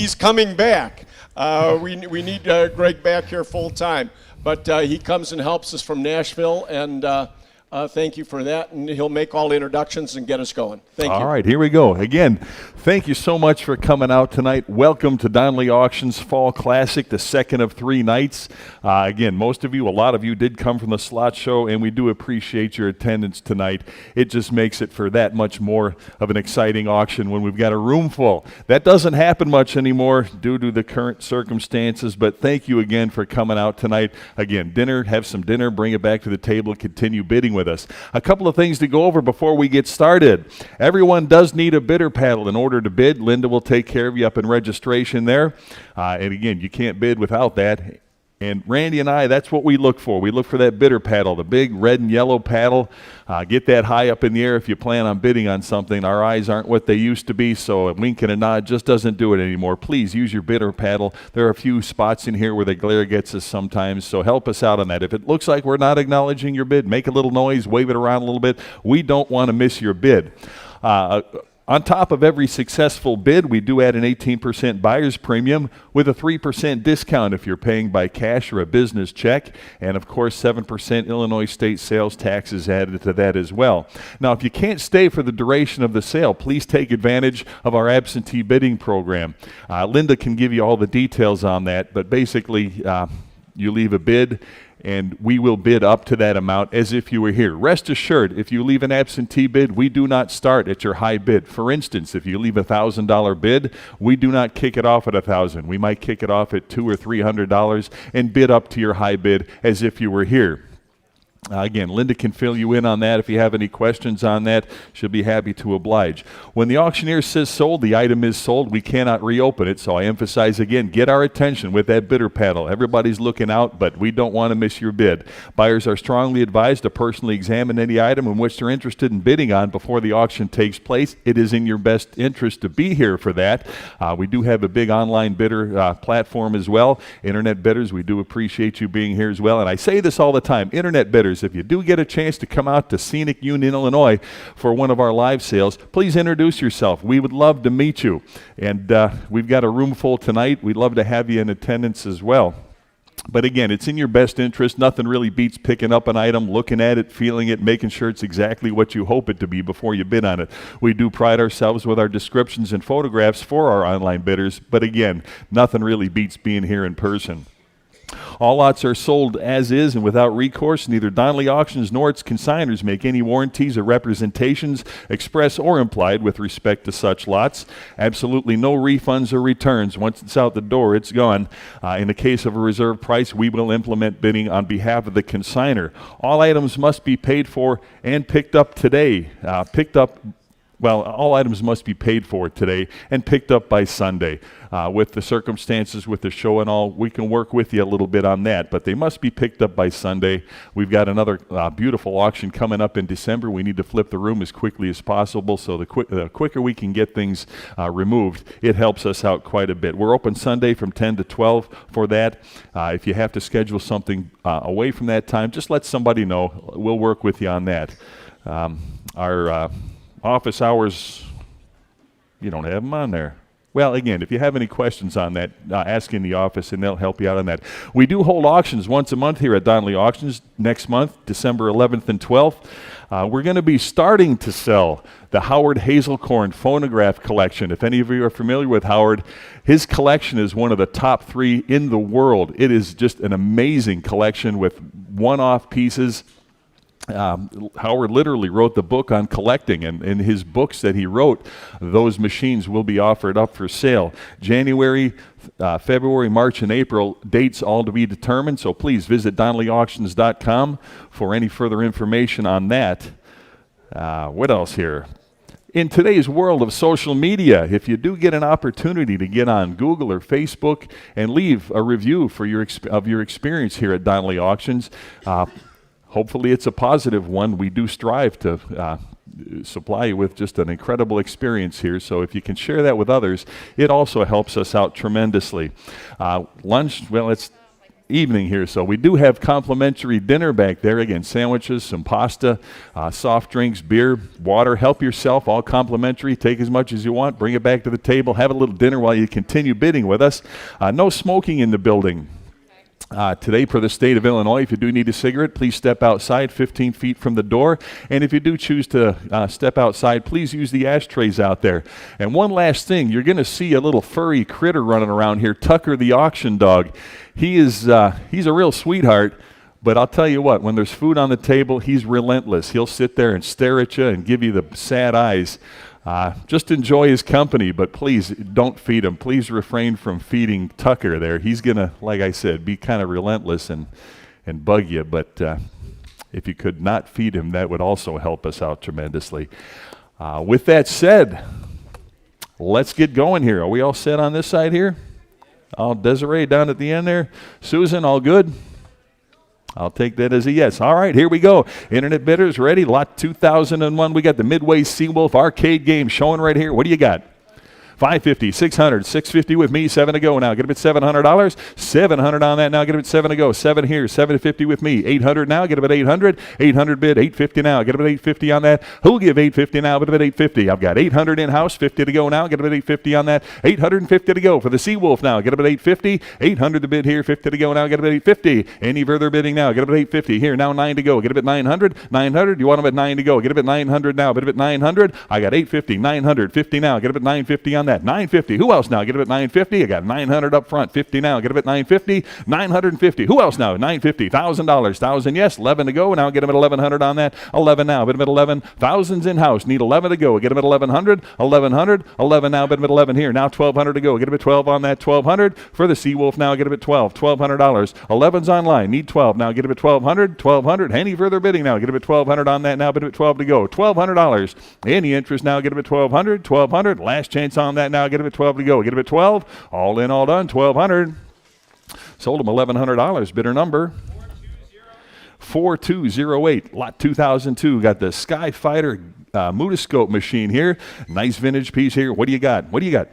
he's coming back. We need Greg back here full time. But he comes and helps us from Nashville, and thank you for that. And he'll make all the introductions and get us going. Thank you. All right, here we go. Again, thank you so much for coming out tonight. Welcome to Donley Auctions Fall Classic, the second of 3 nights. Again, most of you, a lot of you did come from the slot show, and we do appreciate your attendance tonight. It just makes it for that much more of an exciting auction when we've got a room full. That doesn't happen much anymore due to the current circumstances, but thank you again for coming out tonight. Again, dinner, have some dinner, bring it back to the table, continue bidding with us. A couple of things to go over before we get started. Everyone does need a bidder paddle in order to bid. Linda will take care of you up in registration there. And again, you can't bid without that. And Randy and I, that's what we look for. We look for that bidder paddle, the big red and yellow paddle. Get that high up in the air if you plan on bidding on something. Our eyes aren't what they used to be, so a wink and a nod just doesn't do it anymore. Please use your bidder paddle. There are a few spots in here where the glare gets us sometimes, so help us out on that. If it looks like we're not acknowledging your bid, make a little noise, wave it around a little bit. We don't want to miss your bid. On top of every successful bid, we do add an 18% buyer's premium with a 3% discount if you're paying by cash or a business check. And of course, 7% Illinois state sales tax is added to that as well. Now, if you can't stay for the duration of the sale, please take advantage of our absentee bidding program. Linda can give you all the details on that, but basically, you leave a bid, and we will bid up to that amount as if you were here. Rest assured, if you leave an absentee bid, we do not start at your high bid. For instance, if you leave a $1,000 bid, we do not kick it off at $1,000. We might kick it off at $200 or $300 and bid up to your high bid as if you were here. Again, Linda can fill you in on that. If you have any questions on that, she'll be happy to oblige. When the auctioneer says sold, the item is sold. We cannot reopen it. So I emphasize again, get our attention with that bidder paddle. Everybody's looking out, but we don't want to miss your bid. Buyers are strongly advised to personally examine any item in which they're interested in bidding on before the auction takes place. It is in your best interest to be here for that. We do have a big online bidder platform as well. Internet bidders, we do appreciate you being here as well. And I say this all the time, internet bidders, if you do get a chance to come out to Scenic Union, Illinois for one of our live sales, please introduce yourself. We would love to meet you. And we've got a room full tonight. We'd love to have you in attendance as well. But again, it's in your best interest. Nothing really beats picking up an item, looking at it, feeling it, making sure it's exactly what you hope it to be before you bid on it. We do pride ourselves with our descriptions and photographs for our online bidders. But again, nothing really beats being here in person. All lots are sold as is and without recourse. Neither Donley Auctions nor its consignors make any warranties or representations, express or implied, with respect to such lots. Absolutely no refunds or returns. Once it's out the door, it's gone. In the case of a reserve price, we will implement bidding on behalf of the consignor. All items must be paid for and picked up today. All items must be paid for today and picked up by Sunday. With the circumstances, with the show and all, we can work with you a little bit on that, but they must be picked up by Sunday. We've got another beautiful auction coming up in December. We need to flip the room as quickly as possible, so the quicker we can get things removed, it helps us out quite a bit. We're open Sunday from 10 to 12 for that. If you have to schedule something away from that time, just let somebody know. We'll work with you on that. Our office hours, you don't have them on there. Well, again, if you have any questions on that, ask in the office and they'll help you out on that. We do hold auctions once a month here at Donley Auctions. Next month, December 11th and 12th, we're going to be starting to sell the Howard Hazelcorn phonograph collection. If any of you are familiar with Howard, his collection is one of the top 3 in the world. It is just an amazing collection with one-off pieces. Howard literally wrote the book on collecting, and in his books that he wrote, those machines will be offered up for sale. January, February, March, and April, dates all to be determined, so please visit DonleyAuctions.com for any further information on that. What else here? In today's world of social media, if you do get an opportunity to get on Google or Facebook and leave a review for your experience here at Donley Auctions, hopefully it's a positive one. We do strive to supply you with just an incredible experience here. So if you can share that with others, it also helps us out tremendously. Lunch, well, it's evening here. So we do have complimentary dinner back there. Again, sandwiches, some pasta, soft drinks, beer, water. Help yourself, all complimentary. Take as much as you want. Bring it back to the table. Have a little dinner while you continue bidding with us. No smoking in the building. Today, per the state of Illinois, if you do need a cigarette, please step outside 15 feet from the door. And if you do choose to step outside, please use the ashtrays out there. And one last thing, you're going to see a little furry critter running around here, Tucker the auction dog. He's a real sweetheart. But I'll tell you what, when there's food on the table, he's relentless. He'll sit there and stare at you and give you the sad eyes. Just enjoy his company, but please don't feed him. Please refrain from feeding Tucker there. He's going to, like I said, be kind of relentless and bug you. But if you could not feed him, that would also help us out tremendously. With that said, let's get going here. Are we all set on this side here? Oh, Desiree down at the end there. Susan, all good? I'll take that as a yes. All right, here we go. Internet bidders ready. Lot 2001. We got the Midway Seawolf arcade game showing right here. What do you got? 550, 600, 650 with me, 7 to go now. Get a bit $700, 700 on that now. Get a bit 7 to go, 7 here, 750 with me, 800 now. Get a bit 800, 800 bid, 850 now. Get a bit 850 on that. Who'll give 850 now? Get a bit 850. I've got 800 in house, 50 to go now. Get a bit 850 on that. 850 to go for the Seawolf now. Get a bit 850, 800 to bid here, 50 to go now. Get a bit 850. Any further bidding now? Get a bit 850 here now. 9 to go. Get a bit 900, 900. You want them at 9 to go? Get a bit 900 now. Bid a bit 900. I got 850, 900, 50 now. Get a bit 950 on that. 950. Who else now? Get a bit 950. I got 900 up front. 50 now. Get a bit 950. 950. Who else now? 950. $1,000. 1,000. Yes. 11 to go. Now get a bit 1,100 on that. 11 now. Bid a bit 11. Thousands in house. Need 11 to go. Get a bit 1,100. 1,100. 11 now. Bid a bit 11 here. Now 1,200 to go. Get a bit 12 on that. 1,200 for the Seawolf now. Get a bit 12. $1,200. 11's online. Need 12 now. Get a bit 1,200. 1,200. Any further bidding now? Get a bit 1,200 on that now. Bid a bit 12 to go. $1,200. Any interest now? Get a bit 1,200. 1,200. Last chance on that now. Get a bit 12 to go. Get a bit 12. All in, all done. 1,200. Sold him $1,100. Bidder number 4208. Lot 2002. Got the Skyfighter Mutoscope machine here. Nice vintage piece here. What do you got? What do you got?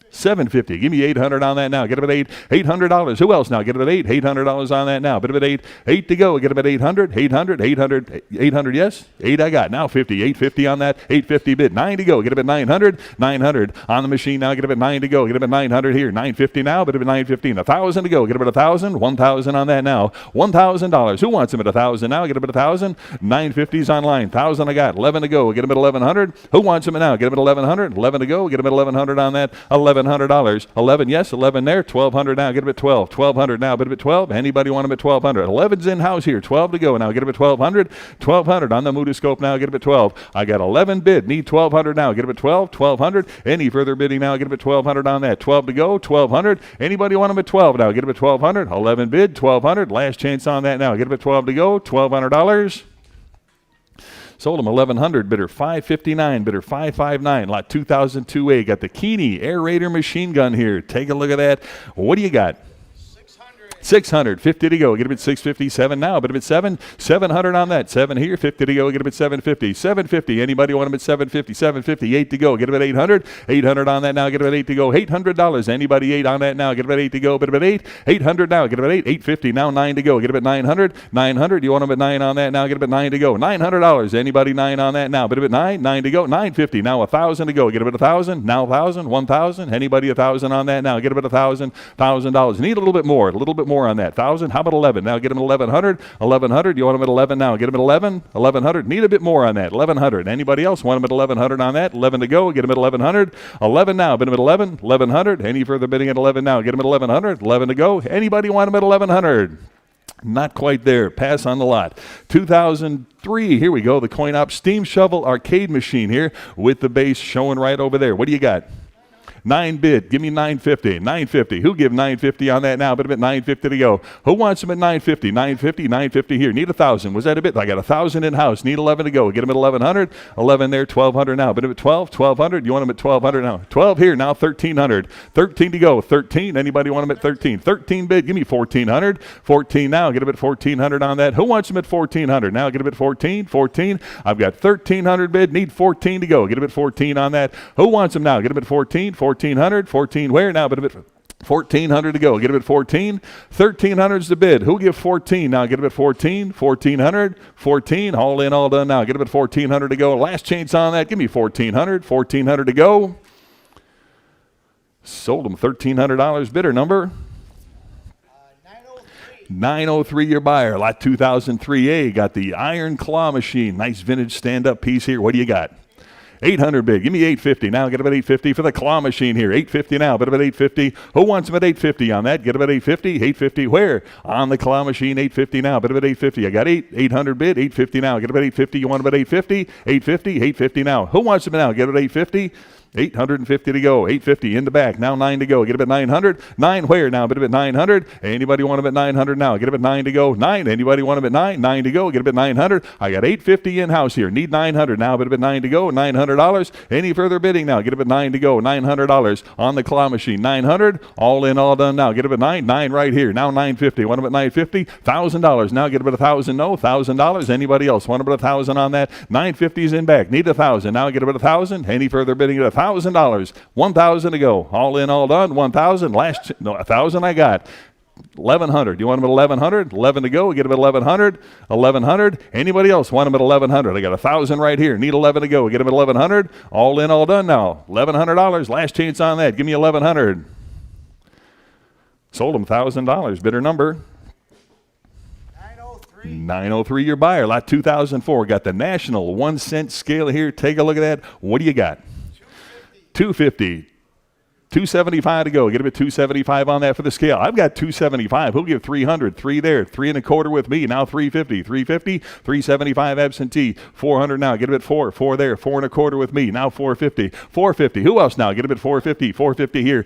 750. Give me 800 on that now. Get a bit $800. Who else now? Get a bit $800 on that now. Bit of it 8 to go. Get a bit 800. 800. Yes. 8 I got now. 50. 850 on that. 850 bid. 9 to go. Get a bit 900. 900 on the machine now. Get a bit 9 to go. Get a bit 900 here. 950 now. Bit of it 915. 1,000 to go. Get a bit 1,000. 1,000 on that now. $1,000. Who wants him at 1,000 now? Get a bit 1,000. 950's online. 1,000 I got. 11 to go. Get a bit 1,100. Who wants him now? Get a bit 1,100. 11 to go. Get a bit 1,100 on that. $1,100. 11, yes, 11 there. 1,200 now. Get a bit 12. 1,200 now. Bid a bit 12. Anybody want them at 1,200? 11's in house here. 12 to go now. Get a bit 1,200. 1,200 on the Mutoscope now. Get a bit 12. I got 11 bid. Need 1,200 now. Get a bit 12. 1,200. Any further bidding now? Get a bit 1,200 on that. 12 to go. 1,200. Anybody want them at 12 now? Get a bit 1,200. 11 bid. 1,200. Last chance on that now. Get a bit 12 to go. $1,200. Sold him 1,100, bidder 559, bidder 559, lot 2002A. Got the Keeney Air Raider machine gun here. Take a look at that. What do you got? 600, 50 to go. Get a bit 657 now. Bit a bit 700 on that. 7 here, 50 to go. Get a bit 750. 750. Anybody want them at 750? 750. 8 to go. Get a bit 800. 800 on that now. Get a bit 8 to go. $800. Anybody 8 on that now? Get a bit 8 to go. Bit a bit 8. 800 now. Get a bit 8. 850 now. 9 to go. Get a bit 900. 900. You want them at 9 on that now? Get a bit 9 to go. $900. Anybody 9 on that now? Bit a bit 9. 9 to go. 950. Now 1,000 to go. Get a bit 1,000. Now 1,000. 1,000. Anybody 1,000 on that now? Get a bit 1,000. $1,000. Need a little bit more. A little bit more on that. 1,000. How about 11? Now get them at 1,100. 1,100. You want them at 11 now? Get them at 11. 1,100. Need a bit more on that. 1,100. Anybody else want them at 1,100 on that? 11 to go. Get them at 1,100. 11 now. Bid them at 11. 1,100. Any further bidding at 11 now? Get them at 1,100. 11 to go. Anybody want them at 1,100? Not quite there. Pass on the lot. 2003. Here we go. The Coin Op Steam Shovel arcade machine here with the base showing right over there. What do you got? 9 bid. Give me 950. 950. Who give 950 on that now? But a bit 950 to go. Who wants them at 950? 950. 950 here. Need 1,000. Was that a bit? I got 1,000 in house. Need 11 to go. Get them at 1,100. 11 there. 1,200 now. But a bit 12. 1,200. You want them at 1,200 now? 12 here. Now 1,300. 13 to go. 13. Anybody want them at 13? 13 bid. Give me 1,400. 14 now. Get them at 1,400 on that. Who wants them at 1,400 now? Get them at 14. 14. I've got 1,300 bid. Need 14 to go. Get them at 14 on that. Who wants them now? Get them at 14. 1,400, 14 where now? But a bit $1,400 to go. Get him at 14. 1,300 is the bid. Who'll give 14? Now get him at 14. 1,400. 14. All in, all done now. Get him at 1,400 to go. Last chance on that. Give me 1,400. 1,400 to go. Sold him $1,300. Bidder number 903, your buyer. Lot 2003A. Got the iron claw machine. Nice vintage stand-up piece here. What do you got? 800 bid. Give me 850 now. Get him at 850 for the claw machine here. 850 now. Bid him at 850. Who wants him at 850 on that? Get him at 850. 850 where? On the claw machine. 850 now. Bid him at 850. I got 800 bid. 850 now. Get him at 850. You want him at 850? 850. 850 now. Who wants him now? Get him at 850. 850 to go. 850 in the back. Now 9 to go. Get him at 900. 9 where now? Bid him at 900. Anybody want him at 900 now? Get him at 9 to go. 9. Anybody want him at 9? 9 to go. Get him at 900. I got 850 in-house here. Need 900 now. Bid him at 9 to go. $900. Any further bidding now? Get him at 9 to go. $900 on the claw machine. 900. All in, all done now. Get him at 9. 9 right here. Now 950. Want him at 950? $1,000. Now get him at 1,000. No. $1,000. Anybody else? Want him at 1,000 on that? 950's in back. Need 1,000. Now get him at 1,000. Any further bidding at $1,000. $1,000 to go. All in, all done. 1,000. Last, no, 1,000 I got. 1,100. You want them at 1,100? 11 to go. Get them at 1,100. 1,100. Anybody else want them at 1,100? I got 1,000 right here. Need 11 to go. Get them at 1,100. All in, all done now. $1,100. Last chance on that. Give me 1,100. Sold them $1,000. Bidder number 903, your buyer. Lot 2004. Got the national 1 cent scale here. Take a look at that. What do you got? 250. 275 to go. Get him at 275 on that for the scale. I've got 275. Who'll give 300? 3 there. 3 1/4 with me. Now 350. 350. 375 absentee. 400 now. Get him at 4. 4 there. 4 1/4 with me. Now 450. 450. Who else now? Get him at 450. 450 here.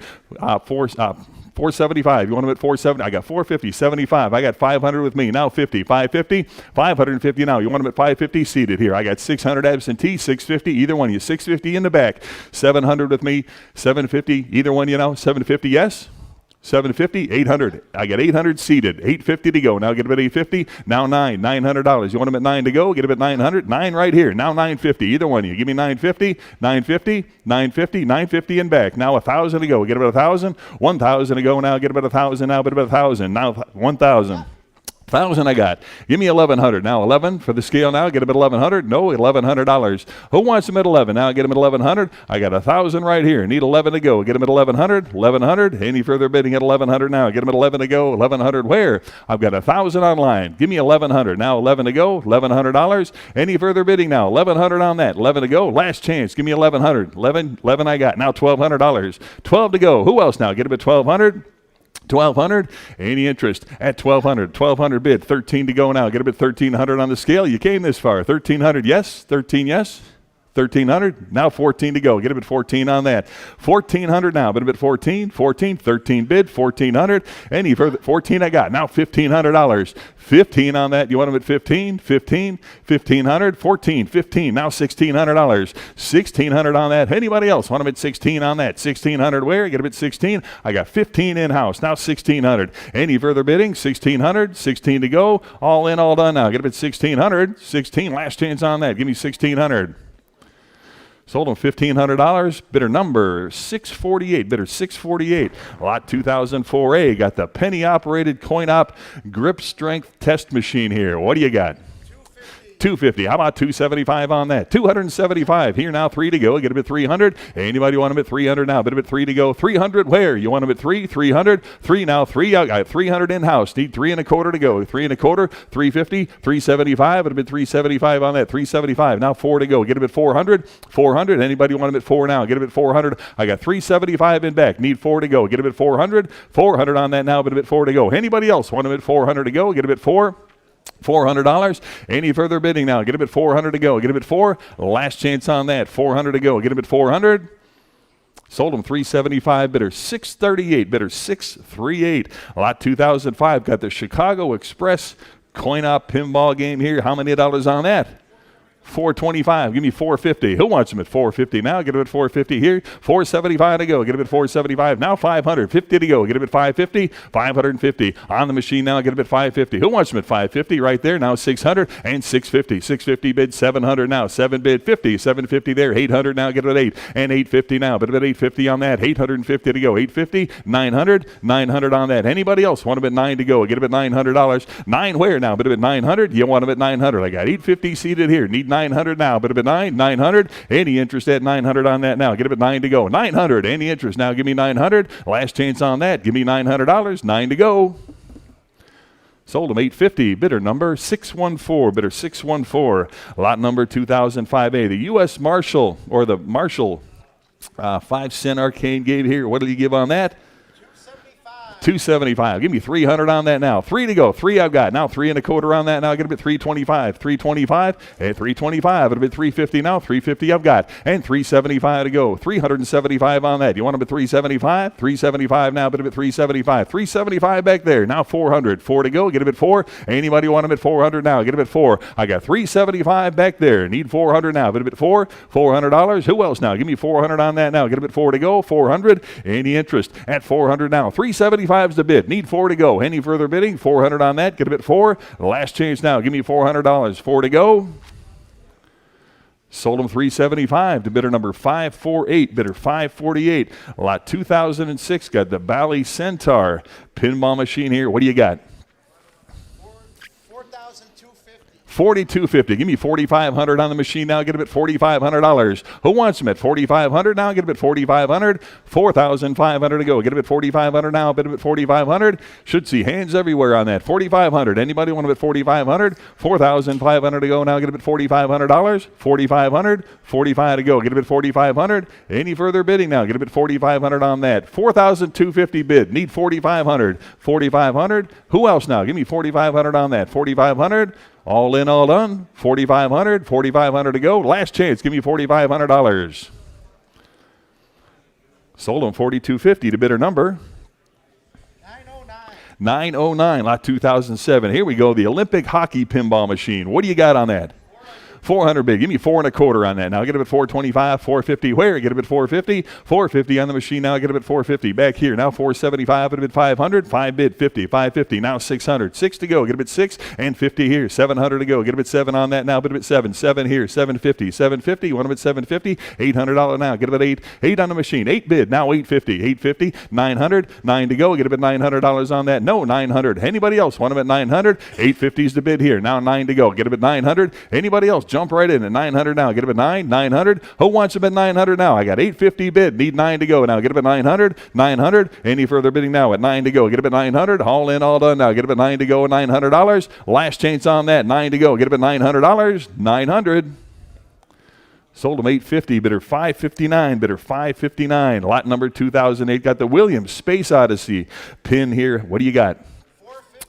475. You want them at 470? I got 450, 75. I got 500 with me. Now 50, 550, 550 now. You want them at 550? Seated here. I got 600 absentee, 650. Either one. You 650 in the back. 700 with me, 750. Either one, 750. Yes. 750, 800. I got 800 seated. 850 to go. Now get them at 850. Now $900. You want them at 9 to go? Get them at 900. 9 right here. Now 950. Either one of you. Give me 950, 950, 950, 950 in back. Now 1,000 to go. Get them at 1,000. 1,000 to go. Now get them at 1,000. Now get them at 1,000. Now 1,000. 1,000 I got. Give me 1,100. Now 11 for the scale now. Get them at 1,100. No, $1,100. Who wants them at 11? Now get them at 1,100. I got 1,000 right here. Need 11 to go. Get them at 1,100. 1,100. Any further bidding at 1,100 now. Get them at 11 to go. 1,100 where? I've got 1,000 online. Give me 1,100. Now 11 to go. $1,100. Any further bidding now? 1,100 on that. 11 to go. Last chance. Give me 1,100. 11 I got. Now $1,200. 12 to go. Who else now? Get them at 1,200. 1,200. Any interest at 1,200? 1,200 bid. 13 to go now. Get a bit 1,300 on the scale. You came this far. 1,300. Yes. 13. Yes. 1,300. Now 14 to go. Get a bit 14 on that. 1,400 now. Bid a bit 14. 14. 13 bid. 1,400. Any further? 14 I got. Now $1,500. 15 on that. You want them at 15? 15. 1,500. 14. 15. Now $1,600. 1,600 on that. Anybody else want them at 16 on that? 1,600 where? Get a bit 16. I got 15 in-house. Now 1,600. Any further bidding? 1,600. 16 to go. All in, all done now. Get a bit 1,600. 16. Last chance on that. Give me 1,600. Sold them $1,500. Bidder number 648. Bidder 648. Lot 2004A. Got the penny-operated coin-op grip strength test machine here. What do you got? 250. How about 275 on that? 275. Here now, 3 to go. Get a bit 300. Anybody want them at 300 now? Bit a bit 3 to go. 300 where? You want them at 3? 300. 3 now. 3. I got 300 in-house. Need 3 1/4 to go. 3 1/4. 350. 375. Bit a bit 375 on that. 375. Now 4 to go. Get a bit 400. 400. Anybody want them at 4 now? Get a bit 400. I got 375 in back. Need 4 to go. Get a bit 400. 400 on that now. Bit a bit 4 to go. Anybody else want them at 400 to go? Get a bit 4. $400. Any further bidding now? Get him at 400 to go. Get him at 4. Last chance on that. 400 to go. Get him at 400. Sold him 375. Bidder 638. Bidder 638. Lot 2005. Got the Chicago Express coin-op pinball game here. How many dollars on that? 425. Give me 450. Who wants them at 450 now? Get them at 450 here. 475 to go. Get them at 475. Now 500. 50 to go. Get them at 550. 550. On the machine now. Get them at 550. Who wants them at 550? Right there. Now 600 and 650. 650 bid 700 now. 7 bid 50. 750 there. 800 now. Get them at 8 and 850 now. Bid at 850 on that. 850 to go. 850. 900. 900 on that. Anybody else want them at 9 to go? Get them at $900. 9 where now? Bid them at 900. You want them at 900. I got 850 seated here. Need 900 now. Bid at 900. Any interest at 900 on that now? Get it at 9 to go. 900. Any interest now? Give me 900. Last chance on that. Give me $900. 9 to go. Sold them 850. Bidder number 614. Bidder 614. Lot number 2005A. The U.S. Marshal or the Marshall 5-cent arcane game here. What did you give on that? 275. Give me 300 on that now. 3 to go. 3 I've got. Now 3 1/4 on that now. Get a bit 325. 325 and 325. A bit 350 now. 350 I've got. And 375 to go. 375 on that. You want them at 375? 375 now. Bit a bit 375. 375 back there. Now 400. 4 to go. Get a bit 4. Anybody want them at 400 now? Get a bit 4. I got 375 back there. Need 400 now. Bit a bit 4. $400. Who else now? Give me 400 on that now. Get a bit 4 to go. 400. Any interest at 400 now. 375 is the bid. Need 4 to go. Any further bidding? 400 on that. Get a bit 4. Last chance now. Give me $400. 4 to go. Sold them 375 to bidder number 548. Bidder 548. Lot 2006. Got the Bally Centaur pinball machine here. What do you got? 4,250. Give me 4,500 on the machine now. Get them at $4,500. Who wants them at 4,500 now? Get them at 4,500. 4,500 to go. Get them at 4,500 now. Bid them at 4,500. Should see hands everywhere on that. 4,500. Anybody want them at 4,500? 4,500 to go now. Get them at $4,500. 4,500. 45 to go. Get them at 4,500. Any further bidding now? Get them at 4,500 on that. 4,250 bid. Need 4,500. 4,500. Who else now? Give me 4,500 on that. 4,500. All in, all done. 4,500. 4,500 to go. Last chance. Give me $4,500. Sold them 4,250 to bidder number 909. Lot 2007. Here we go. The Olympic hockey pinball machine. What do you got on that? 400 bid. Give me 4 1/4 on that. Now get it at 425, 450. Where? Get it at 450. 450 on the machine. Now get it at 450. Back here. Now 475. Get it at 500. 5 bid. 50. 550. Now 600. 6 to go. Get it at 6 and 50 here. 700 to go. Get it at 7 on that now. Get it at 7. 7 here. 750. 750. You want them at 750. $800 now. Get it at 8. 8 on the machine. 8 bid. Now 850. 850. 900. 9 to go. Get it at $900 on that. No, 900. Anybody else want them at 900? 850 is the bid here. Now 9 to go. Get it at 900. Anybody else? Jump right in at 900 now. Get them at 900. Who wants them at 900 now? I got 850 bid. Need 9 to go now. Get them at 900. 900. Any further bidding now at 9 to go. Get them at 900. All in, all done now. Get them at 9 to go at $900. Last chance on that. 9 to go. Get them at $900. 900. Sold them 850. Bidder 559. Bidder 559. Lot number 2008. Got the Williams Space Odyssey pin here. What do you got?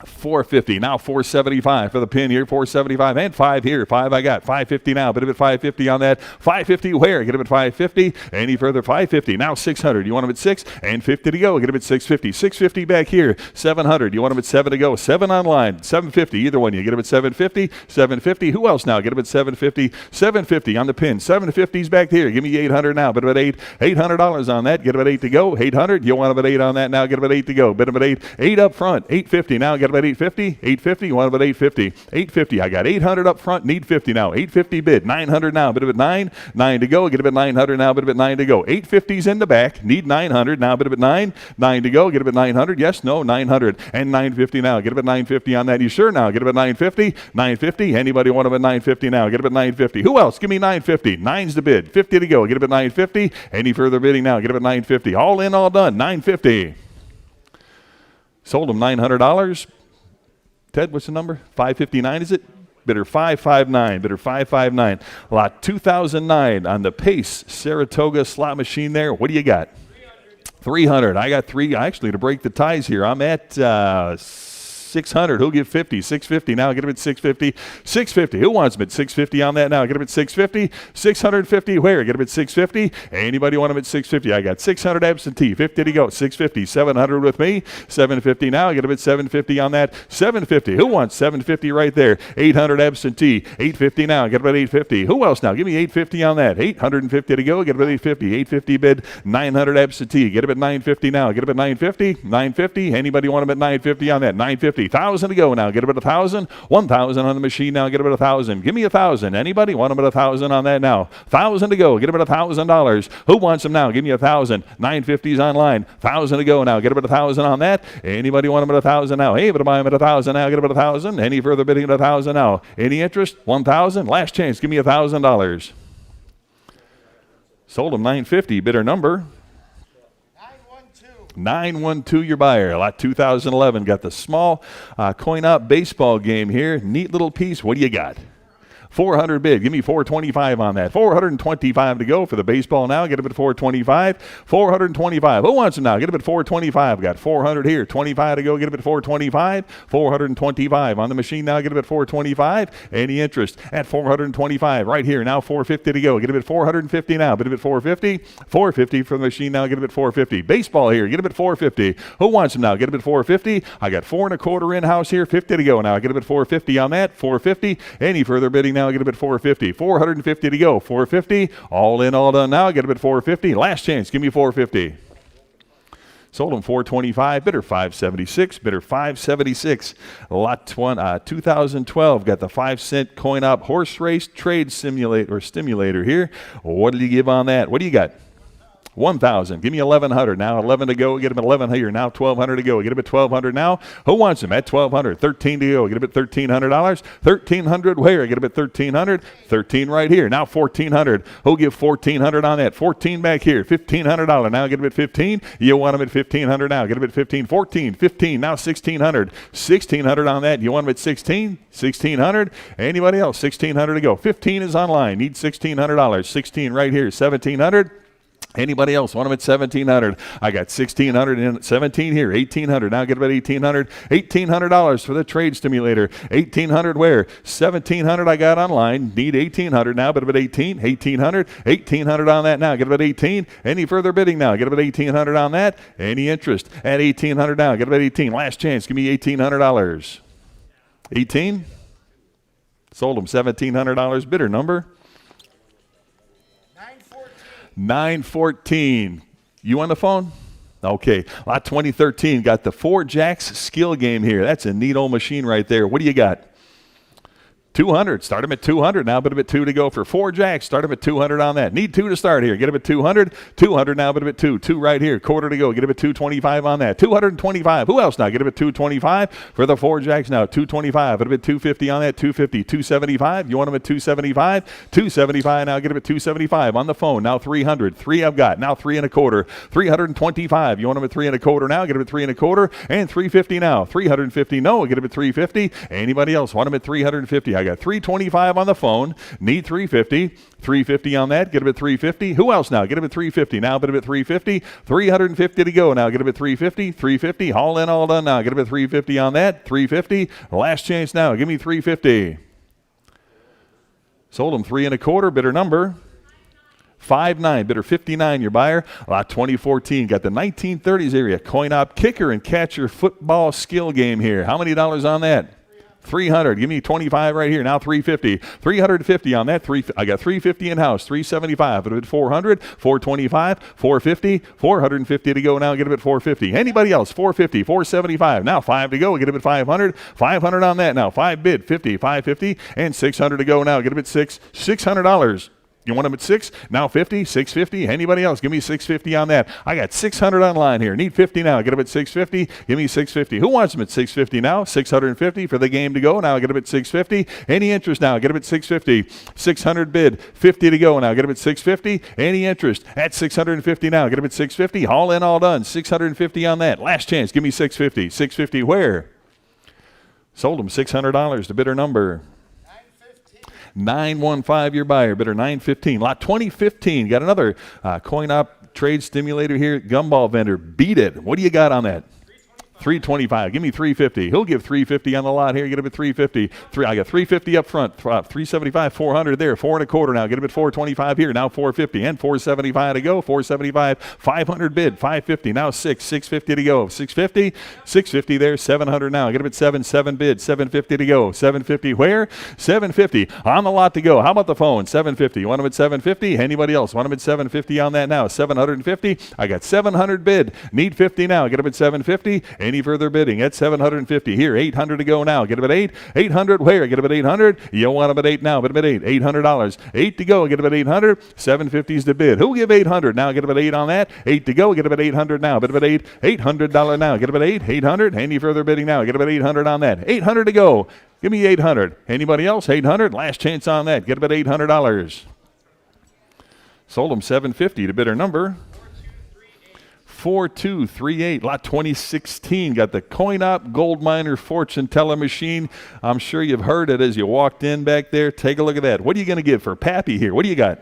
450. Now 475 for the pin here. 475 and 5 here. 5 I got. 550 now. Bid him at 550 on that. 550 where? Get him at 550. Any further? 550. Now 600. You want him at 6 and 50 to go. Get him at 650. 650 back here. 700. You want him at 7 to go. 7 online. 750. Either one. You get him at 750. 750. Who else now? Get him at 750. 750 on the pin. 750's back here. Give me 800 now. Bid him at 8. $800 on that. Get him at 8 to go. 800. You want him at 8 on that now. Get him at 8 to go. Bid him at 8. 8 up front. 850 now. Get about 850. 850. You want about 850. 850. I got 800 up front. Need 50 now. 850 bid. 900 now. Bid of it 9. 9 to go. Get a bit 900 now. Bid of it 9 to go. 850's in the back. Need 900 now. Bid of it 9. 9 to go. Get a bit 900. Yes. No. 900 and 950 now. Get a bit 950 on that. You sure now? Get a bit 950. 950. Anybody want a bit 950 now? Get a bit 950. Who else? Give me 950. 9's the bid. 50 to go. Get a bit 950. Any further bidding now? Get a bit 950. All in. All done. 950. Sold them $900. Ted, what's the number? 559 is it? Bidder 559. Bidder 559. Lot 2009 on the Pace Saratoga slot machine there. What do you got? 300. I got 3. Actually, to break the ties here, I'm at 600. Who'll give 50? 650. Now get him at 650. 650. Who wants him at 650 on that now? Get him at 650. 650. Where? Get him at 650. Anybody want him at 650? I got 600 absentee. 50 to go. 650. 700 with me. 750 now. Get him at 750 on that. 750. Who wants 750 right there? 800 absentee. 850 now. Get him at 850. Who else now? Give me 850 on that. 850 to go. Get him at 850. 850 bid. 900 absentee. Get him at 950 now. Get him at 950. 950. Anybody want him at 950 on that? 950. 1,000 to go now. Get him at 1,000. 1,000 on the machine now. Get him at 1,000. Give me 1,000. Anybody want him at 1,000 on that now? 1,000 to go. Get him at $1,000. Who wants him now? Give me 1,000. 950's online. 1,000 to go now. Get him at 1,000 on that. Anybody want him at 1,000 now? Hey, but buy him at 1,000 now. Get him at 1,000. Any further bidding at 1,000 now? Any interest? 1,000. Last chance. Give me $1,000. Sold him 950. Bidder number 912, your buyer. Lot 2011. Got the small coin-op baseball game here. Neat little piece. What do you got? 400 bid. Give me 425 on that. 425 to go for the baseball now. Get him at 425. 425. Who wants him now? Get him at 425. Got 400 here. 25 to go. Get him at 425. 425 on the machine now. Get him at 425. Any interest at 425 right here. Now 450 to go. Get him at 450 now. Get him at 450. 450 for the machine now. Get him at 450. Baseball here. Get him at 450. Who wants him now? Get him at 450. I got 4 1/4 in-house here. 50 to go now. Get him at 450 on that. 450. Any further bidding now? Get him at 450. 450 to go. 450. All in, all done now. Get him at 450. Last chance. Give me 450. Sold him 425. Bidder 576. Bidder 576. Lot 2012. Got the 5-cent coin-op horse race trade stimulator here. What did you give on that? What do you got? 1,000. Give me 1,100 now. 11 to go. Get him at 11 here. Now 1,200 to go. Get him at 1,200 now. Who wants him at 1,200? 13 to go. Get him at $1,300. 1,300 where? Get him at 1,300. 13 right here. Now 1,400. Who'll give 1,400 on that? 14 back here. $1,500. Now get him at 15. You want him at 1,500 now. Get him at 15. 14. 15. Now 1,600. 1,600 on that. You want him at 16? 1,600. Anybody else? 1,600 to go. 15 is online. Need $1,600. 16 right here. 1,700. Anybody else want them at 1,700? I got 1,600 and 17 here. 1,800. Now get about 1,800. $1,800 for the trade stimulator. 1,800 where? 1,700 I got online. Need 1,800 now, but about 18. 1,800. 1,800 on that now. Get about 18. Any further bidding now? Get about 1,800 on that. Any interest at 1,800 now? Get about 18. Last chance. Give me $1,800. 18. Sold them $1,700. Bidder number 914. You on the phone? Okay. Lot 2013 got the 4 jacks skill game here. That's a neat old machine right there. What do you got? 200. Start him at 200 now, but him at 2 to go for 4 jacks. Start him at 200 on that. Need 2 to start here. Get him at 200. 200 now, but him at 2. 2 right here. Quarter to go. Get him at 225 on that. 225. Who else now? Get him at 225 for the 4 jacks now. 225. But him at 250 on that. 250. 275. You want him at 275? 275 now. Get him at 275 on the phone. Now 300. 3 I've got. Now 3 1/4. 325. You want him at 3 1/4 now? Get him at 3 1/4 and 350 now. 350. No. Get him at 350. Anybody else want him at 350? I got 325 on the phone. Need 350. 350 on that. Get him at 350. Who else now? Get him at 350 now. Get him at 350. 350 to go now. Get him at 350. 350. All in, all done now. Get him at 350 on that. 350. Last chance now. Give me 350. Sold him 3 1/4. Bidder number 59. Bidder 59. Your buyer. Lot 2014. Got the 1930s area coin-op kicker and catcher football skill game here. How many dollars on that? 300. Give me 25 right here. Now 350. 350 on that. I got 350 in-house. 375. But at 400, 425, 450, 450 to go now. Get him at 450. Anybody else? 450, 475. Now 5 to go. Get him at 500. 500 on that now. 5 bid. 50, 550, and 600 to go now. Get him at $600. You want them at 6? Now 50, 650. Anybody else? Give me 650 on that. I got 600 online here. Need 50 now. Get them at 650. Give me 650. Who wants them at 650 now? 650 for the game to go. Now get them at 650. Any interest now? Get them at 650. 600 bid. 50 to go now. Get them at 650. Any interest at 650 now? Get them at 650. All in, all done. 650 on that. Last chance. Give me 650. 650 where? Sold them $600. The bidder number 915. Your buyer. Bidder 915. Lot 2015. Got another coin-op trade stimulator here. Gumball vendor. Beat it. What do you got on that? 325. Give me 350. He'll give 350 on the lot here. Get him at 350. I got 350 up front. 375, 400 there. 425 now. Get him at 425 here. Now 450 and 475 to go. 475, 500 bid. 550 now 650 to go. 650 there. 700 now. Get him at 7 bid. 750 to go. 750 where? 750 on the lot to go. How about the phone? 750. You want him at 750? Anybody else want him at 750 on that now? 750. I got 700 bid. Need 50 now. Get him at 750. Any further bidding at 750 here. 800 to go now. Get him at 8. 800 where? Get him at 800. You don't want him at 8 now, but him at 8. $800. 8 to go. Get him at 800. 750 is the bid. Who'll give 800 now? Get him at 8 on that. 8 to go. Get him at 800 now. Bid him at 8. $800 now. Get him at 8. 800. Any further bidding now? Get him at 800 on that. 800 to go. Give me 800. Anybody else? 800. Last chance on that. Get him at $800. Sold him 750 to bidder number 4238. Lot 2016. Got the coin-op gold miner fortune teller machine. I'm sure you've heard it as you walked in back there. Take a look at that. What are you going to give for Pappy here? What do you got?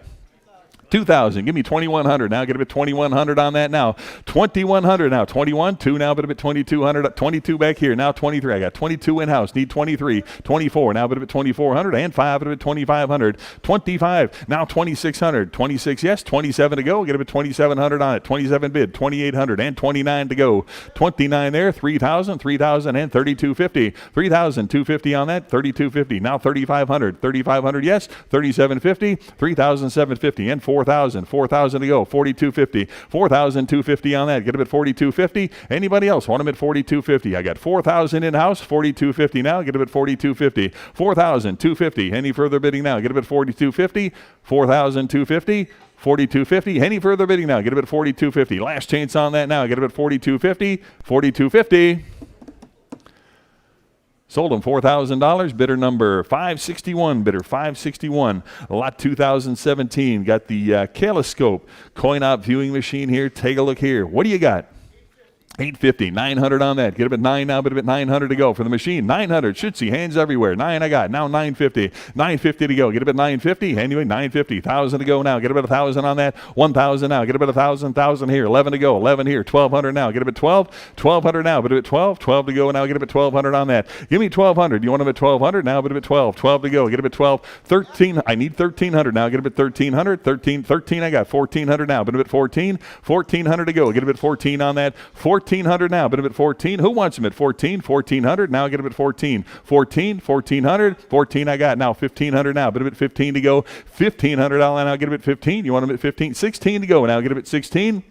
2,000. Give me 2,100 now. Get a bit 2,100 on that now. 2,100 now. 21, 2 now, but a bit 2,200. 22 back here. Now 23. I got 22 in-house. Need 23. 24 now, but a bit 2,400 and 5, but a bit 2,500. 25 now 2,600. 26 yes. 27 to go. Get a bit 2,700 on it. 27 bid. 2,800 and 29 to go. 29 there. 3,000. 3,000 and 3,250. 3,250 on that. 3,250 now 3,500. 3,500 yes. 3,750. 3,750 and 4,000. 4,000 to go. 4,250. 4,250 on that. Get him at 4,250. Anybody else want him at 4,250? I got 4,000 in-house. 4,250 now. Get him at 4,250. 4,250. Any further bidding now? Get him at 4,250. 4,250. 4,250. Any further bidding now? Get him at 4,250. Last chance on that now. Get him at 4,250. 4,250. Sold him $4,000. Bidder number 561. Bidder 561. Lot 2017. Got the Calescope coin-op viewing machine here. Take a look here. What do you got? 850, 900 on that. Get him at 9 now, but a bit 900 to go for the machine. 900, should see hands everywhere. 9 I got. Now 950. 950 to go. Get him at 950. Anyway, 950. 1,000 to go now. Get him at 1,000 on that. 1,000 now. Get him at 1,000. 1,000 here. 11 to go. 11 here. 1,200 now. Get him at 12. 1,200 now. But a bit 12. 12 to go now. Get him at 1,200 on that. Give me 1,200. You want him at 1,200 now? But a bit 12. 12 to go. Get him at 12. 13. I need 1,300 now. Get him at 1,300. 13 I got. 1,400 now. But a bit 14. 1,400 to go. Get him at 14 on that. 1,400 now, but him at 14. Who wants him at 14? 1,400. Now get him at 14. 14, 1,400. 14 I got. Now 1,500 now, but him at 15 to go. 1,500 now get him at 15. You want him at 15? 16 to go. Now get him at 16.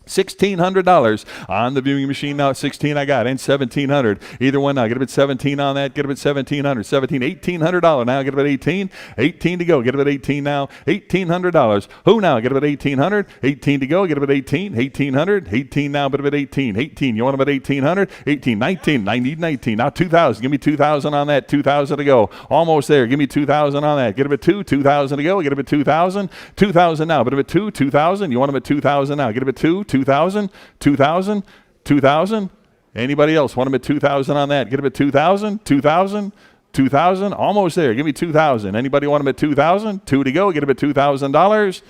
$1,600 on the viewing machine now. 16 I got and 1,700. Either one now. Get him at 17 on that. Get him at 1,700. 17, $1,800 now. Get him at 18. 18 to go. Get him at 18 now. $1,800. Who now? Get him at 1,800. 18 to go. Get him at 18. 1,800. 18 now. But him at 18. 18. You want him at 1,800? 18. 19. I need 19. Now 2,000. Give me 2,000 on that. 2,000 to go. Almost there. Give me 2,000 on that. Get him at 2. 2,000 to go. Get him at 2,000. 2,000 now. But him at 2. 2,000. You want him at 2,000 now. Get him at 2. 2,000, 2,000, 2,000. Anybody else want him at 2,000 on that? Get him at 2,000, 2,000, 2,000. Almost there. Give me 2,000. Anybody want him at 2,000? 2 to go. Get him at $2,000.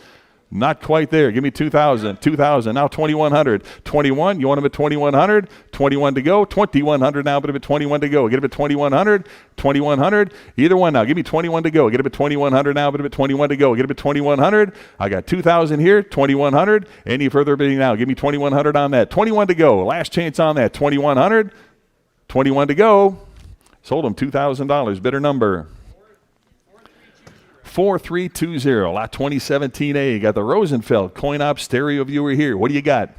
Not quite there. Give me 2,000. 2,000. Now 2,100. 21. You want him at 2,100? 21 to go. 2,100 now, but a bit 21 to go. Get him at 2,100. 2,100. Either one now. Give me 21 to go. Get him at 2,100 now, but a bit 21 to go. Get him at 2,100. I got 2,000 here. 2,100. Any further bidding now? Give me 2,100 on that. 21 to go. Last chance on that. 2,100. 21 to go. Sold him $2,000. Bidder number 4320. Lot 2017A. Got the Rosenfeld coin-op stereo viewer here. What do you got?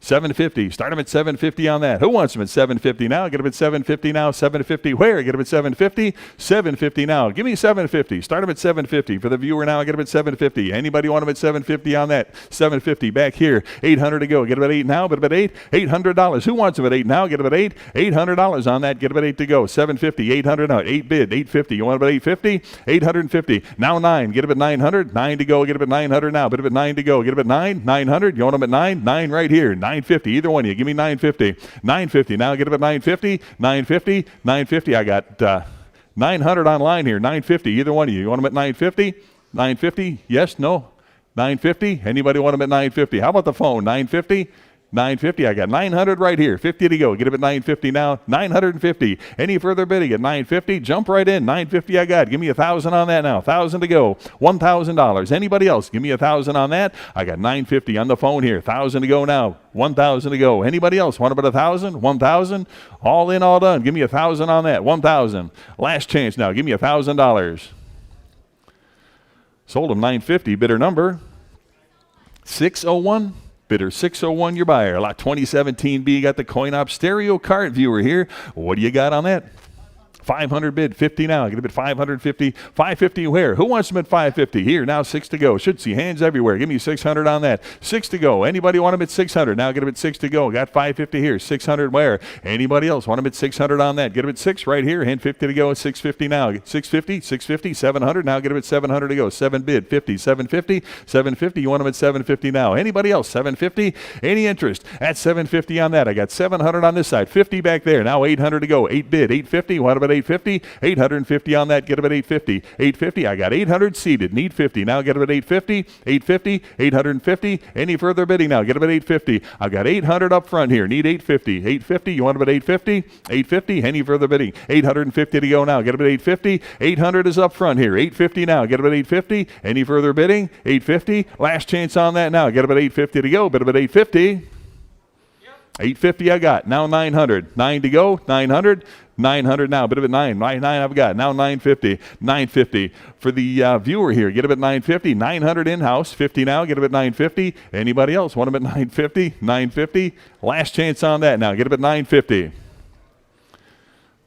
750. Start him at 750 on that. Who wants him at 750 now? Get him at 750 now. 750 where? Get him at 750. 750 now. Give me 750. Start him at 750 for the viewer now. Get him at 750. Anybody want him at 750 on that? 750 back here. 800 to go. Get him at 8 now. But at 8. $800. Who wants him at 8 now? Get him at 8. $800 on that. Get him at 8 to go. 750. 800 now. 8 bid. 850. You want him at 850? 850. Now 9. Get him at 900. 9 to go. Get him at 900 now. But at 9 to go. Get him at 9. 900. You want him at 9? 9 right here. 950. Either one of you. Give me 950. 950. Now get him at 950. 950. 950. I got 900 online here. 950. Either one of you. You want him at 950? 950? Yes? No? 950? Anybody want him at 950? How about the phone? 950? 950. I got 900 right here. 50 to go. Get up at 950 now. 950. Any further bidding at 950? Jump right in. 950 I got. Give me 1,000 on that now. 1,000 to go. $1,000. Anybody else? Give me 1,000 on that. I got 950 on the phone here. 1,000 to go now. 1,000 to go. Anybody else? Want about 1,000? 1,000? All in, all done. Give me 1,000 on that. 1,000. Last chance now. Give me $1,000. Sold him 950. Bidder number 601. Bidder 601, your buyer. Lot 2017B, got the coin op stereo card viewer here. What do you got on that? 500 bid, 50 now. Get a bid 550. 550 where? Who wants them at 550? Here, now 6 to go. Should see hands everywhere. Give me 600 on that. 6 to go. Anybody want them at 600? Now get them at 6 to go. Got 550 here. 600 where? Anybody else want them at 600 on that? Get them at 6 right here. Hand 50 to go. 650 now. 650, 650, 700. Now get them at 700 to go. 7 bid, 50, 750, 750. You want them at 750 now. Anybody else? 750? Any interest? At 750 on that. I got 700 on this side. 50 back there. Now 800 to go. 8 bid, 850. What about 850? 850 on that. Get them at 850. 850. I got 800 seated. Need 50. Now get them at 850. 850. 850. Any further bidding now? Get them at 850. I've got 800 up front here. Need 850. 850. You want them at 850? 850. Any further bidding? 850 to go now. Get them at 850. 800 is up front here. 850 now. Get them at 850. Any further bidding? 850. Last chance on that now. Get them at 850 to go. Bid them at 850. 850 I got. Now 900. 9 to go. 900. 900 now. Bit of it 9. 9 I've got. Now 950. 950 for the viewer here. Get him at 950. 900 in-house. 50 now. Get him at 950. Anybody else want him at 950? 950. Last chance on that now. Get him at 950.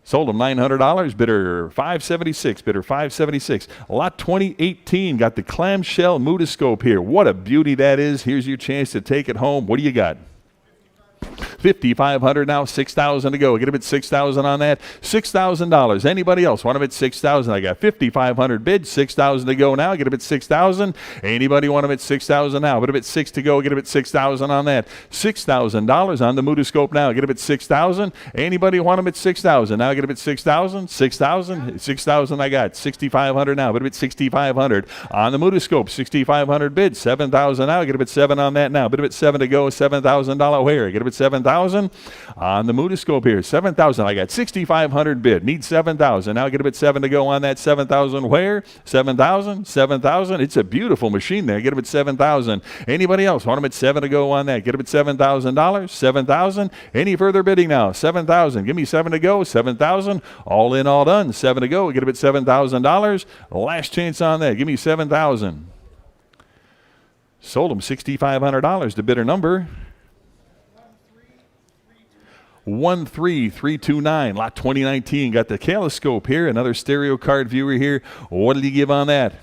Sold him $900. Bidder 576. Bidder 576. Lot 2018 got the clamshell mutoscope here. What a beauty that is. Here's your chance to take it home. What do you got? 5,500 now, 6,000 to go. Get him at 6,000 on that. $6,000. Anybody else want him at 6,000? I got 5,500 bid, 6,000 to go now. Get him at 6,000. Anybody want him at 6,000 now? Put him at 6 to go. Get him at 6,000 on that. $6,000 on the mutoscope now. Get him at 6,000. Anybody want him at 6,000? Now get him at 6,000. 6,000. 6,000 I got. 6,500 now. Put him at 6,500 on the mutoscope. 6,500 bid, 7,000 now. Get him at 7 on that now. Put him at 7 to go. $7,000 where? Get him at 7,000 on the mutoscope here. 7,000. I got 6,500 bid. Need 7,000. Now get him at 7 to go on that. 7,000 where? 7,000. 7,000. It's a beautiful machine there. Get him at 7,000. Anybody else want him at 7 to go on that? Get him at $7,000. 7,000. Any further bidding now? 7,000. Give me 7 to go. 7,000. All in, all done. 7 to go. Get him at $7,000. Last chance on that. Give me 7,000. Sold him $6,500 to bidder number 13329. Lot 2019 got the Calescope here. Another stereo card viewer here. What did he give on that?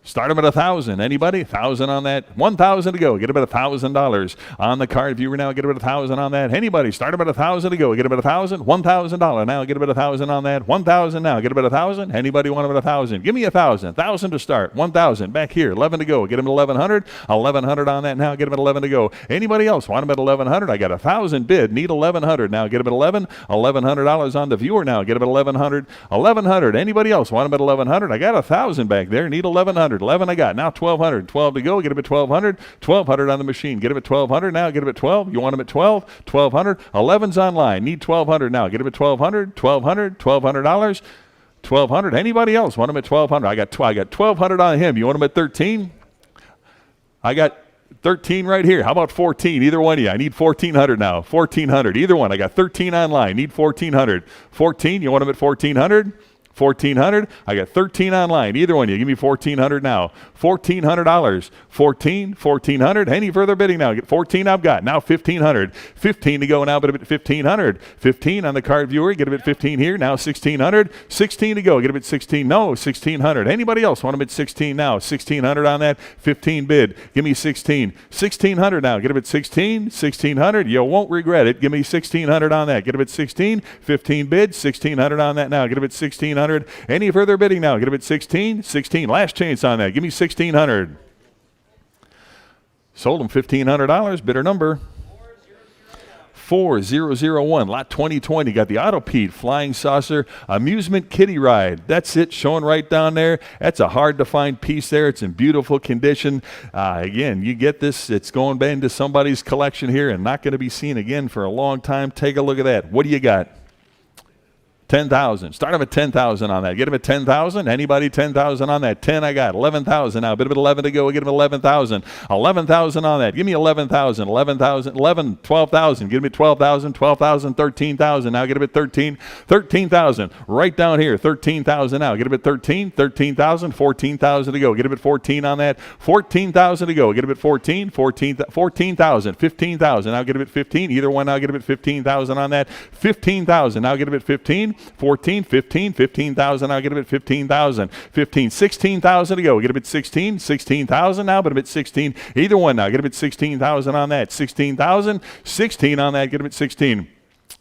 Start him at 1,000. Anybody? 1,000 on that. 1,000 to go. Get him at $1,000 on the card viewer now. Get him at 1,000 on that. Anybody? Start him at 1,000 to go. Get him at 1,000. $1,000 now. Get him at 1,000 on that. 1,000 now. Get him at 1,000. Anybody want him at 1,000? Give me 1,000. 1,000 to start. 1,000 back here. 11 to go. Get him at 1,100. 1,100 on that now. Get him at 11 to go. Anybody else want him at 1,100? I got 1,000 bid. Need 1,100 now. Get him at 11. $1,100 on the viewer now. Get him at 1,100. 1,100. Anybody else want him at 1,100? I got 1,000 back there. Need 1,100. 11 I got. Now 1,200. 12 to go. Get him at 1,200. 1,200 on the machine. Get him at 1,200 now. Get him at 12. You want him at 12? 1,200. 11's online. Need 1,200 now. Get him at 1,200. 1,200. $1,200. 1,200. Anybody else want him at 1,200? I got 1,200 on him. You want him at 13? I got 13 right here. How about 14? Either one of you. I need 1,400 now. 1,400. Either one. I got 13 online. Need 1,400. 14. You want him at 1,400? 1,400. I got 13 online. Either one of you. Give me 1,400 now. $1,400. 1,400. Any further bidding now? Get 14 I've got. Now 1,500. 15 to go now, but a bit 1,500. 15 on the card viewer. Get a bit 15 here. Now 1,600. 16 to go. Get a bit 16. No, 1,600. Anybody else want a bit 16 now? 1,600 on that. 15 bid. Give me 16. 1,600 now. Get a bit 16. 1,600. You won't regret it. Give me 1,600 on that. Get a bit 16. 15 bid. 1,600 on that now. Get a bit 1,600. Any further bidding now? Get a bit 16. 16. Last chance on that. Give me 1,600. Sold him $1,500. Bidder number 4001, lot 2020. Got the Autopede Flying Saucer Amusement Kiddie Ride. That's it, showing right down there. That's a hard to find piece there. It's in beautiful condition. Again, you get this, it's going into somebody's collection here and not going to be seen again for a long time. Take a look at that. What do you got? 10,000. Start him at 10,000 on that. Get him at 10,000. Anybody 10,000 on that? 10 I got. 11,000 now. A bit of 11 to go. We'll get him 11,000. 11,000 on that. Give me 11,000. 11,000. 11. 12,000. Give me 12,000. 12,000. 13,000. Now get him at 13. 13,000. Right down here. 13,000 now. Get him at 13. 13,000. 14,000 to go. Get him at 14 on that. 14,000 to go. Get him at 14. 14,000. 15,000. Now get him at 15. Either one. Now get him at 15,000 on that. 15,000. Now get him at 15. 14, 15, 15,000. I'll get him at 15,000. 15, 16,000 to go. Get him at 16, 16,000 now, but him at 16. Either one now. Get him at 16,000 on that. 16,000, 16 on that. Get him at 16.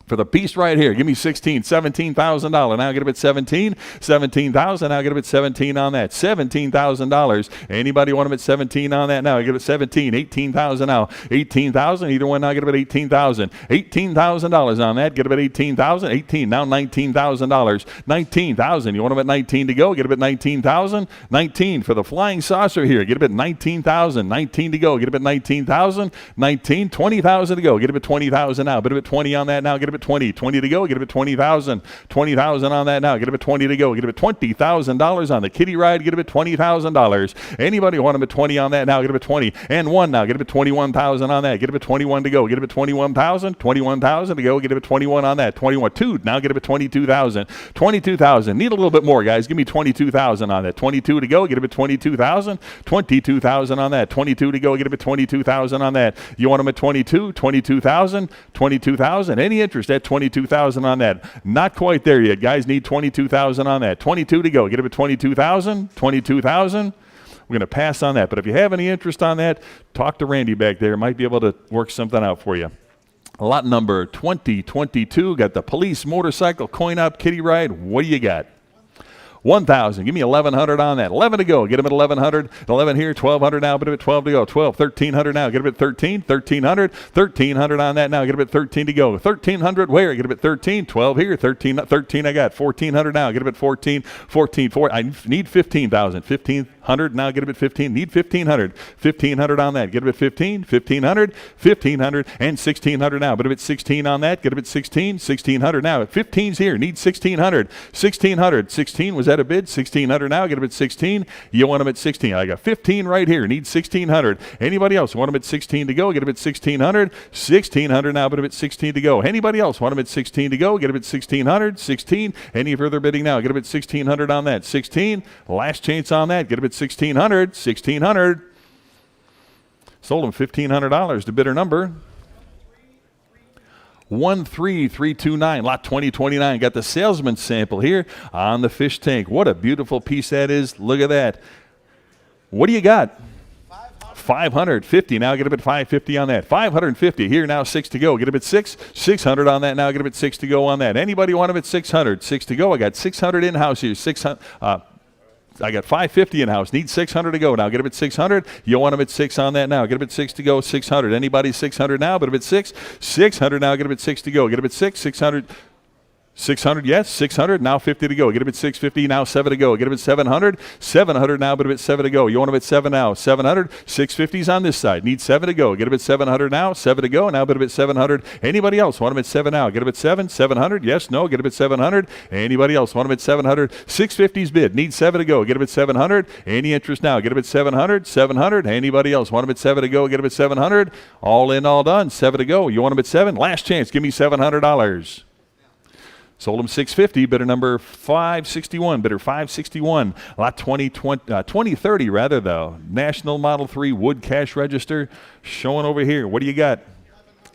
For the piece right here, give me 16, $17,000. Now get him at 17, 17,000. Now get him at 17 on that. $17,000. Anybody want him at 17 on that? Now get him at 17, 18,000 now. 18,000. Either one now. Get him at 18,000. $18,000 on that. Get him at 18,000. 18 now. $19,000. 19,000. You want him at 19 to go? Get him at 19,000. 19 for the Flying Saucer here. Get him at 19,000. 19 to go. Get him at 19,000. 19, 20,000 to go. Get him at 20,000 now. Put him at 20 on that now. Get him at 20. 20 to go. Get him at 20,000. 20,000 on that now. Get him at 20 to go. Get him at $20,000 on the kiddie ride. Get him at $20,000. Anybody want him at 20 on that now? Get him at 20. And one now. Get him at 21,000 on that. Get him at 21 to go. Get him at 21,000. 21,000 to go. Get him at 21 on that. 21. Two. Now get him at 22,000. 22,000. Need a little bit more, guys. Give me 22,000 on that. 22 to go. Get him at 22,000. 22,000 on that. 22 to go. Get him at 22,000 on that. You want him at 22? 22,000. 22,000. Any interest at 22,000 on that? Not quite there yet, guys. Need 22,000 on that. 22 to go. Get him at 22,000. 22,000. We're going to pass on that. But if you have any interest on that, talk to Randy back there. Might be able to work something out for you. Lot number 2022. Got the police motorcycle coin op kiddie ride. What do you got? 1,000. Give me 1,100 on that. 11 to go. Get him at 1,100. 11 here. 1,200 now. Put him at 12 to go. 12. 1,300 now. Get him at 13. 1,300. 1,300 on that now. Get him at 13 to go. 1,300 where? Get him at 13. 12 here. 13 I got. 1,400 now. Get him at 14. 14. 4. I need 15,000. 1,500 now. Get him at 15. Need 1,500. 1,500 on that. Get him at 15. 1,500. 1,500 and 1,600 now. Put him at 16 on that. Get him at 16. 1,600 now. 15's here. Need 1,600. 1,600. 16 was that a bid? 1,600 now. Get him at 16. You want him at 16. I got 15 right here. Need 1,600. Anybody else want him at 16 to go? Get him at 1,600. 1,600 now. Put him at 16 to go. Anybody else want him at 16 to go? Get him at 1,600. 16. Any further bidding now? Get him at 1,600 on that. 16. Last chance on that. Get him at 1,600. 1,600. Sold him $1,500 to bidder number 13329, lot 2029. Got the salesman sample here on the fish tank. What a beautiful piece that is. Look at that. What do you got? 550. Now get him at 550 on that. 550 here now. 6 to go. Get him at 6. 600 on that now. Get him at 6 to go on that. Anybody want him at 600? 6 to go. I got 600 in house here. 600. I got 550 in-house. Need 600 to go. Now get him at 600. You want him at 6 on that now. Get him at 6 to go. 600. Anybody 600 now? But him at 6. 600 now. Get him at 6 to go. Get him at 6. 600. 600, yes, 600, now 50 to go. Get him at 650, now 7 to go. Get him at 700, 700 now, but him at 7 to go. You want him at 7 now, 700, 650's on this side. Need 7 to go. Get him at 700 now, 7 to go. Now put him at 700. Anybody else want him at 7 now? Get him at 7, 700, yes, no. Get him at 700. Anybody else want him at 700? 650's bid. Need 7 to go. Get him at 700. Any interest now? Get him at 700, 700. Anybody else want him at 7 to go? Get him at 700. All in, all done. 7 to go. You want him at 7? Last chance. Give me $700. Sold him 650, bidder number 561, bidder 561, lot 2030 rather though. National Model 3 wood cash register showing over here. What do you got?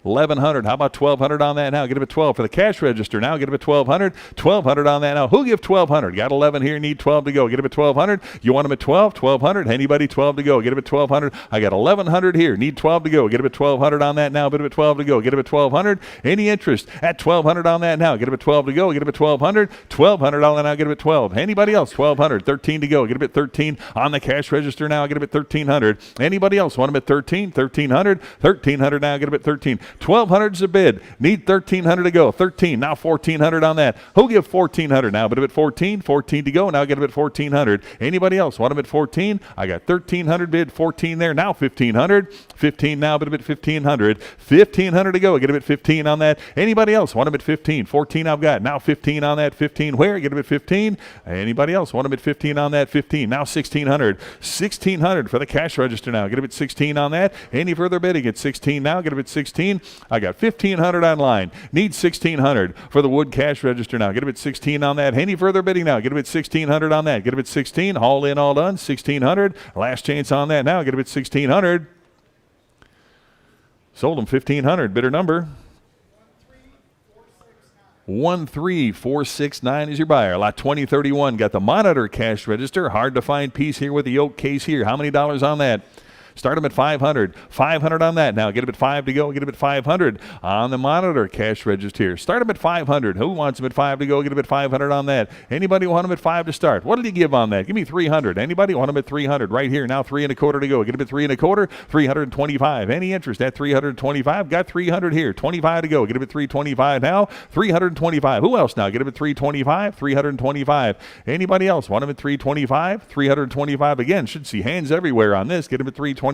1,100. How about 1,200 on that now? Get him at 12 for the cash register. Now get him at 1,200. 1,200 on that now. Who'll give 1,200? Got 11 here. Need 12 to go. Get him at 1,200. You want him at 12? 1,200. Anybody 12 to go? Get him at 1,200. I got 1,100 here. Need 12 to go. Get him at 1,200 on that now. Get him at 12 to go. Get him at 1,200. Any interest at 1,200 on that now? Get him at 12 to go. Get him at 1,200. 1,200 on that now. Get him at 12. Anybody else? 1,200. 13 to go. Get him at 13 on the cash register now. Get him at 1,300. Anybody else want him at 13? 1,300. 1,300 now. Get him at 13. 1,200's a bid. Need 1,300 to go. 13. Now 1,400 on that. Who'll give 1,400 now? Bid him at 14. 14 to go. Now get him at 1,400. Anybody else want him at 14? I got 1,300 bid. 14 there. Now 1,500. 15 now. Bid him at 1,500. 1,500 to go. Get him at 15 on that. Anybody else want him at 15? 14 I've got. Now 15 on that. 15 where? Get him at 15. Anybody else want him at 15 on that? 15. Now 1,600. 1,600 for the cash register now. Get him at 16 on that. Any further bidding at 16 now? Get him at 16. I got 1,500 online. Need 1,600 for the wood cash register now. Get him at 16 on that. Any further bidding now? Get him at 1,600 on that. Get him at 16. All in, all done. 1,600. Last chance on that now. Get him at 1,600. Sold him 1,500. Bidder number 13469 is your buyer. Lot 2031. Got the monitor cash register. Hard to find piece here with the oak case here. How many dollars on that? Start them at 500. 500 on that. Now get them at 5 to go. Get them at 500 on the monitor cash register here. Start them at 500. Who wants them at 5 to go? Get them at 500 on that. Anybody want them at 5 to start? What did he give on that? Give me 300. Anybody want them at 300? Right here. Now 3 1/4 to go. Get them at 3 1/4. 325. Any interest at 325? Got 300 here. 25 to go. Get them at 325 now. 325. Who else now? Get them at 325. 325. Anybody else want them at 325? 325 again. Should see hands everywhere on this. Get them at 325.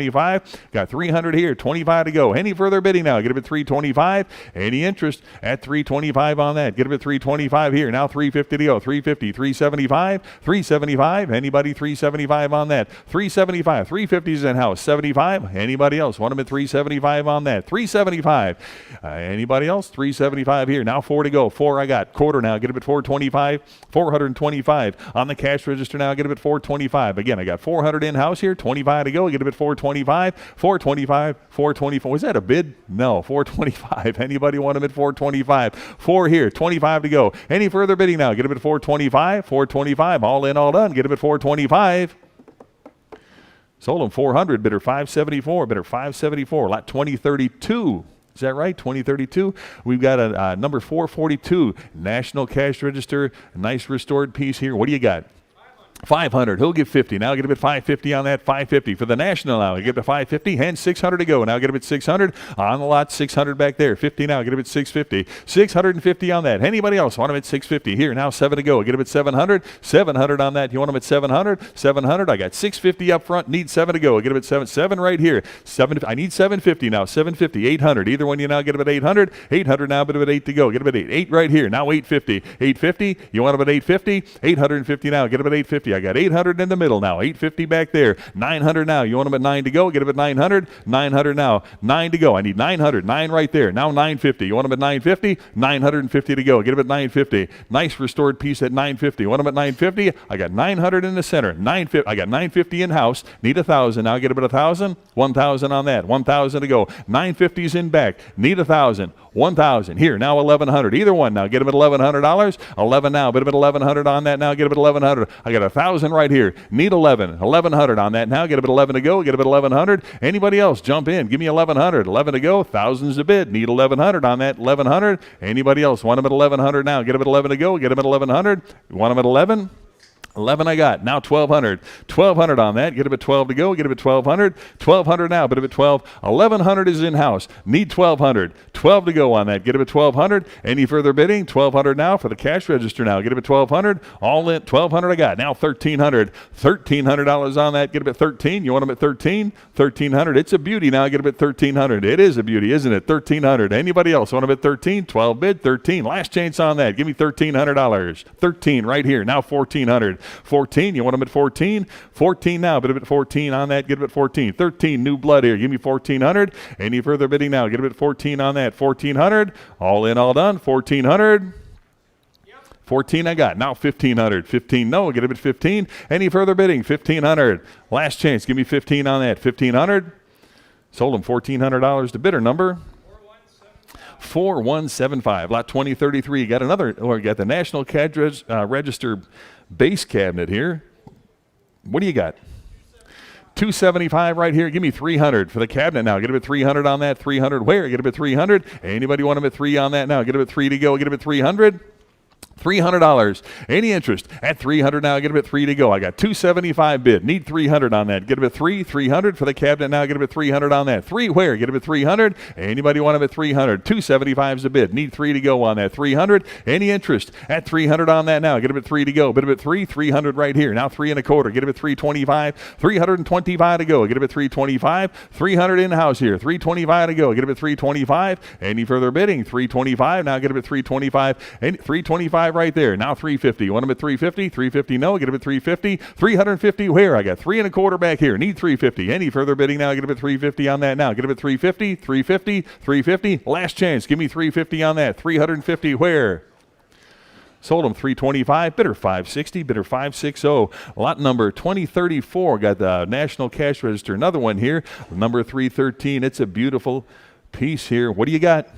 Got 300 here. 25 to go. Any further bidding now? Get him at 325. Any interest at 325 on that? Get him at 325 here. Now 350 to go. 350, 375, 375. Anybody 375 on that? 375. 350's in house. 75. Anybody else want him at 375 on that? 375. Anybody else? 375 here. Now 4 to go. 4 I got. Quarter now. Get him at 425. 425 on the cash register now. Get him at 425. Again, I got 400 in house here. 25 to go. Get him at 425. 425, 424. Was that a bid? No, 425. Anybody want them at 425? 4 here, 25 to go. Any further bidding now? Get them at 425, 425. All in, all done. Get them at 425. Sold them 400. Bidder 574. Bidder 574. Lot 2032. Is that right? 2032. We've got a number 442 National Cash Register. A nice restored piece here. What do you got? 500. Who'll give 50? Now get him at 550 on that. 550 for the national now. Get him at 550. And 600 to go. Now get him at 600 on the lot. 600 back there. 50 now. Get him at 650. 650 on that. Anybody else want him at 650? Here now 7 to go. Get him at 700. 700 on that. You want him at 700? 700. I got 650 up front. Need 7 to go. Get him at 7. 7 right here. 7. I need 750 now. 750. 800. Either one you now get him at 800. 800 now. Get him at 8 to go. Get him at 8. 8 right here. Now 850. 850. You want him at 850? 850 now. Get him at 850. I got 800 in the middle now. 850 back there. 900 now. You want them at 9 to go? Get them at 900. 900 now. 9 to go. I need 900. 9 right there. Now 950. You want them at 950? 950 to go. Get them at 950. Nice restored piece at 950. You want them at 950? I got 900 in the center. 950. I got 950 in house. Need 1,000. Now get them at 1,000. 1,000 on that. 1,000 to go. 950's in back. Need 1,000. 1,000. Here, now 1,100. Either one now. Get them at $1,100. 11 now. Bid them at 1,100 on that now. Get them at 1,100. I got 1,000 right here. Need 11. 1,100 on that now. Get them at 11 to go. Get them at 1,100. Anybody else? Jump in. Give me 1,100. 11 to go. Thousands to bid. Need 1,100 on that. 1,100. Anybody else? Want them at 1,100 now. Get them at 11 to go. Get them at 1,100. You want them at 11? 11 I got. Now 1,200. 1,200 on that. Get him at 12 to go. Get him at 1,200. 1,200 now. Bid him at 12. 1,100 is in house. Need 1,200. 12 to go on that. Get him at 1,200. Any further bidding? 1,200 now for the cash register now. Get him at 1,200. All in. 1,200 I got. Now 1,300. $1,300 on that. Get him at 13. You want him at 13? 1,300. It's a beauty now. Get him at 1,300. It is a beauty, isn't it? 1,300. Anybody else want him at 13? 12 bid. 13. Last chance on that. Give me $1,300. 13 right here. Now 1,400. 14. You want them at 14? 14 now. Bid them at 14 on that. Get them at 14. 13. New blood here. Give me 1,400. Any further bidding now? Get them at 14 on that. 1,400. All in, all done. 1,400. 14 I got. Now 1,500. 15 no. Get them at 15. Any further bidding? 1,500. Last chance. Give me 15 on that. 1,500. Sold them $1,400 to bidder number 4175. Lot 2033. Got another, or got the National Cash Register base cabinet here. What do you got? 275 right here. Give me 300 for the cabinet now. Get him at 300 on that. 300 where? Get him at 300. Anybody want him at 3 on that now? Get him at 3 to go. Get him at 300. $300. Any interest at $300 now? Get him at 3 to go. I got $275 bid. Need $300 on that. Get him at 3. $300 for the cabinet now. Get him at $300 on that. 3 where? Get him at $300. Anybody want him at $300? $275 is a bid. Need 3 to go on that. $300. Any interest at $300 on that now? Get him at 3 to go. Bid him at 3. $300 right here. Now 3 1/4. Get him at $325. $325 to go. Get him at $325. $300 in the house here. $325 to go. Get him at $325. Any further bidding? $325. Now get him at $325. And $325 right there. Now $350. You want him at $350? $350 no. Get him at $350. $350 where? I got 3 1/4 back here. Need $350. Any further bidding now? Get him at $350 on that now. Get him at $350. $350. $350. Last chance. Give me $350 on that. $350 where? Sold him $325. Bidder $560. Bidder $560. Lot number 2034. Got the National Cash Register. Another one here. Number 313. It's a beautiful piece here. What do you got?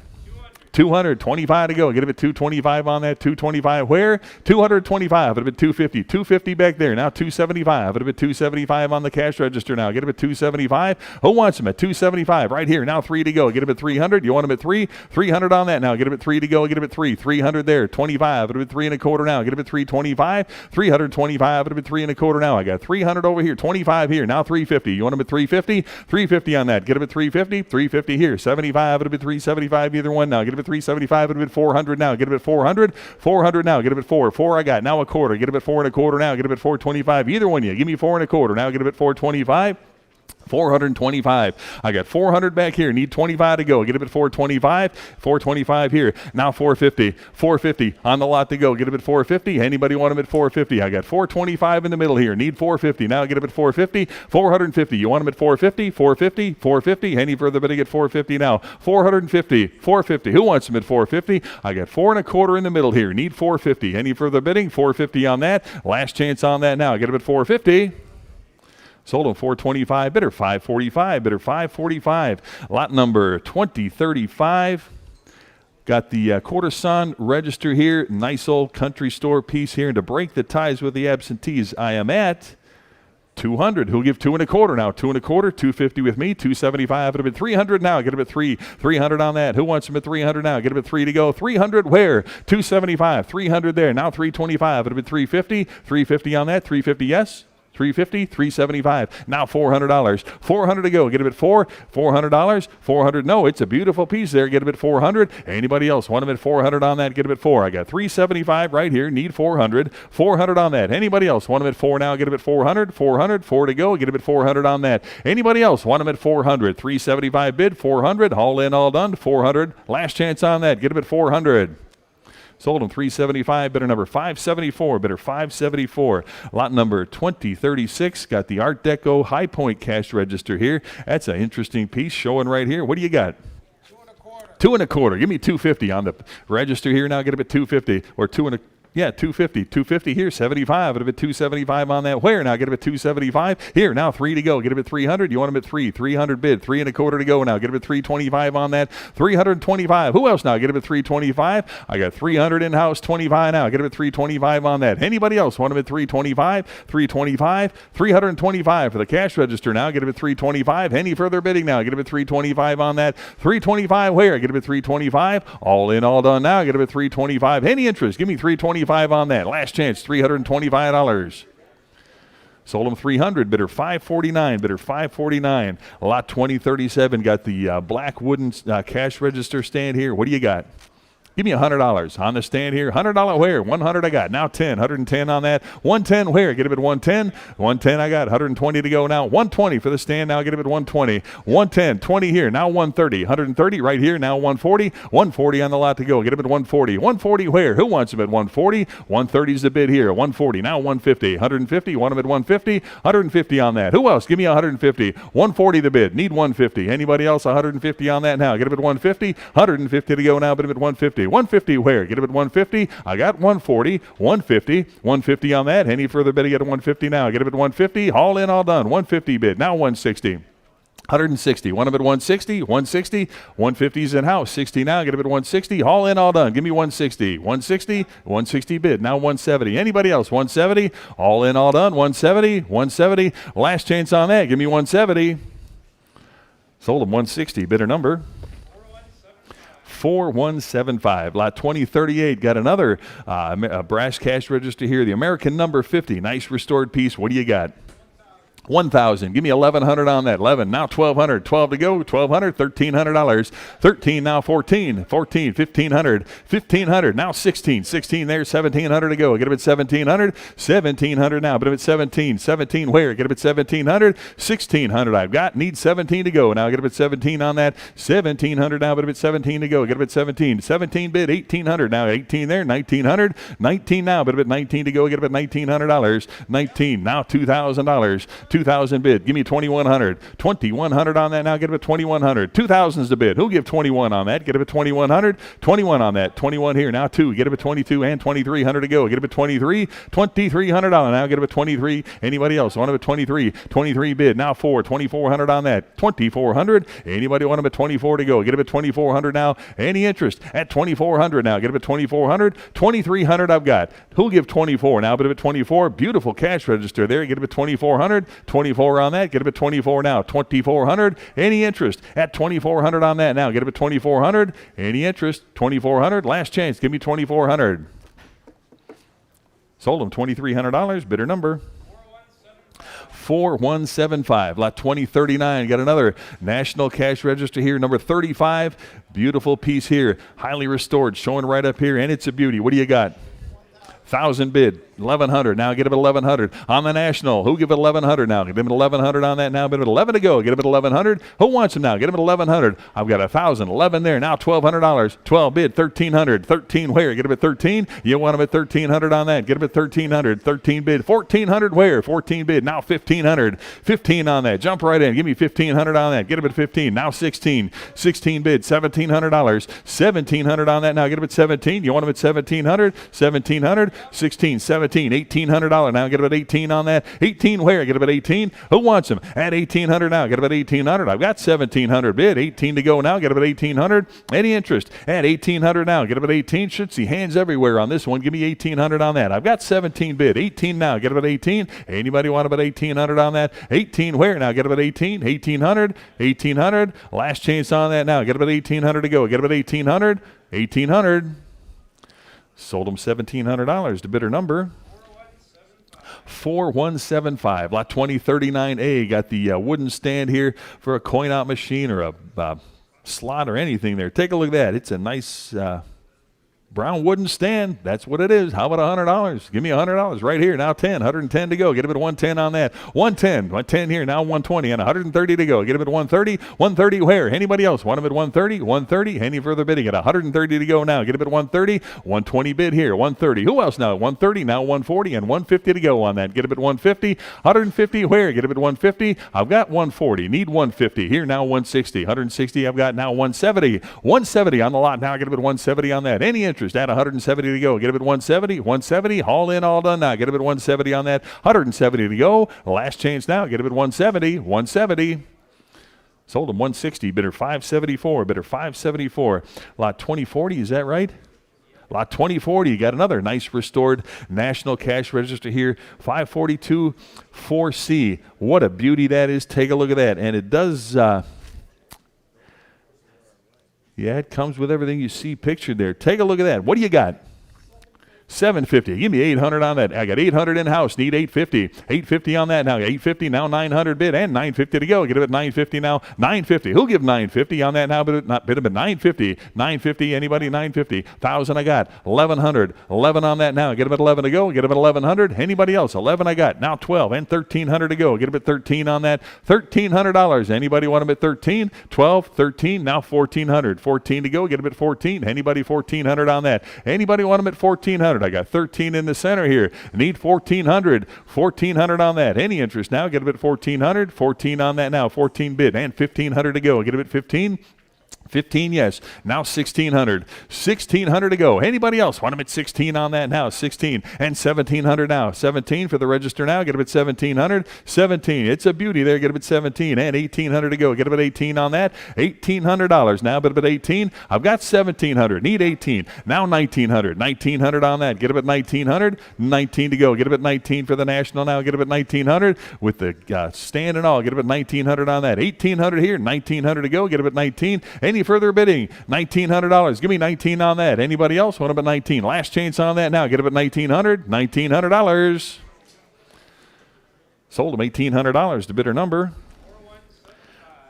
$225 to go. Get him at $225 on that. $225 where? $225. It'll be $250. $250 back there. Now $275. It'll be $275 on the cash register now. Get him at $275. Who wants him at $275? Right here. Now 3 to go. Get him at $300. You want him at 3? $300 on that now. Get him at 3 to go. Get him at 3. $300 there. $25. It'll be 3 1/4 now. Get him at $325. $325. It'll be 3 1/4 now. I got $300 over here. $25 here. Now $350. You want him at $350? $350 on that. Get him at $350. $350 here. $75. It'll be $375 either one now. Get him at $375. It'll be $400 now. Get him at $400. $400 now. Get him at 4. 4 I got. Now 1/4. Get him at 4 1/4 now. Get him at $425. Either one, yeah. Give me 4 1/4 now. Get him at $425. $425. I got $400 back here. Need $25 to go. Get him at $425. $425 here. Now $450. $450 on the lot to go. Get him at $450. Anybody want him at $450? I got $425 in the middle here. Need $450. Now get him at $450. $450. You want him at $450? $450. $450. Any further bidding at $450 now? $450. $450. Who wants him at $450? I got 4 1/4 in the middle here. Need $450. Any further bidding? $450 on that. Last chance on that now. Get him at $450. Sold him $425. Bidder $545. Bidder $545. Lot number 2035. Got the Courtesan register here. Nice old country store piece here. And to break the ties with the absentees, I am at $200. Who'll give 2 1/4 now? 2 1/4. $250 with me. $275. It'll be $300 now. Get him at 3. $300 on that. Who wants him at $300 now? Get him at 3 to go. $300 where? $275. $300 there. Now $325. It'll be $350. $350 on that. $350 yes. $350, $375. Now $400. $400 to go. Get him at 4. $400. $400. No, it's a beautiful piece there. Get him at $400. Anybody else want him at $400 on that? Get him at 4. I got $375 right here. Need $400. $400 on that. Anybody else want him at 4 now? Get him at $400. $400. 4 to go. Get him at $400 on that. Anybody else want him at $400? $375 bid. $400. All in, all done. $400. Last chance on that. Get him at $400. Sold him $375. Bidder number 574. Bidder 574. Lot number 2036. Got the Art Deco High Point cash register here. That's an interesting piece showing right here. What do you got? 2 1/4. Give me $250 on the register here. Now get him at $250 or 2 1/4. Yeah, $250. $250 here. $75. It'll be $275 on that. Where now? Get him at $275. Here, now 3 to go. Get him at $300. You want him at 3. $300 bid. 3 1/4 to go now. Get him at $325 on that. $325. Who else now? Get him at $325. I got $300 in-house. $25 now. Get him at $325 on that. Anybody else want him at $325? $325. $325 for the cash register now. Get him at $325. Any further bidding now? Get him at $325 on that. $325 where? Get him at $325. All in, all done now. Get him at $325. Any interest? Give me $325 on that. Last chance, $325. Sold him $300. Bidder $549. Bidder $549. Lot 2037. Got the black wooden cash register stand here. What do you got? Give me $100 on the stand here. $100 where? $100 I got. Now 10. $110 on that. $110 where? Get him at $110. $110 I got. $120 to go now. $120 for the stand. Now get him at $120. $110. $20 here. Now $130. $130 right here. Now $140. $140 on the lot to go. Get him at $140. $140 where? Who wants him at $140? $130 is the bid here. $140. Now $150. $150. Want him at $150? $150 on that. Who else? Give me $150. $140 the bid. Need $150. Anybody else? $150 on that now. Get him at $150. $150 to go now. Bid him at $150. $150 where? Get him at $150. I got $140. $150. $150 on that. Any further bidding at $150 now? Get him at $150. All in, all done. $150 bid. Now $160. $160. Want him at $160. $160. $150's in house. $60 now. Get him at $160. All in, all done. Give me $160. $160. $160 bid. Now $170. Anybody else? $170. All in, all done. $170. $170. Last chance on that. Give me $170. Sold him $160. Bidder number 4175. Lot 2038 got another brass cash register here. The American number 50. Nice restored piece. What do you got? 1,000. Give me 1,100 on that. 11. Now 1,200. 12 to go. 1,200. $1,300. 13. Now 14. 14. 1,500. 1,500. Now 16. 16 there. 1,700 to go. Get up at 1,700. 1,700 now. But if it's 17. 17 where? Get up at 1,700. 1,600 I've got. Need 17 to go. Now get up at 17 on that. 1,700 now. But if it's 17 to go. Get up at 17. 17 bid. 1,800 now. 18 there. 1,900. 19 now. But if it's 19 to go. Get up at $1,900. 19. Now $2,000. 2,000 bid. Give me 2,100. 2,100 on that now. Get up at 2,100. 2,000's the bid. Who'll give 21 on that? Get up at 2,100. 21 on that. 21 here. Now 2. Get up at 22 and 2,300 to go. Get up at 23. 2,300 on now. Get up at 23. Anybody else? Want up at 23. 23 bid. Now 4. 2,400 on that. 2,400. Anybody want up at 24 to go? Get up at 2,400 now. Any interest at 2,400 now? Get up at 2,400. 2,300 I've got. Who'll give 24 now? But up at 24. Beautiful cash register there. Get up at 2,400. 24 on that. Get up at 24 now. 2,400. Any interest at 2,400 on that now? Get up at 2,400. Any interest? 2,400. Last chance. Give me 2,400. Sold them $2,300. Bidder number 4175. Lot 2039. Got another national cash register here. Number 35. Beautiful piece here. Highly restored. Showing right up here. And it's a beauty. What do you got? 1,000 bid. 1,100 now. Get up at 1,100 on the national. Who give it 1,100 now? Get him at 1,100 on that now. Get him at 11 to go. Get him at 1,100. Who wants him now? Get him at 1,100. I've got 1,000. 11 there now. $1,200. 12 bid. 1,300. 13 where? Get him at 13. You want him at 1,300 on that. Get him at 1,300. 13 bid. 1,400 where? 14 bid. Now 1,500. 15 on that. Jump right in. Give me 1,500 on that. Get him at 15. Now 16. 16 bid. $1,700. 1,700 on that now. Get him at 17. You want him at 1,700. 1,700. 16. 17. $1,800 now. Get him at 18 on that. 18 where? Get him at 18. Who wants him? At 1,800 now. Get him at 1,800. I've got 1,700 bid. 18 to go now. Get him at 1,800. Any interest? At 1,800 now. Get him at 18. Should see hands everywhere on this one. Give me 1,800 on that. I've got 17 bid. 18 now. Get him at 18. Anybody want him at 1,800 on that? 18 where? Now get him at 18. 1,800. 1,800. Last chance on that now. Get him at 1,800 to go. Get him at 1,800. 1,800. Sold him $1,700. The bidder number 4175. Lot 2039A. Got the wooden stand here for a coin out machine or a slot or anything there. Take a look at that. It's a nice brown wooden stand. That's what it is. How about $100? Give me $100 right here. Now 10. 110 to go. Get him at 110 on that. 110. 110 here. Now 120 and 130 to go. Get him at 130. 130 where? Anybody else want him at 130? 130. Any further bidding at 130 to go now. Get him at 130. 120 bid here. 130. Who else now? 130. Now 140 and 150 to go on that. Get him at 150. 150 where? Get him at 150. I've got 140. Need 150 here. Now 160. 160. I've got now 170. 170 on the lot. Now get him at 170 on that. Any interest at 170 to go. Get him at 170. 170. Haul in, all done now. Get him at 170 on that. 170 to go. Last chance now. Get him at 170. 170. Sold him 160. Bidder 574. Bidder 574. Lot 2040. Is that right? Lot 2040, you got another nice restored national cash register here. 542 4C. What a beauty that is. Take a look at that. And it does, yeah, it comes with everything you see pictured there. Take a look at that. What do you got? 750. Give me 800 on that. I got 800 in house. Need 850. 850 on that now. 850 now. 900 bid and 950 to go. Get it at 950 now. 950. Who'll give 950 on that now? But not bid him at 950. 950. Anybody? 950. 1,000 I got. 1,100. 11 on that now. Get him at 11 to go. Get him at 1,100. Anybody else? 11 I got. Now 12 and 1,300 to go. Get him at 13 on that. $1,300. Anybody want him at 13? 12, 13. Now 1,400. 14 to go. Get him at 14. Anybody? 1,400 on that. Anybody want him at 1,400? I got 13 in the center here. Need 1,400. 1,400 on that. Any interest now? Get him at 1,400. 14 on that now. 14 bid and 1,500 to go. Get him at 15. 15, yes. Now 1,600. 1,600 to go. Anybody else want them at 16 on that now? 16 and 1,700 now. 17 for the register now. Get them at 1,700. 17. It's a beauty there. Get them at 17 and 1,800 to go. Get them at 18 on that. $1,800 now. But at 18, I've got 1,700. Need 18. Now 1,900. 1,900 on that. Get them at 1,900. 19 to go. Get them at 19 for the national now. Get them at 1,900 with the stand and all. Get them at 1,900 on that. 1,800 here. 1,900 to go. Get them at 19. Any Any further bidding? $1,900. Give me 19 on that. Anybody else? What about 19? Last chance on that now. Get up at $1,900. $1,900. Sold him $1,800. The bidder number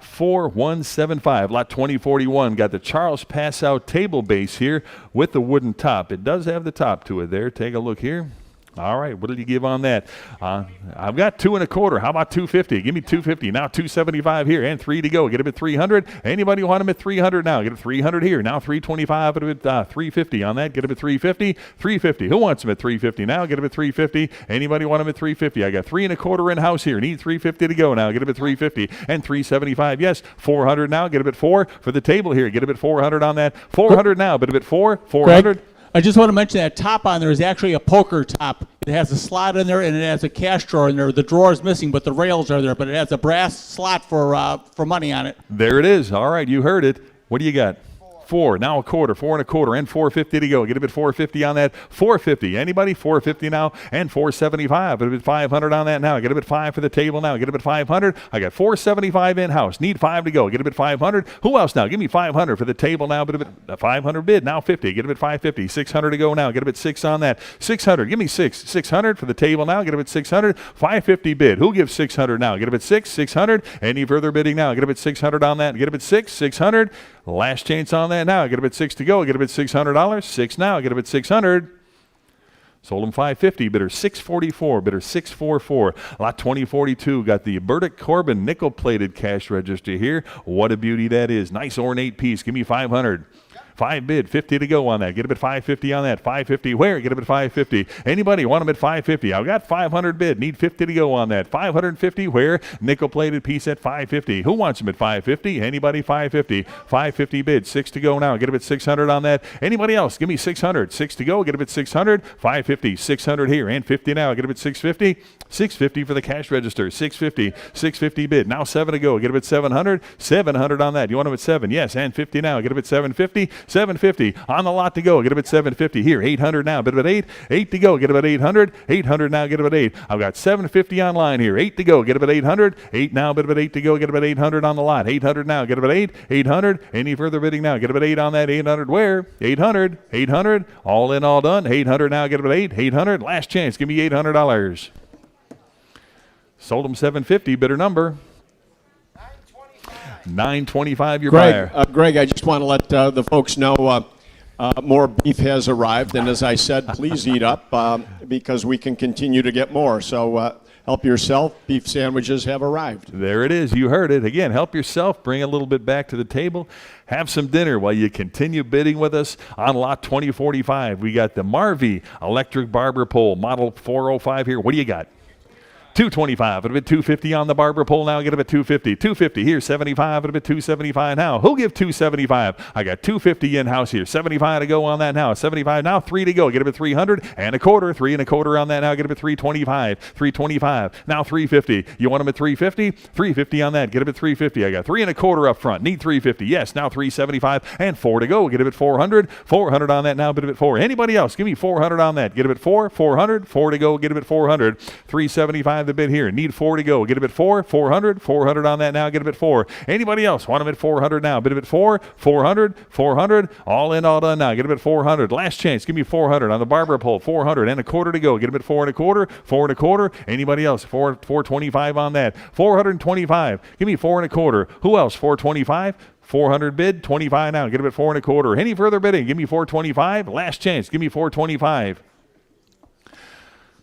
4175. Lot 2041. Got the Charles Pass Out table base here with the wooden top. It does have the top to it there. Take a look here. All right, what did you give on that? I've got 2 1/4. How about 250? Give me 250. Now 275 here and 3 to go. Get him at 300. Anybody want him at 300 now? Get him 300 here. Now 325 at 350 on that. Get him at 350. 350. Who wants him at 350 now? Get him at 350. Anybody want him at 350? I got 3 1/4 in house here. Need 350 to go now. Get him at 350 and 375. Yes, 400 now. Get him at 4 for the table here. Get him at 400 on that. 400 now. But him at 400. Greg, I just want to mention that top on there is actually a poker top. It has a slot in there and it has a cash drawer in there. The drawer is missing, but the rails are there. But it has a brass slot for money on it. There it is. All right, you heard it. What do you got? 4. Now 1/4. 4 1/4 and 450 to go. Get a bit 450 on that. 450. Anybody? 450 now and 475. Get a bit 500 on that now. Get a bit 5 for the table now. Get a bit 500. I got 475 in house. Need 5 to go. Get a bit 500. Who else now? Give me 500 for the table now. But a bit 500 bid now 50. Get a bit 550. 600 to go now. Get a bit 6 on that. 600. Give me 6. 600 for the table now. Get a bit 600. 550 bid. Who gives 600 now? Get a bit 6. 600. Any further bidding now? Get a bit 600 on that. Get a bit 6. 600. Last chance on that now. Get a bit 6 to go. Get a bit $600. 6 now. Get a bit 600. Sold him 550. Bidder 644. Bidder 644. Lot 2042 got the Burdick Corbin nickel-plated cash register here. What a beauty that is. Nice ornate piece. Give me 500. 5 bid, 50 to go on that. Get him at 550 on that. 550 where? Get him at 550. Anybody want him at 550? I've got 500 bid. Need 50 to go on that. 550 where? Nickel plated piece at 550. Who wants him at 550? Anybody? 550. 550 bid. 6 to go now. Get him at 600 on that. Anybody else? Give me 600. 6 to go. Get him at 600. 550. 600 here and 50 now. Get him at 650. 650 for the cash register. 650. 650 bid. Now 7 to go. Get him at 700. 700 on that. You want him at 7? Yes. And 50 now. Get him at 750. 750 on the lot to go. Get him at 750 here. 800 now. Bid him at 8. 8 to go. Get him at 800. 800 now. Get him at 8. I've got 750 online here. 8 to go. Get him at 800. 8 now. Bid him at 8 to go. Get him at 800 on the lot. 800 now. Get him at 8. 800. Any further bidding now? Get him at 8 on that. 800 where? 800. 800. All in, all done. 800 now. Get him at 8. 800. Last chance. Give me $800. Sold him 750. Bidder number 925. Your buyer. Greg, I just want to let the folks know more beef has arrived, and as I said, please eat up because we can continue to get more. So help yourself. Beef sandwiches have arrived. There it is. You heard it. Again, help yourself. Bring a little bit back to the table. Have some dinner while you continue bidding with us on lot 2045. We got the Marvy electric barber pole, model 405 here. What do you got? 225. It'll be 250 on the barber pole now. Get him at 250. 250 here. 75. It'll be 275 now. Who'll give 275? I got 250 in house here. 75 to go on that now. 75 now. 3 to go. Get him at 300 and a quarter. 3 and a quarter on that now. Get him at 325. 325. Now 350. You want him at 350? 350 on that. Get him at 350. I got 3 and a quarter up front. Need 350. Yes. Now 375 and 4 to go. Get him at 400. 400 on that now. Get him at 4. Anybody else? Give me 400 on that. Get him at 4. 400. 4 to go. Get him at 400. 375. The bid here. Need 4 to go. Get him at 4. 400. 400 on that now. Get him at 4. Anybody else want him at 400 now? Bid him at 4. 400. 400. All in, all done now. Get him at 400. Last chance. Give me 400 on the barber pole. 400 and a quarter to go. Get him at 4 and a quarter. 4 and a quarter. Anybody else? 425 on that. 425. Give me 4 and a quarter. Who else? 425. 400 bid. 25 now. Get him at 4 and a quarter. Any further bidding? Give me 425. Last chance. Give me 425.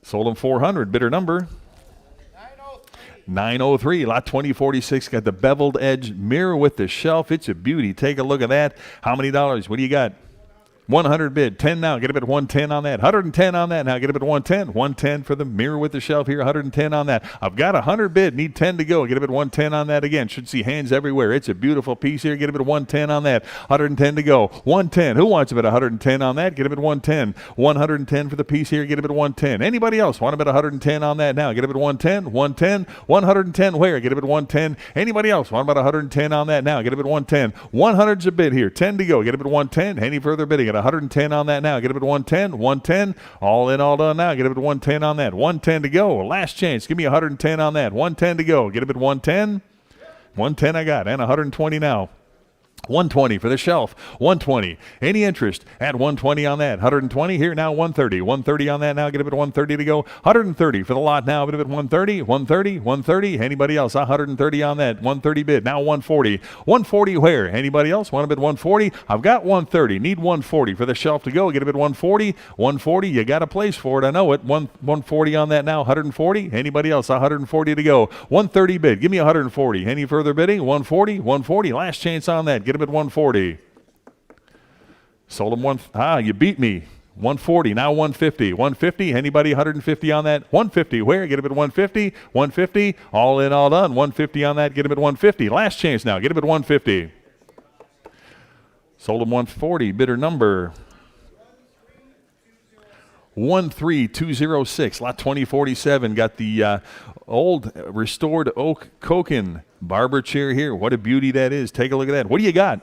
Sold him 400. Bidder number 903. Lot 2046 got the beveled edge mirror with the shelf. It's a beauty. Take a look at that. How many dollars? What do you got? 100 bid. 10 now. Get him at 110 on that. 110 on that. Now get him at 110. 110 for the mirror with the shelf here. 110 on that. I've got 100 bid. Need 10 to go. Get him at 110 on that again. Should see hands everywhere. It's a beautiful piece here. Get him at 110 on that. 110 to go. 110. Who wants him at 110 on that? Get him at 110. 110 for the piece here. Get him at 110. Anybody else want him at 110 on that now? Get him at 110. 110. 110 where? Get him at 110. Anybody else want him at 110 on that now? Get him at 110. 100's a bid here. 10 to go. Get him at 110. Any further bidding? 110 on that now. Get him at 110. 110. All in, all done now. Get him at 110 on that. 110 to go. Last chance. Give me 110 on that. 110 to go. Get him at 110. 110 I got. And 120 now. 120 for the shelf. 120. Any interest at 120 on that? 120 here now. 130. 130 on that now. Get a bit 130 to go. 130 for the lot now. Bit of it 130. 130. 130. Anybody else? 130 on that. 130 bid. Now 140. 140 where? Anybody else? Want a bit 140? I've got 130. Need 140 for the shelf to go. Get a bit 140. 140. You got a place for it. I know it. 140 on that now. 140. Anybody else? 140 to go. 130 bid. Give me 140. Any further bidding? 140. 140. Last chance on that. Get him at 140. Sold him you beat me. 140, now 150. 150, anybody 150 on that? 150, where? Get him at 150. 150, all in, all done. 150 on that, get him at 150. Last chance now, get him at 150. Sold him 140, bidder number 13206, lot 2047. Got the old restored oak Koken barber chair here. What a beauty that is. Take a look at that. What do you got?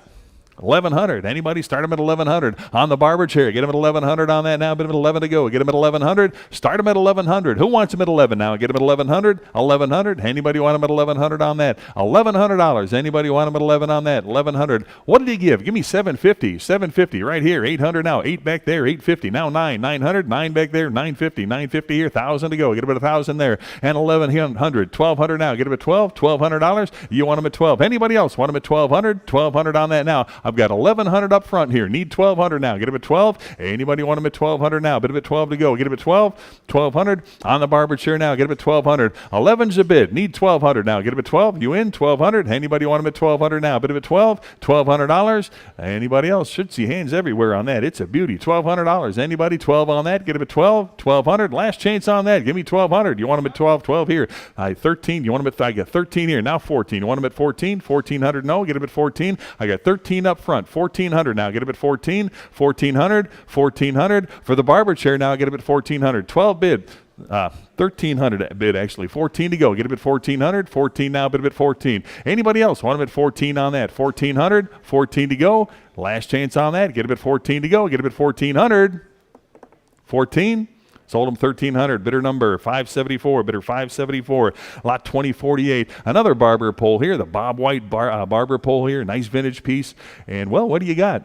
1,100. Anybody? Start them at 1,100 on the barber chair. Get them at 1,100 on that now. Bid them at 11 to go. Get them at 1,100. Start them at 1,100. Who wants them at 11 now? Get them at 1,100. 1,100. Anybody want them at 1,100 on that? $1,100. Anybody want them at 11 on that? 1,100. What did he give? Give me 750. 750 right here. 800 now. 8 back there. 850 now. 900. 9 back there. 950. 950 here. 1,000 to go. Get them at 1,000 there. And 1,100. 1,200 now. Get them at 12. $1,200. You want them at 12. Anybody else want them at 1,200? 1,200 on that now. I've got 1,100 up front here. Need 1,200 now. Get him at 12. Anybody want him at 1,200 now? Bid him at 12 to go. Get him at 12. 1,200 on the barber chair now. Get him at 1,200. 11's a bid. Need 1,200 now. Get him at 12. You in? 1,200. Anybody want him at 1,200 now? Bid him at 12. $1,200. Anybody else? Should see hands everywhere on that. It's a beauty. $1,200. Anybody? 12 on that. Get him at 12. 1,200. Last chance on that. Give me 1,200. You want him at 12? 12 here. 13. You want him at? I got 13 here. Now 14. You want him at 14? 1,400. No. Get him at 14. I got 13 up front. 1,400 now. Get him at 14. 1,400. 1,400 for the barber chair now. Get him at 1,400. 12 bid. 1,300 bid actually. 14 to go. Get him at 1,400. 14 now. Bid him at 14. Anybody else want him at 14 on that? 1,400. 14 to go. Last chance on that. Get him at 14 to go. Get him at 1,400. 14. Sold him 1,300. Bidder number 574. Bidder 574. Lot 2048. Another barber pole here. The Bob White barber pole here. Nice vintage piece. And, well, what do you got?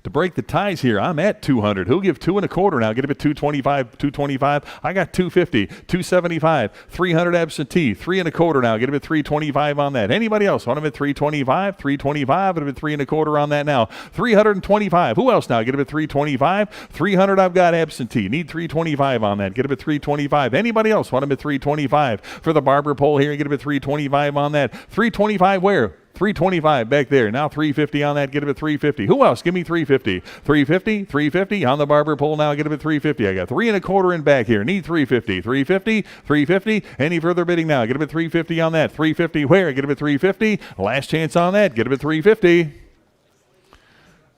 To break the ties here, I'm at 200. Who'll give 2 1/4 now? Get him at 225. 225. I got 250. 275. 300 absentee. 3 1/4 now. Get him at 325 on that. Anybody else want him at 325? 325. Get him at 3 1/4 on that now. 325. Who else now? Get him at 325. 300. I've got absentee. Need 325 on that. Get him at 325. Anybody else want him at 325 for the barber pole here? Get him at 325 on that. 325 where? 325 back there. Now 350 on that. Get him at 350. Who else? Give me 350. 350. 350 on the barber pole now. Get him at 350. I got 3 1/4 in back here. Need 350. 350. 350. Any further bidding now? Get him at 350 on that. 350 where? Get him at 350. Last chance on that. Get him at 350.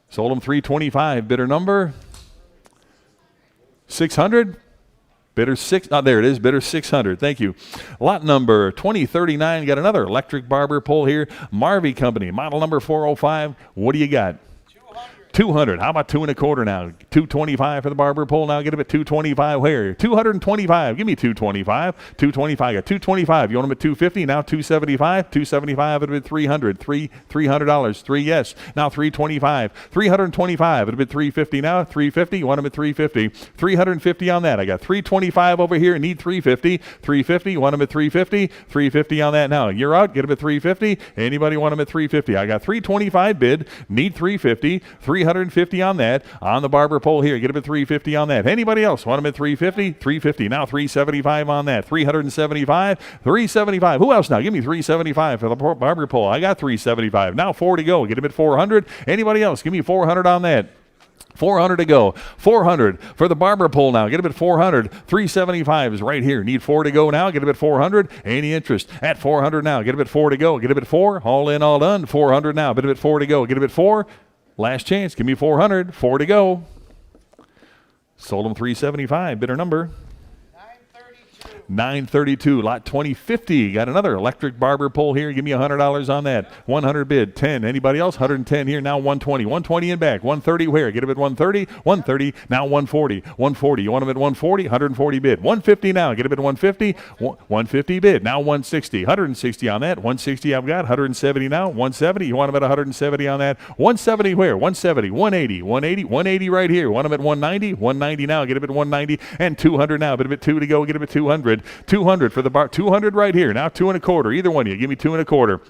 Sold him 325. Bidder number 600. Bidder 6, there it is, bidder 600. Thank you. Lot number 2039. Got another electric barber pole here. Marvey Company, model number 405. What do you got? 200. How about 2 1/4 now? 225 for the barber pole now. Get him at 225. Where? 225. Give me 225. 225. I got 225. You want him at 250? Now 275. 275. It'll be 300. $300. 3 yes. Now 325. 325. It'll be 350 now. 350. You want him at 350. 350 on that. I got 325 over here. Need 350. 350. You want him at 350. 350 on that now. You're out. Get him at 350. Anybody want him at 350? I got 325 bid. Need 350. 350 on that. On the barber pole here. Get him at 350 on that. Anybody else want him at 350? 350. Now 375 on that. 375. 375. Who else now? Give me 375 for the barber pole. I got 375. Now 4 to go. Get him at 400. Anybody else? Give me 400 on that. 400 to go. 400 for the barber pole now. Get him at 400. 375 is right here. Need 4 to go now. Get him at 400. Any interest at 400 now? Get him at 4 to go. Get him at 4. All in, all done. 400 now. Get him at 4 to go. Get him at 4. Last chance. Give me 400. 4 to go. Sold him 375. Bidder number 932, lot 2050. Got another electric barber pole here. Give me $100 on that. 100 bid. 10. Anybody else? 110 here. Now 120. 120 in back. 130 where? Get him at 130. 130. Now 140. 140. You want him at 140? 140 bid. 150 now. Get him at 150. 150 bid. Now 160. 160 on that. 160 I've got. 170 now. 170. You want him at 170 on that. 170 where? 170. 180. 180. 180 right here. Want him at 190. 190 now. Get him at 190. And 200 now. But a bit 2 to go. Get him at 200. 200 for the bar. 200 right here. Now 2 1/4. Either one of you. Give me 2 1/4.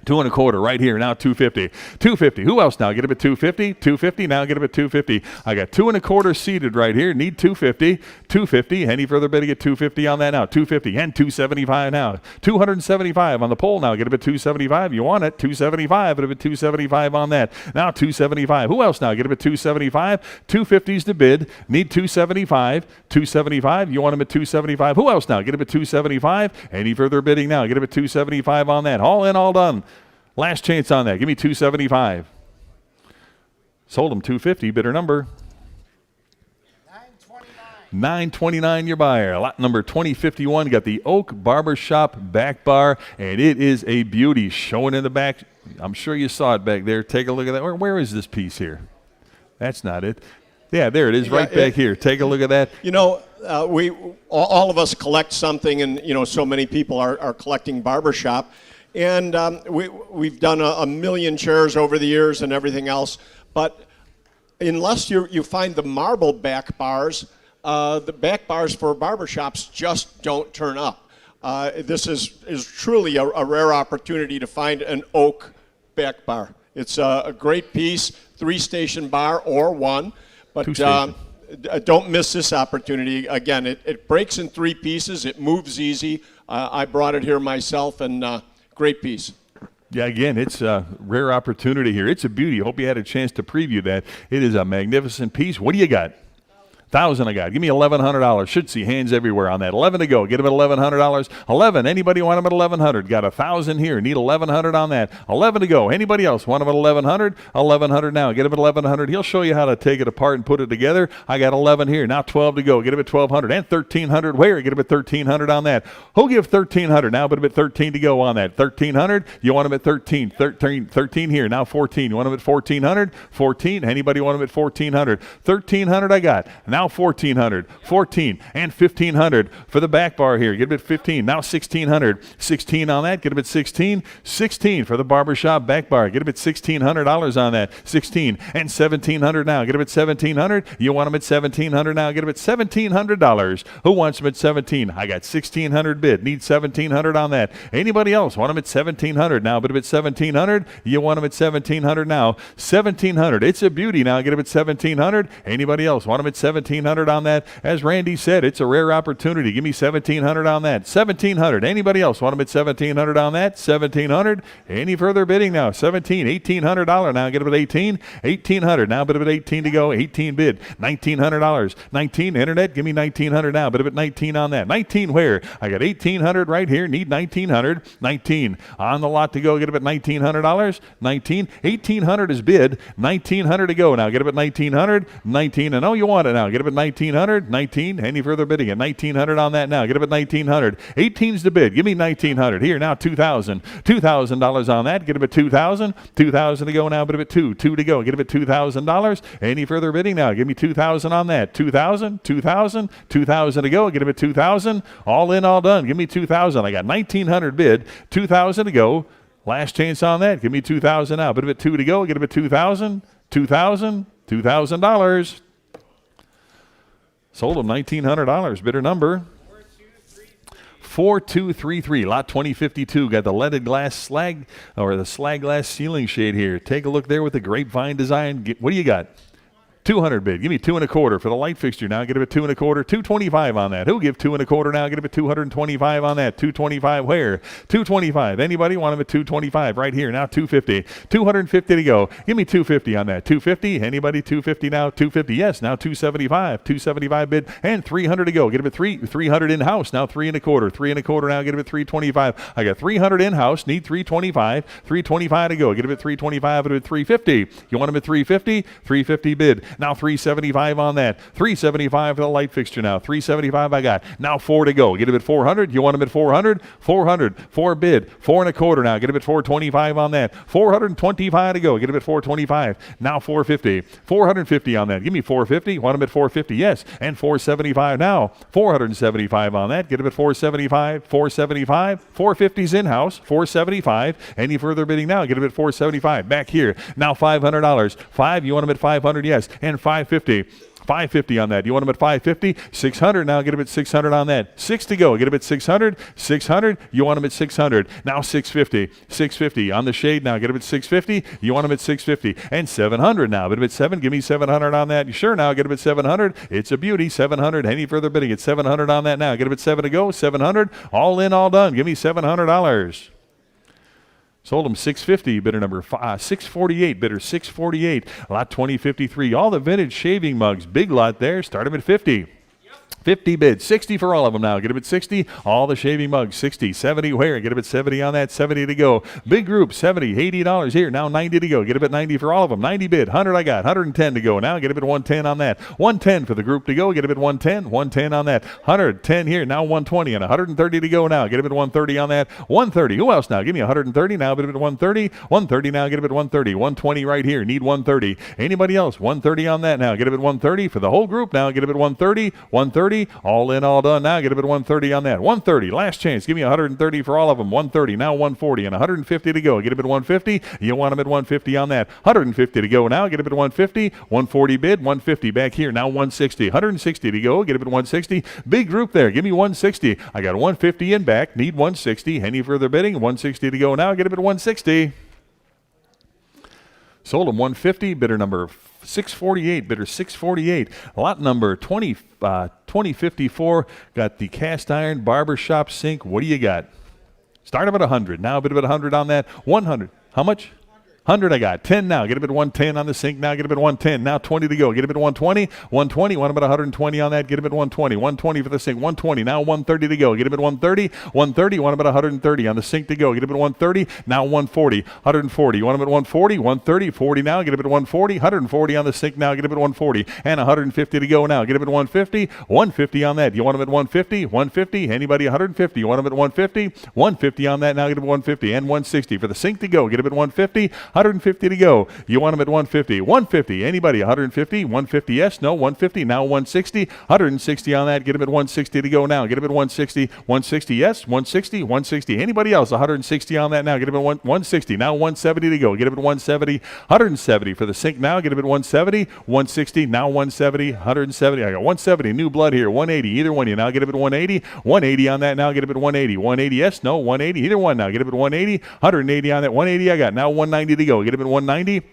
2 1/4 right here. Now 250. 250. Who else now? Get him at 250. 250. Now get him at 250. I got 2 1/4 seated right here. Need 250. 250. Any further bidding at 250 on that now? 250 and 275 now. 275 on the pole now. Get him at 275. You want it? 275. Get him at 275 on that. Now 275. Who else now? Get him at 275. 250's the bid. Need 275. 275. You want him at 275. Who else now? Get him at 275. Any further bidding now? Get him at 275 on that. All in, all done. Last chance on that. Give me 275. Sold him 250. Bidder number 929 your buyer. Lot number 2051. Got the Oak Barbershop back bar, and it is a beauty. Showing in the back. I'm sure you saw it back there. Take a look at that. Where is this piece here? That's not it. Yeah, there it is, right back here. Take a look at that. You know, we all of us collect something, and you know, so many people are collecting barbershop. And we've done a million chairs over the years and everything else. But unless you find the marble back bars, the back bars for barbershops just don't turn up. This is truly a rare opportunity to find an oak back bar. It's a great piece, 3-station bar or one. But don't miss this opportunity. Again, it breaks in 3 pieces. It moves easy. I brought it here myself, and great piece. Yeah, again, it's a rare opportunity here. It's a beauty. Hope you had a chance to preview that. It is a magnificent piece. What do you got? 1,000 I got. Give me $1,100. Should see hands everywhere on that. 11 to go. Get him at $1,100. 11. Anybody want him at 1,100? Got 1,000 here. Need 1,100 on that. 11 to go. Anybody else want him at 1,100? 1,100 now. Get him at 1,100. He'll show you how to take it apart and put it together. I got 11 here. Now 12 to go. Get him at 1,200 and 1,300. Where? Get him at 1,300 on that. Who'll give 1,300 now? But him at 13 to go on that. 1,300. You want him at 13. 13 here. Now 14. You want him at 1,400? 14. Anybody want him at 1,400? 1,300 I got. Now 1,400, 14, and 1,500 for the back bar here. Get him at 15. Now 1,600. 16 on that. Get him at 16. 16 for the barbershop back bar. Get him at $1,600 on that. 16 and 1,700 now. Get him at 1,700. You want him at 1,700 now. Get him at $1,700. Who wants him at 17? I got 1,600 bid. Need 1,700 on that. Anybody else want him at 1,700 now? But him at 1,700. You want him at 1,700 now. 1,700. It's a beauty now. Get him at 1,700. Anybody else want him at 1,700 on that? As Randy said, it's a rare opportunity. Give me 1,700 on that. 1,700. Anybody else want him at 1,700 on that? 1,700. Any further bidding now? 17, $1,800 now. Get him at 18. 1,800 now. But him at 18 to go. 18 bid. $1,900. 19 internet. Give me 1,900 now. But him at 19 on that. 19 where? I got 1,800 right here. Need 1,900. 19 on the lot to go. Get him at $1,900. 19. 1,800 is bid. 1,900 to go now. Get him at 1,900. 19. And oh, you want it now. Get him at 1,900. 19. Any further bidding at 1,900 on that now. Get him at 1,900. 18's the bid. Give me 1,900. Here now 2,000. $2,000 on that. Get him at 2,000. 2,000 to go now. But him at 2. 2 to go. Get him at $2,000. Any further bidding now? Give me 2,000 on that. 2,000. 2,000. 2,000 to go. Get him at 2,000. All in, all done. Give me 2,000. I got 1,900 bid. 2,000 to go. Last chance on that. Give me 2,000 now. But him at 2 to go. Get him at 2,000. 2,000. $2,000. Sold him $1,900. Bidder number 4233. Lot 2052. Got the leaded glass slag, or the slag glass ceiling shade here. Take a look there with the grapevine design. What do you got? 200 bid. Give me 2 1/4 for the light fixture now. Get him at 2 1/4. 225 on that. Who'll give 2 1/4 now? Get him at 225 on that. 225 where? 225. Anybody want him at 225 right here now? 250. 250 to go. Give me 250 on that. 250. Anybody? 250 now? 250. Yes. Now 275. 275 bid and 300 to go. Get him at 300 in house now. 3 1/4. 3 1/4 now. Get him at 325. I got 300 in house. Need 325. 325 to go. Get him at 325. At 350. You want him at 350? 350 bid. Now 375 on that. 375 for the light fixture now. 375 I got. Now 4 to go. Get him at 400. You want him at 400? 400. 4 bid. 4 and a quarter now. Get him at 425 on that. 425 to go. Get him at 425. Now 450. 450 on that. Give me 450. Want him at 450? Yes. And 475 now. 475 on that. Get him at 475. 475. 450's in-house. 475. Any further bidding now? Get him at 475. Back here. Now $500. 5. You want him at 500? Yes. And 550. 550 on that. You want him at 550? 600 now. Get him at 600 on that. 6 to go. Get him at 600. 600. You want him at 600. Now 650. 650 on the shade now. Get him at 650. You want him at 650. And 700 now. Bid him at 7. Give me 700 on that. You sure now? Get him at 700. It's a beauty. 700. Any further bidding at 700 on that now. Get him at 7 to go. 700. All in, all done. Give me $700. Sold him 650, bidder number 648, bidder 648, lot 2053. All the vintage shaving mugs, big lot there. Start him at 50. 50 bid, 60 for all of them now. Get him at 60. All the shaving mugs, 60, 70 where? Get him at 70 on that, 70 to go. Big group, 70, $80 here. Now 90 to go. Get him at 90 for all of them. 90 bid, 100 I got, 110 to go. Now get him at 110 on that. 110 for the group to go. Get him at 110, 110 on that. 110 here. Now 120 and 130 to go now. Get him at 130 on that. 130. Who else now? Give me 130 now. Get him at 130. 130 now. Get him at 130. 120 right here. Need 130. Anybody else? 130 on that now. Get him at 130 for the whole group now. Get him at 130. 130. All in, all done. Now get him at 130 on that. 130. Last chance. Give me 130 for all of them. 130. Now 140 and 150 to go. Get him at 150. You want him at 150 on that. 150 to go now. Get him at 150. 140 bid. 150 back here. Now 160. 160 to go. Get him at 160. Big group there. Give me 160. I got 150 in back. Need 160. Any further bidding? 160 to go now. Get him at 160. Sold him 150. Bidder number 648, bidder 648, lot number 2054. Got the cast iron barbershop sink. What do you got? Start him at 100. Now a bit of 100 on that. 100. How much? 100 I got. 10 now. Get him at 110 on the sink. Now get him at 110. Now 20 to go. Get him at 120. 120. Want him at 120 on that. Get him at 120. 120 for the sink. 120. Now 130 to go. Get him at 130. 130. Want him at 130 on the sink to go. Get him at 130. Now 140. 140. You want him at 140. 130. 40 now. Get him at 140. 140 on the sink now. Get him at 140. And 150 to go now. Get him at 150. 150 on that. You want him at 150. 150. Anybody 150. You want him at 150. 150 on that. Now get him at 150. And 160 for the sink to go. Get him at 150. 150 to go. You want them at 150. 150. Anybody? 150. 150. Yes. No. 150. Now 160. 160 on that. Get him at 160 to go now. Get him at 160. 160. Yes. 160. 160. Anybody else? 160 on that now. Get him at 160. Now 170 to go. Get him at 170. 170 for the sink now. Get him at 170. 160. Now 170. 170. I got 170. New blood here. 180. Either one. You now get him at 180. 180 on that now. Get him at 180. 180. Yes. No. 180. Either one now. Get him at 180. 180 on that. 180 I got. Now 190 to go. Get him at 190.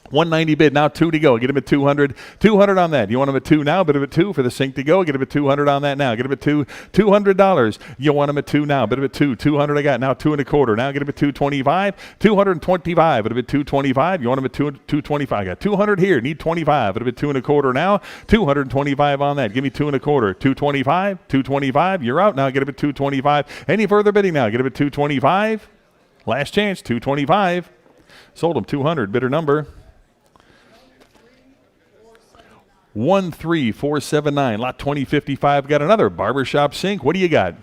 190 bid. Now 2 to go. Get him at 200. 200 on that. You want him at 2 now? Bid him at 2 for the sink to go. Get him at 200 on that now. Get him at $200. You want him at 2 now? Bid him at 2. 200 I got. Now 2 and a quarter. Now get him at 225. 225. Bid him at 225. You want him at 225. I got 200 here. Need 25. Bid him at 2 and a quarter now. 225 on that. Give me 2 and a quarter. 225. 225. You're out now. Get him at 225. Any further bidding now? Get him at 225. Last chance. 225. Sold him 200. Bidder number 13479. Lot 2055. Got another barbershop sink. What do you got?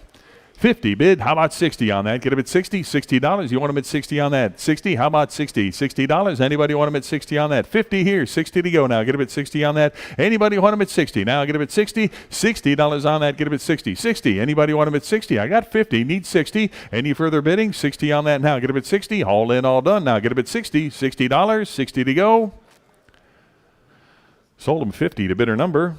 50 bid. How about 60 on that? Get him at 60. $60. You want him at 60 on that? 60. How about 60? $60. Anybody want him at 60 on that? 50 here. 60 to go now. Get him at 60 on that. Anybody want him at 60? Now get him at 60. $60 on that. Get him at 60. 60. Anybody want him at 60? I got 50. Need 60. Any further bidding? 60 on that now. Get him at 60. All in, all done. Now get him at 60. $60. 60 to go. Sold him 50 to bidder number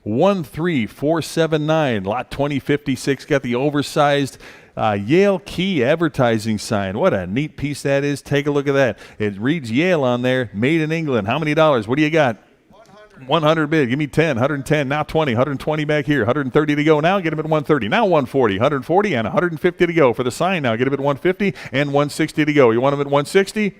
13479. Lot 2056. Got the oversized Yale Key advertising sign. What a neat piece that is. Take a look at that. It reads Yale on there. Made in England. How many dollars? What do you got? 100 bid. Give me 10. 110. Now 20. 120 back here. 130 to go. Now get him at 130. Now 140. 140 and 150 to go for the sign. Now get him at 150 and 160 to go. You want him at 160?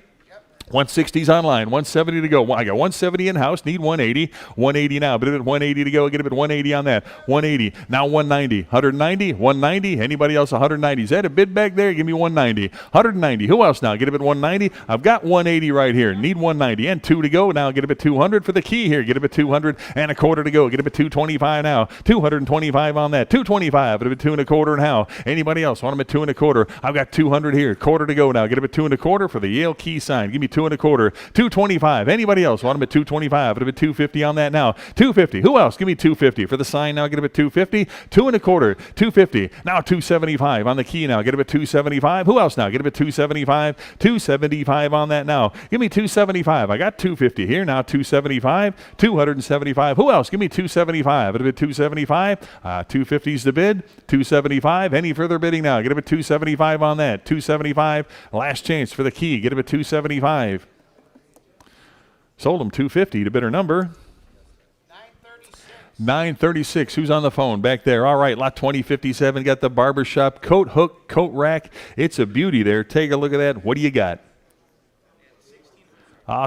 160's online, 170 to go. I got 170 in-house, need 180. 180 now, bid it at 180 to go. Get a bid 180 on that. 180, now 190. 190, 190. Anybody else 190? Is that a bid back there? Give me 190. 190, who else now? Get a bid 190. I've got 180 right here, need 190. And 2 to go, now get a bid 200 for the key here. Get a bid 200 and a quarter to go. Get a bid 225 now. 225 on that. 225, get a bid 2 and a quarter now. Anybody else want them at 2 and a quarter? I've got 200 here, quarter to go now. Get a bid 2 and a quarter for the Yale key sign. Give me 2 and a quarter. 225. Anybody else want them at 225? It'll be 250 on that now. 250. Who else? Give me 250 for the sign now. Get a bit 250. 2 and a quarter. 250. Now 275 on the key now. Get a bit 275. Who else now? Get a bit 275. 275 on that now. Give me 275. I got 250 here now. 275. 275. Who else? Give me 275. It'll be 275. 250's the bid. 275. Any further bidding now? Get a bit 275 on that. 275. Last chance for the key. Get a bit 275. Sold them 250 to bidder number 936. Who's on the phone back there? All right, lot 2057. Got the barbershop coat hook, coat rack. It's a beauty there. Take a look at that. What do you got?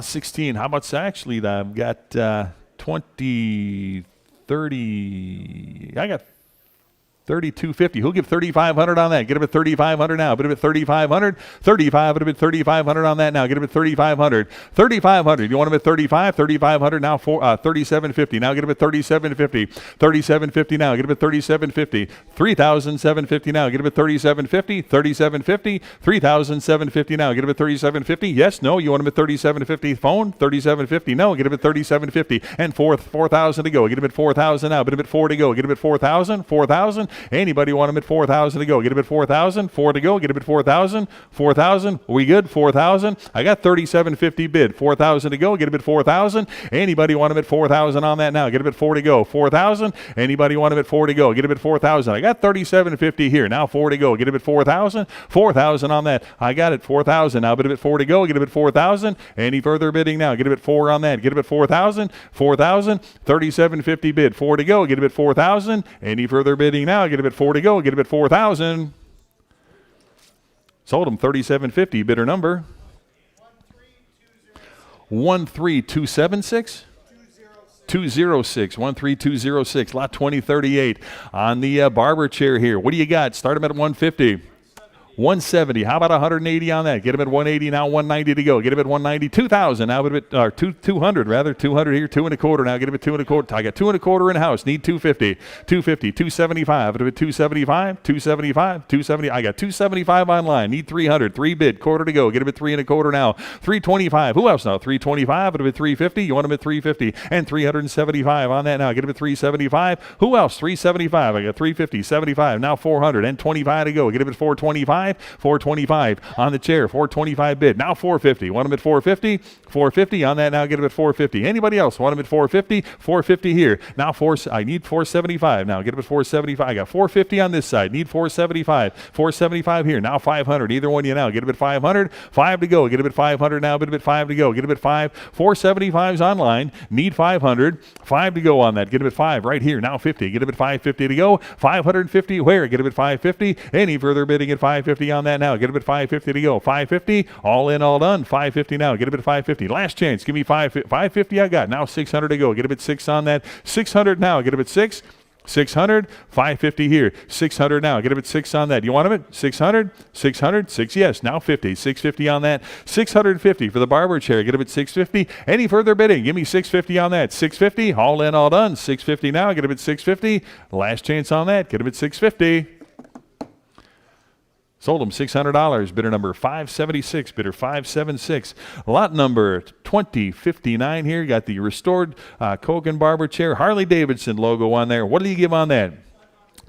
16. How much actually? I've got 20, 30. I got 3250. Who'll give 3500 on that? Get him at 3500 now. Bid him at 3500. 35. Bid him at 3500 on that now. Get him at 3500. 3500. You want him at 35? 3500 now. 3750. Now get him at 3750. 3750 now. Get him at 3750. 3750 now. Get him at 3750. 3750. 3750 now. Get him at 3750. Yes. No. You want him at 3750. Phone. 3750. No. Get him at 3750. And 4000 to go. Get him at 4000 now. Bid him at 4 to go. Get him at 4000. 4000. Anybody want him at 4,000 to go? Get him at 4,000. 4 to go. Get him at 4,000. 4,000. Are we good? 4,000. I got 3750 bid. 4,000 to go. Get him at 4,000. Anybody want him at 4,000 on that now? Get him at 4 to go. 4,000. Anybody want him at 4 to go? Get him at 4,000. I got 3750 here. Now 4 to go. Get him at 4,000. 4,000 on that. I got it. 4,000. Now bid him at 4 to go. Get him at 4,000. Any further bidding now? Get him at 4 on that. Get him at 4,000. 4,000. 3750 bid. 4 to go. Get him at 4,000. Any further bidding now? Get him at 4 to go. Get him at 4,000. Sold him 3750. Bidder number 13276. 206. 13206. Lot 2038 on the barber chair here. What do you got? Start him at 150. 170. How about 180 on that? Get him at 180 now. 190 to go. Get him at 190. 2,000 now. Bid at 200 rather. 200 here. 2 and a quarter now. Get him at 2 and a quarter. I got 2 and a quarter in house. Need 250. 250. 275. Bid at 275. 275. 270. I got 275 online. Need 300. 3 bid. Quarter to go. Get him at 3 and a quarter now. 325. Who else now? 325. Bid at 350. You want him at 350 and 375 on that now. Get him at 375. Who else? 375. I got 350. 75. Now 400 and 25 to go. Get him at 425. 425 on the chair. 425 bid. Now 450. Want him at 450? 450 on that now. Get him at 450. Anybody else want him at 450? 450 here. Now I need 475 now. Get him at 475. I got 450 on this side. Need 475. 475 here. Now 500. Either one you now. Get him at 500. 5 to go. Get him at 500 now. Bid him at 5 to go. Get him at 5. 475's online. Need 500. 5 to go on that. Get him at 5 right here. Now 50. Get him at 550 to go. 550 where? Get him at 550. Any further bidding at 550 on that now. Get him at 550 to go. 550. All in, all done. 550 now. Get him at 550. Last chance. Give me 550 I got. Now 600 to go. Get him at 6 on that. 600 now. Get him at 6. 600, 550 here. 600 now. Get him at 6 on that. You want him at 600? 600, 6, yes. Now 50. 650 on that. 650 for the barber chair. Get him at 650. Any further bidding? Give me 650 on that. 650, all in, all done. 650 now. Get him at 650. Last chance on that. Get him at 650. Sold him $600. Bidder number 576. Bidder 576. Lot number 2059 here. Got the restored Kogan barber chair. Harley Davidson logo on there. What do you give on that?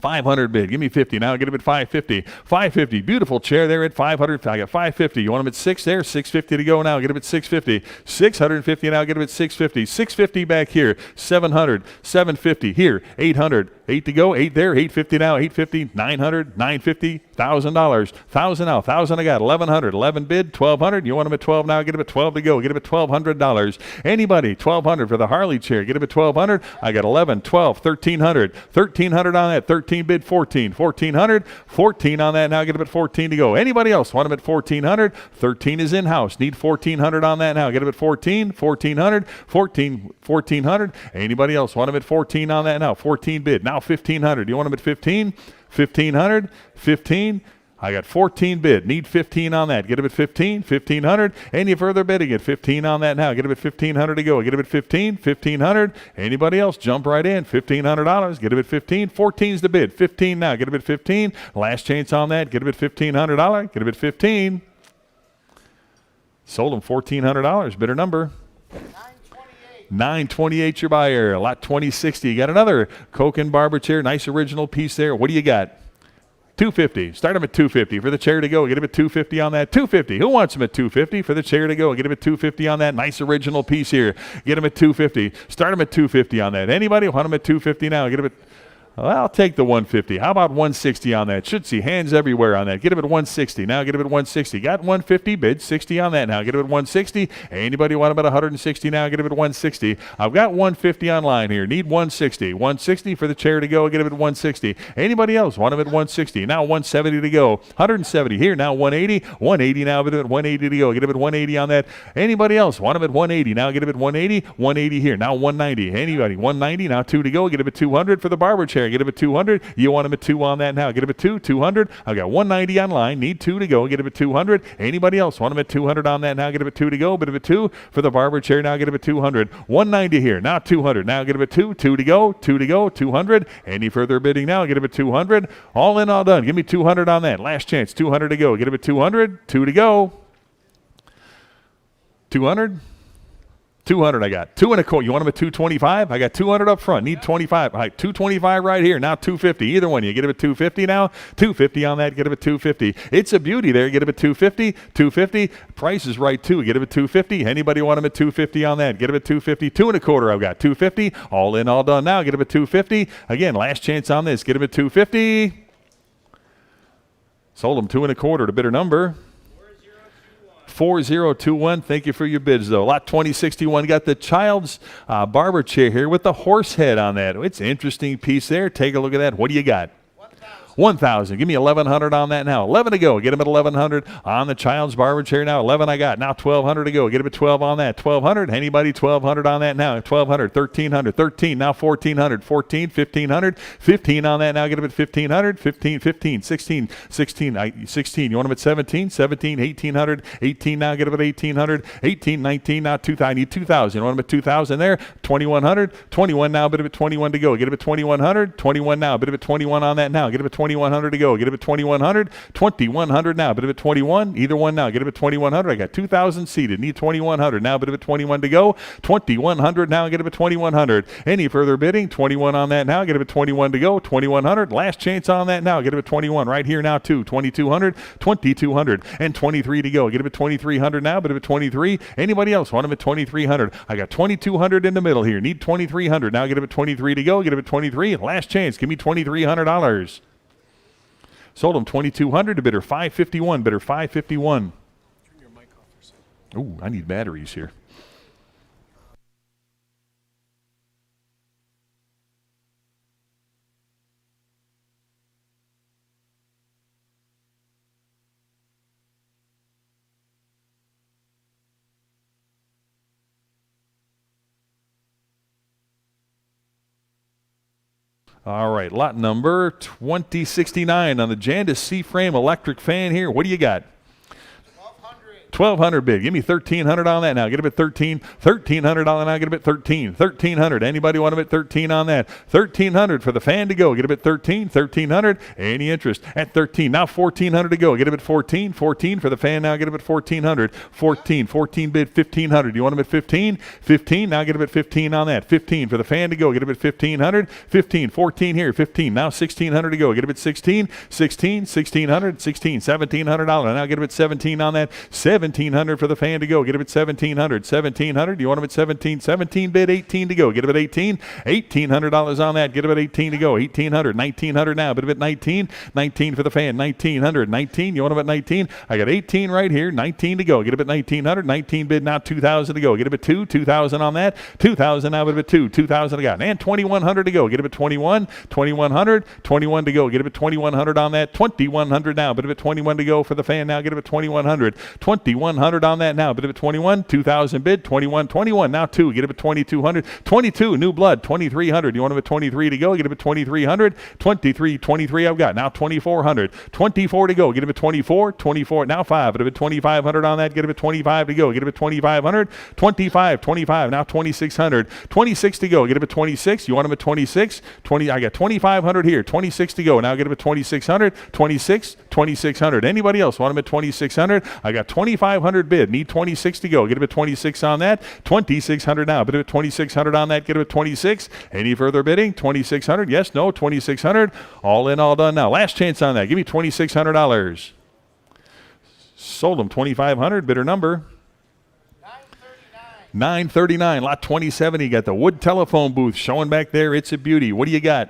500 bid. Give me 50 now. Get him at 550. 550. Beautiful chair there at 500. I got 550. You want him at 6 there? 650 to go now. Get him at 650. 650 now. Get him at 650. 650 back here. 700. 750 here. 800. 8 to go. 8 there. 850 now. 850. 900. 950. $1,000. 1,000 now. 1,000 I got. 1,100. 11 bid. 1,200. You want him at 12 now? Get him at 12 to go. Get him at $1,200. Anybody? 1,200 for the Harley chair. Get him at 1,200. I got 11, 12, 1,300. 1,300 on that. 1,300 14 bid, 14. 1400, 14 on that now. Get him at 14 to go. Anybody else want him at 1400? 13 is in-house. Need 1400 on that now. Get him at 14. 1400, 1400. Anybody else want him at 14 on that now? 14 bid. Now 1500. You want him at 15? 1500, 15. I got 14 bid. Need 15 on that. Get him at 15, 1500. Any further bidding at 15 on that now. Get him at 1500 to go. Get him at 15, 1500. Anybody else? Jump right in. $1,500. Get him at 15. 14's the bid. 15 now. Get him at 15. Last chance on that. Get him at $1,500. Get him at 15. Sold him $1,400. Bidder number. 928 your buyer. Lot 2060. You got another Coke and Barber chair. Nice original piece there. What do you got? 250. Start him at 250 for the chair to go. Get him at 250 on that. 250. Who wants him at 250 for the chair to go? Get him at 250 on that. Nice original piece here. Get him at 250. Start him at 250 on that. Anybody want him at 250 now? Get him at. Well, I'll take the 150. How about 160 on that? Should see hands everywhere on that. Get him at 160. Now get him at 160. Got 150. Bid 60 on that now. Get him at 160. Anybody want him at 160 now? Get him at 160. I've got 150 online here. Need 160. 160 for the chair to go. Get him at 160. Anybody else want him at 160? Now 170 to go. 170 here. Now 180. 180 now. Get him at 180 to go. Get him at 180 on that. Anybody else want him at 180? Now get him at 180. 180 here. Now 190. Anybody? 190. Now 2 to go. Get him at 200 for the barber chair. Get him at 200. You want him at 2 on that now. Get him at 2. 200. I've got 190 online. Need 2 to go. Get him at 200. Anybody else want him at 200 on that now? Get him at 2 to go. Get him at 2 for the barber chair. Now get him at 200. 190 here. Now 200. Now get him at 2. 2 to go. 2 to go. 200. Any further bidding now? Get him at 200. All in, all done. Give me 200 on that. Last chance. 200 to go. Get him at 200. 2 to go. 200. 200 I got. 2 and a quarter. You want them at 225? I got 200 up front. Need 25. All right, 225 right here. Now 250. Either one. You get him at 250 now. 250 on that. Get him at 250. It's a beauty there. Get him at 250. 250. Price is right too. Get him at 250. Anybody want him at 250 on that? Get him at 250. 2 and a quarter I've got. 250. All in, all done now. Get him at 250. Again, last chance on this. Get him at 250. Sold him 2 and a quarter to bidder number. 4021. Thank you for your bids, though. Lot 2061 got the child's barber chair here with the horse head on that. It's an interesting piece there. Take a look at that. What do you got? 1,000. Give me 1,100 on that now. 11 to go. Get him at 1,100 on the child's barber chair now. 11 I got. Now 1,200 to go. Get him at 12 on that. 1,200. Anybody? 1,200 on that now. 1,200. 1,300. 13. Now 1,400. 14. 1,500. 15 on that now. Get him at 1,500. 15. 15. 16. 16. 16. You want him at 17? 17. 1,800. 18 now. Get him at 1,800. 18. 19 now. 2,000. I need 2,000. You want him at 2,000 there? 2,100. 21 now. Bit of at 21 to go. Get him at 2,100. 21 now. Bit of at 21 on that now. Get him at 2,100 to go. Get him at 2,100. 2,100 now. Bit of at 21. Either one now. Get him at 2,100. I got 2,000 seated. Need 2,100 now. Bit of at 21 to go. 2,100 now. Get him at 2,100. Any further bidding? 21 on that now. Get him at 21 to go. 2,100. Last chance on that now. Get him at 21 right here now too. 2,200. 2,200 and 23 to go. Get him at 2,300 now. Bit of at 23. Anybody else want him at 2,300? I got 2,200 in the middle here. Need 2,300 now. Get him at 23 to go. Get him at 23. Last chance. Give me $2,300. Sold him 2,200 to bidder 551. Bidder 551. Turn your mic off for a second. Ooh, I need batteries here. All right, lot number 2069 on the Jandis C-frame electric fan here. What do you got? 1,200 bid. Give me 1,300 on that now. Get him at 13. 1,300 on that now. Get him at 13. 1,300. Anybody want him at 13 on that? 1,300 for the fan to go. Get him at 13. 1,300. Any interest at 13. Now 1,400 to go. Get him at 14. 14 for the fan now. Get him at 1,400. 14. 14 bid 1,500. You want him at 15? 15. Now get him at 15 on that. 15 for the fan to go. Get him at 1,500. 15. 14 here. 15. Now 1,600 to go. Get him at 16. 16. 1,600. 16. $1,700. Now get him at 17 on that. $1,700 for the fan to go. Get him at $1,700. $1,700. You want him at 17? 17 bid, 18 to go. Get him at 18. $1,800 on that. Get him at 18 to go. 1,800. 1,900 now. Bid him at 19. 19 for the fan. 1,900. 19. You want him at 19? I got 18 right here. 19 to go. Get him at 1,900. 19 bid now. 2,000 to go. Get him at 2. 2,000 on that. 2,000 now. Bid him at 2. 2,000 I got. And 2,100 to go. Get him at 21. 2,100. 21 to go. Get him at 2,100 on that. 2,100 now. Bid him at 21 to go for the fan now. Get him at 2,100. 2,100 on that now. Bid him at 21. 2,000 bid. 21. 21 now 2. Get him at 2,200. 22 new blood. 2,300. You want him at 23 to go. Get him at 2,300. 23 I've got. Now 2,400. 24 to go. Get him at 24. 24 now 5. Get him at 2,500 on that. Get him at 25 to go. Get him at 2,500. 25 now 2,600. 26 to go. Get him at 26. You want him at 26. 20 I got 2,500 here. 26 to go. Now get him at 2,600. 2,600. Anybody else want him at 2,600? I got 2,500 bid. Need 26 to go. Get him at 26 on that. 2,600 now. Bid him at 2,600 on that. Get him at 26. Any further bidding? 2,600. Yes, no, 2,600. All in, all done now. Last chance on that. Give me $2,600. Sold him 2,500. Bidder number 939. Lot 27. You got the wood telephone booth showing back there. It's a beauty. What do you got?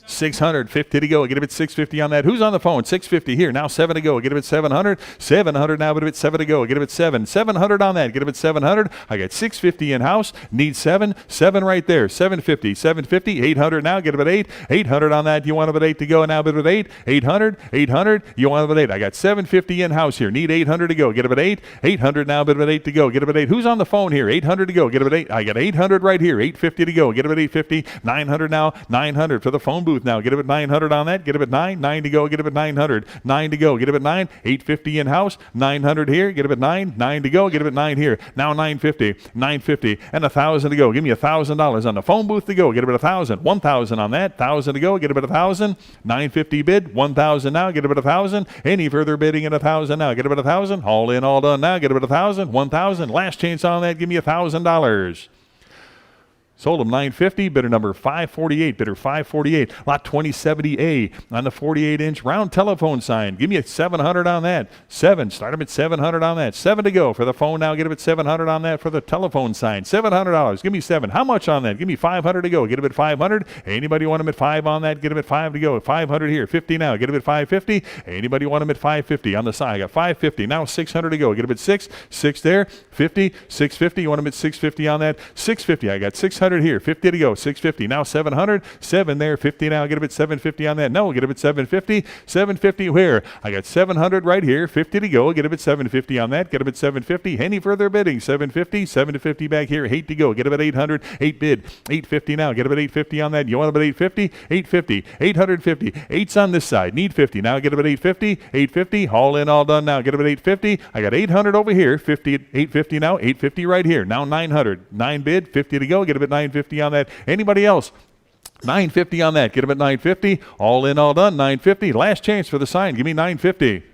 650 to go. Get him at 650 on that. Who's on the phone? 650 here. Now 7 to go. Get him at 700. 700 now. Get him at 7 to go. Get him at 7. 700 on that. Get him at 700. I got 650 in house. Need 7. 7 right there. 750. 750. 800 now. Get him at 8. 800 on that. You want him at 8 to go. Now bid him at 8. 800. 800. You want him at 8. I got 750 in house here. Need 800 to go. Get him at 8. 800 now. Bid him at 8 to go. Get him at 8. Who's on the phone here? 800 to go. Get him at 8. I got 800 right here. 850 to go. Get him at 850. 900 now. 900 for the phone booth now. Get him at 900 on that. Get him at 9. 9 to go. Get him at 900. 9 to go. Get him at 9. 850 in house. 900 here. Get him at 9. 9 to go. Get him at 9 here. Now 950. 950 and 1,000 to go. Give me $1,000 on the phone booth to go. Get him at 1,000. 1,000 on that. 1,000 to go. Get him at 1,000. 950 bid. 1,000 now. Get him at 1,000. Any further bidding at 1,000 now. Get him at 1,000. All in, all done now. Get him at 1,000. 1,000. Last chance on that. Give me $1,000. Sold him 950, bidder number 548, bidder 548. Lot 2070A on the 48-inch round telephone sign. Give me a 700 on that. 7, start him at 700 on that. 7 to go for the phone now. Get him at 700 on that for the telephone sign. $700. Give me 7. How much on that? Give me 500 to go. Get him at 500. Anybody want him at 5 on that? Get him at 5 to go. 500 here. 50 now. Get him at 550. Anybody want him at 550 on the side? I got 550. Now 600 to go. Get him at 6. 6 there. 50. 650. You want him at 650 on that? 650. I got 600 here. 50 to go. 650. Now 700. 7 there. 50 now. Get him at 750 on that. No. Get him at 750. 750 where? I got 700 right here. 50 to go. Get him at 750 on that. Get him at 750. Any further bidding? 750. 750 back here. 8 to go. Get him at 800. 8 bid. 850 now. Get him at 850 on that. You want him at 850? 850. 850. 8's on this side. Need 50. Now get him at 850. 850. All in, all done now. Get him at 850. I got 800 over here. 50 at 850 now. 850 right here. Now 900. 9 bid. 50 to go. Get him at 950 on that. Anybody else? 950 on that. Get him at 950. All in, all done. 950. Last chance for the sign. Give me 950.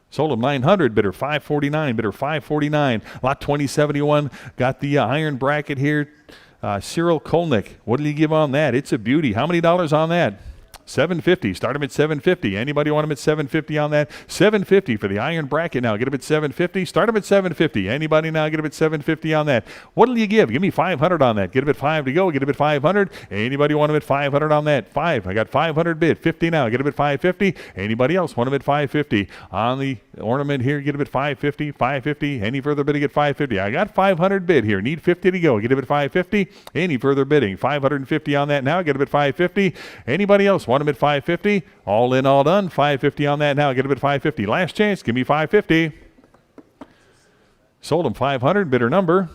Sold him 900, bidder 549, bidder 549. Lot 2071, got the iron bracket here. Cyril Kolnick, what did he give on that? It's a beauty. How many dollars on that? 750. Start him at 750. Anybody want him at 750 on that? 750 for the iron bracket now. Get him at 750. Start him at 750. Anybody now? Get him at 750 on that. What will you give? Give me 500 on that. Get him at 5 to go. Get him at 500. Anybody want him at 500 on that? 5. I got 500 bid. 50 now. Get him at 550. Anybody else want him at 550? On the ornament here, get him at 550. 550. Any further bidding at 550? I got 500 bid here. Need 50 to go. Get him at 550. Any further bidding? 550 on that now. Get him at 550. Anybody else want him at 550? All in, all done. 550 on that now. Get him at 550. Last chance. Give me 550. Sold him 500. Bidder number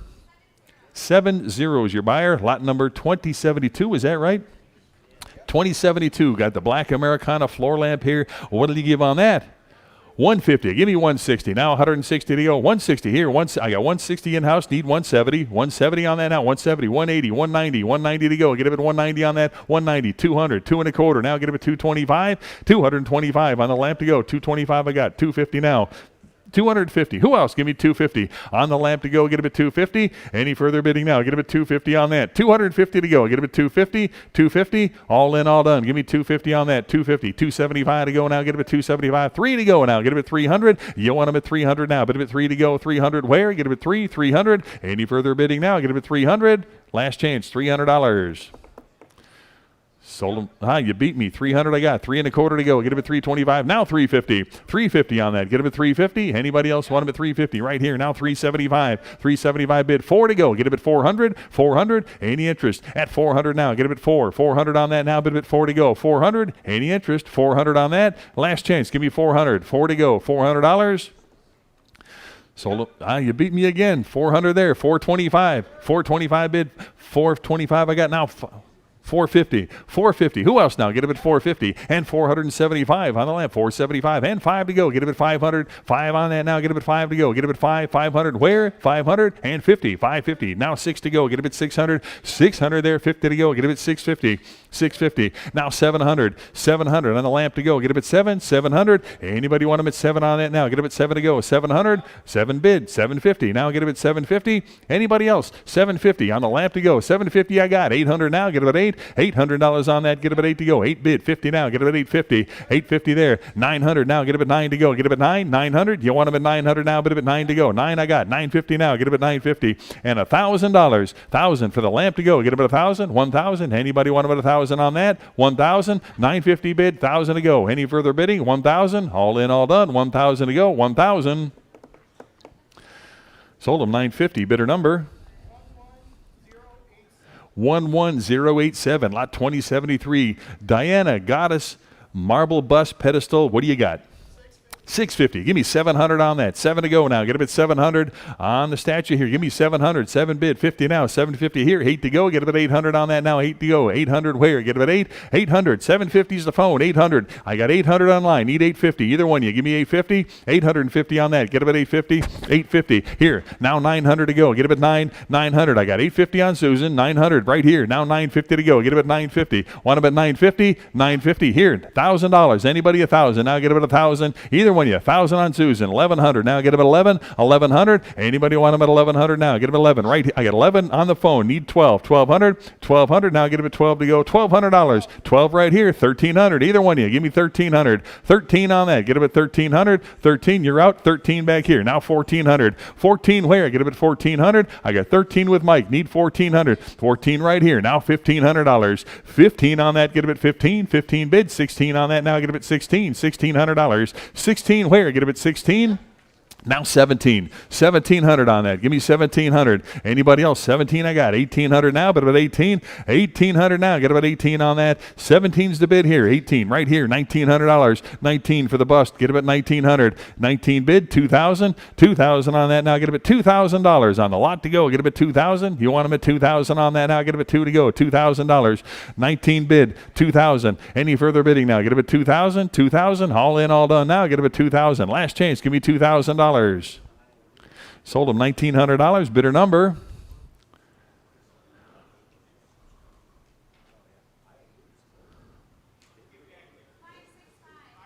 70 is your buyer. Lot number 2072. Is that right? 2072. Got the black Americana floor lamp here. What did you give on that? 150. Give me 160. Now 160 to go. 160 here. I got 160 in house. Need 170. 170 on that now. 170. 180. 190. 190 to go. Get him at 190 on that. 190. 200. 2 and a quarter. Now get him at 225. 225 on the lamp to go. 225 I got. 250 now. 250. Who else? Give me 250. On the lamp to go, get him at 250. Any further bidding now? Get him at 250 on that. 250 to go. Get him at 250. 250. All in, all done. Give me 250 on that. 250. 275 to go now. Get him at 275. 3 to go now. Get him at 300. You want him at 300 now. Bid him at 3 to go. 300 where? Get him at 300. Any further bidding now? Get him at 300. Last chance, $300. Sold him. You beat me. 300 I got. 3 1/4 to go. Get him at 325. Now 350. 350 on that. Get him at 350. Anybody else want him at 350? Right here. Now 375. 375 bid. 4 to go. Get him at 400. 400. Any interest? At 400 now. Get him at 4. 400 on that now. Bid him at 4 to go. 400. Any interest? 400 on that. Last chance. Give me 400. 4 to go. $400. Sold him. You beat me again. 400 there. 425. 425 bid. 425 I got now. 450. 450. Who else now? Get him at 450 and 475 on the lamp. 475 and 5 to go. Get him at 500. 5 on that now. Get him at 5 to go. Get him at 5. 500 where? 500 and 50. 550. Now 6 to go. Get him at 600. 600 there. 50 to go. Get him at 650. 650. Now 700. 700 on the lamp to go. Get him at 7. 700. Anybody want him at 7 on that now? Get him at 7 to go. 700. 7 bid. 750. Now get him at 750. Anybody else? 750 on the lamp to go. 750 I got. 800 now. Get him at 8. $800 on that. Get him at 8 to go. 8 bid. 50 now. Get him at 850. 850 there. 900 now. Get him at 9 to go. Get him at 9. 900. You want him at 900 now. Bid him at 9 to go. 9 I got. 950 now. Get him at 950. And $1,000. 1,000 for the lamp to go. Get him at 1,000. 1,000. Anybody want him at 1,000 on that? 1,000. 950 bid. 1,000 to go. Any further bidding? 1,000. All in, all done. 1,000 to go. 1,000. Sold him 950. Bidder number 11087, lot 2073. Diana, Goddess, Marble Bust Pedestal. What do you got? 650. Give me 700 on that. 7 to go now. Get him at 700 on the statue here. Give me 700. 7 bid. 50 now. 750 here. 8 to go. Get him at 800 on that now. 8 to go. 800 where? Get him at 8. 800. 750 is the phone. 800. I got 800 online. Need 850. Either one. You give me 850. 850 on that. Get him at 850. 850 here. Now 900 to go. Get him at 900. I got 850 on Susan. 900 right here. Now 950 to go. Get him at 950. Want him at 950. 950 here. $1,000. Anybody 1,000. Now get him at 1,000. Either one. 1,000 on Susan. 1,100 now. Get him at 11. 1,100. Anybody want him at 1,100 now? Get him at 11 right here. I got 11 on the phone. Need 12. 1,200. 1,200 now. Get him at 12 to go. $1,200. 12 right here. 1,300. Either one of you. Give me 1,300. 13 on that. Get him at 1,300. 13. You're out. 13 back here. Now 1,400. 14 where? Get him at 1,400. I got 13 with Mike. Need 1,400. 14 right here. Now $1,500. 15 on that. Get him at 15. 15 bid. 16 on that. Now get him at 16. $1,600. 16 where? Get him at 16. Now 17. 1,700 on that. Give me 1,700. Anybody else? 17 I got. 1,800 now, but about 18. 1,800 now. Get about 18 on that. 17's the bid here. 18 right here. $1,900. 19 for the bust. Get him at 1,900. 19 bid. 2,000. 2,000 on that now. Get him at $2,000 on the lot to go. Get him at 2,000. You want him at 2,000 on that now. Get him at 2 to go. $2,000. 19 bid. 2,000. Any further bidding now? Get him at 2,000. 2,000. All in, all done now. Get him at 2,000. Last chance. Give me $2,000. Sold him $1,900. Bidder number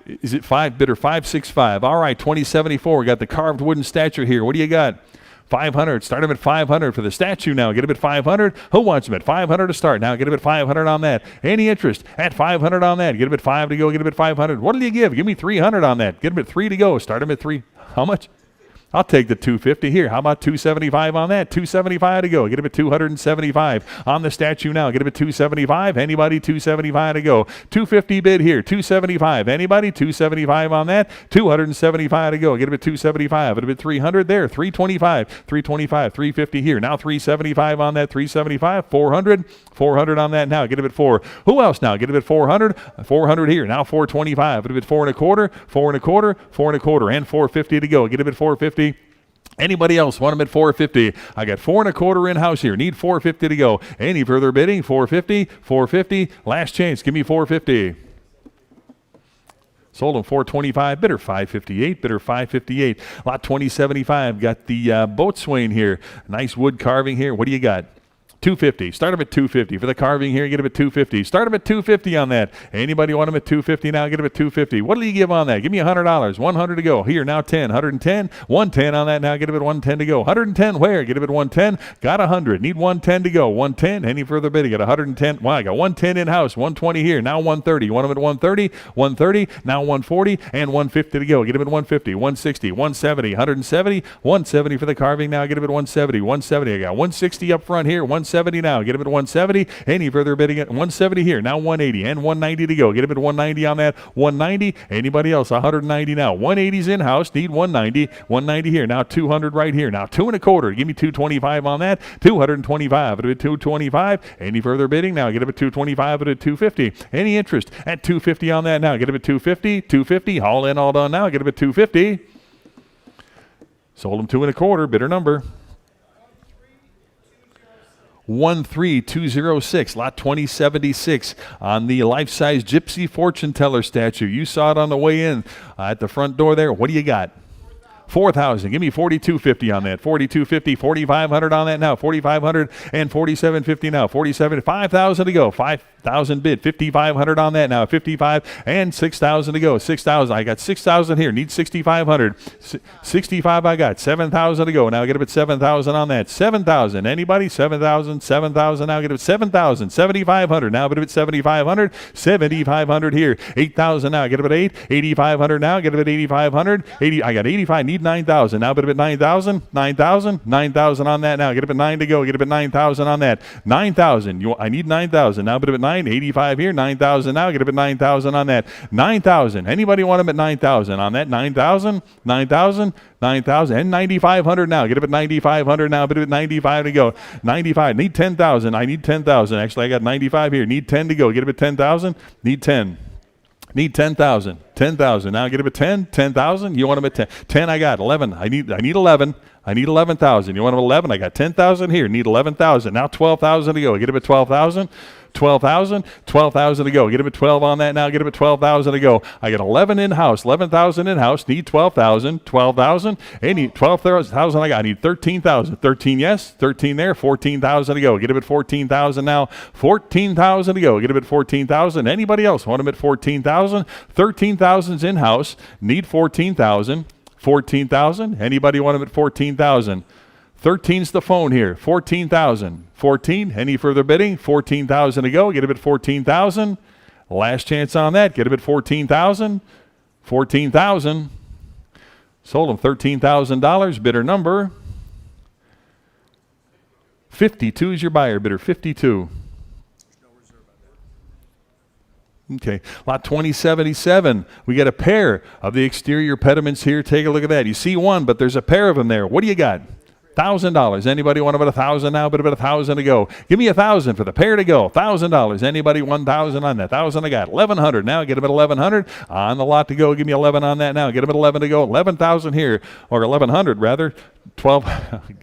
is it 5? Bidder 565. All right, 2074. We got the carved wooden statue here. What do you got? 500. Start him at 500 for the statue now. Get him at 500. Who wants him at 500 to start? Now get him at 500 on that. Any interest at 500 on that? Get him at 5 to go. Get him at 500. What will you give? Give me 300 on that. Get him at 3 to go. Start him at 3. How much? I'll take the 250 here. How about 275 on that? 275 to go. Get him at 275 on the statue now. Get him at 275. Anybody? 275 to go. 250 bid here. 275. Anybody? 275 on that. 275 to go. Get him at 275. Get him at 300 there. 325. 325. 350 here. Now 375 on that. 375. 400. 400 on that now. Get him at 4. Who else now? Get him at 400. 400 here. Now 425. Get him at 4 1/4. 4 1/4. 4 1/4. And 450 to go. Get him at 450. Anybody else want them at 450? I got 4 1/4 in-house here. Need 450 to go. Any further bidding? 450, 450. Last chance. Give me 450. Sold him 425. Bidder 558. Bidder 558. Lot 2075. Got the boatswain here. Nice wood carving here. What do you got? 250. Start them at 250. For the carving here, get them at 250. Start them at 250 on that. Anybody want them at 250 now? Get them at 250. What do you give on that? Give me $100. 100 to go. Here, now 10. 110. 110 on that now. Get them at 110 to go. 110 where? Get them at 110. Got 100. Need 110 to go. 110. Any further bidding? Got 110. Well, I got 110 in-house. 120 here. Now 130. You want them at 130? 130. Now 140 and 150 to go. Get them at 150. 160. 170. 170. 170 for the carving now. Get them at 170. 170. I got 160 up front here. 170 now. Get him at 170. Any further bidding at 170 here. Now 180 and 190 to go. Get him at 190 on that. 190. Anybody else? 190 now. 180's in-house. Need 190. 190 here. Now 200 right here. Now 2 1/4. Give me 225 on that. 225 at 225. Any further bidding? Now get him at 225 at 250. Any interest at 250 on that now. Get him at 250. 250. All in, all done now. Get him at 250. Sold him 2 1/4. Bidder number 13206, lot 2076 on the life-size Gypsy fortune teller statue. You saw it on the way in at the front door there. What do you got? 4,000. Give me 4,250 on that. 4,250, 4,500 on that now. 4,500 and 4,750 now. 47, 5,000 to go. 5,000 bid. 5,500 on that now. 55 and 6,000 to go. 6,000. I got 6,000 here. Need 6,500. 65 I got. 7,000 to go. Now get up at 7,000 on that. 7,000. Anybody? 7,000. 7,000. Now get up at 7,000. 7,500. Now get up at 7,500. 7,500 here. 8,000 now. Get up at 8. 8,500 now. Get up at 8,500. 80. I got 85. Need 9,000. Now bid up at 9,000. 9,000. 9,000 on that now. Get up at 9 to go. Get up at 9,000 on that. 9,000. I need 9,000. Now bid up at 9. 85 here. 9,000 now. Get up at 9,000 on that. 9,000. Anybody want them at 9,000 on that? 9,000. 9,000. 9,000 and 9,500 now. Get up at 9,500 now. Bid up at 95 to go. 95. Need 10,000. I need 10,000. Actually, I got 95 here. Need 10 to go. Get up at 10,000. Need 10. Need 10,000. 10,000. Now get up at 10. 10,000. You want them at 10. 10 I got. 11. I need 11. I need 11,000. You want them at 11? I got 10,000 here. Need 11,000. Now 12,000 to go. Get up at 12,000. 12,000. 12,000 to go. Get up at 12 on that now. Get up at 12,000 to go. I got 11 in-house. 11,000 in-house. Need 12,000. 12,000. Hey, need 12,000 I got. I need 13,000. 13 yes. 13 there. 14,000 to go. Get up at 14,000 now. 14,000 to go. Get up at 14,000. Anybody else want them at 14,000? 13,000's in-house. Need 14,000. 14,000. Anybody want them at 14,000? 13's the phone here. 14,000. 14. Any further bidding? 14,000 to go. Get up at 14,000. Last chance on that. Get up at 14,000. 14,000. Sold them $13,000. Bidder number 52 is your buyer. Bidder 52. Okay, lot 2077. We got a pair of the exterior pediments here. Take a look at that. You see one, but there's a pair of them there. What do you got? $1,000. Anybody want about 1,000 now? But about 1,000 to go. Give me 1,000 for the pair to go. $1,000. Anybody 1,000 on that? 1,000 I got. 1,100 now. Get them at 1,100 on the lot to go. Give me 11 on that now. Get them at 11 to go. 11,000 here, or 1,100 rather. 12.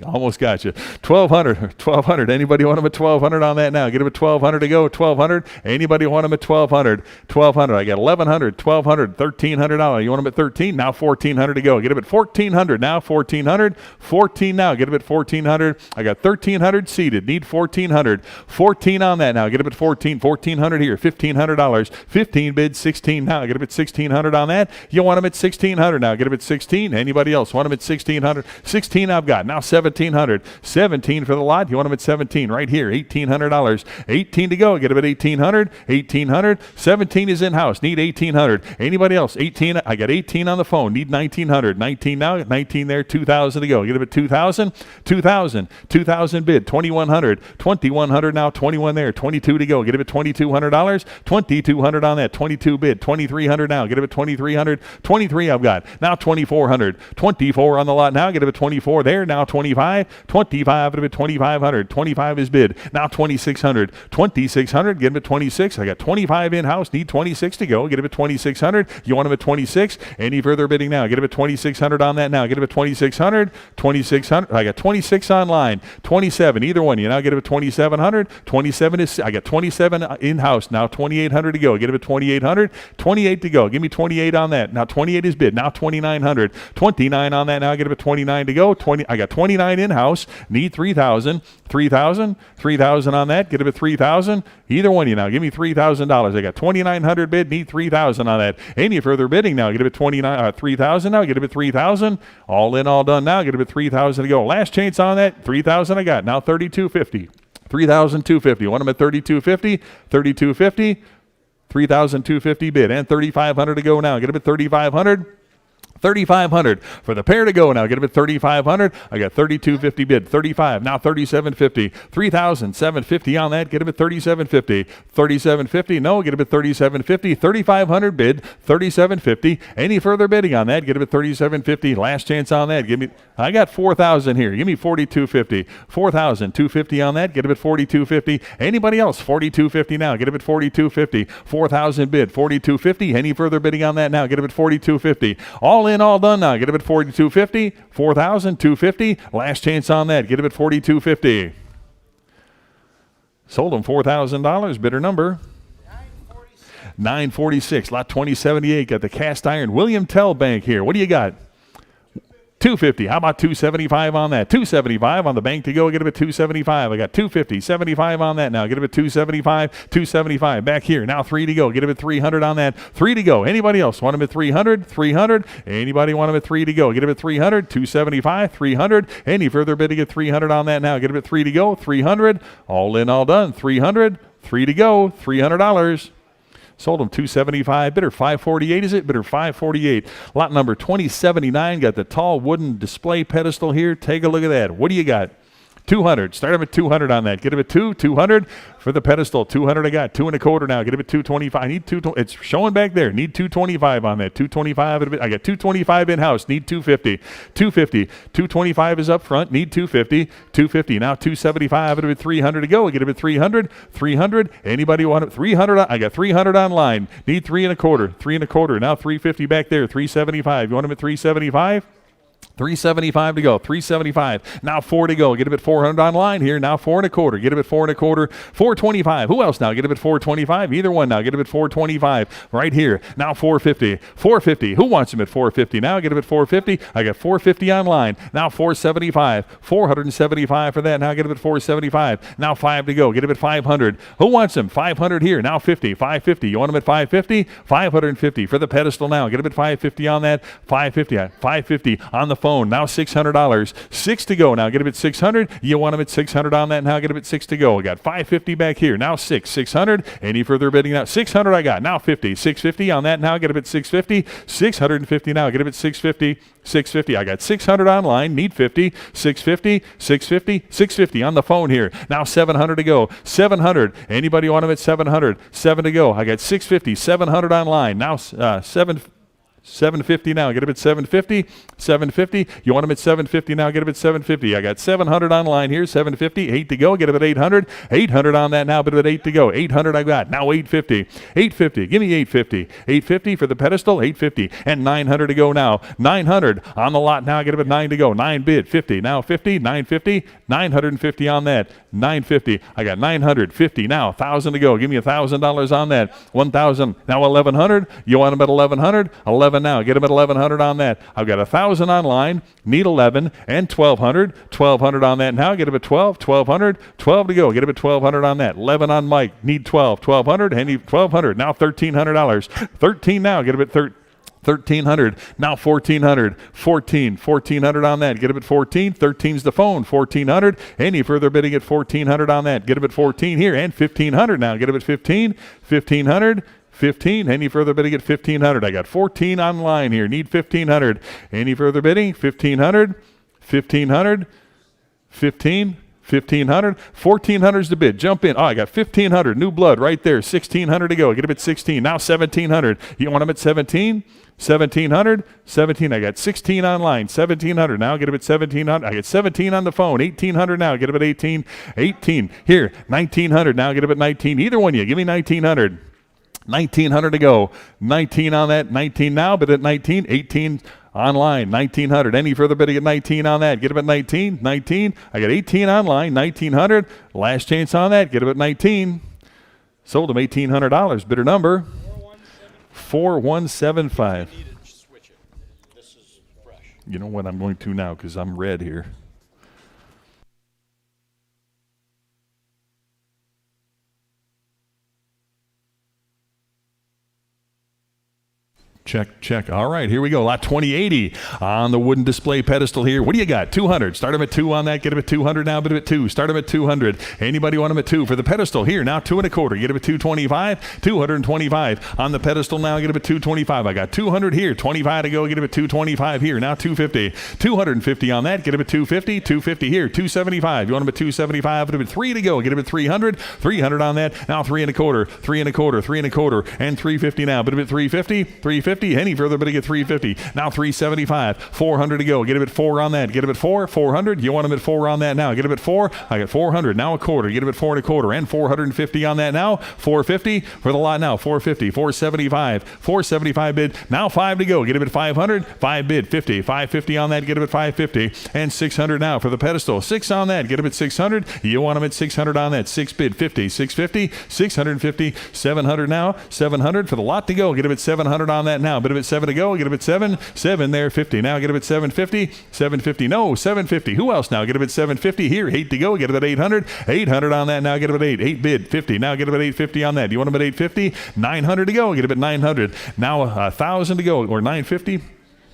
Almost got you. 1,200. 1,200. Anybody want them at 1,200 on that now? Get them at 1,200 to go. 1,200. Anybody want them at 1,200? 1,200. I got 1,100. 1,200. $1,300. You want them at 13? Now 1,400 to go. Get them at 1,400 now. 1,400. 14 now. Get them at 1,400. I got 1,300 seated. Need 1,400. 14 on that now. Get them at 14. 1,400 here. $1,500. 15 bid. 16 now. Get them at 1,600 on that. You want them at 1,600 now. Get them at 16. Anybody else want them at 1,600? 16 I've got. Now 1,700. 17 for the lot. You want them at 17 right here. $1,800. 18 to go. Get them at 1,800. 1,800. 17 is in-house. Need 1,800. Anybody else? 18. I got 18 on the phone. Need 1,900. 19 now. 19 there. 2,000 to go. Get them at 2,000. 2,000. 2,000 bid. 2,100. 2,100 now. 21 there. 22 to go. Get them at $2,200. 2,200 on that. 22 bid. 2,300 now. Get them at 2,300. 23 I've got. Now 2,400. 24 on the lot now. Get them at 24 there. Now 25. 25 at 2,500. 25 is bid. Now 2,600. 2,600. Get them at 26. I got 25 in-house. Need 26 to go. Get them at 2,600. You want them at 26. Any further bidding now? Get them at 2,600 on that now. Get them at 2,600. 2,600. I got 26 online. 27, either one. You now get it at 2,700. 27 is, I got 27 in-house. Now 2,800 to go. Get it at 2,800. 28 to go. Give me 28 on that. Now 28 is bid. Now 2,900. 29 on that. Now I get it at 29 to go. I got 29 in-house. Need 3,000. 3,000. 3,000 on that. Get it at 3,000. Either one you now. Give me $3,000. I got 2,900 bid. Need 3,000 on that. Any further bidding now. Get it at 3,000 now. Get it at 3,000. All in, all done now. Get it at 3,000 to go. Last chance on that. 3,000 I got. Now 3,250. 3,250. Want them at 3,250. 3,250. 3,250 bid. And 3,500 to go now. Get them at 3,500. 3,500 for the pair to go now. Get them at 3,500. I got 3,250 bid. 35. Now 3,750. 3,750 on that. Get them at 3,750. 3,750. No. Get them at 3,750. 3,500 bid. 3,750. Any further bidding on that? Get them at 3,750. Last chance on that. Give me. I got 4,000 here. Give me 4,250. 4,250 on that. Get them at 4,250. Anybody else? 4,250 now. Get them at 4,250. 4,000 bid. 4,250. Any further bidding on that now? Get them at 4,250. All in, all done now. Get them at 4,250. 4,250. Last chance on that. Get them at 4,250. Sold them $4,000. Bidder number 946. Lot 2078. Got the cast iron William Tell Bank here. What do you got? 250. How about 275 on that? 275 on the bank to go. Get him at 275. I got 250. 75 on that now. Get him at 275. 275. Back here. Now 3 to go. Get him at 300 on that. 3 to go. Anybody else want him at 300? 300. Anybody want him at 3 to go? Get him at 300. 275. 300. Any further bidding at 300 on that now? Get him at 3 to go. 300. All in, all done. 300. 3 to go. $300. Sold them 275. Bidder 548 is it? Bidder 548. Lot number 2079. Got the tall wooden display pedestal here. Take a look at that. What do you got? 200. Start him at 200 on that. Get him at 200 for the pedestal. 200 I got. 225 now. Get him at 225. I need 220. It's showing back there. Need 225 on that. 225. I got 225 in-house. Need 250. 250. 225 is up front. Need 250. 250. Now 275. It'll be 300 to go. Get him at 300. 300. Anybody want it? 300. I got 300 online. Need 325. 325. Now 350 back there. 375. You want him at 375? 375 to go. 375. Now 4 to go. Get him at 400 online here. Now 425. Get him at 425. 425. Who else now? Get him at 425. Either one now. Get him at 425. Right here. Now 450. 450. Who wants him at 450 now? Get him at 450. I got 450 online. Now 475. 475 for that. Now get him at 475. Now 5 to go. Get him at 500. Who wants him? 500 here. Now 50. 550. You want him at 550? 550 for the pedestal now. Get him at 550 on that. 550. 550 on the phone. Now $600. 6 to go. Now get him at 600. You want him at 600 on that. Now get him at 6 to go. We got 550 back here. Now 600. Any further bidding now? 600 I got. Now 50. 650 on that. Now get him at 650. 650 now. Get him at 650. 650. I got 600 online. Need 50. 650. 650. 650 on the phone here. Now 700 to go. 700. Anybody want him at 700? 7 to go. I got 650. 700 online. Now 750 now. Get him at 750. 750. You want him at 750 now? Get him at 750. I got 700 online here. 750. 8 to go. Get him at 800. 800 on that now, but at 8 to go. 800 I got. Now 850. 850. Give me 850. 850 for the pedestal. 850. And 900 to go now. 900 on the lot now. Get him at 9 to go. 9 bid. 50. Now 50. 950. 950 on that. 950. I got 950 now. 1,000 to go. Give me $1,000 on that. 1,000. Now 1,100. You want him at 1,100? 11 now. Get him at 1,100 on that. I've got 1,000 online. Need 11 and 1,200. 1,200 on that now. Get him at 12. 1,200. 12 to go. Get him at 1,200 on that. 11 on Mike. Need 12. 1,200. And need 1,200. Now $1,300. 13 now. Get him at 1,300. Now 1,400. 1,400 on that. Get him at 14. 13's the phone. 1,400. Any further bidding at 1,400 on that. Get him at 14 here. And 1,500 now. Get him at 15. 1,500. 15. Any further bidding at 1,500? I got 14 online here. Need 1,500. Any further bidding? 1,500. 1,500. 15. 1,500. 1,400 is the bid. Jump in. Oh, I got 1,500. New blood right there. 1,600 to go. Get him at 16. Now 1,700. You want him at 17? 1,700. 17. I got 16 online. 1,700. Now get him at 1,700. I got 17 on the phone. 1,800 now. Get him at 18. 18. Here. 1,900. Now get him at 19. Either one of you. Give me 1,900. 1,900 to go. 19 on that. 19 now, but at 19, 18 Online, 1900. Any further bidding at 19 on that? Get him at 19. 19. I got 18 online, 1900. Last chance on that. Get him at 19. Sold him $1,800. Bidder number 4175. You know what? I'm going to now because I'm red here. Check. All right, here we go. Lot 2080 on the wooden display pedestal here. What do you got? 200. Start him at 2 on that. Get him at 200 now. Bid him at 2. Start him at 200. Anybody want him at 2 for the pedestal here? Now 2 1/4. Get him at 225. 225 on the pedestal now. Get him at 225. I got 200 here. 25 to go. Get him at 225 here. Now 250. 250 on that. Get him at 250. 250 here. 275. You want him at 275? Get him at 3 to go. Get him at 300. 300 on that. Now 3 1/4. 3 1/4. 3 1/4 and 350 now. Bid him at 350. 350. Any further, but to get 350. Now 375. 400 to go. Get him at 4 on that. Get him at 4. 400. You want him at 4 on that now. Get him at 4. I got 400. Now 1/4. Get him at 4 1/4 and 450 on that now. 450 for the lot now. 450. 475. 475 bid. Now 5 to go. Get him at 500. 5 bid. 50. 550 on that. Get him at 550 and 600 now for the pedestal. 6 on that. Get him at 600. You want him at 600 on that. 6 bid. 50. 650. 650. 700 now. 700 for the lot to go. Get him at 700 on that now. Bid him at 7 to go. Get him at 7. 7 there. 50. Now get him at 750. 750. No. 750. Who else now? Get him at 750 here. 8 to go. Get him at 800. 800 on that now. Get him at 8. 8 bid. 50. Now get him at 850 on that. You want him at 850? 900 to go. Get him at 900. Now 1,000 to go. Or 950.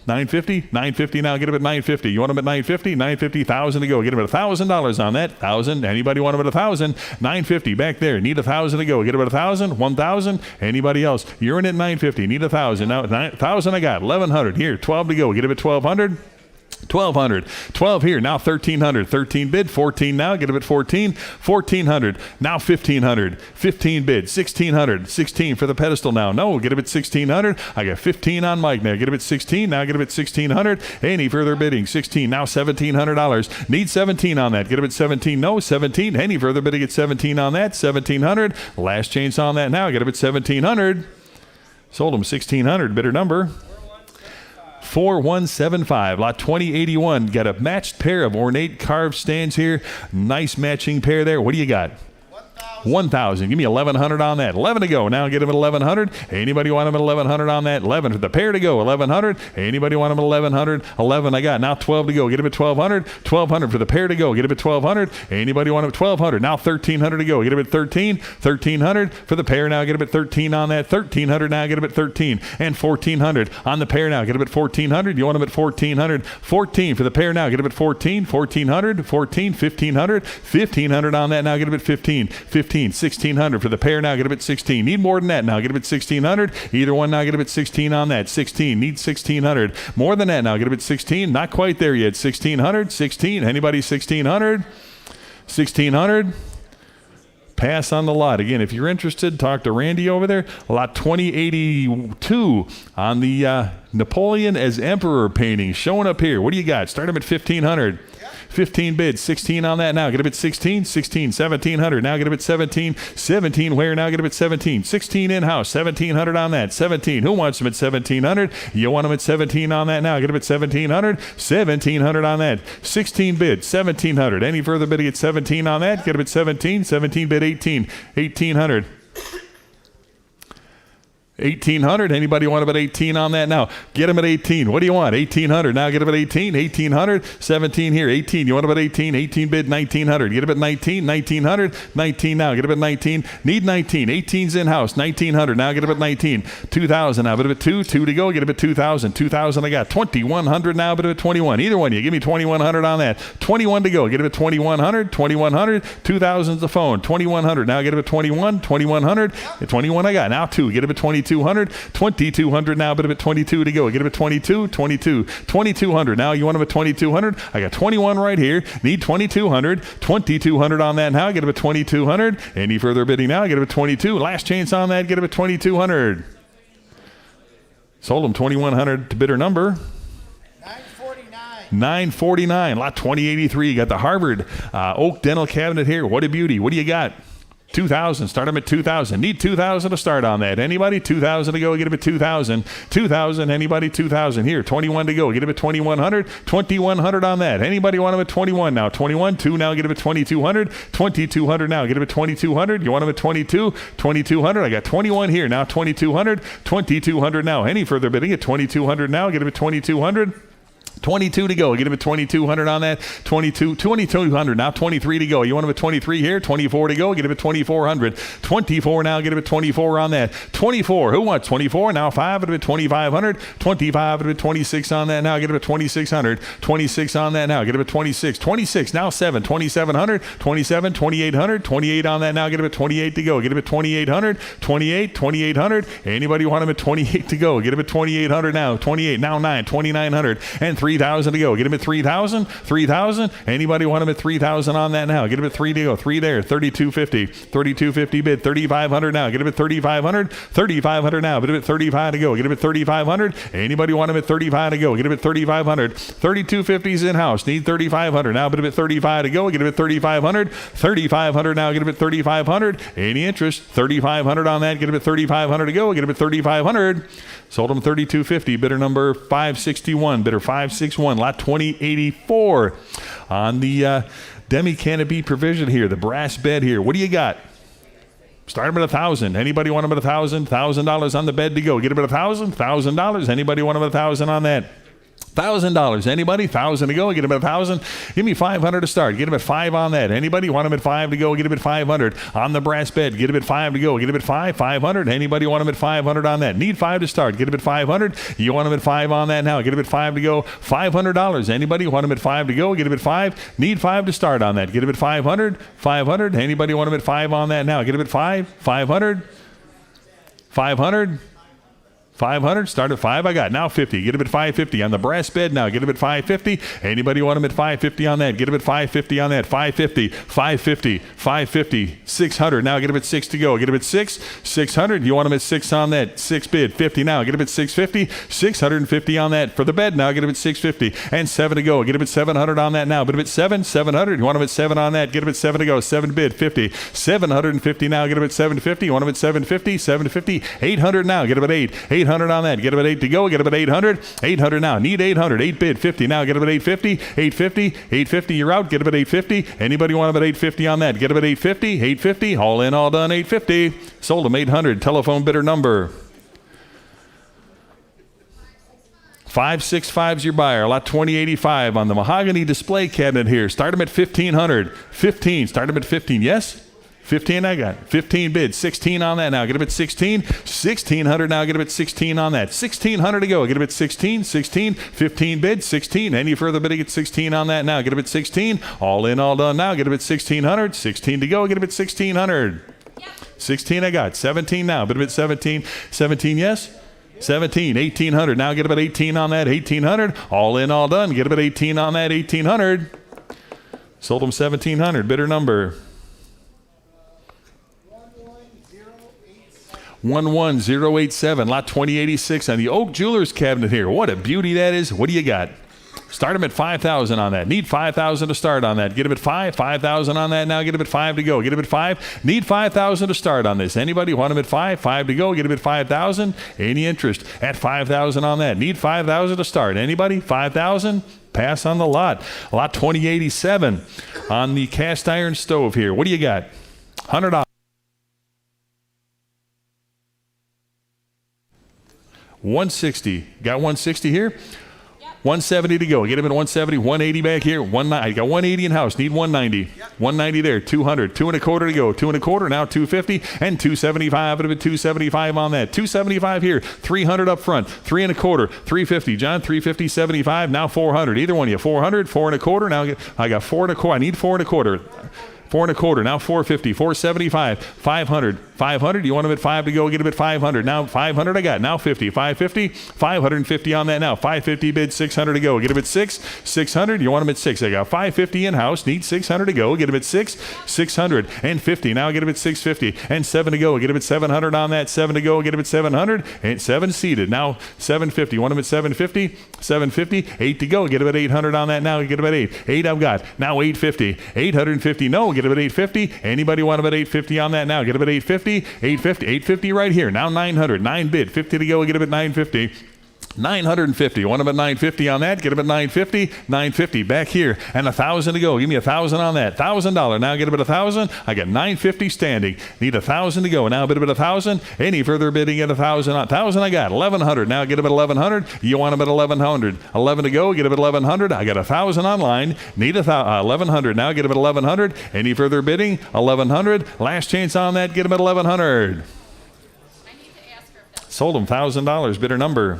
950. 950 now. Get him at 950. You want him at 950? 950. 1,000 to go. Get him at $1,000 on that. 1,000. Anybody want him at 1,000? 950 back there. Need 1,000 to go. Get him at 1,000. 1,000. Anybody else? You're in at 950. Need 1,000. Now 1,000 I got. 1,100 here. 12 to go. Get him at 1,200. 1,200. 12 here. Now 1,300. 13 bid. 14 now. Get him at 14. 1,400. Now 1,500. 15 bid. 1,600. 16 for the pedestal now. No. Get him at 1,600. I got 15 on Mike now. Get him at 16. Now get him at 1,600. Any further bidding? 16. Now $1,700. Need 17 on that. Get him at 17. No. 17. Any further bidding at 17 on that? 1,700. Last chance on that now. Get him at 1,700. Sold him 1,600. Bidder number 4175. Lot 2081. Got a matched pair of ornate carved stands here. Nice matching pair there. What do you got? 1,000. Give me 1,100 on that. 11 to go. Now get him at 1,100. Anybody want him at 1,100 on that? 11 for the pair to go. 1,100. Anybody want him at 1,100? 11 I got. Now 12 to go. Get him at 1,200. 1,200 for the pair to go. Get him at 1,200. Anybody want him at 1,200? Now 1,300 to go. Get him at 13. 1,300 for the pair now. Get him at 13 on that. 1,300 now. Get him at 13. And 1,400 on the pair now. Get him at 1,400. You want him at 1,400? 14 for the pair now. Get him at 14. 1,400. 14. 1,500. 1,500 on that now. Get him at 15. 15. 1,600 for the pair now. Get him at 16. Need more than that now. Get him at 1,600. Either one now. Get him at 16 on that. 16. Need 1,600. More than that now. Get him at 16. Not quite there yet. 1,600. 16. Anybody 1,600? 1,600. Pass on the lot. Again, if you're interested, talk to Randy over there. Lot 2082 on the Napoleon as Emperor painting showing up here. What do you got? Start him at 1,500. 15 bids, 16 on that now. Get him at 16, 16, 1,700. Now get him at 17, 17 where? Now get him at 17, 16 in-house, 1,700 on that. 17, who wants him at 1,700? You want him at 17 on that now. Get him at 1,700, 1,700 on that. 16 bid, 1,700. Any further bidding at 17 on that? Get him at 17, 17 bid, 18, 1,800. 1,800. Anybody want about 18 on that now? Get him at 18. What do you want? 1,800. Now get him at 18. 1,800. 17 here. 18. You want about 18? 18 bid 1,900. Get him at 19. 1,900. 19 now. Get him at 19. Need 19. 18's in house. 1,900. Now get him at 19. 2,000. Now bid him at 2. 2 to go. Get him at 2,000. 2,000 I got. 2,100 now. Bid him at 21. Either one. You give me 2,100 on that. 21 to go. Get him at 2,100. 2,100. 2,000's the phone. 2,100. Now get him at 21. 2,100. 21 I got. Now 2. Get him at 2,200. 2,200 now, but at 22 to go. Get him at 22, 22, 2,200. Now you want him at 2,200? I got 21 right here. Need 2,200, 2,200 on that now. Get him at 2,200. Any further bidding now? Get him at 22. Last chance on that. Get him at 2,200. Sold him 2,100 to bidder number 949. Lot 2083. You got the Harvard oak dental cabinet here. What a beauty. What do you got? 2,000. Start them at 2,000. Need 2,000 to start on that. Anybody? 2,000 to go. Get them at 2,000. 2,000. Anybody? 2,000. Here, 21 to go. Get them at 2,100. 2,100 on that. Anybody want them at 21 now? 21. 2 now. Get them at 2,200. 2,200 now. Get them at 2,200. You want them at 22? 2,200. I got 21 here. Now 2,200. 2,200 now. Any further bidding at 2,200 now? Get them at 2,200. 22 to go. Get him at 2,200 on that. 2,200. Now 23 to go. You want him at 23 here? 24 to go. Get him at 2,400. 24 now. Get him at 24 on that. 24. Who wants 24? Now 5 at 2,500. 25 at 26 on that. Now get him at 2,600. 26 on that now. Get him at 26. 26. Now 7. 2,700. 27. 2,800. 28 on that now. Get him at 28 to go. Get him at 2,800. 28. 2,800. Anybody want him at 28 to go? Get him at 2,800 now. 28. Now 9. 2,900. And 3,000 to go. Get him at 3,000. 3,000. Anybody want him at 3,000 on that now? Get him at 3 to go. 3 there. 3,250. 3,250 bid. 3,500 now. Get him at 3,500. 3,500 now. Get him at 35 to go. Get him at 3,500. Anybody want him at 35 to go? Get him at 3,500. 3,250 is in house. Need 3,500 now. Get him at 35 to go. Get him at 3,500. 3,500 now. Get him at 3,500. Any interest? 3,500 on that. Get him at 3,500 to go. Get him at 3,500. Sold him 3,250. Bidder number 561. Bidder 561. Lot 2084 on the demi canopy provision here. The brass bed here. What do you got? Start him at 1,000. Anybody want him at 1,000? $1,000 on the bed to go. Get him at 1,000. $1,000. Anybody want him at 1,000 on that? $1,000. Anybody? 1,000 to go. Get him at 1,000. Give me 500 to start. Get him at 5 on that. Anybody want him at 5 to go? Get him at 500 on the brass bed. Get him at 5 to go. Get him at 5. 500. Anybody want him at 500 on that? Need 5 to start. Get him at 500. You want him at 5 on that now? Get him at 5 to go. $500. Anybody want him at 5 to go? Get him at 5. Need 5 to start on that. Get him at 500. 500. Anybody want him at 5 on that now? Get him at 5. 500. 500. 500. Start at 5. I got now 50. Get him at 550 on the brass bed now. Get him at 550. Anybody want him at 550 on that? Get him at 550 on that. 550. 550. 550. 600. Now get him at 6 to go. Get him at 6. 600. You want him at 6 on that? 6 bid. 50 now. Get him at 650. 650 on that for the bed now. Get him at 650 and 7 to go. Get him at 700 on that now. Get him at 7. 700. You want him at 7 on that? Get him at 7 to go. 7 bid. 50. 750 now. Get him at 750. You want him at 750. 750. 800 now. Get him at 8. 800 on that. Get him at 8 to go. Get him at 800. 800 now. Need 800. 8 bid. 50 now. Get him at 850. 850. 850. You're out. Get him at 850. Anybody want him at 850 on that? Get him at 850. 850. All in, all done. 850. Sold him 800. Telephone bidder number 565 is your buyer. Lot 2085 on the mahogany display cabinet here. Start him at 1,500. 15. Start him at 15. Yes? 15 I got. 15 bid. 16 on that now. Get him at 16. 1,600 now. Get him at 16 on that. 1,600 to go. Get him at 16. 16. 15 bid. 16. Any further bidding at 16 on that now. Get him at 16. All in, all done now. Get him at 1,600. 16 to go. Get him at 1,600. 16 I got. 17 now. Bid him at 17. 17 yes? 17. 1,800. Now get him at 18 on that. 1,800. All in, all done. Get him at 18 on that. 1,800. Sold him 1,700. Bidder number 11087, lot 2086 on the Oak Jewelers cabinet here. What a beauty that is. What do you got? Start him at 5,000 on that. Need 5,000 to start on that. Get him at 5. 5,000 on that now. Get him at 5 to go. Get him at 5. Need 5,000 to start on this. Anybody want him at 5? 5 to go. Get him at 5,000. Any interest at 5,000 on that? Need 5,000 to start. Anybody? 5,000? Pass on the lot. Lot 2087 on the cast iron stove here. What do you got? $100. 160. Got 160 here? Yep. 170 to go. Get him at 170. 180 back here. I got 180 in house. Need 190. Yep. 190 there. 200. 2 1/4 to go. 2 1/4. Now 250 and 275. It'll be 275 on that. 275 here. 300 up front. 3 1/4. 350. John, 350, 75. Now 400. Either one of you. 400. 4 1/4. Now I got 4 1/4. I need 4 1/4. 4 1/4. Now 450. 475. 500. 500. You want him at 5 to go. Get him at 500. Now 500 I got. Now 50. 550. 550 on that now. 550 bid. 600 to go. Get him at 6. 600. You want him at 6. I got 550 in house. Need 600 to go. Get him at 6. 600 and 50. Now get him at 650 and 7 to go. Get him at 700 on that. 7 to go. Get him at 700 and 7 seated. Now 750. You want him at 750. 750. 8 to go. Get him at 800 on that now. Get him at 8. 8 I've got. Now 850. 850. No. Get Get him at 850. Anybody want him at 850 on that now? Get him at 850. 850. 850 right here. Now 900. 9 bid. 50 to go. Get him at 950. 950. Want him at 950 on that? Get him at 950. 950 back here, and 1,000 to go. Give me 1,000 on that. $1,000. Now get him at 1,000. I got 950 standing. Need 1,000 to go. Now bid him at 1,000. Any further bidding at 1,000? 1,000 I got. 1,100. Now get him at 1,100. You want him at 1,100. 11 to go. Get him at 1,100. I got 1,000 online. Need 1,100. Now get him at 1,100. Any further bidding? 1,100. Last chance on that. Get him at 1,100. Sold him $1,000. Bidder number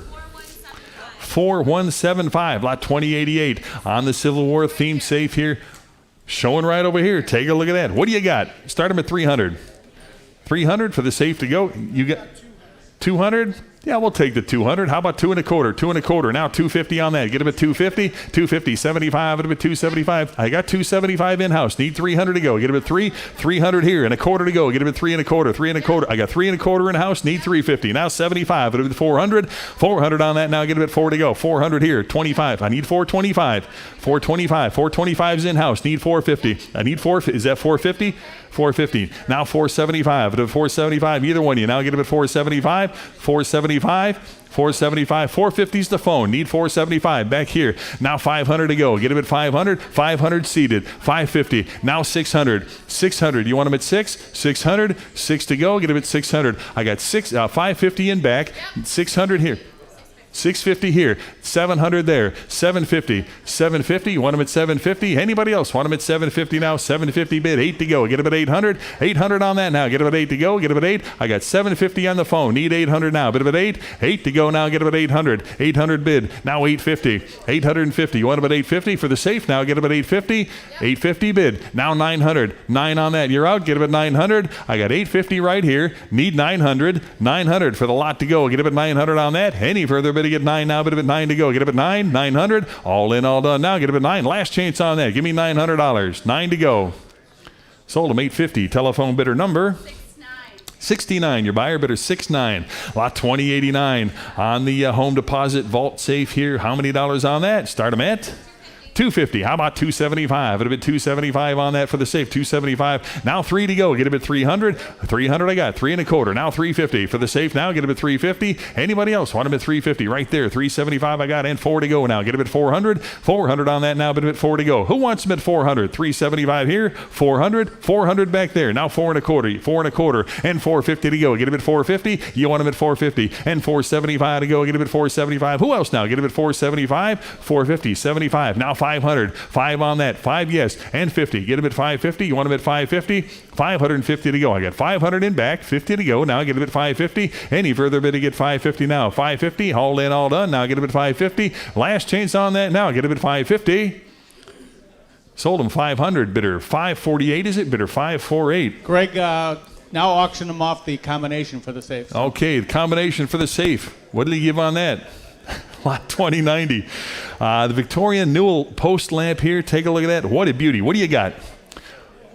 4175, lot 2088 on the Civil War theme safe here. Showing right over here. Take a look at that. What do you got? Start them at 300. 300 for the safe to go. You got 200? Yeah, we'll take the 200. How about 2 1/4? 2 1/4. Now 250 on that. Get him at 250. 250. 75. Get him at 275. I got 275 in-house. Need 300 to go. Get him at 300 here. And 1/4 to go. Get him at 3 1/4. 3 1/4. I got 3 1/4 in-house. Need 350. Now 75. Get him at 400. 400 on that. Now get him at 4 to go. 400 here. 25. I need 425. 425. 425's in-house. Need 450. I need 450. Is that 450? 450. Now 475. At 475, either one of you. Now get him at 475. 475. 475. 450's the phone. Need 475. Back here. Now 500 to go. Get him at 500. 500 seated. 550. Now 600. 600. You want him at 6? 600. 6 to go. Get him at 600. I got 550 in back. 600 here. 650 here, 700 there, 750, 750. You want him at 750? Anybody else want him at 750 now? 750 bid, 8 to go. Get him at 800. 800 on that now. Get him at 8 to go. Get him at 8. I got 750 on the phone. Need 800 now. Bid him at 8. 8 to go now. Get him at 800. 800 bid. Now 850. 850. You want him at 850 for the safe now? Get him at 850. 850 bid. Now 900. 9 on that. You're out. Get him at 900. I got 850 right here. Need 900. 900 for the lot to go. Get him at 900 on that. Any further bid? Get 9 now, but at 9 to go. Get up at 9, 900. All in, all done. Now get up at 9. Last chance on that. Give me $900. 9 to go. Sold him 850. Telephone bidder number 69. Your buyer bidder 69. Lot 2089 on the home deposit vault safe here. How many dollars on that? Start them at 250. How about 275? It'll be 275 on that for the safe. 275. Now 3 to go. Get him at 300. 300 I got. 3 1/4. Now 350 for the safe. Now get him at 350. Anybody else want him at 350? Right there. 375 I got and 4 to go now. Get him at 400. 400 on that now, but at 4 to go. Who wants him at 400? 375 here. 400. 400 back there. Now 4 1/4. 4 1/4 and 450 to go. Get him at 450. You want him at 450 and 475 to go. Get him at 475. Who else now? Get him at 475. 450. 75. Now 500. 5 on that. 5 yes. And 50. Get him at 550. You want him at 550. 550 to go. I got 500 in back. 50 to go. Now get him at 550. Any further bid to get 550 now. 550. All in, all done. Now get him at 550. Last chance on that now. Get him at 550. Sold him 500. Bidder 548 is it? Bidder 548. Greg, now auction them off the combination for the safe. Okay, the combination for the safe. What did he give on that? Lot 2090. The Victorian Newell post lamp here. Take a look at that. What a beauty. What do you got?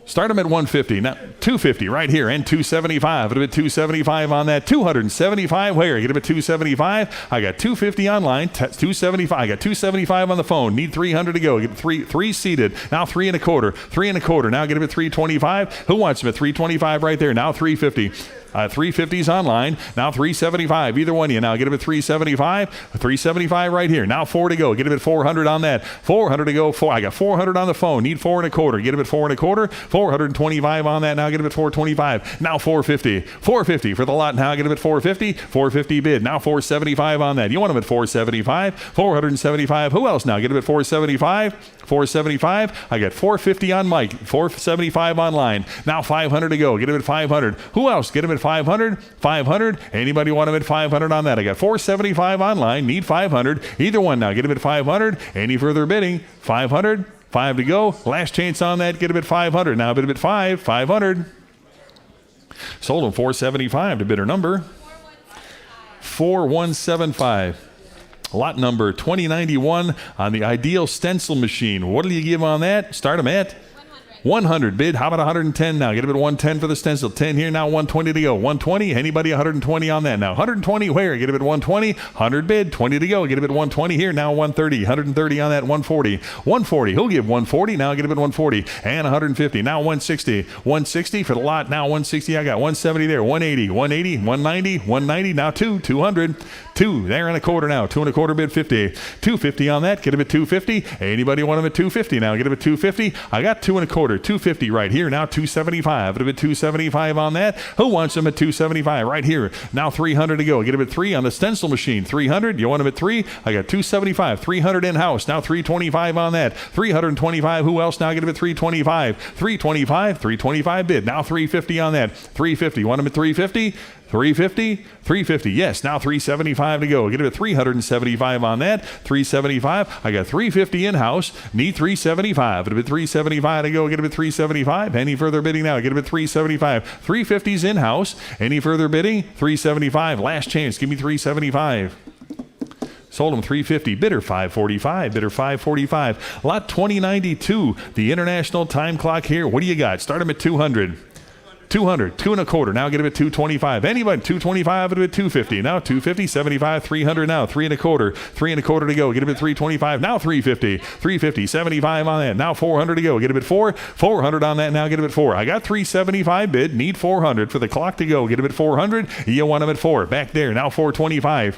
Start them at 150. Now 250 right here and 275. It'll be 275 on that. 275 where? Get him at 275. I got 250 online. 275. I got 275 on the phone. Need 300 to go. Get three seated. Now 3 1/4. 3 1/4. Now get him at 325. Who wants him at 325 right there? Now 350. 350's online. Now 375. Either one of you. Now get him at 375. 375 right here. Now 4 to go. Get him at 400 on that. 400 to go. I got 400 on the phone. Need 4 1/4. Get him at 4 1/4. 425 on that. Now get him at 425. Now 450. 450 for the lot. Now get him at 450. 450 bid. Now 475 on that. You want him at 475. 475. Who else now? Get him at 475. 475. I got 450 on Mike. 475 online. Now 500 to go. Get him at 500. Who else? Get him at 500. 500. Anybody want him at 500 on that? I got 475 online. Need 500. Either one now. Get him at 500. Any further bidding? 500. 5 to go. Last chance on that. Get him at 500. Now bid him at 500. Sold him 475 to bidder number 4175. Lot number 2091 on the Ideal Stencil machine. What do you give on that? Start them at 100 bid. How about 110 now? Get a bid 110 for the stencil. 10 here now. 120 to go. 120. Anybody 120 on that now? 120 where? Get a bid 120. 100 bid. 20 to go. Get a bid 120 here now. 130. 130 on that. 140. 140. Who'll give 140 now? Get a bid 140 and 150. Now 160. 160 for the lot. Now 160. I got 170 there. 180. 180. 190. 190. Now 200. 2 there and a quarter now. 2 and a quarter bid 50. 250 on that. Get a bid 250. Anybody want them at 250 now? Get a bid 250. I got 2 and a quarter. 250 right here. Now 275. Get a bid 275 on that. Who wants them at 275 right here? Now 300 to go. Get a bid 3 on the stencil machine. 300. You want them at 3? I got 275. 300 in house. Now 325 on that. 325. Who else now? Get a bid 325. 325. 325 bid. Now 350 on that. 350. Want them at 350? 350, 350, yes, now 375 to go. Get it at 375 on that, 375. I got 350 in-house, need 375. Get it at 375 to go. Get it at 375. Any further bidding now? Get it at 375. 350's in-house. Any further bidding? 375. Last chance. Give me 375. Sold him 350. Bidder 545. Bidder 545. Lot 2092. The international time clock here. What do you got? Start him at 200. 200, 2 and a quarter. Now get him at 225. Anybody, 225 at 250. Now 250, 75, 300 now. 3 and a quarter. 3 and a quarter to go. Get him at 325. Now 350. 350, 75 on that. Now 400 to go. Get him at 4. 400 on that. Now get him at 4. I got 375 bid. Need 400 for the clock to go. Get him at 400. You want him at 4. Back there. Now 425.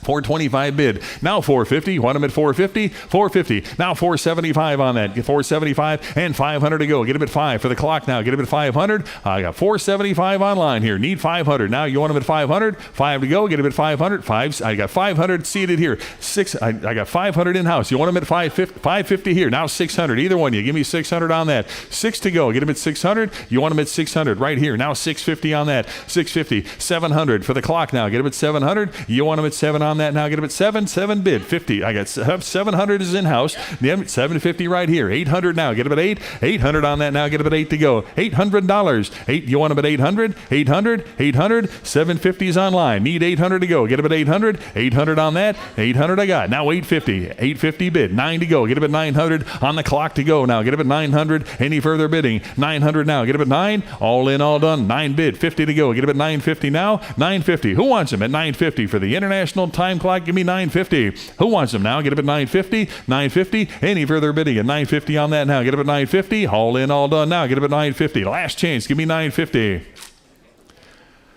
425 bid. Now 450. Want him at 450? 450. Now 475 on that. Get 475 and 500 to go. Get him at 5 for the clock now. Get him at 500. I got 475 online here. Need 500. Now you want him at 500? 5 to go. Get him at 500. 5. I got 500 seated here. 6. I got 500 in house. You want him at 550? 550 here. Now 600. Either one. You give me 600 on that. 6 to go. Get him at 600. You want him at 600 right here. Now 650 on that. 650. 700 for the clock now. Get him at 700. You want him at 7 on that now. Get him at 7 bid 50. I got 700 is in house. 750 right here. 800 now. Get him at 8. 800 on that now. Get him at 8 to go. $800. 8. You want him at 800? 800. 800. 750 is online. Need 800 to go. Get him at 800. 800 on that. 800 I got. Now 850. 850 bid. 9 to go. Get him at 900 on the clock to go now. Get him at 900. Any further bidding? 900 now. Get him at 9. All in, all done. 9 bid. 50 to go. Get him at 950 now. 950. Who wants him at 950 for the international time clock? Give me 950. Who wants them now? Get up at 950. 950. Any further bidding at 950 on that now? Get up at 950. All in, all done now. Get up at 950. Last chance. Give me 950.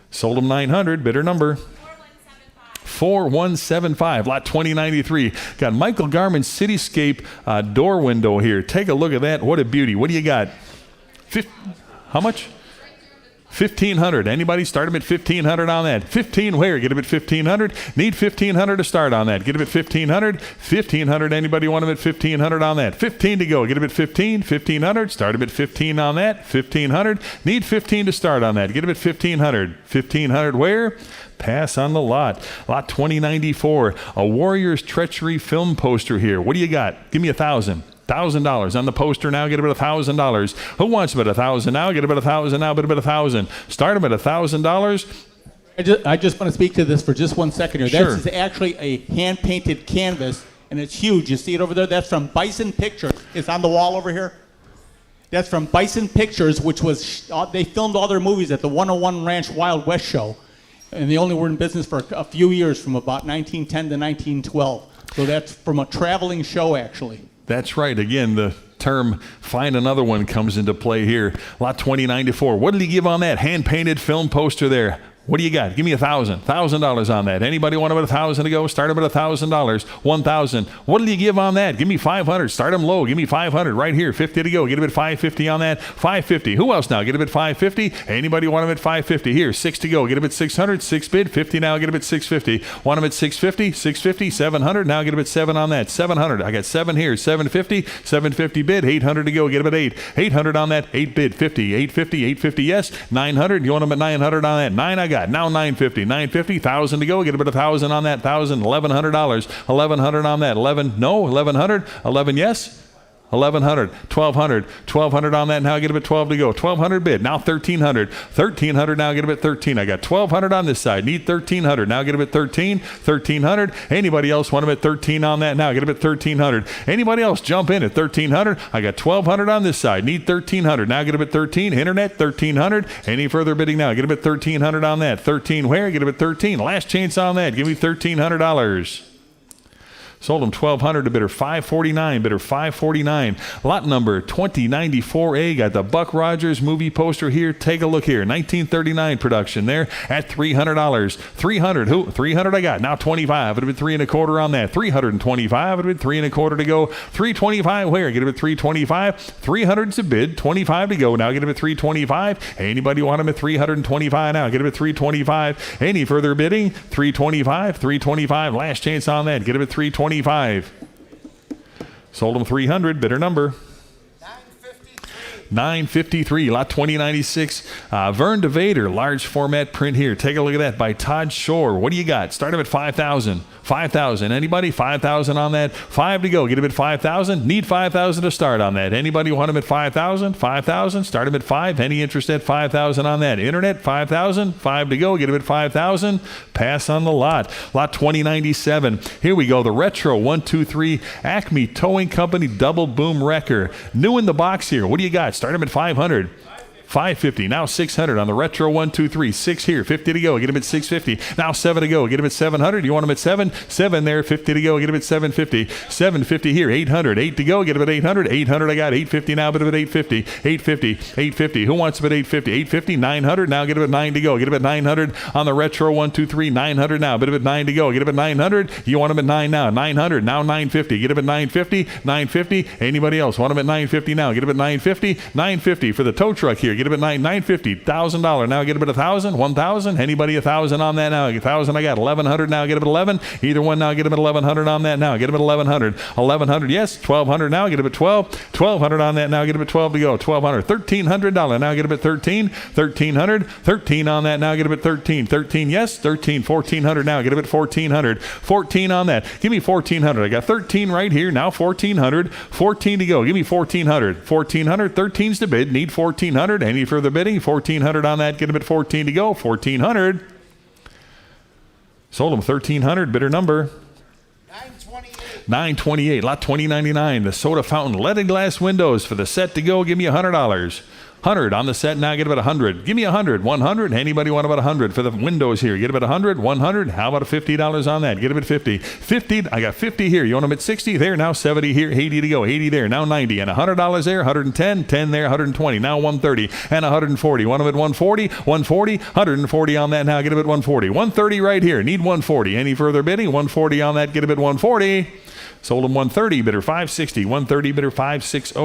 Sold them 900. Bidder number 4175. Lot 2093. Got Michael Garman's Cityscape door window here. Take a look at that. What a beauty. What do you got? How much? 1,500. Anybody? Start him at 1,500 on that. 15 where? Get him at 1,500. Need 1,500 to start on that. Get him at 1,500. 1,500. Anybody want him at 1,500 on that? 15 to go. Get him at 15. 1,500. Start him at 15 on that. 1,500. Need 15 to start on that. Get him at 1,500. 1,500 where? Pass on the lot. Lot 2094. A Warrior's Treachery film poster here. What do you got? Give me $1,000. $1,000 on the poster now. Get him at $1,000. Who wants him at 1,000 now? Get him at 1,000 now. Bid him at 1,000. Start him at $1,000. I just want to speak to this for just 1 second here. Sure. This is actually a hand-painted canvas, and it's huge. You see it over there? That's from Bison Pictures. It's on the wall over here. That's from Bison Pictures, which was, they filmed all their movies at the 101 Ranch Wild West show. And they only were in business for a few years, from about 1910 to 1912. So that's from a traveling show, actually. That's right. Again, the term find another one comes into play here. Lot 2094. What did he give on that? Hand-painted film poster there. What do you got? Give me $1,000 on that. Anybody want him at 1,000 to go? Start him at $1,000. 1,000. What did you give on that? Give me 500. Start him low. Give me 500 right here. 50 to go. Get him at 550 on that. 550. Who else now? Get him at 550. Anybody want him at 550? Here, 6 to go. Get him at 600. 6 bid. 50 now. Get him at 650. Want him at 650. 650. 700. Now get him at 7 on that. 700. I got 7 here. 750. 750 bid. 800 to go. Get him at 8. 800 on that. 8 bid. 50. 850. 850. Yes. 900. You want him at 900 on that? 9 I got. Now 950. 950. 1,000 to go. Get him at 1,000 on that. 1,000. $1,100. $1,100 on that. 11. No. 1,100. 11. Yes. 1,100, 1,200, 1,200 on that. Now get him at 12 to go. 1,200 bid. Now 1,300, 1,300. Now get him at 13. I got 1,200 on this side. Need 1,300. Now get him at 13, 1,300. Anybody else want him at 13 on that? Now get him at 1,300. Anybody else jump in at 1,300? I got 1,200 on this side. Need 1,300. Now get him at 13. Internet 1,300. Any further bidding now? Get him at 1,300 on that. 13 where? Get him at 13. Last chance on that. Give me $1,300. Sold him 1,200 to bidder 549, bidder 549. Lot number 2094A. Got the Buck Rogers movie poster here. Take a look here. 1939 production there at $300. 300. Who? 300 I got. Now 25. It'd have been 3 1/4 on that. 325. It'd have been 3 1/4 to go. 325 where? Get him at 325. 300's a bid. 25 to go. Now get him at 325. Anybody want him at 325 now? Get him at 325. Any further bidding? 325. 325. Last chance on that. Get him at 325. Sold him 300. Bidder number 953. Lot 2096. Vern DeVader, large format print here. Take a look at that by Todd Shore. What do you got? Start him at 5,000. 5,000. Anybody? 5,000 on that. 5 to go. Get him at 5,000. Need 5,000 to start on that. Anybody want him at 5,000? 5,000. Start him at 5. Any interest at 5,000 on that? Internet 5,000. 5 to go. Get him at 5,000. Pass on the lot. Lot 2097. Here we go. The retro 123 Acme Towing Company double boom wrecker. New in the box here. What do you got? Start him at 500. 550. Now 600 on the retro 123. 6 here. 50 to go. Get him at 650. Now 7 to go. Get him at 700. You want him at 7? 7 there. 50 to go. Get him at 750. 750 here. 800. 8 to go. Get him at 800. 800 I got. 850 now. But him at 850. 850. 850. Who wants him at 850? 850. 900. Now get him at 9 to go. Get him at 900 on the retro 123. 900 now. But him at 9 to go. Get him at 900. You want him at 9 now. 900. Now 950. Get him at 950. 950. Anybody else want him at 950 now? Get him at 950. 950 for the tow truck here. Get him at $950. $1,000. Now get him at 1,000. 1,000. Anybody 1,000 on that now? 1,000 I got. 1,100 now. Get him at 11. Either one now. Get him at 1,100 on that now. Get him at 1,100. 1,100. Yes. 1,200 now. Get him at 12. 1,200 on that now. Get him at 12 to go. 1,200. $1,300 now. Get him at 13. 1,300. 13 on that now. Get him at 13. 13. Yes. 13. 1,400 now. Get him at 1,400. 14 on that. Give me 1,400. I got 13 right here. Now 1,400. 14 to go. Give me 1,400. 1,400. 13's the bid. Need 1,400. Any further bidding? 1,400 on that. Get him at 14 to go. 1,400. Sold him 1,300. Bidder number 928. Lot 2099. The soda fountain leaded glass windows for the set to go. Give me $100. 100 on the set. Now get him at 100. Give me 100. 100. Anybody want about 100 for the windows here? Get him at 100. 100. How about a $50 on that? Get him at 50. 50. I got 50 here. You want him at 60? There. Now 70 here. 80 to go. 80 there. Now 90. And $100 there. 110. 10 there. 120. Now 130. And 140. Want him at 140? 140. 140 on that. Now get him at 140. 130 right here. Need 140. Any further bidding? 140 on that. Get him at 140. Sold him 130, bidder 560. 130, bidder 560.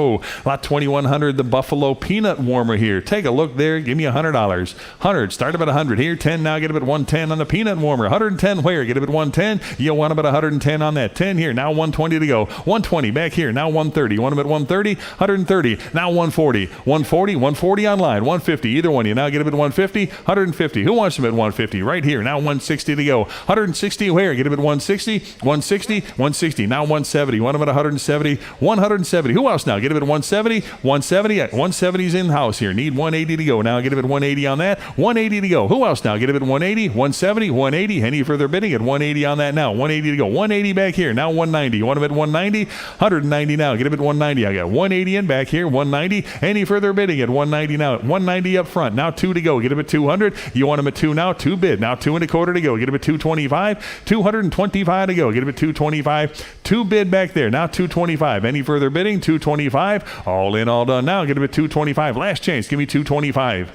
Lot 2100, the Buffalo Peanut Warmer here. Take a look there. Give me $100. 100. Start him at 100 here. 10 now. Get him at 110 on the Peanut Warmer. 110 where? Get him at 110. You want him at 110 on that. 10 here. Now 120 to go. 120 back here. Now 130. You want him at 130? 130. Now 140. 140. 140 online. 150. Either one. You now get him at 150. 150. Who wants him at 150? Right here. Now 160 to go. 160 where? Get him at 160. 160. 160. Now 170. You want him at 170? 170. Who else now? Get him at 170. 170. 170's in house here. Need 180 to go. Now get him at 180 on that. 180 to go. Who else now? Get him at 180. 170. 180. Any further bidding at 180 on that now? 180 to go. 180 back here. Now 190. You want him at 190? 190 now. Get him at 190. I got 180 in back here. 190. Any further bidding at 190 now? 190 up front. Now 2 to go. Get him at 200. You want him at 2 now? 2 bid. Now 2 1/4 to go. Get him at 225. 225 to go. Get him at 225. 2 bid back there. Now 225. Any further bidding? 225. All in, all done. Now get him at 225. Last chance. Give me 225.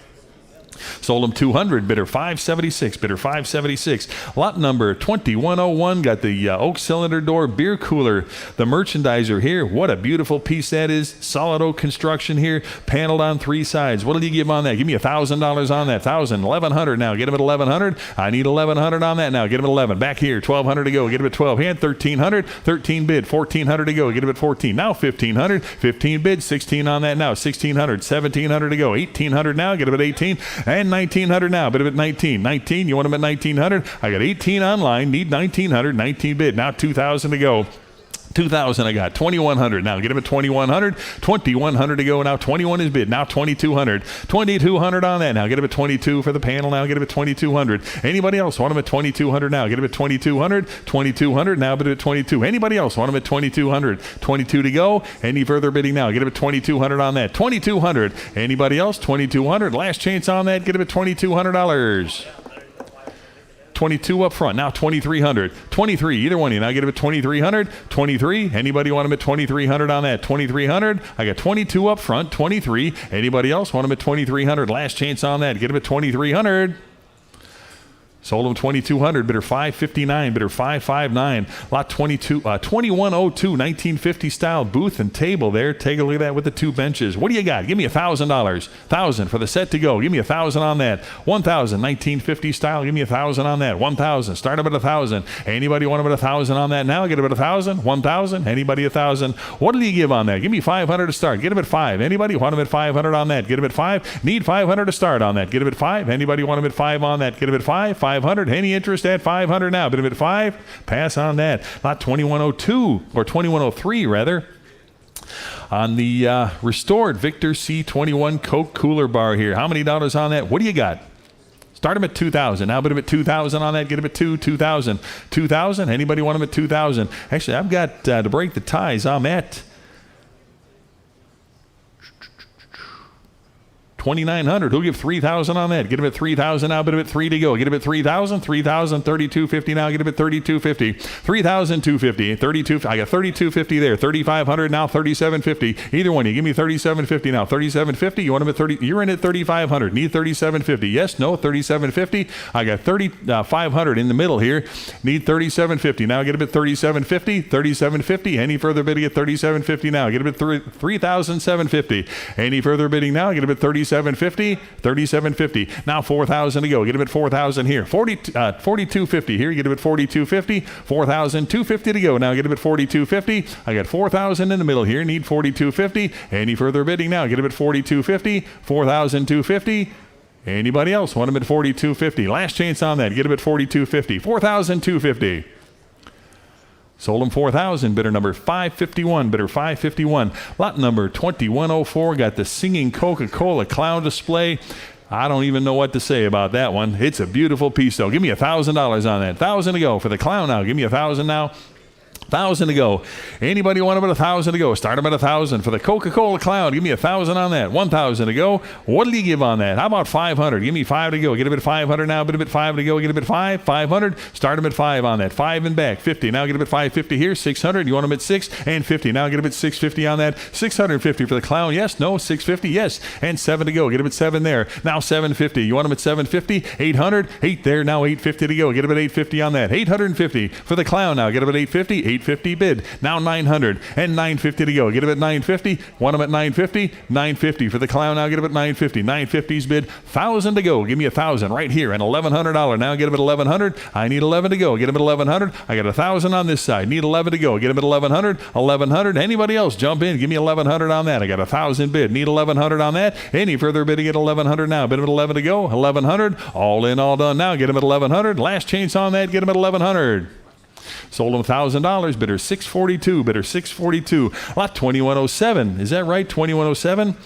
Sold him 200. Bidder 576. Bidder 576. Lot number 2101. Got the oak cylinder door beer cooler. The merchandiser here. What a beautiful piece that is. Solid oak construction here. Paneled on 3 sides. What did you give on that? Give me $1,000 on that. 1,000. 1,100 now. Get him at 1,100. I need 1,100 on that now. Get him at 11. Back here. 1,200 to go. Get him at 12. Hand 1,300. 13 bid. 1,400 to go. Get him at 14. Now 1,500. 15 bid. 16 on that now. 1,600. 1,700 to go. 1,800 now. Get him at 18. And 1,900 now. Bid him at 19. 19. You want him at 1,900? I got 18 online. Need 1,900. 19 bid. Now 2,000 to go. 2,000 I got. 2,100 now. Get him at 2,100. 2,100 to go now. 21 is bid. Now 2,200. 2,200 on that now. Get him at 22 for the panel now. Get him at 2,200. Anybody else want him at 2,200 now? Get him at 2,200. 2,200 now. Bid at 22. Anybody else want him at 2,200? 22 to go. Any further bidding now? Get him at 2,200 on that. 2,200. Anybody else? 2,200. Last chance on that. Get him at $2,200. 22 up front. Now 2,300. 23. Either one of you. Now get him at 2,300. 23. Anybody want him at 2,300 on that? 2,300. I got 22 up front. 23. Anybody else want him at 2,300? Last chance on that. Get him at 2,300. Sold him 2,200, bidder 559, bidder 559. Lot 2102, 1950 style booth and table there. Take a look at that with the two benches. What do you got? Give me $1,000. 1,000 for the set to go. Give me 1,000 on that. 1,000, 1950 style. Give me 1,000 on that. 1,000. Start him at 1,000. Anybody want him at 1,000 on that now? Get him at 1,000. 1,000. Anybody 1,000? What do you give on that? Give me 500 to start. Get him at 5. Anybody want him at 500 on that? Get him at 5. Need 500 to start on that. Get him at 5. Anybody want him at 5 on that? Get him at 5. 500. Any interest at 500 now? Bid him at 5. Pass on that. Lot 2102 or 2103 rather. On the restored Victor C21 Coke cooler bar here. How many dollars on that? What do you got? Start him at 2,000. Now bid him at 2,000 on that. Get him at 2,000. 2,000. Anybody want him at 2,000? Actually, I've got to break the ties. I'm at 2,900. Who'll give 3,000 on that? Get him at 3,000 now. Bid him at 3 to go. Get him at 3,000. 3,000. 3,250 now. Get him at 3,250. 3,250. 32. I got 3,250 there. 3,500 now. 3,750. Either one. You give me 3,750 now. 3,750. You want him at 30? You're in at 3,500. Need 3,750. Yes. No. 3,750. I got 3,500 in the middle here. Need 3,750 now. Get him at 3,750. 3,750. Any further bidding at 3,750 now? Get him at 3,750. Any further bidding now? Get him at 3,750. 3,750. Now 4,000 to go. Get him at 4,000 here. 4,250 here. Get him at 4,250. 4,250 to go. Now get him at 4,250. I got 4,000 in the middle here. Need 4,250. Any further bidding now? Get him at 4,250. 4,250. Anybody else want him at 4,250? Last chance on that. Get him at 4,250. 4,250. Sold him 4,000. Bidder number 551. Bidder 551. Lot number 2104. Got the singing Coca-Cola clown display. I don't even know what to say about that one. It's a beautiful piece, though. Give me $1,000 on that. 1,000 to go for the clown now. Give me 1,000 now. 1,000 to go. Anybody want him at 1,000 to go? Start him at 1,000 for the Coca-Cola cloud. Give me 1,000 on that. 1,000 to go. What do you give on that? How about 500? Give me 5 to go. Get him at 500 now. Bid him at 5 to go. Get him at 5. 500. Start him at 5 on that. 5 and back. 50. Now get him at 550 here. 600. You want him at 6 and 50. Now get him at 650 on that. 650 for the clown. Yes. No. 650. Yes. And 7 to go. Get him at 7 there. Now 750. You want him at 750. 800. 8 there. Now 850 to go. Get him at 850 on that. 850 for the clown now. Get him at 850. 850 bid. Now 900 and 950 to go. Get him at 950. Want him at 950. 950 for the clown now. Get him at 950. 950's bid. 1,000 to go. Give me 1,000 right here and $1,100. Now get him at 1,100. I need 11 to go. Get him at 1,100. I got 1,000 on this side. Need 11 to go. Get him at 1,100. 1,100. Anybody else jump in? Give me 1,100 on that. I got 1,000 bid. Need 1,100 on that. Any further bidding at 1,100 now. Bid him at 11 to go. 1,100. All in, all done. Now get him at 1,100. Last chance on that. Get him at 1,100. Sold him $1,000. Bidder 642. Bidder 642. Lot 2107. Is that right? 2107.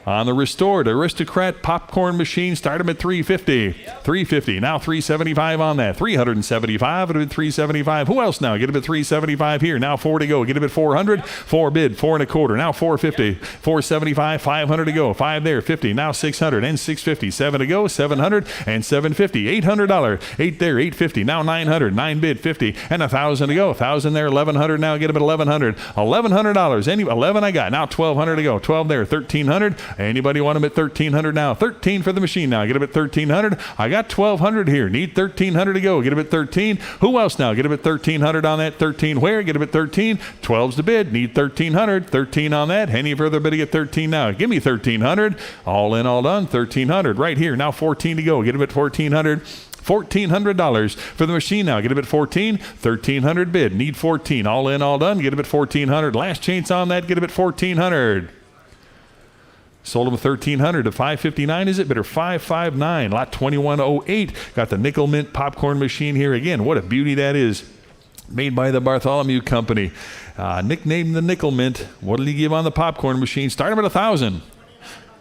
On the restored Aristocrat popcorn machine, start him at 350. 350. Now 375 on that. 375. It'll be 375. Who else now? Get him at 375 here. Now 4 to go. Get him at 400. 4 bid. 4 1/4. Now 450. 475. 500 to go. 5 there. 50. Now 600 and 650. 7 to go. 700 and 750. $800. 8 there. 850. Now 900. 9 bid. 50 and 1,000 to go. 1,000 there. 1,100 now. Get him at 1,100. $1,100. 11 I got. Now 1,200 to go. 12 there. 1,300. Anybody want him at 1,300 now? 13 for the machine now. Get him at 1,300. I got 1,200 here. Need 1,300 to go. Get him at 13. Who else now? Get him at 1,300 on that. 13 where? Get him at 13. 12's the bid. Need 1,300. 13 on that. Any further bidding at 13 now? Give me 1,300. All in, all done. 1,300 right here. Now 14 to go. Get him at 1,400. $1,400 for the machine now. Get him at 14. 1,300 bid. Need 14. All in, all done. Get him at 1,400. Last chance on that. Get him at 1,400. Sold him 1,300 to 559. Is it? Bidder 559. Lot 2108. Got the nickel mint popcorn machine here again. What a beauty that is. Made by the Bartholomew Company. Nicknamed the Nickel Mint. What did he give on the popcorn machine? Start him at 1,000.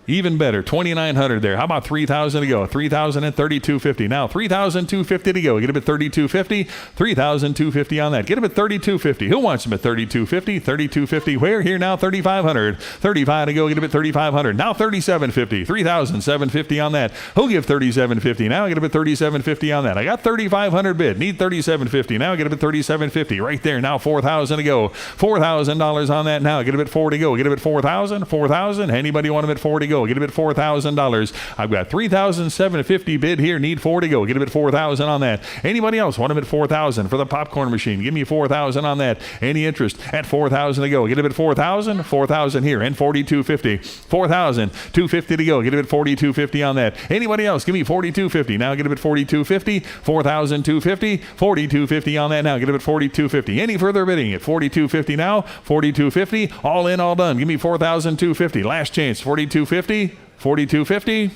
Even better, 2,900 there. How about 3,000 to go? 3,000 and 3,250. Now 3,250 to go. Get him at 3,250. 3,250 on that. Get him at 3,250. Who wants him at 3,250? 3,250. Where? Here now, 3,500. 35 to go. Get him at 3,500. Now 3,750. 3,750 on that. Who'll give 3,750? Now get him at 3,750 on that. I got 3,500 bid. Need 3,750. Now get him at 3,750. Right there. Now 4,000 to go. $4,000 on that. Now get him at 4 to go. Get him at 4,000. 4,000. Anybody want him at 4 to go? Get him at $4,000. I've got 3,750 bid here. Need 4 to go. Get him at 4,000 on that. Anybody else want him at 4,000 for the popcorn machine? Give me 4,000 on that. Any interest at 4,000 to go? Get him at 4,000. 4,000 here and 4,250. 4,250 to go. Get him at 4,250 on that. Anybody else? Give me 4,250. Now get him at 4,250. 4,250. 4,250 on that. Now get him at 4,250. Any further bidding at 4,250 now? 4,250. All in, all done. Give me 4,250. Last chance. 4,250. 4,250.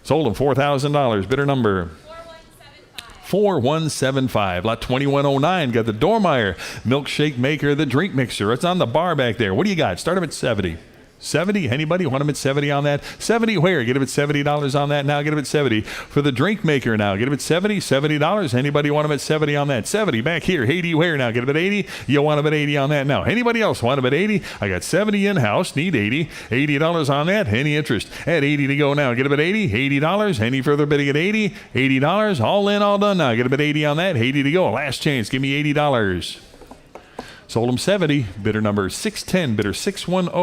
Sold him $4,000. Bidder number 4175. Lot 2109. Got the Dormeyer milkshake maker, the drink mixer. It's on the bar back there. What do you got? Start him at 70. 70. Anybody want him at 70 on that? 70 where? Get him at $70 on that. Now get him at 70 for the drink maker. Now get him at 70. $70. Anybody want him at 70 on that? 70 back here. 80 where? Now get him at 80. You want him at 80 on that now. Anybody else want him at 80? I got 70 in house. Need 80. $80 on that. Any interest at 80 to go now? Get him at 80. $80. Any further bidding at 80? $80. All in, all done now. Get him at 80 on that. 80 to go. Last chance. Give me $80. Sold him 70. Bidder number 610. Bidder 610.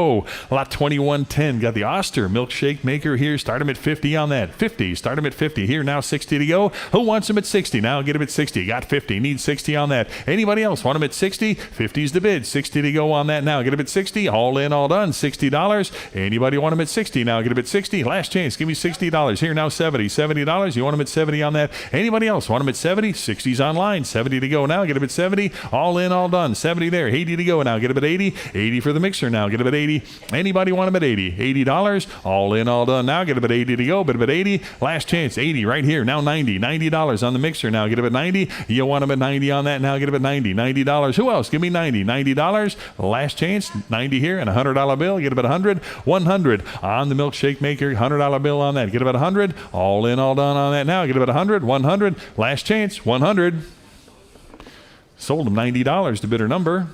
Lot 2110. Got the Oster milkshake maker here. Start him at 50 on that. 50. Start him at 50. Here now 60 to go. Who wants him at 60? Now get him at 60. Got 50. Need 60 on that. Anybody else want him at 60? 50's the bid. 60 to go on that now. Get him at 60. All in, all done. $60. Anybody want him at 60? Now get him at 60. Last chance. Give me $60. Here now 70. $70. You want him at 70 on that? Anybody else want him at 70? 60's online. 70 to go now. Get him at 70. All in, all done. 70 there. 80 to go now. Get him at 80. 80 for the mixer now. Get him at 80. Anybody want him at 80? $80. All in, all done now. Get him at 80 to go. But him at 80. Last chance. 80 right here. Now 90. $90 on the mixer now. Get him at 90. You want him at 90 on that now. Get him at 90. $90. Who else? Give me 90. $90. Last chance. 90 here and a $100 bill. Get him at 100. 100 on the milkshake maker. $100 bill on that. Get him at 100. All in, all done on that now. Get him at 100. 100. Last chance. 100. Sold him $90 to bidder number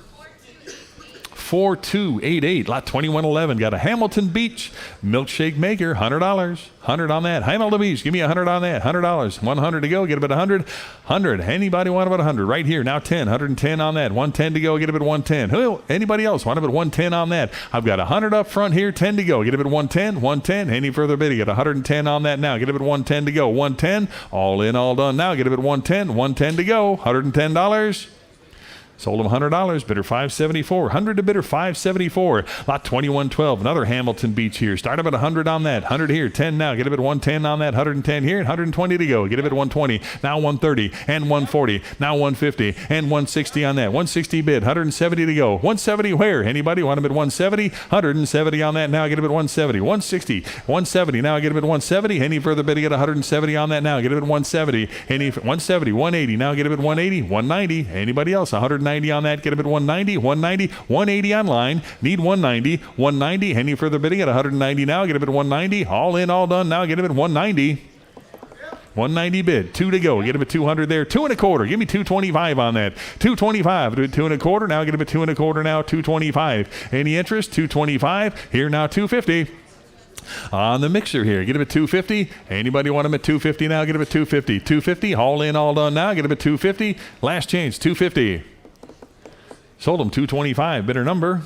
4288. Lot 2111. Got a Hamilton Beach milkshake maker. $100. 100 on that. Hamilton Beach. Give me 100 on that. $100. 100 to go. Get him at 100. 100. Anybody want him at 100? Right here. Now 10. 110 on that. 110 to go. Get him at 110. Who? Anybody else want him at 110 on that? I've got 100 up front here. 10 to go. Get him at 110. 110. Any further bidding? Get 110 on that now. Get him at 110 to go. 110. All in, all done now. Get him at 110. 110 to go. $110. Sold him $100. Bidder 574. 100 to bidder 574. Lot 2112. Another Hamilton Beach here. Start him at 100 on that. 100 here. 10 now. Get him at 110 on that. 110 here. 120 to go. Get him at 120. Now 130 and 140. Now 150 and 160 on that. 160 bid. 170 to go. 170 where? Anybody want him at 170? 170 on that. Now get him at 170. 160. 170. Now get him at 170. Any further bidding at 170 on that now. Get him at 170. 170. 180. Now get him at 180. 190. Anybody else? 190 on that. Get him at 190. 190. 180 online. Need 190. 190. Any further bidding at 190 now. Get him at 190. All in, all done. Now get him at 190. 190 bid. 2 to go. Get him at 200 there. 2 1/4. Give me 225 on that. 225. Do it 2 1/4. Now get him at 2 1/4 now. 225. Any interest? 225. Here now 250. On the mixer here. Get him at 250. Anybody want him at 250 now? Get him at 250. 250. All in, all done now. Get him at 250. Last chance. 250. Sold him 225. Bidder number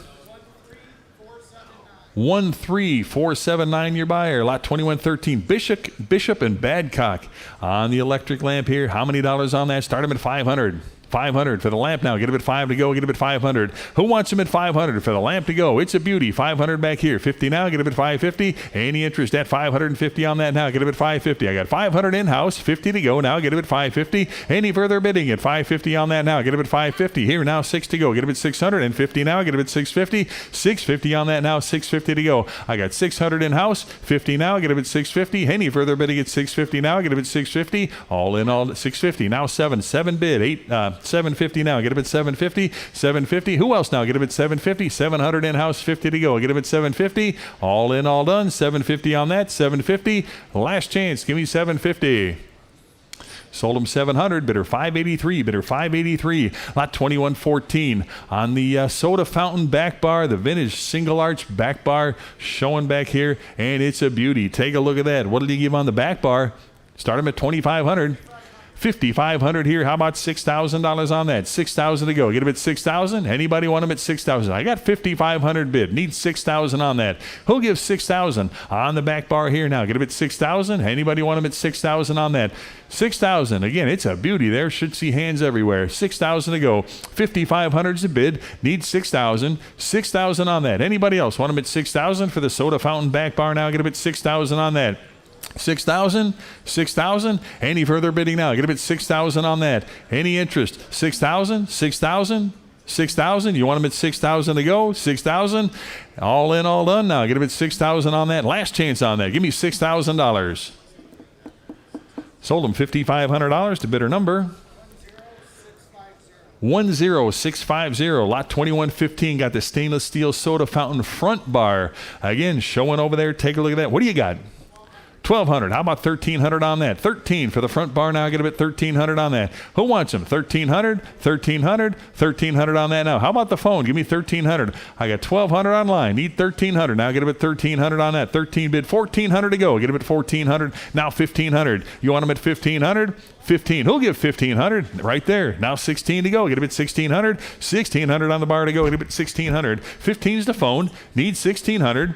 13479. Your buyer. Lot 2113. Bishop and Badcock on the electric lamp here. How many dollars on that? Start him at 500. 500 for the lamp now. Get him at 5 to go. Get him at 500. Who wants him at 500 for the lamp to go? It's a beauty. 500 back here. 50 now. Get him at 550. Any interest at 550 on that now? Get him at 550. I got 500 in-house. 50 to go. Now get him at 550. Any further bidding at 550 on that now? Get him at 550. Here now 6 to go. Get him at 650 now. Get him at 650. 650 on that now. 650 to go. I got 600 in-house. 50 now. Get him at 650. Any further bidding at 650 now? Get him at 650. All in, all 650. Now 7 bid. 750 now. Get him at 750. 750. Who else now? Get him at 750. 700 in-house, 50 to go. Get him at 750. All in, all done. 750 on that. 750. Last chance. Give me 750. Sold him 700, bidder 583, bidder 583. Lot 2114 on the soda fountain back bar, the vintage single arch back bar showing back here, and it's a beauty. Take a look at that. What did he give on the back bar? Start him at 2,500. 5,500 here. How about $6,000 on that? 6,000 to go. Get him at 6,000. Anybody want him at 6,000? I got 5,500 bid. Need 6,000 on that. Who'll give 6,000 on the back bar here now? Get him at 6,000. Anybody want him at 6,000 on that? 6,000. Again, it's a beauty there. Should see hands everywhere. 6,000 to go. 5,500 is a bid. Need 6,000. 6,000 on that. Anybody else want him at 6,000 for the soda fountain back bar now? Get him at 6,000 on that. 6,000, 6,000. Any further bidding now? Get him at 6,000 on that. Any interest? 6,000, 6,000, 6,000. You want him at 6,000 to go? 6,000. All in, all done now. Get him at 6,000 on that. Last chance on that. Give me $6,000. Sold him $5,500 to bidder number 10650. Lot 2115 got the stainless steel soda fountain front bar. Again, showing over there. Take a look at that. What do you got? 1,200. How about 1,300 on that? 13 for the front bar now. Get a bit 1,300 on that. Who wants them? 1,300, 1,300, 1,300 on that now. How about the phone? Give me 1,300. I got 1,200 online. Need 1,300. Now get a bit 1,300 on that. 13 bid, 1,400 to go. Get a bit 1,400. Now 1,500. You want them at 1,500? 15. Who'll give 1,500? Right there. Now 16 to go. Get a bit 1,600. 1,600 on the bar to go. Get a bit 1,600. 15 is the phone. Need 1,600.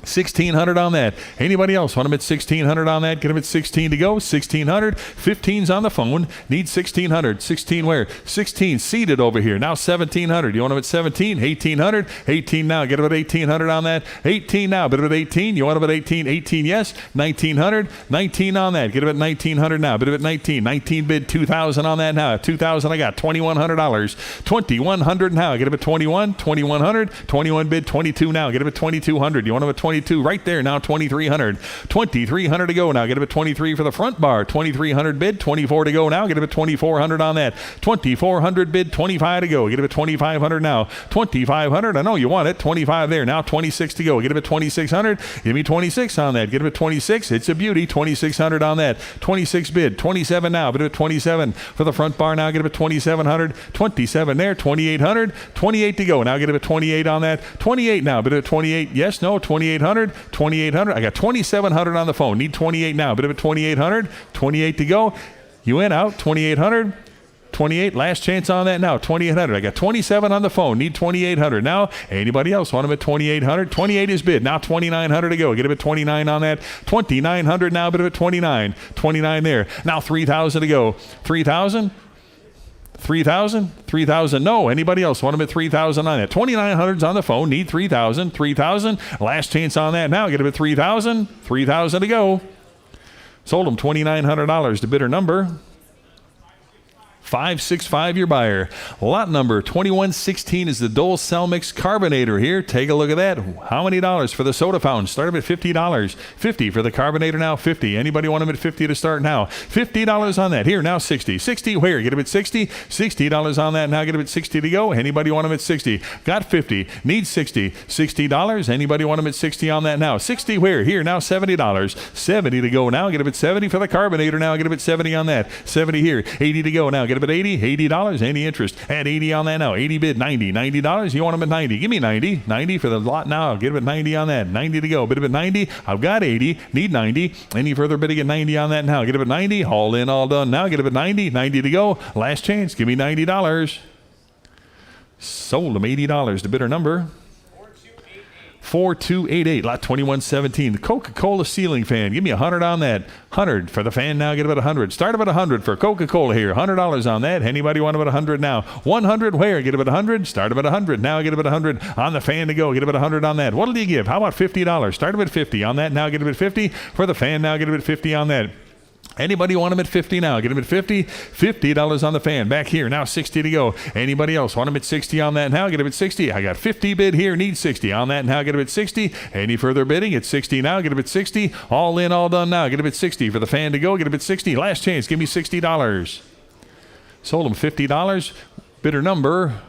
1,600 on that. Anybody else want them at 1,600 on that? Get them at 16 to go. 1,600. 15's on the phone. Need 1,600. 16 where? 16 seated over here. Now 1,700. You want them at 17? 1,800. 18 now. Get them at 1,800 on that. 18 now. Bid them at 18. You want them at 18? 18 yes. 1,900. 19 on that. Get them at 1,900 now. Bid them at 19. 19 bid 2,000 on that now. 2,000 I got. $2,100. 2,100 now. Get them at 21. 2,100. 21 bid 22 now. Get them at 2,200. You want them at 22 right there now. 2,300. 2,300 to go now. Get him at 23 for the front bar. 2,300 bid. 24 to go now. Get him at 2,400 on that. 2,400 bid. 25 to go. Get him at 2,500 now. 2,500. I know you want it. 25 there now. 26 to go. Get him at 2,600. Give me 26 on that. Get him at 26. It's a beauty. 2,600 on that. 26 bid. 27 now. Bid him at 27 for the front bar now. Get him at 2,700. 27 there. 2,800. 28 to go. Now get him at 28 on that. 28 now. Bid him at 28. Yes. No. 2,800. 2,800. I got 2,700 on the phone. Need 28 now. Bit of a 2,800. 28 to go. You went out. 2,800. 28. Last chance on that now. 2,800. I got 27 on the phone. Need 2,800 now. Anybody else want them at 2,800? 28 is bid. Now 2,900 to go. Get him at 29 on that. 2,900 now. Bit of a 29. 29 there. Now 3,000 to go. 3,000. 3,000? 3,000. No. Anybody else want them at 3,000 on that? 2,900's on the phone. Need 3,000. 3,000. Last chance on that now. Get them at 3,000. 3,000 to go. Sold them $2,900 to bidder number 565, your buyer. Lot number 2116 is the Dole Cell Mix Carbonator here. Take a look at that. How many dollars for the soda fountain? Start them at $50. 50 for the carbonator now. 50. Anybody want them at 50 to start now? $50 on that. Here now 60. 60 where? Get them at 60. $60 on that now. Get them at 60 to go. Anybody want them at 60? Got 50. Need 60. $60. Anybody want them at 60 on that now? 60 where? Here now $70. 70 to go now. Get them at 70 for the carbonator now. Get them at 70 on that. 70 here. 80 to go now. Get them at 80. $80. Any interest? At 80 on that now. 80 bid. 90. $90. You want them at 90? Give me 90. 90 for the lot now. Get them at 90 on that. 90 to go. Bid them at 90. I've got 80. Need 90. Any further bidding at 90 on that now? Get them at 90. All in, all done. Now get them at 90. 90 to go. Last chance. Give me $90. Sold them $80 to bidder number 4288. Lot 2117. The Coca-Cola ceiling fan. Give me 100 on that. 100 for the fan now. Get about 100. Start about 100 for Coca-Cola here. $100 on that. Anybody want about 100 now? 100 where? Get about 100. Start about 100 now. Get about 100 on the fan to go. Get about 100 on that. What'll you give? How about $50? Start about 50 on that now. Get about 50 for the fan now. Get about 50 on that. Anybody want them at 50 now? Get them at 50. $50 on the fan. Back here. Now 60 to go. Anybody else want them at 60 on that now? Get them at 60. I got 50 bid here. Need 60 on that now. Get them at 60. Any further bidding? At 60 now. Get them at 60. All in, all done now. Get them at 60 for the fan to go. Get them at 60. Last chance. Give me $60. Sold them $50. Bidder number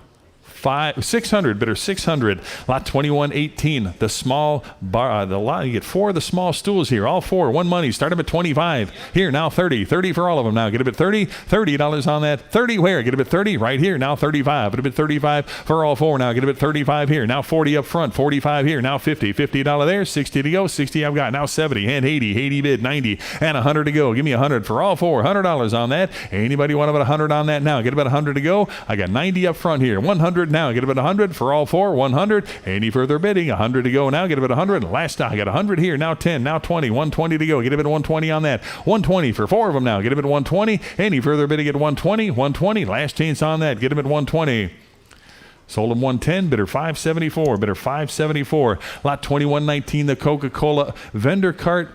600, bidder 600. Lot 2118. The small bar, the lot, you get 4 of the small stools here. All 4, one money. Start them at 25. Here, now 30. 30 for all of them now. Get a bid 30. $30 on that. 30 where? Get a bid 30 right here. Now 35. Get a bid 35 for all 4 now. Get a bid 35 here. Now 40 up front. 45 here. Now 50. $50 there. 60 to go. 60 I've got. Now 70 and 80. 80 bid. 90 and 100 to go. Give me 100 for all 4. $100 on that. Anybody want about 100 on that now? Get about 100 to go. I got 90 up front here. 100 now. Get about 100 for all 4. 100. Any further bidding? 100 to go now. Get about 100. Last time I got 100 here. Now 10. Now 20. 120 to go. Get a bit 120 on that. 120 for 4 of them now. Get a bit 120. Any further bidding at 120? 120. Last chance on that. Get a bit 120. Sold them 110. Bidder 574. Bidder 574. Lot 2119. The Coca-Cola vendor cart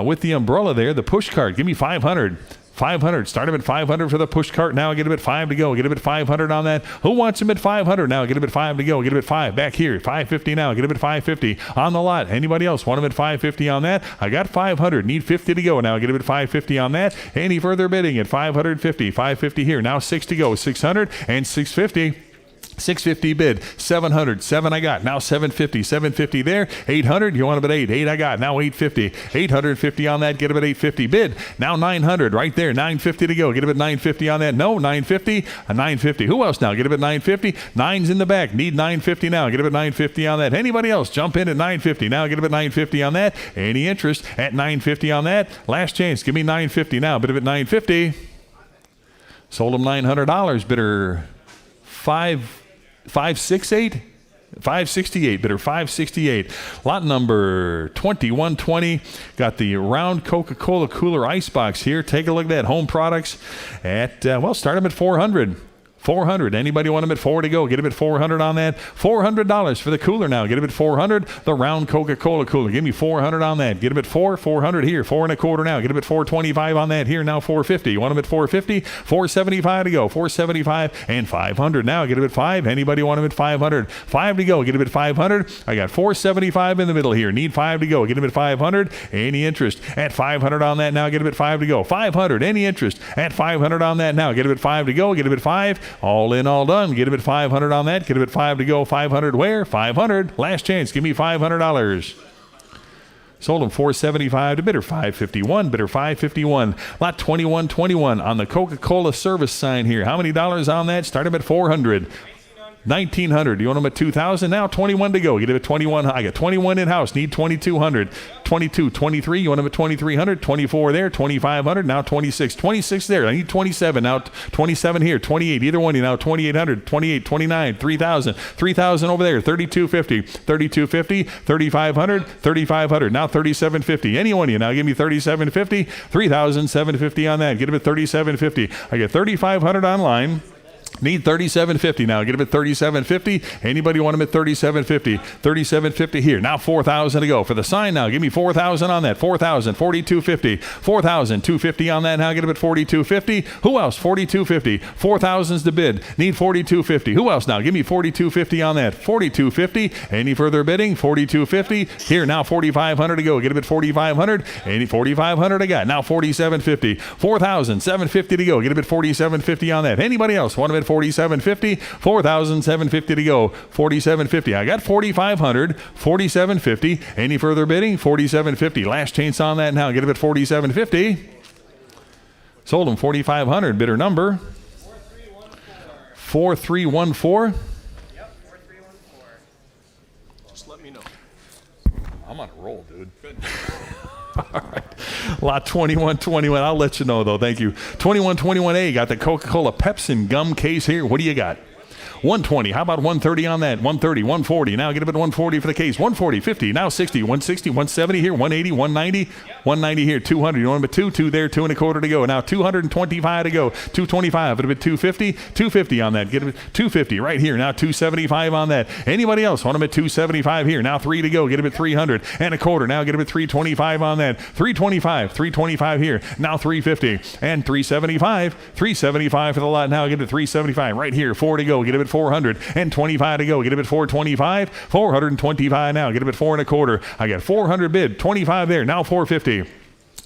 with the umbrella there. The push cart. Give me 500. 500. Start him at 500 for the push cart. Now get him at 5 to go. Get him at 500 on that. Who wants him at 500 now? Get him at 5 to go. Get him at 5. Back here. 550 now. Get him at 550 on the lot. Anybody else want him at 550 on that? I got 500. Need 50 to go now. Get him at 550 on that. Any further bidding at 550. 550 here. Now 6 to go. 600 and 650. 650 bid. 700. 7 I got. Now 750. 750 there. 800. You want about 8. 8 I got. Now 850. 850 on that. Get him at 850 bid. Now 900 right there. 950 to go. Get him at 950 on that. No. 950. A 950. Who else now? Get him at 950. 9's in the back. Need 950 now. Get him at 950 on that. Anybody else? Jump in at 950. Now get him at 950 on that. Any interest at 950 on that? Last chance. Give me 950 now. Bid him at 950. Sold him $900. Bidder 568. 568. Bidder 568. Lot number 2120. Got the round Coca-Cola cooler icebox here. Take a look at that. Home products at, start them at 400. 400. Anybody want them at 4 to go? Get them at 400 on that. $400 for the cooler now. Get them at 400. The round Coca-Cola cooler. Give me 400 on that. Get them at 4. 400 here. 4 and a quarter now. Get them at 425 on that. Here now 450. You want them at 450? 475 to go. 475 and 500 now. Get them at 5. Anybody want them at 500? 5 to go. Get them at 500. I got 475 in the middle here. Need 5 to go. Get them at 500. Any interest at 500 on that now? Get them at 5 to go. 500. Any interest at 500 on that now? Get them at 5 to go. Get them at 5. All in, all done. Get him at 500 on that. Get him at 5 to go. 500 where? 500. Last chance. Give me $500. Sold him 475 to bidder 551. Bidder 551. Lot 2121 on the Coca-Cola service sign here. How many dollars on that? Start him at 400. 1900. You want them at 2000 now? 21 to go. Get it at 21. I got 21 in house. Need 2200. 22, 23. You want them at 2300. 24 there. 2500. Now 26. 26 there. I need 27. Now 27 here. 28. Either one. You now 2800. 28, 29. 3000. 3000 over there. 3250. 3250. 3500. 3500. Now 3750. Anyone you now give me 3750. 3750 on that. Get them at 3750. I get 3500 online. Need 3750 now. Get him at 3750. Anybody want him at 3750? 3750 here. Now 4,000 to go for the sign now. Give me 4,000 on that. 4,000. 4250. 4,250 on that now. Get him at 4250. Who else? 4250. 4,000's the bid. Need 4250. Who else now? Give me 4250 on that. 4250. Any further bidding? 4250. Here now 4,500 to go. Get him at 4,500. Any 4,500 I got. Now 4,750. 4,750 to go. Get him at 4,750 on that. Anybody else want him at 4,750, 4,750 to go. 4,750. I got 4,500, 4,750. Any further bidding? 4,750. Last chance on that now. Get him at 4,750. Sold him 4,500. Bidder number 4314. Yep, 4314. Just let me know. I'm on a roll, dude. Good. All right. Lot 2121. I'll let you know, though. Thank you. 2121A. Got the Coca-Cola Pepsi gum case here. What do you got? 120. How about 130 on that? 130, 140. Now get up at 140 for the case. 140, 50. Now 60, 160, 170 here. 180, 190, 190 here. 200. You want them at 2 there, 2 and a quarter to go. Now 225 to go. 225. Get up at 250. 250 on that. Get up at 250 right here. Now 275 on that. Anybody else want them at 275 here? Now 3 to go. Get up at 300 and a quarter. Now get up at 325 on that. 325. 325 here. Now 350 and 375. 375 for the lot. Now get up at 375 right here. 4 to go. Get up at 400 and 25 to go. Get him at 425. 425 now. Get him at 4 and a quarter. I got 400 bid. 25 there. Now 450.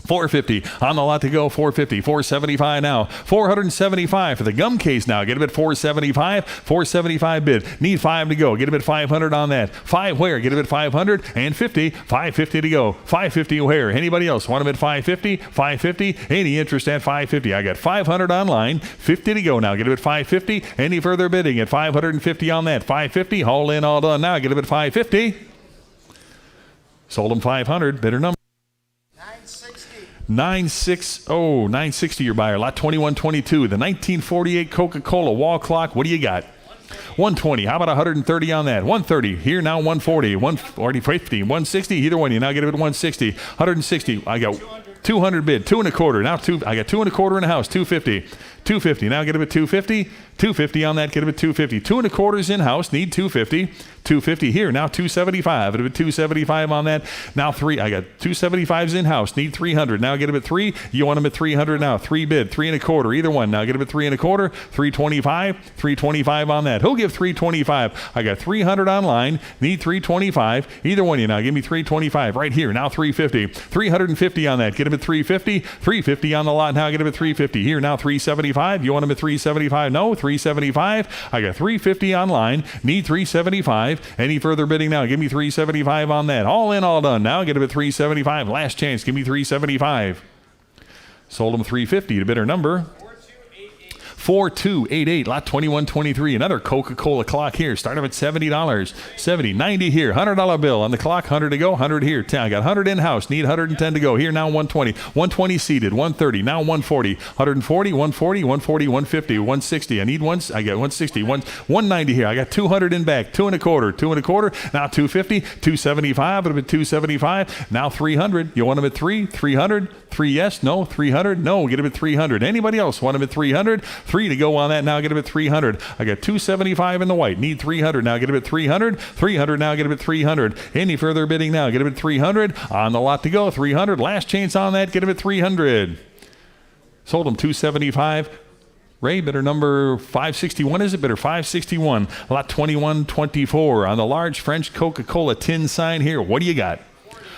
450 on the lot to go. 450, 475 now. 475 for the gum case now. Get him at 475. 475 bid. Need 5 to go. Get him at 500 on that. 5 where? Get him at 500 and 50. 550 to go. 550 where? Anybody else want him at 550? 550. Any interest at 550? I got 500 online. 50 to go now. Get him at 550. Any further bidding at 550 on that? 550. All in, all done now. Get him at 550. Sold him 500. Bidder number 960 your buyer. Lot 2122. The 1948 Coca-Cola wall clock. What do you got? 120. How about 130 on that? 130. Here now 140. 140, 50, 160. Either one. You now get it at 160. 160. I got 200 bid. 2 1/4. Now I got 2 1/4 in the house. 250. 250. Now get it at 250. 250 on that. Get it at 250. 2 1/4 in house. Need 250. 250 here. Now 275. It'll be 275 on that. Now 3. I got 275s in house. Need 300. Now get him at 3. You want him at 300 now. 3 bid. 3 1/4. Either one. Now get him at 3 1/4. 325. 325 on that. Who'll give 325? I got 300 online. Need 325. Either one. You now give me 325 right here. Now 350. 350 on that. Get him at 350. 350 on the lot. Now get him at 350. Here now 375. You want him at 375? No. 375. I got 350 online. Need 375. Any further bidding now? Give me 375 on that. All in, all done. Now get him at 375. Last chance. Give me 375. Sold him 350 to bidder number 4288. Lot 2123. Another Coca-Cola clock here. Start him at $70. 70, 90 here. $100 bill on the clock. 100 to go. 100 here. 10. I got 100 in house. Need 110 to go. Here now 120. 120 seated. 130. Now 140. 140. 140. 140. 150. 160. I need one. I got 160. 190 here. I got 200 in back. 2 1/4. 2 1/4. Now 250. 275. It'll be 275. Now 300. You want him at 3? 300. 3 yes. No. 300. No. Get him at 300. Anybody else want him at 300? 3 to go on that. Now get him at 300. I got 275 in the white. Need 300. Now get him at 300. 300. Now get him at 300. Any further bidding now? Get him at 300. On the lot to go. 300. Last chance on that. Get him at 300. Sold him 275. Ray, bidder number 561, is it? Bidder 561. Lot 2124 on the large French Coca-Cola tin sign here. What do you got?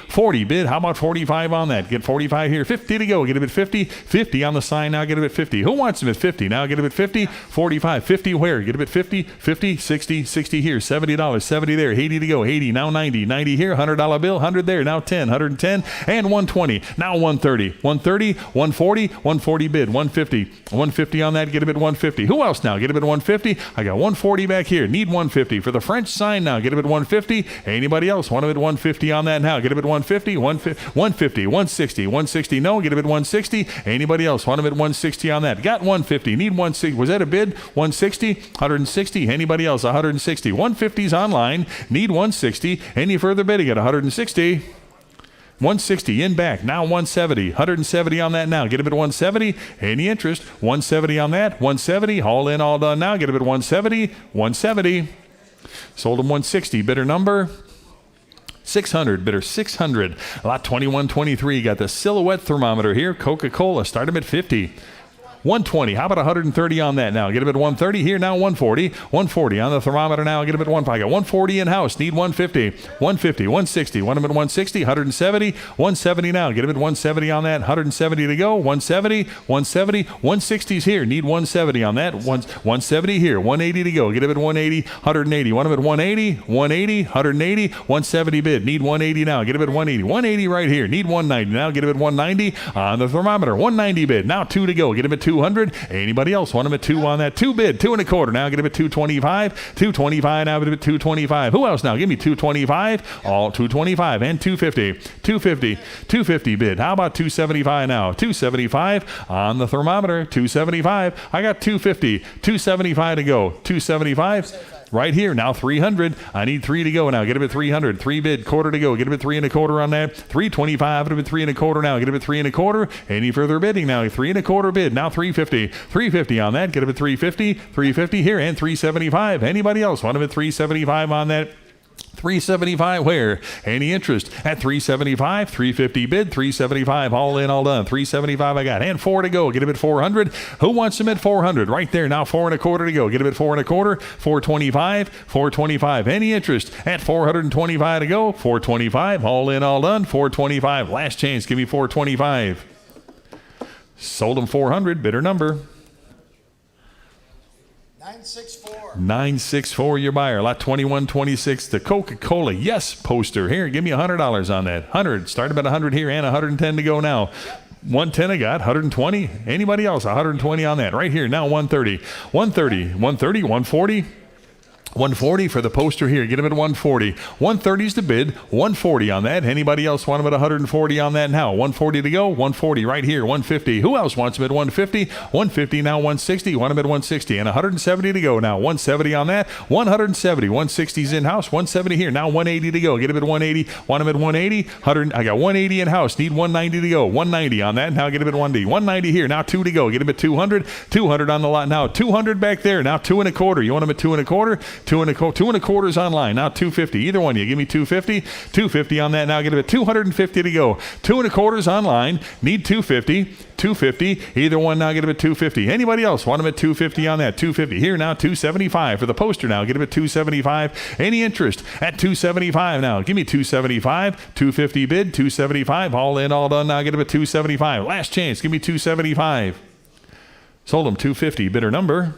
40 bid. How about 45 on that? Get 45 here. 50 to go. Get him at 50. 50 on the sign. Now get him at 50. Who wants him at 50? Now get him at 50. 45. 50 where? Get him at 50. 50. 60. 60 here. $70. 70 there. 80 to go. 80. Now 90. 90 here. $100 bill. 100 there. Now 10. 110. And 120. Now 130. 130. 140. 140 bid. 150. 150 on that. Get him at 150. Who else now? Get him at 150. I got 140 back here. Need 150. For the French sign now. Get him at 150. Anybody else? Want him at 150 on that now. Get him at 150, 150, 160, 160. No, get him at 160. Anybody else want him at 160 on that? Got 150. Need 160. Was that a bid? 160, 160. Anybody else? 160. 150's online. Need 160. Any further bidding at 160? 160 in back. Now 170. 170 on that now. Get him at 170. Any interest? 170 on that. 170. All in, all done now. Get him at 170. 170. Sold him 160. Bidder number 600. Bidder 600. Lot 2123. Got the silhouette thermometer here. Coca-Cola. Start him at 50. 120. How about 130 on that now? Get him at 130 here. Now 140. 140 on the thermometer now. Get him at 150. I got 140 in house. Need 150. 150. 160. Want him at 160. 170. 170 now. Get him at 170 on that. 170 to go. 170. 170. 160's here. Need 170 on that. 170 here. 180 to go. Get him at 180. 180. Want him at 180. 180. 180. 170 bid. Need 180 now. Get him at 180. 180 right here. Need 190 now. Get him at 190 on the thermometer. 190 bid. Now 2 to go. Get him at 200. Anybody else want him at 2 on that? 2 bid. 2 1/4. Now get him at 225. 225. Now get him at 225. Who else now? Give me 225. All 225 and 250. 250. 250 bid. How about 275 now? 275 on the thermometer. 275. I got 250. 275 to go. 275. Right here. Now 300. I need 3 to go now. Get him at 300. 3 bid. Quarter to go. Get him at 3 1/4 on that. 325. Get him at 3 1/4 now. Get him at 3 1/4. Any further bidding now? 3 1/4 bid. Now 350. 350 on that. Get him at 350. 350 here and 375. Anybody else want him at 375 on that? 375 where? Any interest at 375, 350 bid, 375 all in, all done. 375 I got, and 4 to go. Get him at 400. Who wants him at 400? Right there now, 4 1/4 to go. Get him at 4 1/4, 425, 425. Any interest at 425 to go. 425 all in, all done. 425. Last chance. Give me 425. Sold him 400. Bidder number 964. 964, your buyer. Lot 2126, the Coca-Cola Yes poster. Here, give me $100 on that. 100. Start about 100 here and 110 to go now. 110 I got. 120. Anybody else? 120 on that. Right here now. 130. 130. 130. 140. 140 for the poster here. Get him at 140. 130 is the bid. 140 on that. Anybody else want him at 140 on that now? 140 to go. 140 right here. 150. Who else wants him at 150? 150 now. 160. Want him at 160 and 170 to go now. 170 on that. 170. 160's in house. 170 here. Now 180 to go. Get him at 180. Want him at 180. 100. I got 180 in house. Need 190 to go. 190 on that. Now get him at 190. 190 here. Now 2 to go. Get him at 200. 200 on the lot now. 200 back there. Now 2 1/4. You want him at 2 1/4? 2 1/4's online. Now 250. Either one. You give me 250. 250 on that. Now get it at 250 to go. 2 1/4's online. Need 250. 250. Either one now. Get it at 250. Anybody else want them at 250 on that? 250 here now. 275 for the poster now. Get it at 275. Any interest at 275 now? Give me 275. 250 bid. 275. All in, all done. Now get it at 275. Last chance. Give me 275. Sold them 250. Bidder number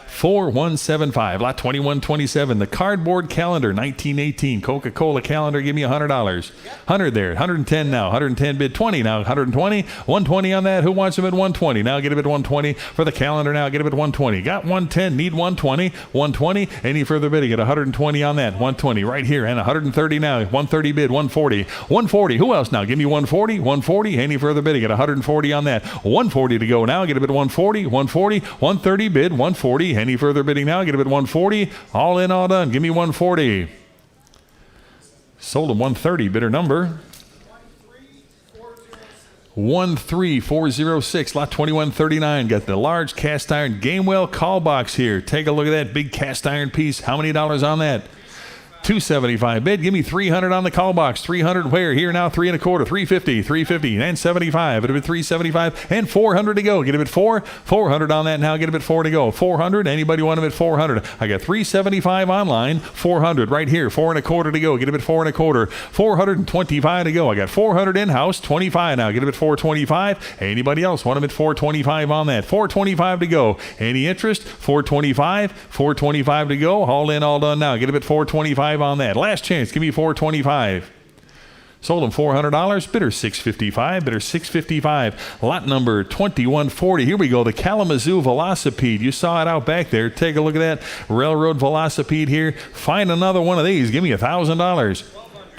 4175. Lot 2127. The cardboard calendar 1918. Coca-Cola calendar. Give me $100. 100 there. 110 now. 110 bid. 20 now. 120. 120 on that. Who wants him at 120? Now get him at 120 for the calendar. Now get him at 120. Got 110. Need 120. 120. Any further bidding? Get 120 on that. 120 right here. And 130 now. 130 bid. 140. 140. Who else now? Give me 140. 140. Any further bidding? Get 140 on that. 140 to go now. Get him at 140. 140. 130 bid. 140. Any further bidding now? Get him at 140. All in, all done. Give me 140. Sold him 130. Bidder number 13406. Lot 2139. Got the large cast iron Gamewell call box here. Take a look at that big cast iron piece. How many dollars on that? 275 bid. Give me 300 on the call box. 300 where? Here now. 3 1/4. 350. 350 and 75. It'll be 375 and 400 to go. Get him at 4. 400 on that now. Get him at 4 to go. 400. Anybody want him at 400? I got 375 online. 400 right here. 4 1/4 to go. Get him at 4 1/4. 425 to go. I got 400 in house. 25 now. Get him at 425. Anybody else want him at 425 on that? 425 to go. Any interest? 425. 425 to go. All in, all done now. Get him at 425 on that. Last chance. Give me 425. Sold him $400. Bidder 655. Bidder 655. Lot number 2140. Here we go. The Kalamazoo Velocipede. You saw it out back there. Take a look at that railroad Velocipede here. Find another one of these. Give me $1,000.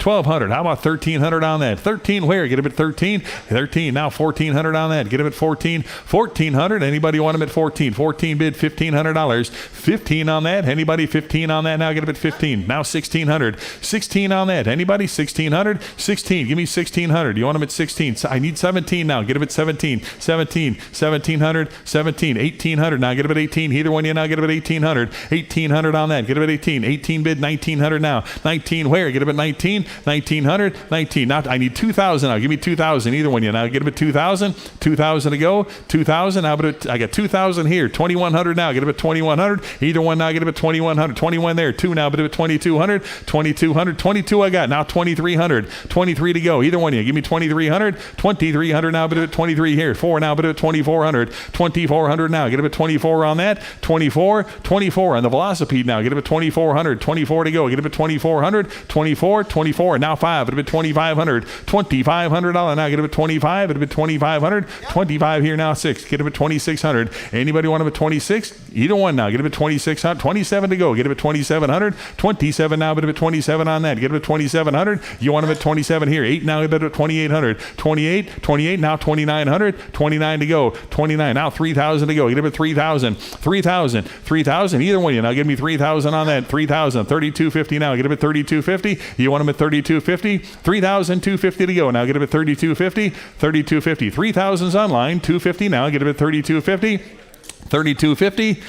1,200. How about 1,300 on that? 13 where? Get him at 13. 13. Now 1,400 on that. Get him at 14. 1,400. Anybody want him at 14? 14 bid. $1,500. 15 on that. Anybody 15 on that? Now get him at 15. Now 1,600. 16 on that. Anybody 1,600? 16. Give me 1,600. You want him at 16? I need 17 now. Get him at 17. 17. 1,700. 17. 1,800. Now get him at 18. Either one you now get him at 1,800. 1,800 on that. Get him at 18. 18 bid. 1,900 now. 19 where? Get him at 19. 1,900, 19. Now I need 2,000 now. Give me 2,000. Either one. You now get him at 2,000. 2,000 to go. 2,000. Now, but I got 2,000 here. 2,100 now. Get him at 2,100. Either one now. Get him at 2,100. 21 there. 2 now. But at 2,200. 2,200. 22 I got. Now 2,300. 23 to go. Either one. You give me 2,300. 2,300 now. But at 23 here. 4 now. But at 2,400. 2,400 now. Get him at 24 on that. 24. 24 on the Velocipede now. Get him at 2,400. 24 to go. Get him at 2,400. 24. 24. Now 5. It'll be 2,500. $2,500 now. Get him at 25. It'll be 2,500. 25 here now. 6. Get him at 2,600. Anybody want him at 26? Either one now. Get him at 2,600. 27 to go. Get him at 2,700. 27 now. But at 27 on that. Get him at 2,700. You want him at 27 here. 8 now. But at 2,800. 28. 28 now. 2,900. 29 to go. 29 now. 3,000 to go. Get him at 3,000. 3,000. 3,000. Either one. You now give me 3,000 on that. 3,000. 3,250 now. Get him at 3,250. You want him at 3,250. 3,250 to go. Now get him at 3,250. 3,250. 3,000's online. 250 now. Get him at 3,250. 3,250.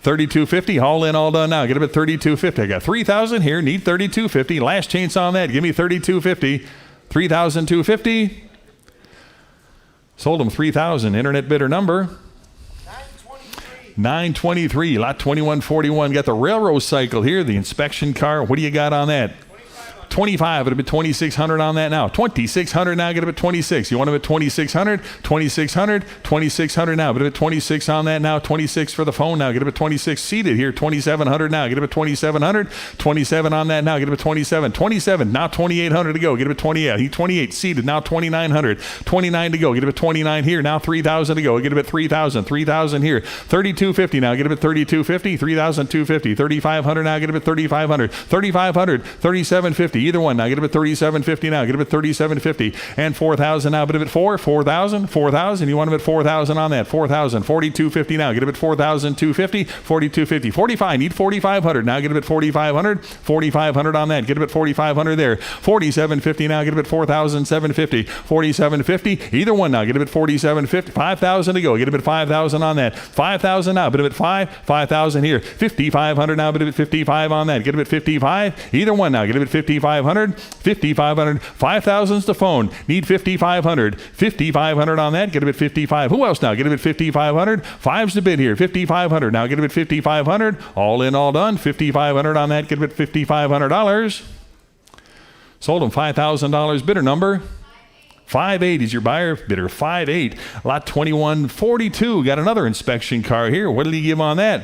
3250, all in, all done now. Get him at 3250. I got 3,000 here, need 3250. Last chance on that. Give me 3250. 3,250. Sold him 3,000. Internet bidder number 923. Lot 2141. Got the railroad cycle here, the inspection car. What do you got on that? 25. It'll be 2,600 on that now. 2,600 now. Get up at 26. You want them at 2,600? 2,600. 2,600 now. Get up at 26 on that now. 26 for the phone now. Get up at 26 seated here. 2,700 now. Get up at 2,700. 27 on that now. Get up at 27. 27. Now 2,800 to go. Get up at 28. 28 seated. Now 2,900. 29 to go. Get up at 29 here. Now 3,000 to go. Get up at 3,000. 3,000 here. 3,250 now. Get up at 3,250. 3,250. 3,500 now. Get up at 3,500. 3,500. 3,750. Either one now. Get up at 3,750 now. Get up at 3,750 and 4,000 now. Get up at 4,000. 4,000. You want them at 4,000 on that. 4,000. 4,250 now. Get up at 4,250. 4,250. 45. Need 4,500 now. Get up at 4,500. 4,500 on that. Get up at 4,500 there. 4,750 now. Get up at 4,750. 4,750. Either one now. Get up at 4,750. 5,000 to go. Get up at 5,000 on that. 5,000 now. Get up at 5,000 here. 5,500 now. Get up at 55 on that. Get up at 55. Either one now. Get up at 55. 5,500, 5,000's the phone. Need 5,500, 5,500 on that. Get him at 55. Who else now? Get him at 5,500. 5's the bid here. 5,500 now. Get him at 5,500. All in, all done. 5,500 on that. Get him at $5,500. Sold him $5,000. Bidder number 5.8 is your buyer. Bidder 5.8. Lot 2142. Got another inspection car here. What did he give on that?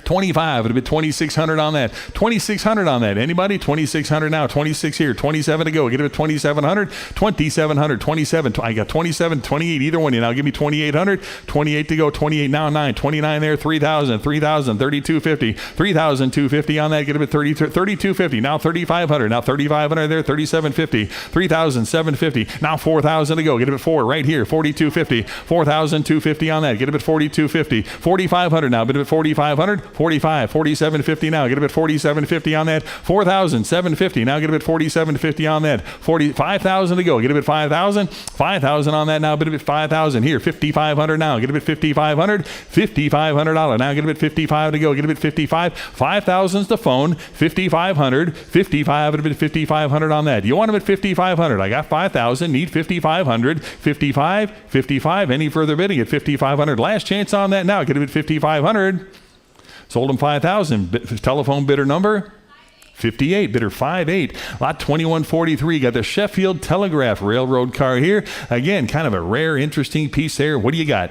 25. It'll be 2,600 on that. 2,600 on that. Anybody? 2,600 now. 26 here. 27 to go. Get it at 2,700. 2,700. 27. I got 27, 28. Either one. Now give me 2,800. 28 to go. 28 now. 9. 29 there. 3,000. 3,000. 3,250. 3,250 on that. Get it at 3,250. Now 3,500. Now 3,500 there. 3,750. 3,750. Now 4,000 to go. Get it at 4 right here. 4,250. 4,250 on that. Get it at 4,250. 4,500 now. Get it at 4,500. 45, 4,750 now. Get up at 4,750 on that. 4,750 now. Get up at 4,750 on that. 5,000 to go. Get up at 5,000. 5,000 on that now. Get up at 5,000 here. 5,500 now. Get up at 5,500. $5,500 now. Get up at 55 to go. Get up at 55. 5,000's the phone. 5,500. 55 at 5,500 on that. You want them at 5,500. I got 5,000. Need 5,500. 55. 55. Any further bidding at 5,500. Last chance on that now. Get up at 5,500. Sold him 5,000. Telephone bidder number 58. Bidder 5.8. Lot 2143. Got the Sheffield Telegraph Railroad car here. Again, kind of a rare, interesting piece there. What do you got?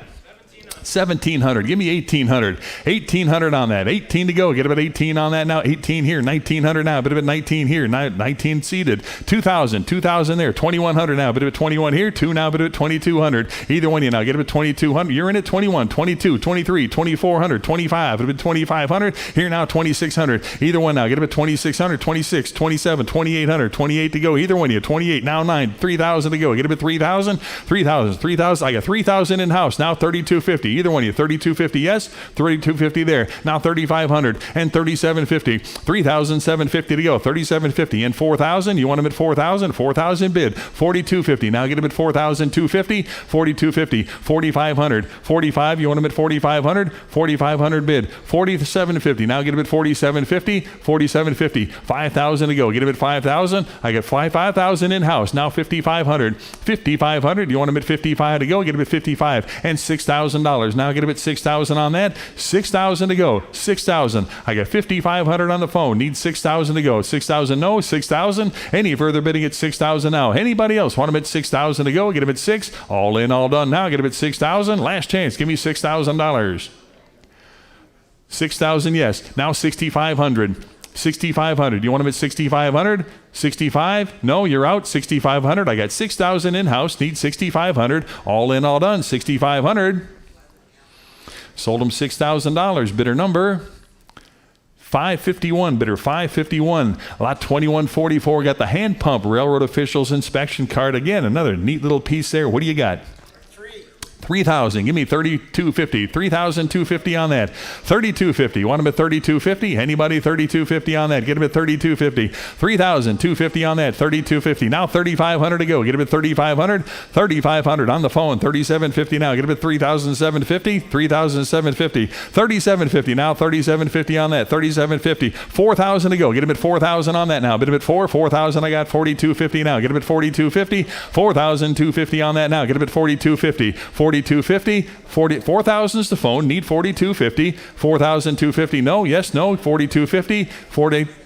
1,700. Give me 1,800. 1,800 on that. 18 to go. Get about 18 on that now. 18 here. 1,900 now. Bit of a 19 here. 19 seated. 2,000. 2,000 there. 2,100 now. Bit of a 21 here. 2 now. Bit of a 2,200. Either one you now. Get about 2,200. You're in at 21, 22, 23, 2,400, 25. Bit of a 2,500. Here now. 2,600. Either one now. Get about 2,600, 26, 27, 2,800. 28 to go. Either one you. 28 now. 9. 3,000 to go. Get about 3,000. 3,000. 3,000. I got 3,000 in house. Now 3,250. Either one of you. 3,250 yes, 3,250 there. Now 3,500 and 3,750. 3,750 to go. 3,750 and 4,000. You want them at 4,000? 4,000 bid. 4,250. Now get them at 4,250. 4,250. 4,500. 45. You want them at 4,500? 4,500 bid. 4,750. Now get them at 4,750. 4,750. 5,000 to go. Get them at 5,000. I got 5,000 in house. Now 5,500. 5,500. You want them at 55 to go? Get them at 55 and $6,000. Now get them at 6,000 on that. 6,000 to go. 6,000. I got 5,500 on the phone. Need 6,000 to go. 6,000 no. 6,000. Any further bidding at 6,000 now. Anybody else want them at 6,000 to go? Get them at 6. All in, all done. Now get them at 6,000. Last chance. Give me $6,000. 6,000 yes. Now 6,500. 6,500. You want them at 6,500? 65? No, you're out. 6,500. I got 6,000 in house. Need 6,500. All in, all done. 6,500. Sold them $6,000. Bidder number 551. Bidder 551. Lot 2144. Got the hand pump railroad officials inspection card again. Another neat little piece there. What do you got? 3,000. Give me 3,250. 3,250 on that. 3,250. Want them at 3,250? Anybody 3,250 on that? Get them at 3,250. 3,250 on that. 3,250. Now 3,500 to go. Get them at 3,500. 3,500 on the phone. 3,750 now. Get them at 3,750. 3,750. 3,750 now. 3,750 on that. 3,750. 4,000 to go. Get them at 4,000 on that now. Bit of it 4,000. I got 4,250 now. Get them at 4,250. 4,250 on that now. Get them at 4,250. 4,250. 4,000 is the phone. Need 4,250. 4,250. No. Yes. No. 4,250.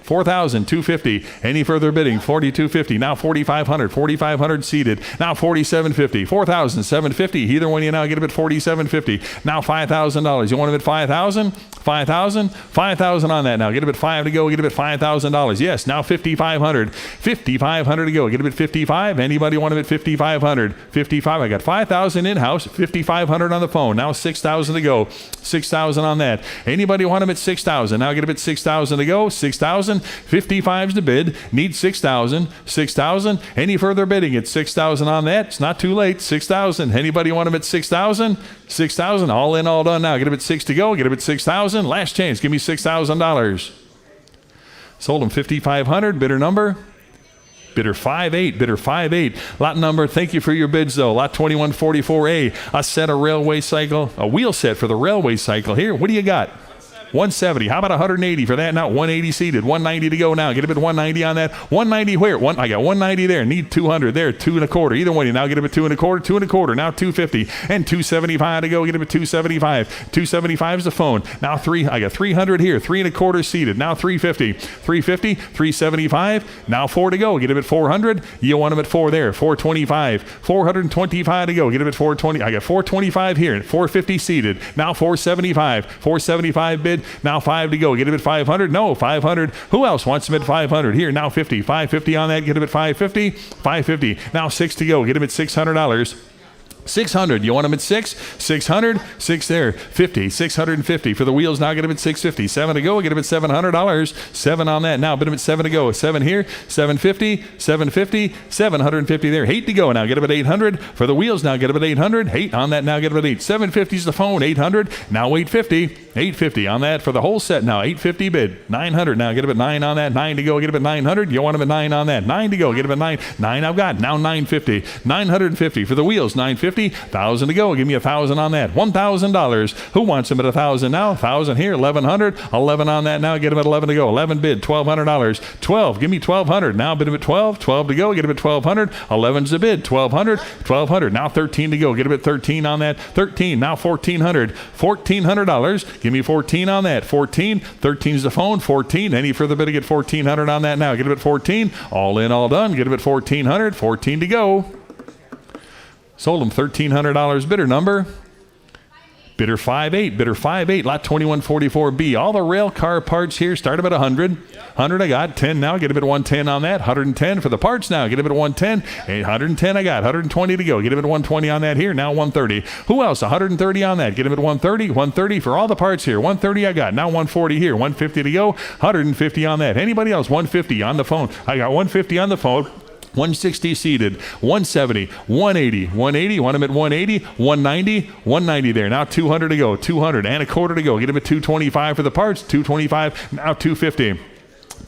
4,250. Any further bidding? 4,250. Now 4,500. 4,500 seated. Now 4,750. 4,750. Either one of you now get them at 4,750. Now $5,000. You want them at 5,000? 5,000? 5,000 on that now. Get them at 5 to go. Get them at $5,000. Yes. Now 5,500. 5,500 to go. Get them at 55. Anybody want them at 5,500? 55. I got 5,000 in-house. 5,500 on the phone. Now 6,000 to go. 6,000 on that. Anybody want them at 6,000? Now get them at 6,000 to go. 6,000. 55's the bid. Need 6,000. 6,000. Any further bidding at 6,000 on that? It's not too late. 6,000. Anybody want them at 6,000? 6,000. All in, all done now. Get them at 6 to go. Get them at 6,000. Last chance. Give me $6,000. Sold them 5,500. Bidder number? Bidder 5.8. Bidder 5.8. Lot number, thank you for your bids though. Lot 2144A. A set of railway cycle, a wheel set for the railway cycle here. What do you got? 170. How about 180 for that? Now 180 seated. 190 to go now. Get a bit 190 on that. 190 where? I got 190 there. Need 200 there. 2 1/4. Either one. You now get a bit 2 1/4. 2 1/4. Now 250 and 275 to go. Get a bit 275. 275 is the phone. Now I got 300 here. 3 1/4 seated. Now 350. 350. 375. Now 4 to go. Get a bit 400. You want them at 4 there. 425. 425 to go. Get a bit 420. I got 425 here. 450 seated. Now 475. 475 bid. Now 5 to go. Get him at 500. No, 500. Who else wants him at 500? Here, now 50. 550 on that. Get him at 550. 550. Now 6 to go. Get him at $600. 600. You want them at 6? 600. 6 there. 50. 650 for the wheels. Now get them at 650. 7 to go. Get them at $700. 7 on that. Now bid them at 7 to go. 7 here. 750. 750. 750 there. 8 to go. Now get them at 800 for the wheels. Now get them at 800. 8 on that. Now get them at 8. 750 is the phone. 800. Now 850. 850 on that for the whole set. Now 850 bid. 900. Now get them at 9 on that. 9 to go. Get them at 900. You want them at 9 on that. 9 to go. Get them at 9. 9 I've got. Now 950. 950 for the wheels. 950. 1,000 to go. Give me 1,000 on that. $1,000. Who wants them at 1,000 now? 1,000 here. 1,100. 11 on that now. Get them at 11 to go. 11 bid. $1,200. 12. Give me 1,200. Now bid them at 12. 12 to go. Get them at 1,200. 11's the bid. 1,200. 1,200. Now 13 to go. Get them at 13 on that. 13. Now 1,400. $1,400. Give me 14 on that. 14. 13's the phone. 14. Any further bid to get 1,400 on that now. Get them at 14. All in, all done. Get them at 1,400. 14 to go. Sold them $1,300. Bidder number? Bidder 5.8. Bidder 5.8. Lot 2144B. All the rail car parts here start them at 100. 100 I got. 10 now. Get a bit of 110 on that. 110 for the parts now. Get a bit of 110. 110 I got. 120 to go. Get a bit of 120 on that here. Now 130. Who else? 130 on that. Get a bit of 130. 130 for all the parts here. 130 I got. Now 140 here. 150 to go. 150 on that. Anybody else? 150 on the phone. I got 150 on the phone. 160 seated, 170, 180, 180, want them at 180, 190, 190 there. Now 200 to go, 200 and a quarter to go. Get them at 225 for the parts, 225, now 250.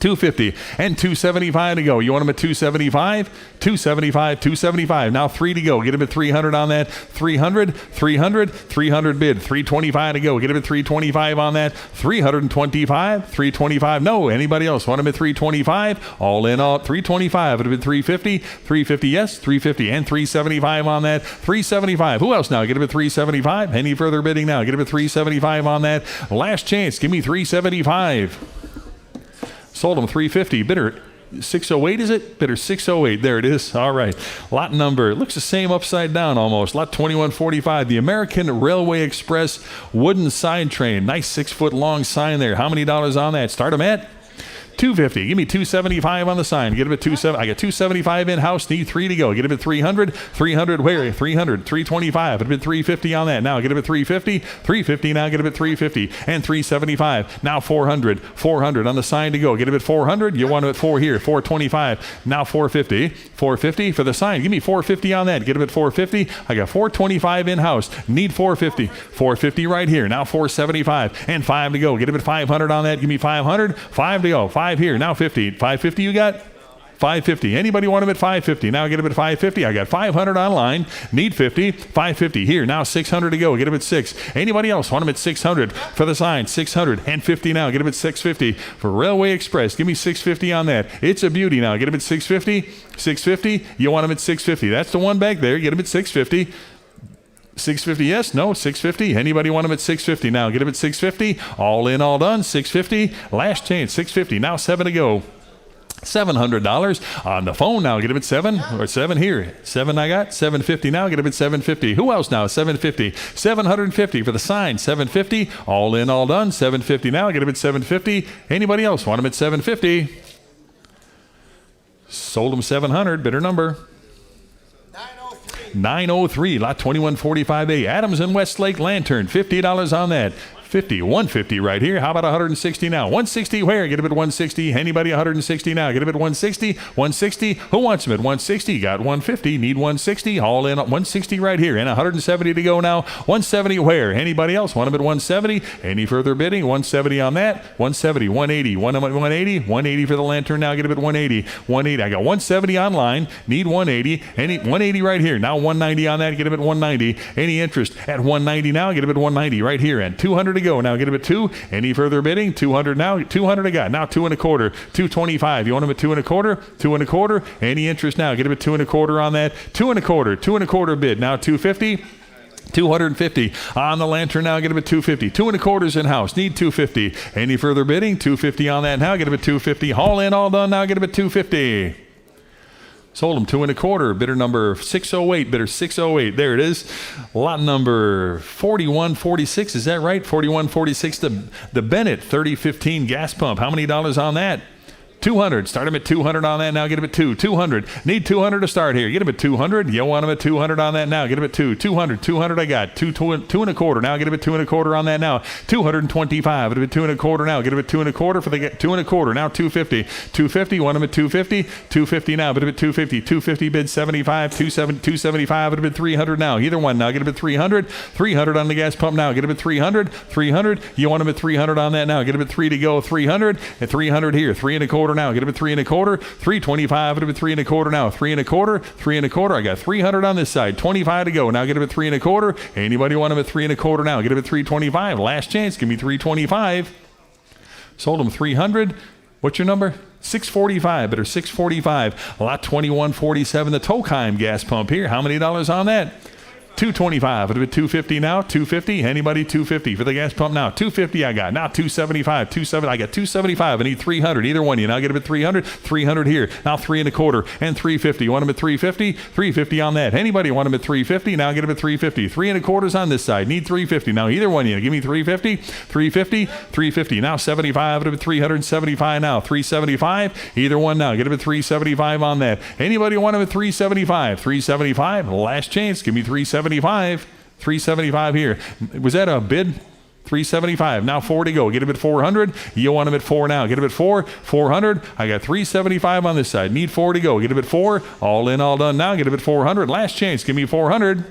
250 and 275 to go. You want them at 275, 275, 275. Now 3 to go. Get them at 300 on that. 300, 300, 300 bid. 325 to go. Get them at 325 on that. 325, 325. No, anybody else want them at 325? All in all, 325. It would have been 350, 350. Yes, 350 and 375 on that. 375. Who else now? Get them at 375. Any further bidding now? Get them at 375 on that. Last chance. Give me 375. Sold them 350. Bidder 608, is it? Bidder 608. There it is. All right. Lot number. It looks the same upside down almost. Lot 2145. The American Railway Express wooden side train. Nice 6-foot long sign there. How many dollars on that? Start them at 250. Give me 275 on the sign. Get him at 27. I got 275 in house. Need 3 to go. Get him at 300. 300 where? 300. 325. It'd been 350 on that. Now get him at 350. 350. Now get him at 350 and 375. Now 400. 400 on the sign to go. Get him at 400. You want him at 4 here. 425. Now 450. 450 for the sign. Give me 450 on that. Get him at 450. I got 425 in house. Need 450. 450 right here. Now 475 and 5 to go. Get him at 500 on that. Give me 500. 5 to go. 5 here. Now 50. 550 you got? 550. Anybody want him at 550? Now get him at 550. I got 500 online. Need 50. 550 here. Now 600 to go. Get him at 6. Anybody else want him at 600 for the sign? 650 now. Get him at 650 for Railway Express. Give me 650 on that. It's a beauty now. Get him at 650. 650. You want him at 650. That's the one back there. Get him at 650. 650, yes, no, 650. Anybody want him at 650 now? Get him at 650. All in, all done. 650. Last chance, 650. Now 7 to go. $700 on the phone now. Get him at 7 or 7 here. 7 I got. 750 now. Get him at 750. Who else now? 750. 750 for the sign. 750. All in, all done. 750 now. Get him at 750. Anybody else want him at 750? Sold him 700. Bidder number 903, lot 2145A. Adams and Westlake Lantern, $50 on that. 50, 150 right here. How about 160 now? 160 where? Get him at 160. Anybody 160 now? Get him at 160. 160. Who wants him at 160? Got 150. Need 160. All in 160 right here. And 170 to go now. 170 where? Anybody else want him at 170? Any further bidding? 170 on that. 170, 180, 180, 180 for the lantern now. Get him at 180. 180. I got 170 online. Need 180. Any 180 right here. Now 190 on that. Get him at 190. Any interest at 190 now? Get him at 190 right here. And 200 to go. Now get him at 2. Any further bidding? 200 now. 200 I got. Now 2 1/4. 225. You want him at 2 1/4? 2 1/4. Any interest now? Get him at 2 1/4 on that. 2 1/4. 2 1/4 bid. Now 250. 250 on the lantern now. Get him at 250. 2 1/4 in house. Need 250. Any further bidding? 250 on that now. Get him at 250. All in, all done. Now get him at 250. Sold him 2 1/4. Bidder number 608. Bidder 608. There it is. Lot number 4146. Is that right? 4146. The Bennett 3015 gas pump. How many dollars on that? 200. Start him at 200 on that now. Get him at 2. 200. Need 200 to start here. Get him at 200. You want him at 200 on that now. Get him at 2. 200. 200 I got. 2 1/4. Now get him at 2 1/4 on that now. 225. Get him at 2 1/4 now. Get him at 2 1/4 for the 2 1/4. Now 250. 250. Want him at 250. 250 now. Get him at 250. 250 bid 75. 275. Get him at 300 now. Either one now. Get him at 300. 300 on the gas pump now. Get him at 300. 300. You want him at 300 on that now. Get him at 3 to go. 300 and 300 here. 3 1/4 now. Get him at 3 1/4. 325. Get him at 3 1/4 now. 3 1/4. 3 1/4. I got 300 on this side. 25 to go. Now get him at 3 1/4. Anybody want him at 3 1/4 now? Get him at 325. Last chance. Give me 325. Sold him 300. What's your number? 645. Bidder 645. Lot 2147. The Tokheim gas pump here. How many dollars on that? 225. It'll be 250 now. 250. Anybody 250 for the gas pump now. 250 I got. Now 275. 27. I got 275. I need 300. Either one. You now get him at 300. 300 here. Now 3 1/4 and 350. You want him at 350? 350 on that. Anybody want him at 350? Now get him at 350. 3 1/4 on this side. Need 350. Now either one. You give me 350. 350. 350. Now 75. It'll be 375 now. 375. Either one now. Get him at 375 on that. Anybody want him at 375? 375. Last chance. Give me 375. 375 here. Was that a bid? 375. Now 4 to go. Get him at 400. You want him at 4 now. Get him at 4. 400. I got 375 on this side. Need 4 to go. Get him at 4. All in, all done now. Get him at 400. Last chance. Give me 400.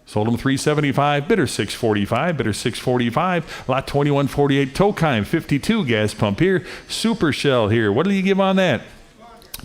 Sold him 375. Bidder 645. Bidder 645. Lot 2148. Tokheim 52 gas pump here. Super Shell here. What do you give on that?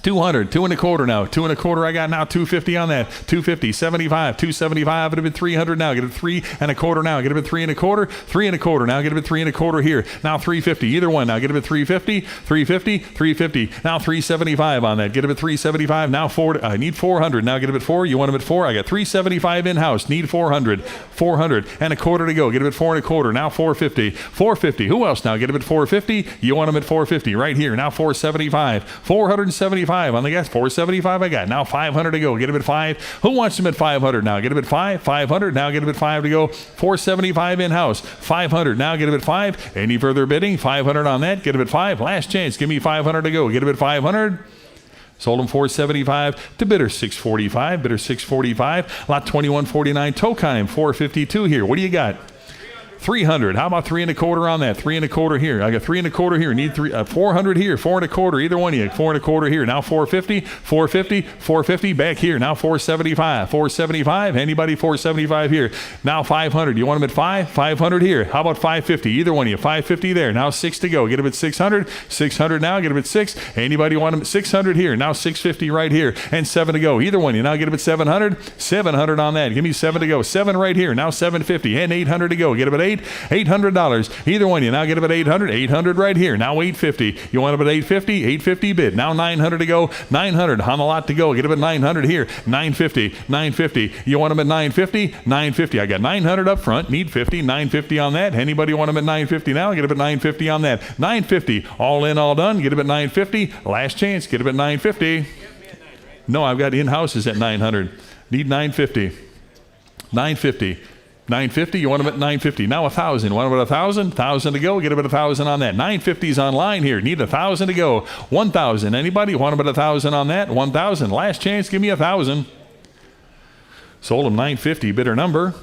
200. 2 1/4 now. 2 1/4 I got now. 250 on that. 250. 75. 275. It'll be 300 now. Get it 3 1/4 now. Get it at 3 1/4. 3 1/4 now. Get it at 3 1/4 here. Now 350. Either one now. Get it at 350. 350. 350. Now 375 on that. Get it at 375. Now 4. I need 400. Now get it at 4. You want him at 4? I got 375 in house. Need 400. 400 and 1/4 to go. Get it at 4 1/4. Now 450. 450. Who else now? Get him at 450. You want him at 450 right here. Now 475. 475. 475 on the gas. 475 I got. Now 500 to go. Get him at 5. Who wants him at 500 now? Get him at 5. 500. Now get him at 5 to go. 475 in-house. 500. Now get him at 5. Any further bidding? 500 on that. Get him at 5. Last chance. Give me 500 to go. Get him at 500. Sold him 475 to bidder 645. Bidder 645. Lot 2149 Tokheim 452 here. What do you got? 300. How about 3 1/4 on that? 3 1/4 here. I got 3 1/4 here. Need 400 here. 4 1/4. Either one of you. 4 1/4 here. Now 450. 450. 450. Back here. Now 475. 475. Anybody 475 here. Now 500. You want them at 5? 500 here. How about 550? Either one of you. 550 there. Now 6 to go. Get them at 600. 600 now. Get them at 6. Anybody want them at 600 here. Now 650 right here. And 7 to go. Either one of you. Now get them at 700. 700 on that. Give me 7 to go. 7 right here. Now 750. And 800 to go. Get them at 8. $800. Either one of you. Now get them at 800. 800 right here. Now 850. You want them at 850? 850 bid. Now 900 to go. 900 on the lot to go. Get them at 900 here. 950. 950. You want them at 950? 950. I got 900 up front. Need 50. 950 on that. Anybody want them at 950 now? Get them at 950 on that. 950. All in, all done. Get them at 950. Last chance. Get them at 950. No, I've got in-houses at 900. Need 950. 950. 950, you want them at 950. Now 1,000. Want them at 1,000? 1,000 to go. Get them at 1,000 on that. 950's online here. Need 1,000 to go. 1,000. Anybody want them at 1,000 on that? 1,000. Last chance. Give me 1,000. Sold them 950. Bidder number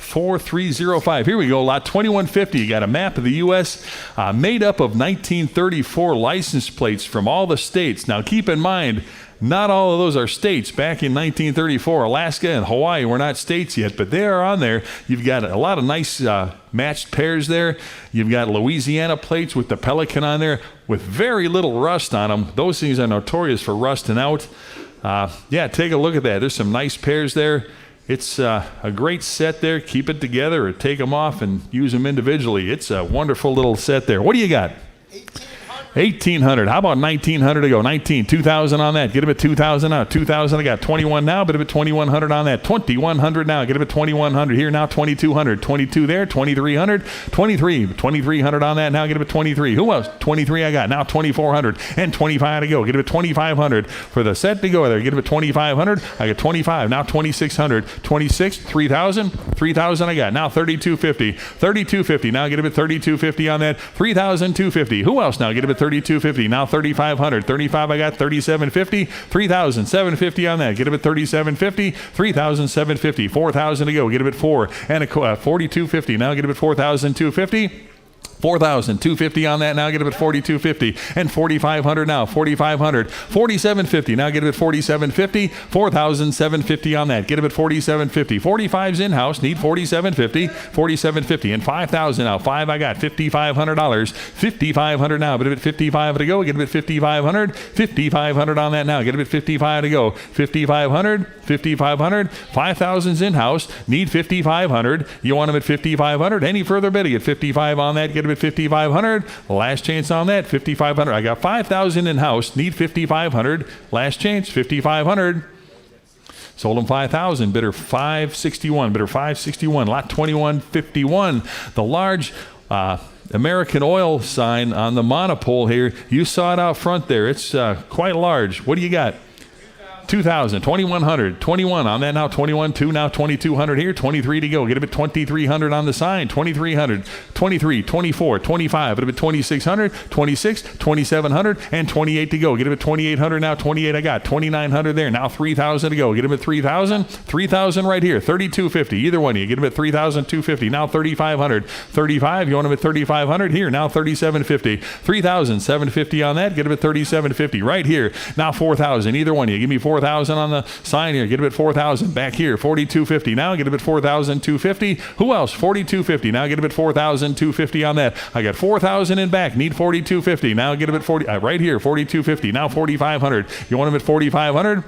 4305. Here we go. Lot 2150. You got a map of the U.S. Made up of 1934 license plates from all the states. Now keep in mind, not all of those are states. Back in 1934, Alaska and Hawaii were not states yet, but they are on there. You've got a lot of nice matched pairs there. You've got Louisiana plates with the Pelican on there with very little rust on them. Those things are notorious for rusting out. Yeah, take a look at that. There's some nice pairs there. It's a great set there. Keep it together or take them off and use them individually. It's a wonderful little set there. What do you got? 1,800. How about 1,900 to go? 19. 2,000 on that. Get him at 2,000 now. 2,000 I got. 21 now. Bit of at 2,100 on that. 2,100 now. Get him at 2,100 here now. 2,200. 22 there. 2,300. 23. 2,300 on that now. Get him at 23. Who else? 23 I got. Now 2,400 and 25 to go. Get him at 2,500 for the set to go there. Get him at 2,500. I got 25. Now 2,600. 26. 3,000. 3,000 I got. Now 3,250. 3,250. Now get him at 3,250 on that. 3,250. Who else now? Get him at 3,250. Now 3,500. 35 I got. 3,750. 3,750 on that. Get him at 3,750. 3,750. 4,000 to go. Get him at 4 and a 4,250. Now get him at 4,250. 4,250 on that. Now get him at 4,250 and 4,500 now. 4,500. 4,750. Now get him at 4,750. 4,750 on that. Get him at 4,750. 45's in-house. Need 4,750. 4,750 and 5,000 now. 5 I got. $5,500. 5,500 now. Get him at 55 to go. Get him at 5,500. 5,500 on that now. Get him at 55 to go. 5,500. 5,500. 5,000's in-house. Need 5,500. You want him at 5,500. Any further bidding at 55 on that? Get him at 5,500. Last chance on that. 5,500. I got 5,000 in-house. Need 5,500. Last chance. 5,500. Sold him 5,000. Bidder 561. Bidder 561. Lot 2151. The large American Oil sign on the monopole here. You saw it out front there. It's quite large. What do you got? 2,000, 2,100, 21 on that now, 21, 2 now, 2,200 here, 23 to go. Get him at 2,300 on the sign, 2,300, 23, 24, 25, get him at 2,600, 26, 2,700, and 28 to go. Get him at 2,800 now, 28 I got, 2,900 there, now 3,000 to go. Get him at 3,000, 3,000 right here, 3,250, either one of you. Get him at 3,250, now 3,500, 35, you want him at 3,500 here, now 3,750, 3,750 on that. Get him at 3,750 right here, now 4,000, either one of you. Give me 4,000 on the sign here. Get him at 4,000 back here. 4,250 now. Get him at 4,250. Who else? 4,250 now. Get him at 4,250 on that. I got 4,000 in back. Need 4,250 now. Get him at 40 right here. 4,250 now. 4,500. You want him at 4,500?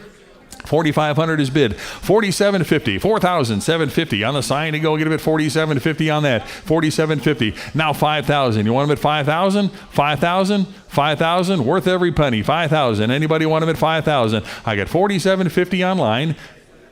4,500 is bid. 4,750. 4,750 on the sign to go. Get him at 4,750 on that. 4,750. Now 5,000. You want him at 5,000? 5,000? 5,000? Worth every penny. 5,000. Anybody want him at 5,000? I got 4,750 online.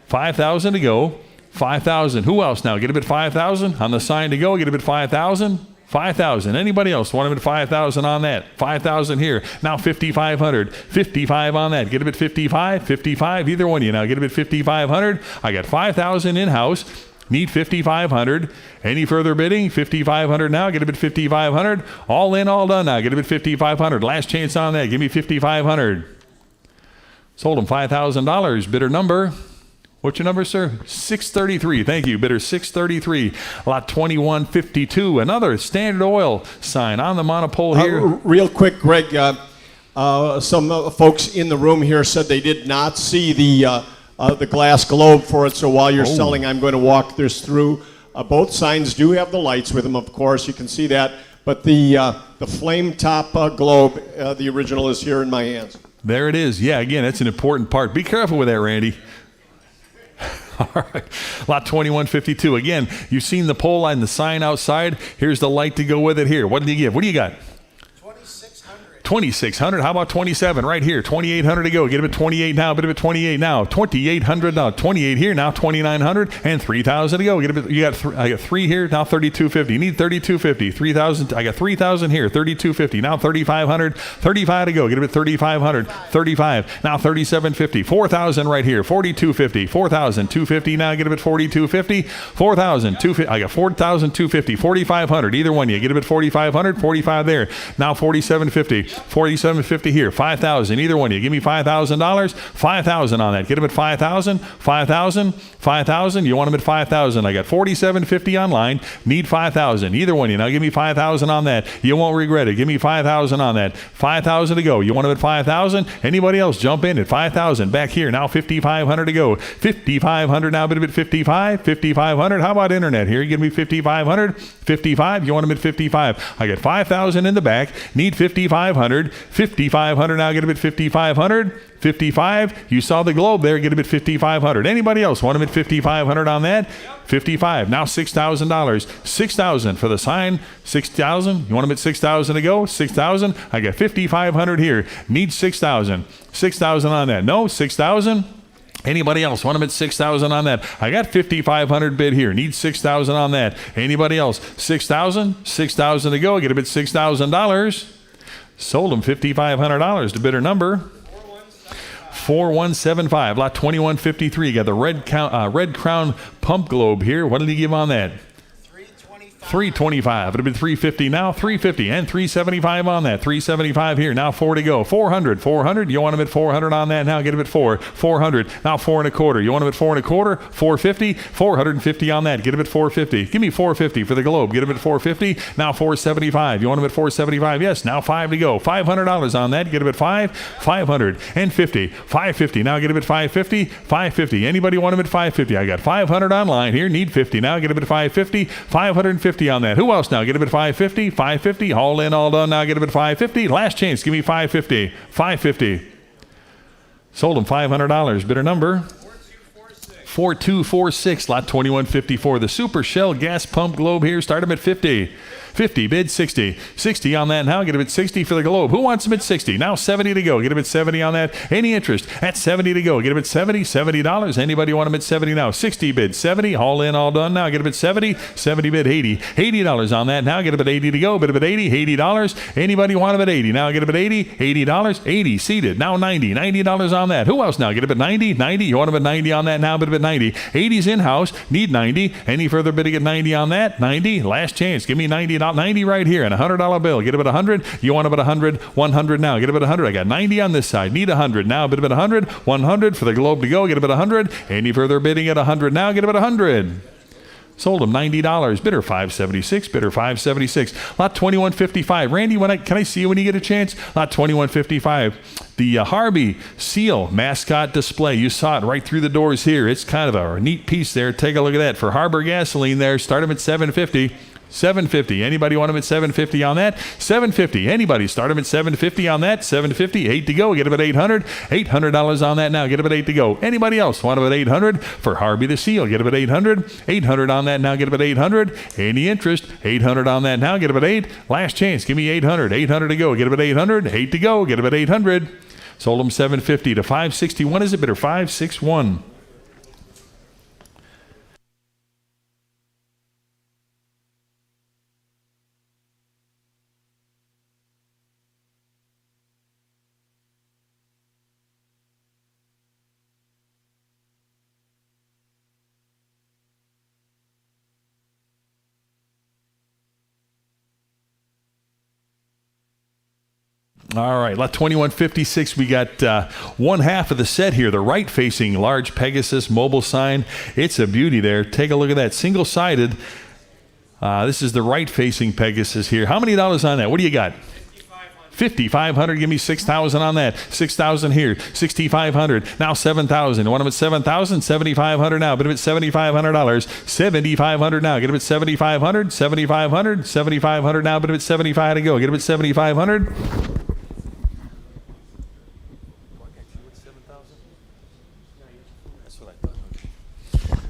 5,000 to go. 5,000. Who else now? Get him at 5,000 on the sign to go. Get him at 5,000. 5,000. Anybody else want him at 5,000 on that? 5,000 here. Now 5,500. 55 on that. Get him at 55. 55. Either one of you now. Get him at 5,500. I got 5,000 in-house. Need 5,500. Any further bidding? 5,500 now. Get him at 5,500. All in, all done now. Get him at 5,500. Last chance on that. Give me 5,500. Sold him $5,000. Bidder number. What's your number, sir? 633. Thank you. Bidder 633. Lot 2152. Another Standard Oil sign on the monopole here. Real quick, Greg, some folks in the room here said they did not see the glass globe for it, so while you're selling, I'm going to walk this through. Both signs do have the lights with them, of course. You can see that. But the flame top globe, the original, is here in my hands. There it is. Yeah, again, that's an important part. Be careful with that, Randy. All right. Lot 2152. Again, you've seen the pole line, the sign outside. Here's the light to go with it here. What did you give? What do you got? 2,600. How about 27 right here? 2,800 to go. Get him at 28 now. Bit of a 28 now. 2,800 now. 28 here now. 2,900 and 3,000 to go. Get him at, I got 3 here now. 3,250. You need 3,250. 3,000. I got 3,000 here. 3,250 now. 3,500. 35 to go. Get him at 3,500. 35 now. 3,750. 4,000 right here. 4,250. 4,250 now. Get him at 4,250. 4,250. I got 4,250. 4,500. Either one. You get him at 4,500. 45 there. Now 4,750. 4,750 here. 5,000. Either one. You give me $5,000. 5,000 on that. Get him at 5,000. 5,000. 5,000. You want him at 5,000. I got 4,750 online. Need 5,000. Either one. You now give me 5,000 on that. You won't regret it. Give me 5,000 on that. 5,000 to go. You want him at 5,000. Anybody else jump in at 5,000. Back here now. 5,500 to go. 5,500 now. Bit of it. 55. 5,500. How about internet here? You give me 5,500. 55. You want him at 55. I got 5,000 in the back. Need 5,500. 5,500 now. Get him at 5,500. 55. You saw the globe there. Get him at 5,500. Anybody else want him at 5,500 on that? 55. Now $6,000. 6,000 for the sign. 6,000. You want him at 6,000 to go? 6,000. I got 5,500 here. Need 6,000. 6,000 on that. No. 6,000. Anybody else want him at 6,000 on that? I got 5,500 bid here. Need 6,000 on that. Anybody else? 6,000. 6,000 to go. Get him at $6,000. Sold him $5,500 to bidder number 4175. Lot 2153. Got the red crown pump globe here. What did he give on that? 325. It'll be 350 now. 350 and 375 on that. 375 here. Now 4 to go. 400. 400. You want him at 400 on that now? Get him at 4. 400. Now 4 1/4. You want him at 4 1/4? 450. 450 on that. Get him at 450. Give me 450 for the globe. Get him at 450. Now 475. You want him at 475? Yes. Now 5 to go. $500 on that. Get him at 5. 550. 550. Now get him at 550. 550. Anybody want him at 550? I got 500 online here. Need 50 now. Get him at 550. 550 on that. Who else now? Get him at 550. 550. All in, all done. Now get him at 550. Last chance. Give me 550. 550. Sold him $500. Bidder number 4246. Lot 2154. The Super Shell gas pump globe here. Start him at 50. 50. Bid 60. 60 on that now. Get him at 60 for the globe. Who wants him at 60? Now 70 to go. Get him at 70 on that. Any interest? At 70 to go. Get him at 70. $70. Anybody want him at 70 now? 60 bid. 70. All in, all done. Now get him at 70. 70 bid. 80. $80 on that. Now get him at 80 to go. Bid him at 80. $80. Anybody want him at 80? Now get him at 80. $80. 80. Seated. Now 90. $90 on that. Who else now? Get him at 90. 90. You want him at 90 on that now? Bid him at 90. 80's in-house. Need 90. Any further bidding at 90 on that? 90. Last chance. Give me 90. 90 right here and a $100 bill. Get him at 100. You want him at 100. 100 now. Get him at 100. I got 90 on this side. Need 100 now. Bid him at 100. 100 for the globe to go. Get him at 100. Any further bidding at 100 now? Get him at 100. Sold him $90. Bidder 576. Bidder 576. Lot 2155. Randy, can I see you when you get a chance? Lot 2155. The Harvey seal mascot display. You saw it right through the doors here. It's kind of a neat piece there. Take a look at that. For Harbor Gasoline there. Start him at 750. 750. Anybody want him at 750 on that? 750. Anybody start him at 750 on that? 750. 8 to go. Get him at 800. $800 on that now. Get him at 8 to go. Anybody else want him at 800 for Harvey the Seal? Get him at 800. 800 on that now. Get him at 800. Any interest? 800 on that now. Get him at 8. Last chance. Give me 800. 800 to go. Get him at 800. 8 to go. Get him at 800. Sold him 750 to 561. Is it bidder 561? All right, lot 2156, we got one half of the set here, the right-facing large Pegasus mobile sign. It's a beauty there. Take a look at that, single-sided. This is the right-facing Pegasus here. How many dollars on that? What do you got? $5,500. Give me $6,000 on that. $6,000 here. $6,500. Now $7,000. You want them at $7,000? $7,500 now. Bid them at $7,500. $7,500 now. Get them at $7,500. $7,500. $7,500 now. Bid them at $7,500 to go. Get them at $7,500.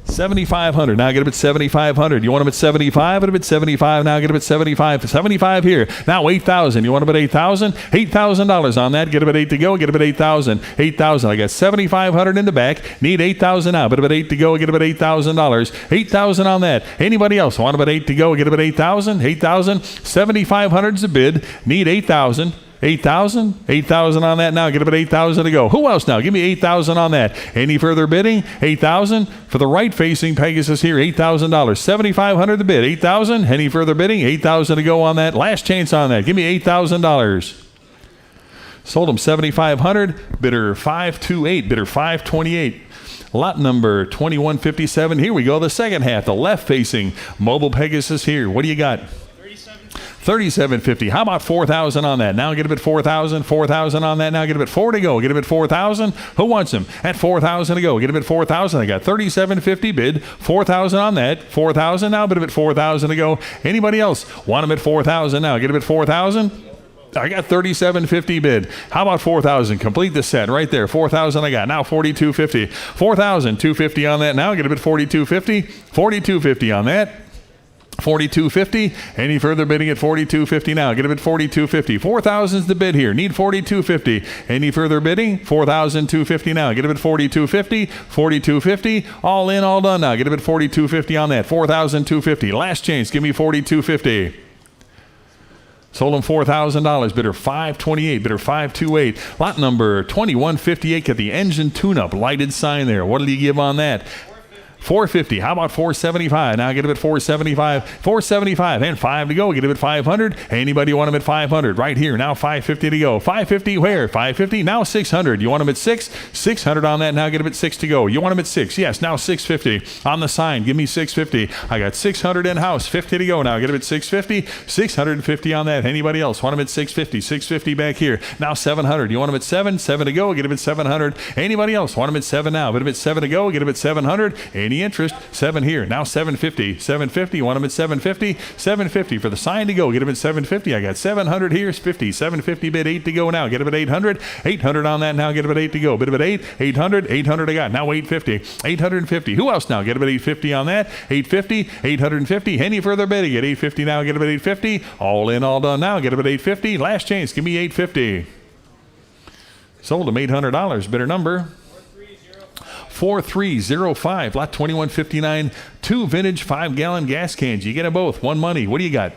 7,500. Now get them at 7,500. You want them at 75? Get them at 75. Now get them at 75. 75 here. Now 8,000. You want them at 8,000? $8,000 on that. Get them at 8 to go. Get them at 8,000. 8,000. I got 7,500 in the back. Need 8,000 now. Get them at 8 to go. Get them at $8,000. 8,000 on that. Anybody else want them at 8 to go? Get them at 8,000. 8,000. 7,500 is the bid. Need 8,000. 8,000? 8,000 on that now. Get up at 8,000 to go. Who else now? Give me 8,000 on that. Any further bidding? 8,000 for the right-facing Pegasus here. $8,000. 7,500 the bid. 8,000. Any further bidding? 8,000 to go on that. Last chance on that. Give me $8,000. Sold them 7,500. Bidder 528. Bidder 528. Lot number 2157. Here we go. The second half. The left-facing mobile Pegasus here. What do you got? $3,750. How about 4,000 on that? Now get them at 4,000. 4,000 on that. Now get them at 4 to go. Get them at 4,000. Who wants them? At 4,000 to go. Get them at 4,000. I got $3,750 bid. 4,000 on that. 4,000 now. Bid them at 4,000 to go. Anybody else want them at 4,000 now? Get them at 4,000. I got $3,750 bid. How about 4,000? Complete the set right there. 4,000 I got. Now $4,250. 4,250 on that. Now get them at $4,250. $4,250 on that. $4,250. Any further bidding at $4,250 now? Get them at $4,250. 4,000 is the bid here. Need $4,250. Any further bidding? $4,250 now. Get them at $4,250. $4,250. All in, all done now. Get them at $4,250 on that. $4,250. Last chance. Give me $4,250. Sold them $4,000. Bidder 528. Bidder 528. Lot number 2158. Got the engine tune-up lighted sign there. What did he give on that? $450. How about $475? Now get him at $475. $475 and 5 to go. Get him at $500. Anybody want him at $500? Right here. Now $550 to go. $550 where? $550. Now $600. You want him at $6? $600 on that. Now get him at $6 to go. You want him at $6? Yes. Now $650 on the sign. Give me $650. I got $600 in house. $50 to go. Now get him at $650. $650 on that. Anybody else want him at $650? $650 back here. Now $700. You want him at $7? $7 to go. Get him at $700. Anybody else want him at $7 now? Get him at $7 to go. Get him at $700. Any interest? $7 here. Now $750. $750. Want him at $750? $750 for the sign to go. Get him at $750. I got $700 here. $50. $750 bid. $8 to go now. Get him at $800. $800 on that now. Get him at $8 to go. Bid him at $8. $800. $800 I got. Now $850. $850. Who else now? Get him at $850 on that. $850. $850. Any further bidding? Get $850 now. Get him at $850. All in, all done now. Get him at $850. Last chance. Give me $850. Sold him $800. Bidder number 4305. Lot 2159. 2 vintage 5-gallon gas cans. You get them both. One money. What do you got?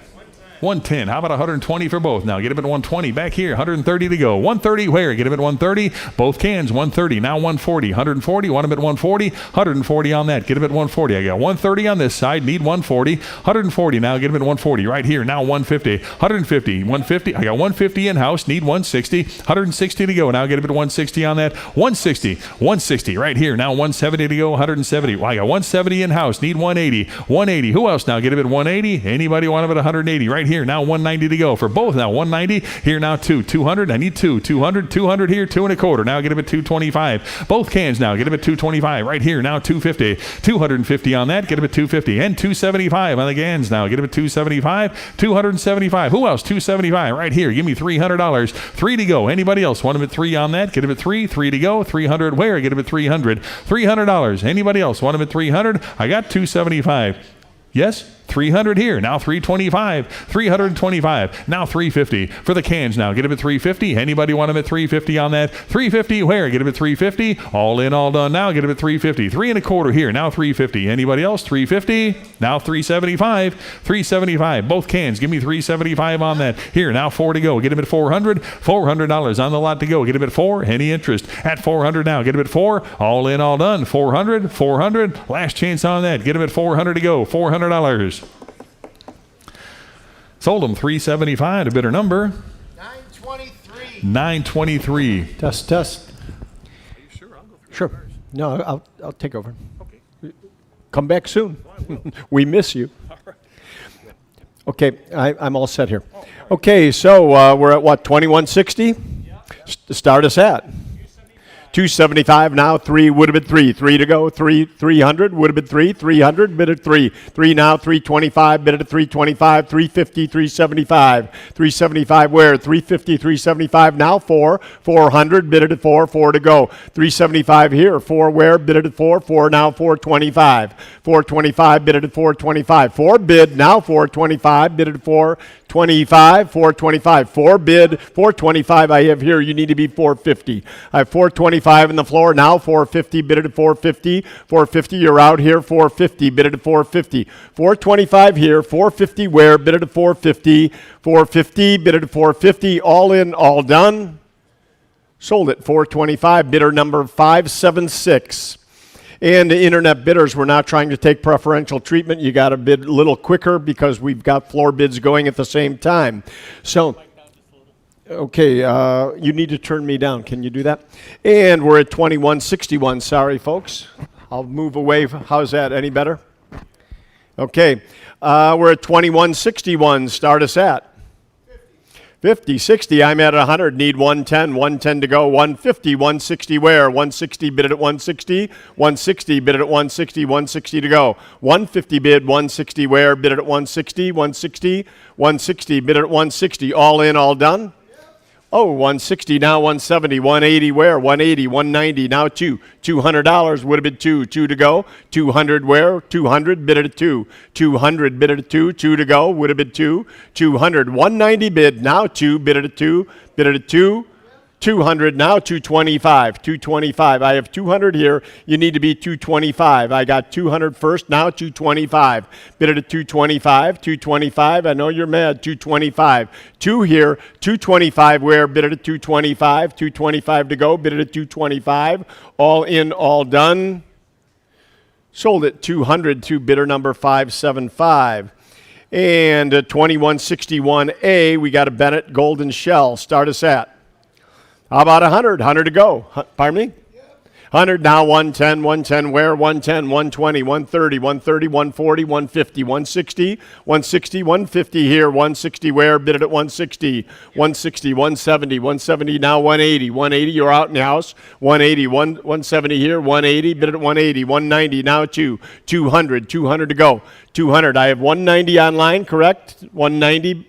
110. How about 120 for both? Now get him at 120. Back here, 130 to go. 130 where? Get him at 130. Both cans, 130. Now 140. 140. Want him at 140. 140 on that. Get him at 140. I got 130 on this side. Need 140. 140. Now get him at 140. Right here. Now 150. 150. 150. I got 150 in house. Need 160. 160 to go. Now get him at 160 on that. 160. 160. Right here. Now 170 to go. 170. Well, I got 170 in house. Need 180. 180. Who else now? Get him at 180. Anybody want him at 180? Right here. Now 190 to go for both. Now 190 here. Now 200. I need 200 here. 2 1/4. Now get him at 225. Both cans now. Get him at 225 right here. Now 250. 250 on that. Get him at 250 and 275 on the cans now. Get him at 275. 275. Who else? 275 right here. Give me $300. 3 to go. Anybody else want him at 3 on that? Get him at 3. 3 to go. 300 where? Get him at 300. $300. Anybody else want him at 300? I got 275. Yes, 300 here. Now 325. 325. Now 350 for the cans now. Get him at 350. Anybody want him at 350 on that? 350 where? Get him at 350. All in, all done now. Get him at 350. 3 1/4 here. Now 350. Anybody else? 350. Now 375. 375. Both cans. Give me 375 on that. Here, now 4 to go. Get him at 400. $400 on the lot to go. Get him at 4. Any interest? At 400 now. Get him at 4. All in, all done. 400. 400. Last chance on that. Get him at 400 to go. $400. Sold them $375 to bidder number 923. 923. Test. Sure. No, I'll take over. Okay. Come back soon. We miss you. Okay, I'm all set here. Okay, so we're at what, 2160? Start us at 275 now, 3 would have been 3. 3 to go, 300 would have been 3. 300 bid at 3. 3 now, 325 bid at 325. 350, 375. 375 where? 350, 375 now, 4. 400 bid at 4. 4 to go. 375 here. 4 where? Bid at 4. 4 now, 425. 425 bid at 425. 4 bid now, 425 bid at 425. 425. 4 bid 425. I have here. You need to be 450. I have 425 on the floor now. 450 bid at 450. 450. You're out here. 450 bid at 450. 425 here. 450 where? Bid at 450. 450 bid at 450. All in, all done. Sold at 425. Bidder number 576. And the internet bidders, we're not trying to take preferential treatment. You got to bid a little quicker because we've got floor bids going at the same time. So, okay, you need to turn me down. Can you do that? And we're at 2161. Sorry, folks. I'll move away. How's that? Any better? Okay, we're at 2161. Start us at 50, 60, I'm at 100, need 110, 110 to go, 150, 160 where? 160 bid at 160, 160 bid at 160, 160 to go, 150 bid, 160 where? Bid at 160, 160, 160 bid at 160, all in, all done? Oh, 160, now 170, 180 where? 180, 190, now 2. $200 would have been 2. 2 to go. 200 where? 200, bid at 2. 200 bid at 2. 2 to go, would have been 2. 200, 190 bid, now 2, bid at 2. Bid at 2. 200 now, 225. 225. I have 200 here. You need to be 225. I got 200 first, now 225. Bid at 225. 225. I know you're mad. 225. 2 here. 225 where? Bid at 225. 225 to go. Bid at 225. All in, all done. Sold at 200 to bidder number 575. And 2161A, we got a Bennett Golden Shell. Start us at. How about 100? 100 to go. Pardon me? 100 now, 110, 110 where? 110, 120, 130, 130, 140, 150, 160, 160, 150 here, 160 where? Bid it at 160, 160, 170, 170 now, 180, 180, you're out in the house, 180, 170 here, 180, bid it at 180, 190 now 200, 200 to go, 200. I have 190 online, correct? 190.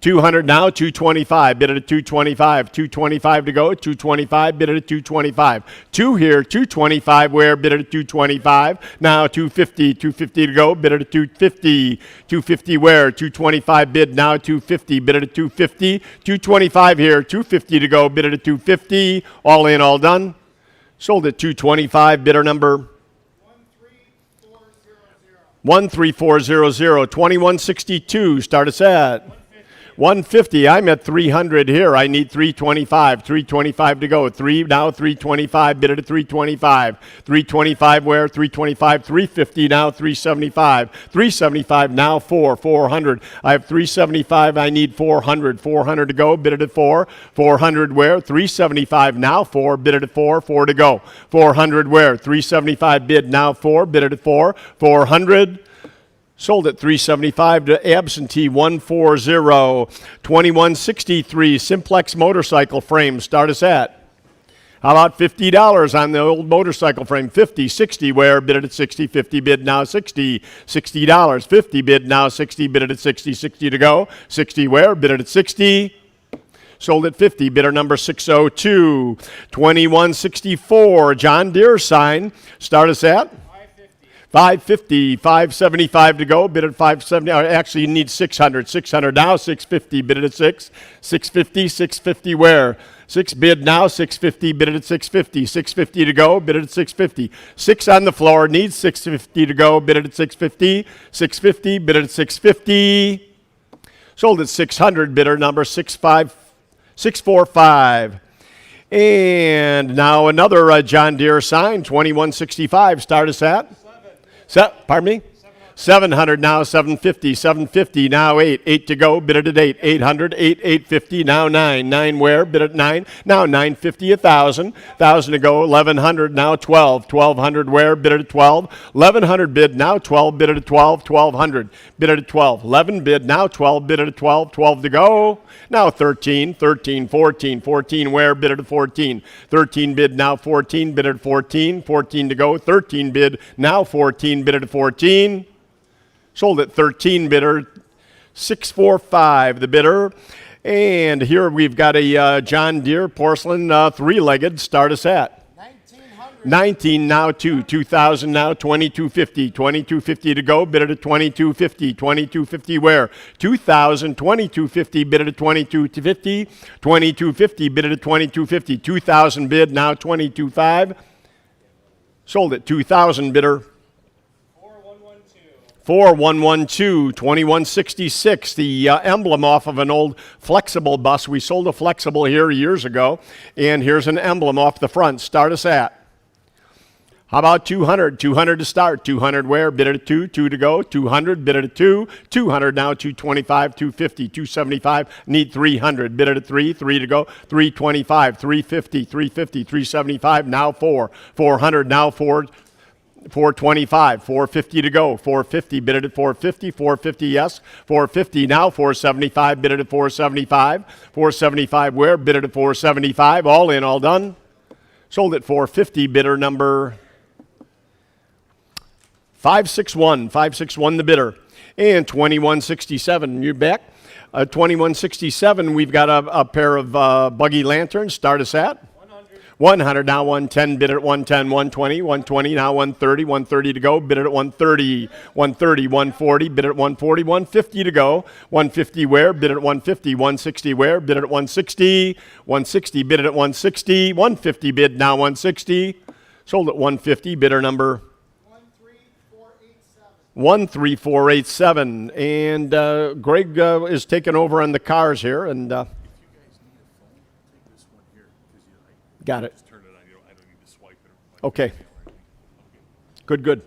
200 now, 225, bid it at 225, 225 to go, 225, bid it at 225. 2 here, 225 where, bid it at 225. Now 250, 250 to go, bid it at 250, 250 where, 225 bid, now 250, bid it at 250, 225 here, 250 to go, bid it at 250, all in, all done. Sold at 225, bidder number 13400, 2162, start us at 150. I'm at 300 here. I need 325. 325 to go. 3 now. 325. Bid it at 325. 325 where? 325. 350 now. 375. 375 now. 400. I have 375. I need 400. 400 to go. Bid it at 4. 400 where? 375 now. 4. Bid it at 4. 4 to go. 400 where? 375 bid now. 4. Bid it at 4. 400. Sold at 375 to absentee 140. 2163 Simplex motorcycle frame. Start us at. How about $50 on the old motorcycle frame? 50, 60 where? Bid it at 60, 50 bid now 60. $60. 50 bid now 60, bid it at 60, 60 to go. 60 where? Bid it at 60. Sold at 50, bidder number 602. 2164 John Deere sign. Start us at. 550, 575 to go, bid at 570. Actually, you need 600. 600 now, 650, bid it at 6. 650, 650 where? 6 bid now, 650, bid it at 650. 650 to go, bid it at 650. 6 on the floor, needs 650 to go, bid it at 650. 650, bid it at 650. Sold at 600, bidder number 645. And now another John Deere sign, 2165. Start us at? Pardon me? 700 now, 750, 750 now, 8 to go, bid it at 8, 800, 850 now, 9 where, bid at 9, now 950, 1,000 to go, 1,100 now, 1,200 where, bid it at 12, 1,100 bid now, 12, bid it at 12, 1,200, bid it at 12, 11 bid now, 12, bid it at 12, 12 to go, now 13, 14 where, bid it at 14, 13 bid now, 14, bid it at 14 to go, 13 bid now, 14, bid it at 14, sold at 13 bidder, 645 the bidder. And here we've got a John Deere porcelain three-legged. Start us at 19 now, 2,000 now, 2,250 to go, bid it at 2,250 where? 2,000, 2,250 bid it at 2,250, 2,250 bid it at 2,250, 2,000 bid now, 22.5, sold at 2,000 bidder. 4112, 2166, the emblem off of an old flexible bus. We sold a flexible here years ago, and here's an emblem off the front. Start us at. How about 200? 200 to start. 200 where? Bid it at 2 to go. 200, bid it at 2. 200 now, 225, 250, 275. Need 300. Bid it at 3 to go. 325, 350, 375. Now 4. 400 now, 425, 450 to go, 450, bid it at 450, 450 yes, 450 now, 475, bid it at 475, 475 where, bid it at 475, all in, all done, sold at 450, bidder number 561 the bidder, and 2167, you're back, 2167, we've got a pair of buggy lanterns, start us at. 100 now, 110, bid it at 110, 120 now, 130 to go, bid it at 130, 140, bid it at 140, 150 to go, 150 where, bid it at 150, 160 where, bid it at 160, 160 bid it at 160, 150 bid now 160, sold at 150, bidder number 13487, and Greg is taking over on the cars here, and got it. Okay. Good.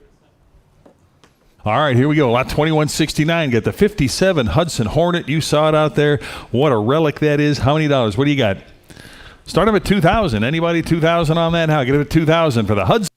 All right, here we go. Lot 2169. Got the 57 Hudson Hornet. You saw it out there. What a relic that is. How many dollars? What do you got? Start them at 2,000. Anybody 2,000 on that? Now get it at 2,000 for the Hudson.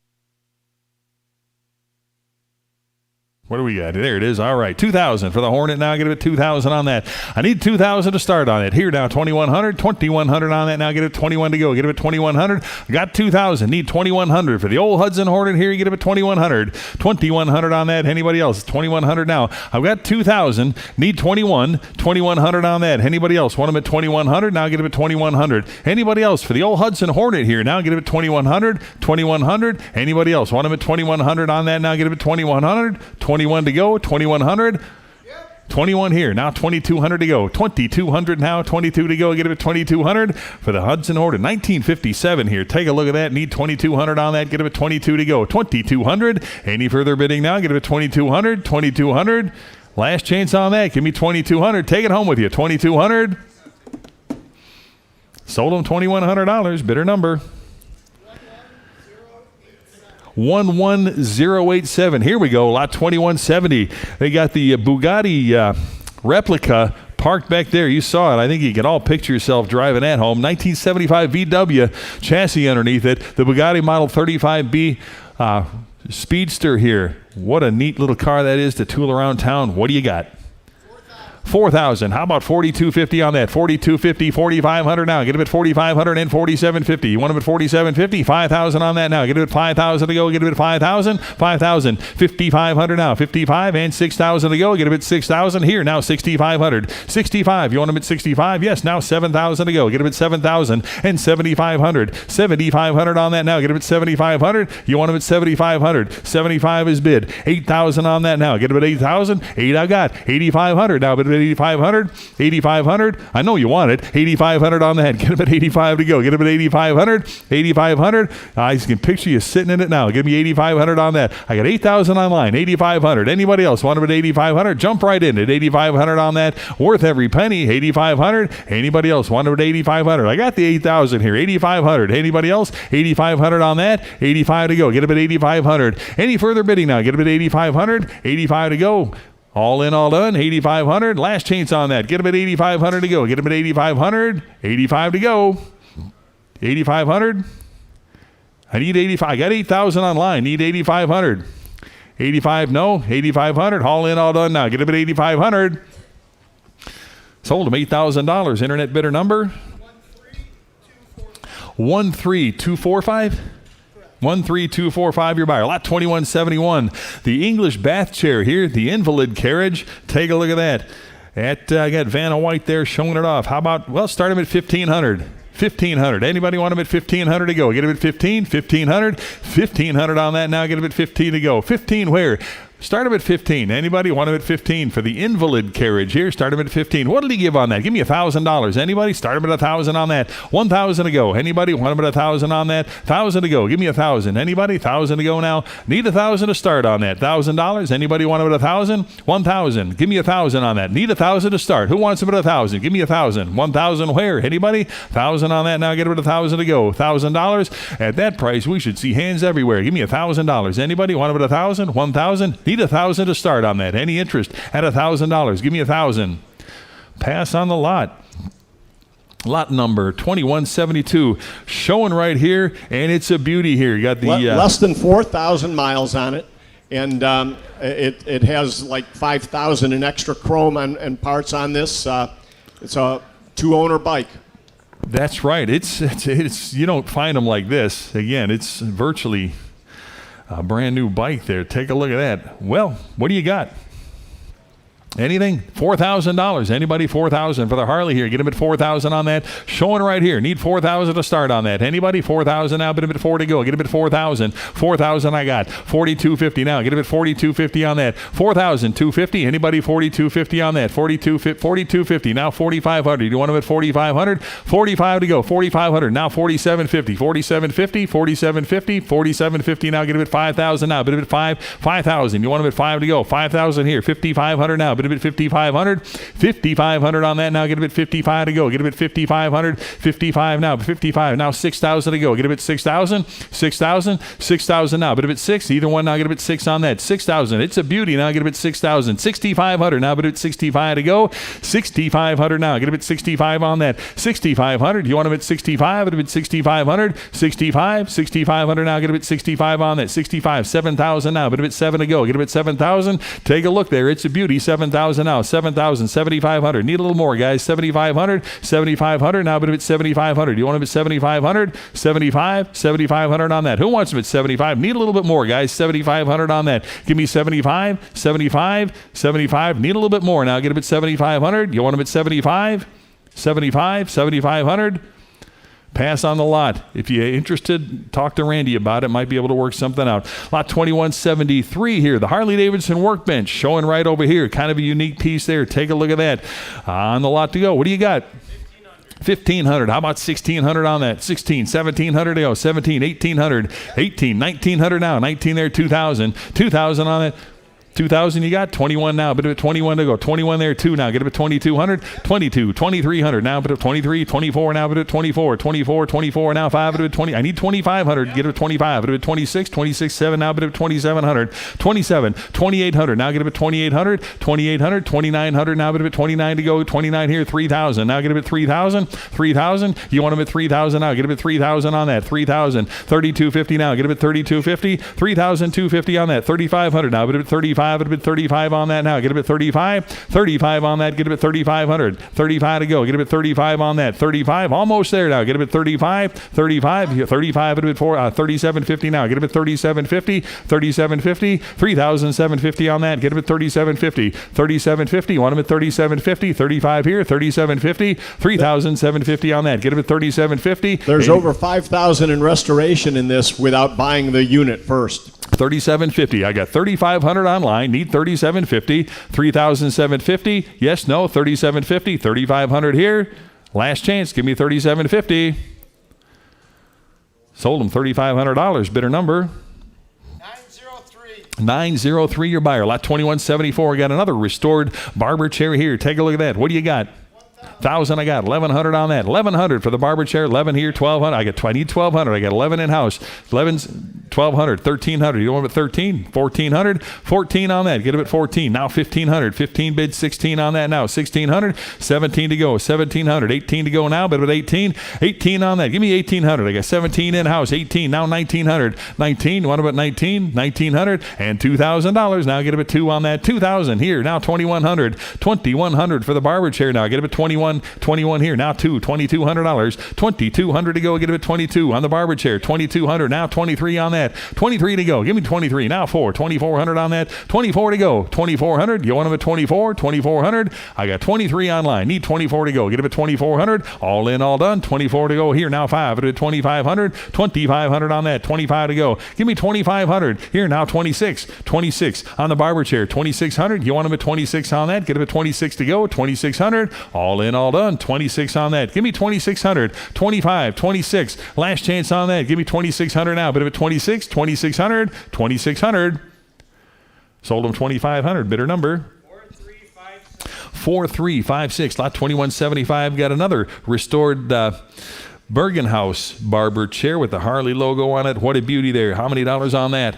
What do we got? There it is. All right, 2,000 for the Hornet. Now get it at 2,000 on that. I need 2,000 to start on it. Here now, 2,100 on that. Now get it at 21 to go. Get it at 2,100. Got 2,000. Need 2,100 for the old Hudson Hornet. Here you get it at 2,100. 2,100 on that. Anybody else? 2,100 now. I've got 2,000. Need 2,100 on that. Anybody else? Want them at 2,100. Now get them at 2,100. Anybody else for the old Hudson Hornet here? Now get it at 2,100. Anybody else? Want them at 2,100 on that. Now get it at 2,100. 21 to go, 2,100. 21 here, now 2,200 to go. 2,200 now, 22 to go. Get it at 2,200 for the Hudson Hornet. 1957 here. Take a look at that. Need 2,200 on that. Get it at 22 to go. 2,200. Any further bidding now? Get it at 2,200. 2,200. Last chance on that. Give me 2,200. Take it home with you. 2,200. Sold them $2,100. Bidder number 11087. Here we go. Lot 2170. They got the Bugatti replica parked back there. You saw it. I think you can all picture yourself driving at home. 1975 VW chassis underneath it. The Bugatti Model 35B Speedster here. What a neat little car that is to tool around town. What do you got? 4,000. How about 4,250 on that? 4,250, 4,500 now. Get them at 4,500 and 4,750. You want them at 4,750? 5,000 on that now. Get it at 5,000 to go. Get it at 5,000. 5,000. 5,500 now. 55 and 6,000 to go. Get them at 6,000 here now. 6,500. 65. You want them at 65? Yes. Now 7,000 to go. Get them at 7,000 and 7,500. 7,500 on that now. Get them at 7,500. You want them at 7,500. 75 is bid. 8,000 on that now. Get them at 8,000. 8 I got. 8,500 now. Bid it at 8,500. 8,500. I know you want it. 8,500 on that. Get him at 85 to go. Get him at 8,500. 8,500. I can picture you sitting in it now. Give me 8,500 on that. I got 8,000 online. 8,500. Anybody else want him at 8,500? Jump right in at 8,500 on that. Worth every penny. 8,500. Anybody else want him at 8,500? I got the 8,000 here. 8,500. Anybody else? 8,500 on that. 85 to go. Get him at 8,500. Any further bidding now? Get him at 8,500. 85 to go. All in, all done. 8,500. Last chance on that. Get him at 8,500 to go. Get him at 8,500. 85 to go. 8,500. I need 85. I got 8,000 online. Need 8,500. 85, no. 8,500. All in, all done now. Get him at 8,500. Sold him $8,000. Internet bidder number? 13245. 13245, your buyer. Lot 2171. The English bath chair here, the invalid carriage. Take a look at that. I got Vanna White there showing it off. How about, well, start him at 1,500. 1,500. Anybody want him at 1,500 to go? Get him at 15, 1,500, 1,500 on that now. Get him at 15 to go. 15 where? Start him at 15. Anybody want him at 15 for the invalid carriage here? Start him at 15. What did he give on that? Give me $1,000. Anybody? Start him at 1,000 on that. 1,000 to go. Anybody want him at 1,000 on that? 1,000 to go. Give me 1,000. Anybody? 1,000 to go now. Need 1,000 to start on that. $1,000. Anybody want him at 1,000? 1,000. Give me 1,000 on that. Need 1,000 to start. Who wants him at 1,000? Give me 1,000. 1,000 where? Anybody? 1,000 on that now. Get him at 1,000 to go. $1,000. At that price, we should see hands everywhere. Give me $1,000. Anybody want him at 1,000? 1,000. Need 1,000 to start on that. Any interest at $1,000? Give me 1,000. Pass on the lot. Lot number 2172, showing right here, and it's a beauty here. You got the less than 4,000 miles on it, and it has like 5,000 in extra chrome and parts on this. It's a 2-owner bike. That's right. It's you don't find them like this. Again, it's virtually a brand new bike there. Take a look at that. Well, what do you got? Anything? $4,000. Anybody? $4,000 for the Harley here. Get him at $4,000 on that. Showing right here. Need $4,000 to start on that. Anybody? $4,000 now. Bid him at $4 to go. Get him at $4,000. $4,000 I got. $4,250 now. Get him at $4,250 on that. $4,250. Anybody? $4,250 on that. $4,250 now. $4,500. You want him at $4,500? $45 to go. $4,500 now. $4,750. $4,750. $4,750. $4,750 now. Get him at $5,000 now. Bid him at $5,000. You want him at $5 to go. $5,000 here. $5,500 now. Bid him at $5,500. $5,500 on that now. Get him at $55 to go. Get him at $5,500. $55 now. $55 now. $6,000 to go. Get him at $6,000. $6,000. $6,000 now. Bid him at $6,000. Either one now. Get him at $6,000 on that. $6,000. It's a beauty now. Get him at $6,000. $6,500 now. Bid him at $65 to go. $6,500 now. Get him at $65 on that. $6,500. You want him at $65? Bid him at $6,500. $6,500 now. Get him at $65 on that. $65. $7,000 now. Bid him at $7 to go. Get him at $7,000. Take a look there. It's a beauty. $7,000 now. $7,000. $7,500. Need a little more, guys. $7,500. $7,500 now. Bid him at $7,500. You want him at $7,500? $75. $7,500 on that. Who wants him at $75? Need a little bit more, guys. $7,500 on that. Give me $75. $75. $75. Need a little bit more now. Get him at $7,500. You want him at $75? $75. $7,500. Pass on the lot. If you're interested, talk to Randy about it. Might be able to work something out. Lot 2173 here. The Harley-Davidson workbench showing right over here. Kind of a unique piece there. Take a look at that. On the lot to go. What do you got? 1,500. How about 1,600 on that? 16, 1,700 to go. 17, 1,800, 18, 1,900 now. 19 there, 2,000. 2,000 on it. 2,000 you got. 21 now. Bid him at 21 to go. 21 there, 2 now. Get him at 2,200. 22, 2,300 now. Bid him at 23, 24 now. Bid him at 24, 24, 24 now. 5 bid him at 20. I need 2,500. Get him at 25. Bid him at 26, 26, 7 now. Bid him at 2,700. 27, 2,800 now. Get him at 2,800. 2,800, 2,900 now. Bid him at 29 to go. 29 here, 3,000 now. Get him at 3,000. 3,000. You want him at 3,000 now. Get him at 3,000 on that. 3,000. 3,250 now. Get him at 3,250. 3,250 on that. 3,500 now. Bid him at 35. Bid him at 35 on that now. Get him at 35. 35 on that. Get him at 3,500. 35 to go. Get him at 35 on that. 35. Almost there now. Get him at 35. 35. 35. Bid him at 3,750 now. Get him at 3,750. 3,750. 3,750 on that. Get him at 3,750. 3,750. You want him at 3,750. 35 here. 3,750. 3,750 on that. Get him at 3,750. There's over 5,000 in restoration in this without buying the unit first. $3,750. I got $3,500 online. Need $3,750. $3,750. Yes, no. $3,750. $3,500 here. Last chance. Give me $3,750. Sold them $3,500. Bidder number 903, your buyer. Lot 2174. Got another restored barber chair here. Take a look at that. What do you got? 1,000 I got. 1,100 on that. 1,100 for the barber chair. 11 here. 1,200. I need 1,200. I got 11 in house. 11's 1,200. 1,300. You want it at 13? 1,400. 14 on that. Get it at 14. Now 1,500. 15 bid. 16 on that now. 1,600. 17 to go. 1,700. 18 to go now. But with 18. 18 on that. Give me 1,800. I got 17 in house. 18. Now 1,900. 19. What about 19? 1,900 and $2,000. Now get it at 2 on that. 2,000 here. Now 2,100. 2,100 for the barber chair. Now get it at 21 here. Now $2,200. 2,200 to go. Get it at 22 on the barber chair. 2,200. Now 23 on that. 23 to go. Give me 23. Now 2,400 on that. 24 to go. 2,400. You want them at 24? 2,400. I got 23 online. Need 24 to go. Get it at 2,400. All in, all done. 24 to go. Here now 5 at 2,500. 2,500 on that. 25 to go. Give me 2,500. Here now 26. 26 on the barber chair. 2,600. You want them at 26 on that. Get it at 26 to go. 2,600. All in, all done. 26 on that. Give me 2,600. 25, 26. Last chance on that. Give me 2,600 now. Bit of a 26, 2,600, 2,600. Sold them 2,500. Bidder number 4356. Lot 2175. Got another restored Bergenhaus barber chair with the Harley logo on it. What a beauty there. How many dollars on that?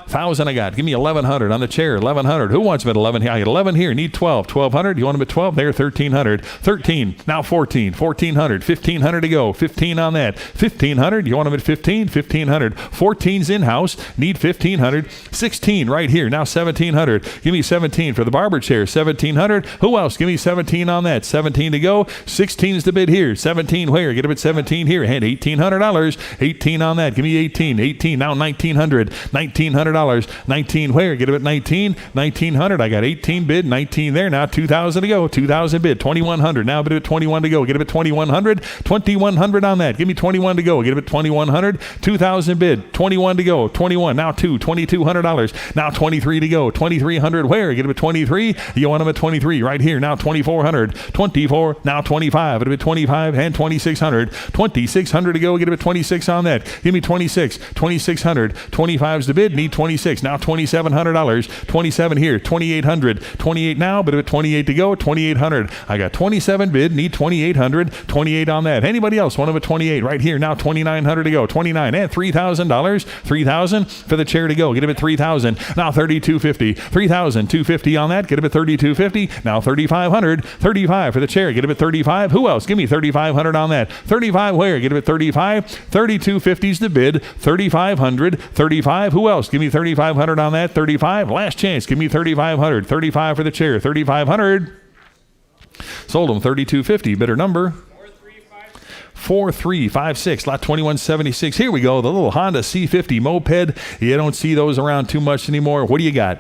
1,000 I got. Give me 1,100 on the chair. 1,100. Who wants them at 11 here? I got 11 here. Need 12. 1,200. You want them at 12? There. 1,300. 13. Now 14. 1,400. 1,500 to go. 15 on that. 1,500. You want them at 15? 1,500. 14's in-house. Need 1,500. 16 right here. Now 1,700. Give me 17 for the barber chair. 1,700. Who else? Give me 17 on that. 17 to go. 16's the bid here. 17 where? Get them at 17 here. And $1,800. 18 on that. Give me 18. 18. Now 1,900. $1,900. 19 where? Get it at 19. 1,900. I got 18 bid. 19 there. Now 2,000 to go. 2,000 bid. 2,100. Now bid at 21 to go. Get it at 2,100. 2,100 on that. Give me 21 to go. Get it at 2,100. 2,000 bid. 21 to go. 21. Now $2,200. Now 23 to go. 2,300 where? Get it at 23. You want them at 23 right here. Now 2,400. 24. Now 25. It'll be 25 and 2,600. 2,600 to go. Get it at 26 on that. Give me 26. 2,600. 25's the bid. Need 26. Now $2,700. 27 here. 2,800. 28 now, but at 28 to go. 2,800. I got 27 bid. Need 2,800. 28 on that. Anybody else want them at 28 right here? Now 2,900 to go. 29 and $3,000. 3,000 for the chair to go. Get him at 3,000. Now 3,250. 3,250 on that. Get him at 3,250. Now 3,500. 35 for the chair. Get him at 35. Who else? Give me 3,500 on that. 35 where? Get him at 35. 3,250's the bid. 3,500. 35. Who else? Give me 3,500 on that. 35. Last chance. Give me 3,500. 35 for the chair. 3,500. Sold them 3,250. Bidder number 4356. Lot 2176. Here we go. The little Honda C50 moped. You don't see those around too much anymore. What do you got?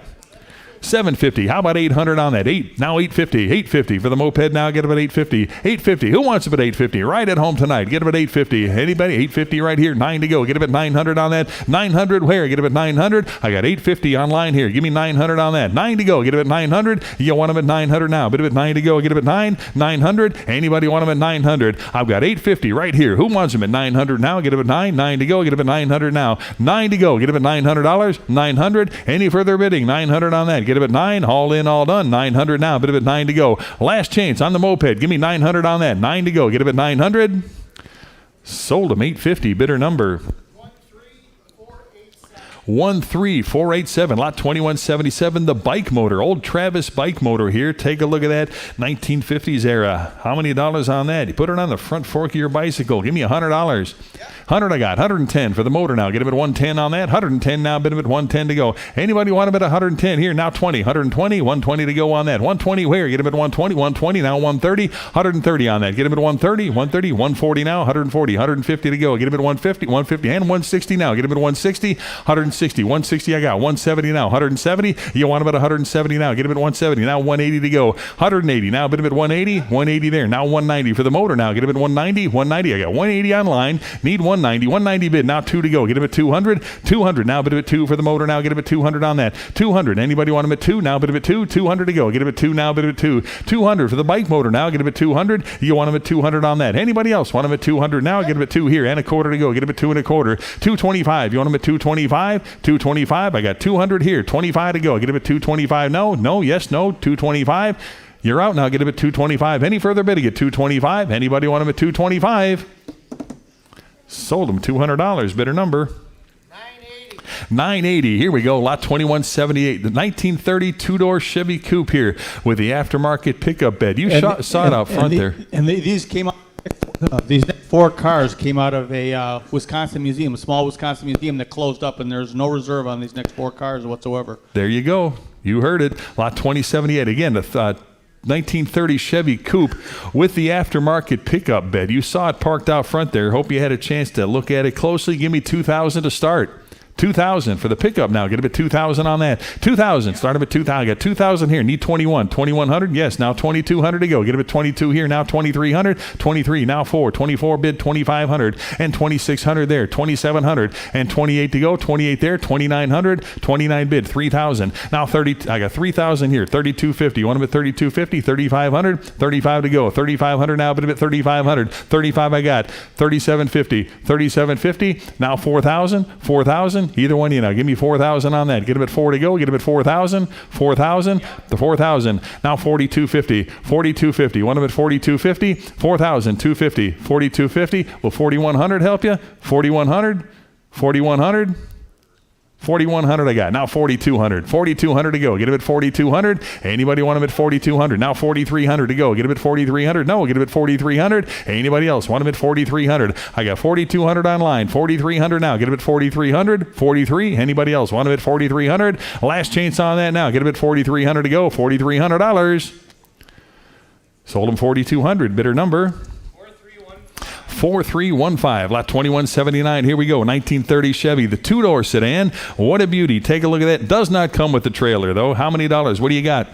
750. How about 800 on that? Now 850. 850 for the moped. Now get them at 850. 850. Who wants them at 850? Right at home tonight. Get them at 850. Anybody? 850 right here. 9 to go. Get them at 900 on that. 900 where? Get them at 900. I got 850 online here. Give me 900 on that. 9 to go. Get them at 900. You want them at 900 now. Bit of it 9 to go. Get them at 9. 900. Anybody want them at 900? I've got 850 right here. Who wants them at 900 now? Get them at 9. 9 to go. Get them at 900 now. 9 to go. Get them at $900. 900. Any further bidding? 900 on that. Get it at 9, all in, all done. 900 now, bit of it 9 to go. Last chance on the moped. Give me 900 on that. 9 to go. Get it at 900. Sold them 850. Bidder number 13487. Lot 2177. The bike motor. Old Travis bike motor here. Take a look at that. 1950s era. How many dollars on that? You put it on the front fork of your bicycle. Give me $100. 100 I got. 110 for the motor now. Get him at 110 on that. 110 now. Bid him at 110 to go. Anybody want him at 110 here? Now 20. 120. 120 to go on that. 120 where? Get him at 120. 120 now. 130. 130 on that. Get him at 130. 130. 140 now. 140. 150 to go. Get him at 150. 150 and 160 now. Get him at 160. 160 160, 160 I got, 170 now, 170. You want him at 170 now, get him at 170. Now 180 to go, 180. Now bid him at 180, 180 there. Now 190 for the motor now, get him at 190, 190. I got 180 online, need 190, 190 bid. Now 2 to go, get him at 200, 200. Now bid him at 2 for the motor now, get him at 200 on that. 200. Anybody want him at 2? Now bid him at 2, 200 to go. Get him at 2 now, bid him at 2. 200 for the bike motor now, get him at 200. You want him at 200 on that. Anybody else want him at 200 now? Get him at 2 here and a quarter to go. Get him at 2 and a quarter. 225. You want him at 225? 225. I got 200 here. 25 to go. Get him at 225. No, no, yes, no. 225. You're out now. Get him at 225. Any further bidding at 225? Anybody want him at 225? Sold him $200. Bidder number 980. Here we go. Lot 2178. The 1930 two-door Chevy Coupe here with the aftermarket pickup bed. You saw it out front there. And these came out. These 4 cars came out of a Wisconsin museum, a small Wisconsin museum that closed up, and there's no reserve on these next 4 cars whatsoever. There you go. You heard it. Lot 2078. Again, the 1930 Chevy Coupe with the aftermarket pickup bed. You saw it parked out front there. Hope you had a chance to look at it closely. Give me $2,000 to start. 2,000 for the pickup now. Get him at 2,000 on that. 2,000. Start him at 2,000. I got 2,000 here. Need 21. 2,100. Yes. Now 2,200 to go. Get him at 22 here. Now 2,300. 23. Now 4. 24 bid. 2,500 and 2,600 there. 2,700 and 28 to go. 28 there. 2,900. 29 bid. 3,000. Now 30. I got 3,000 here. 3,250. You want him at 3,250. 3,500. 35 to go. 3,500 now. Bid him at 3,500. 35 I got. 3,750. 3,750. Now 4,000. 4,000. Either one, give me 4,000 on that. Get him at 4 to go. Get him at 4,000. 4,000. The 4,000. Now 4,250. 4,250. Want him at 4,250. 4,250. 4,250. Will 4,100 help you? 4,100. 4,100. 4,100 I got. Now 4,200. 4,200 to go. Get him at 4,200. Anybody want him at 4,200? Now 4,300 to go. Get him at 4,300. No, get him at 4,300. Anybody else want him at 4,300? I got 4,200 online. 4,300 now. Get him at 4,300. 43. Anybody else want him at 4,300? Last chance on that now. Get him at 4,300 to go. $4,300. Sold him 4,200. Bidder number 4315. Lot 2179. Here we go. 1930 Chevy, the two-door sedan. What a beauty. Take a look at that. Does not come with the trailer, though. How many dollars? What do you got?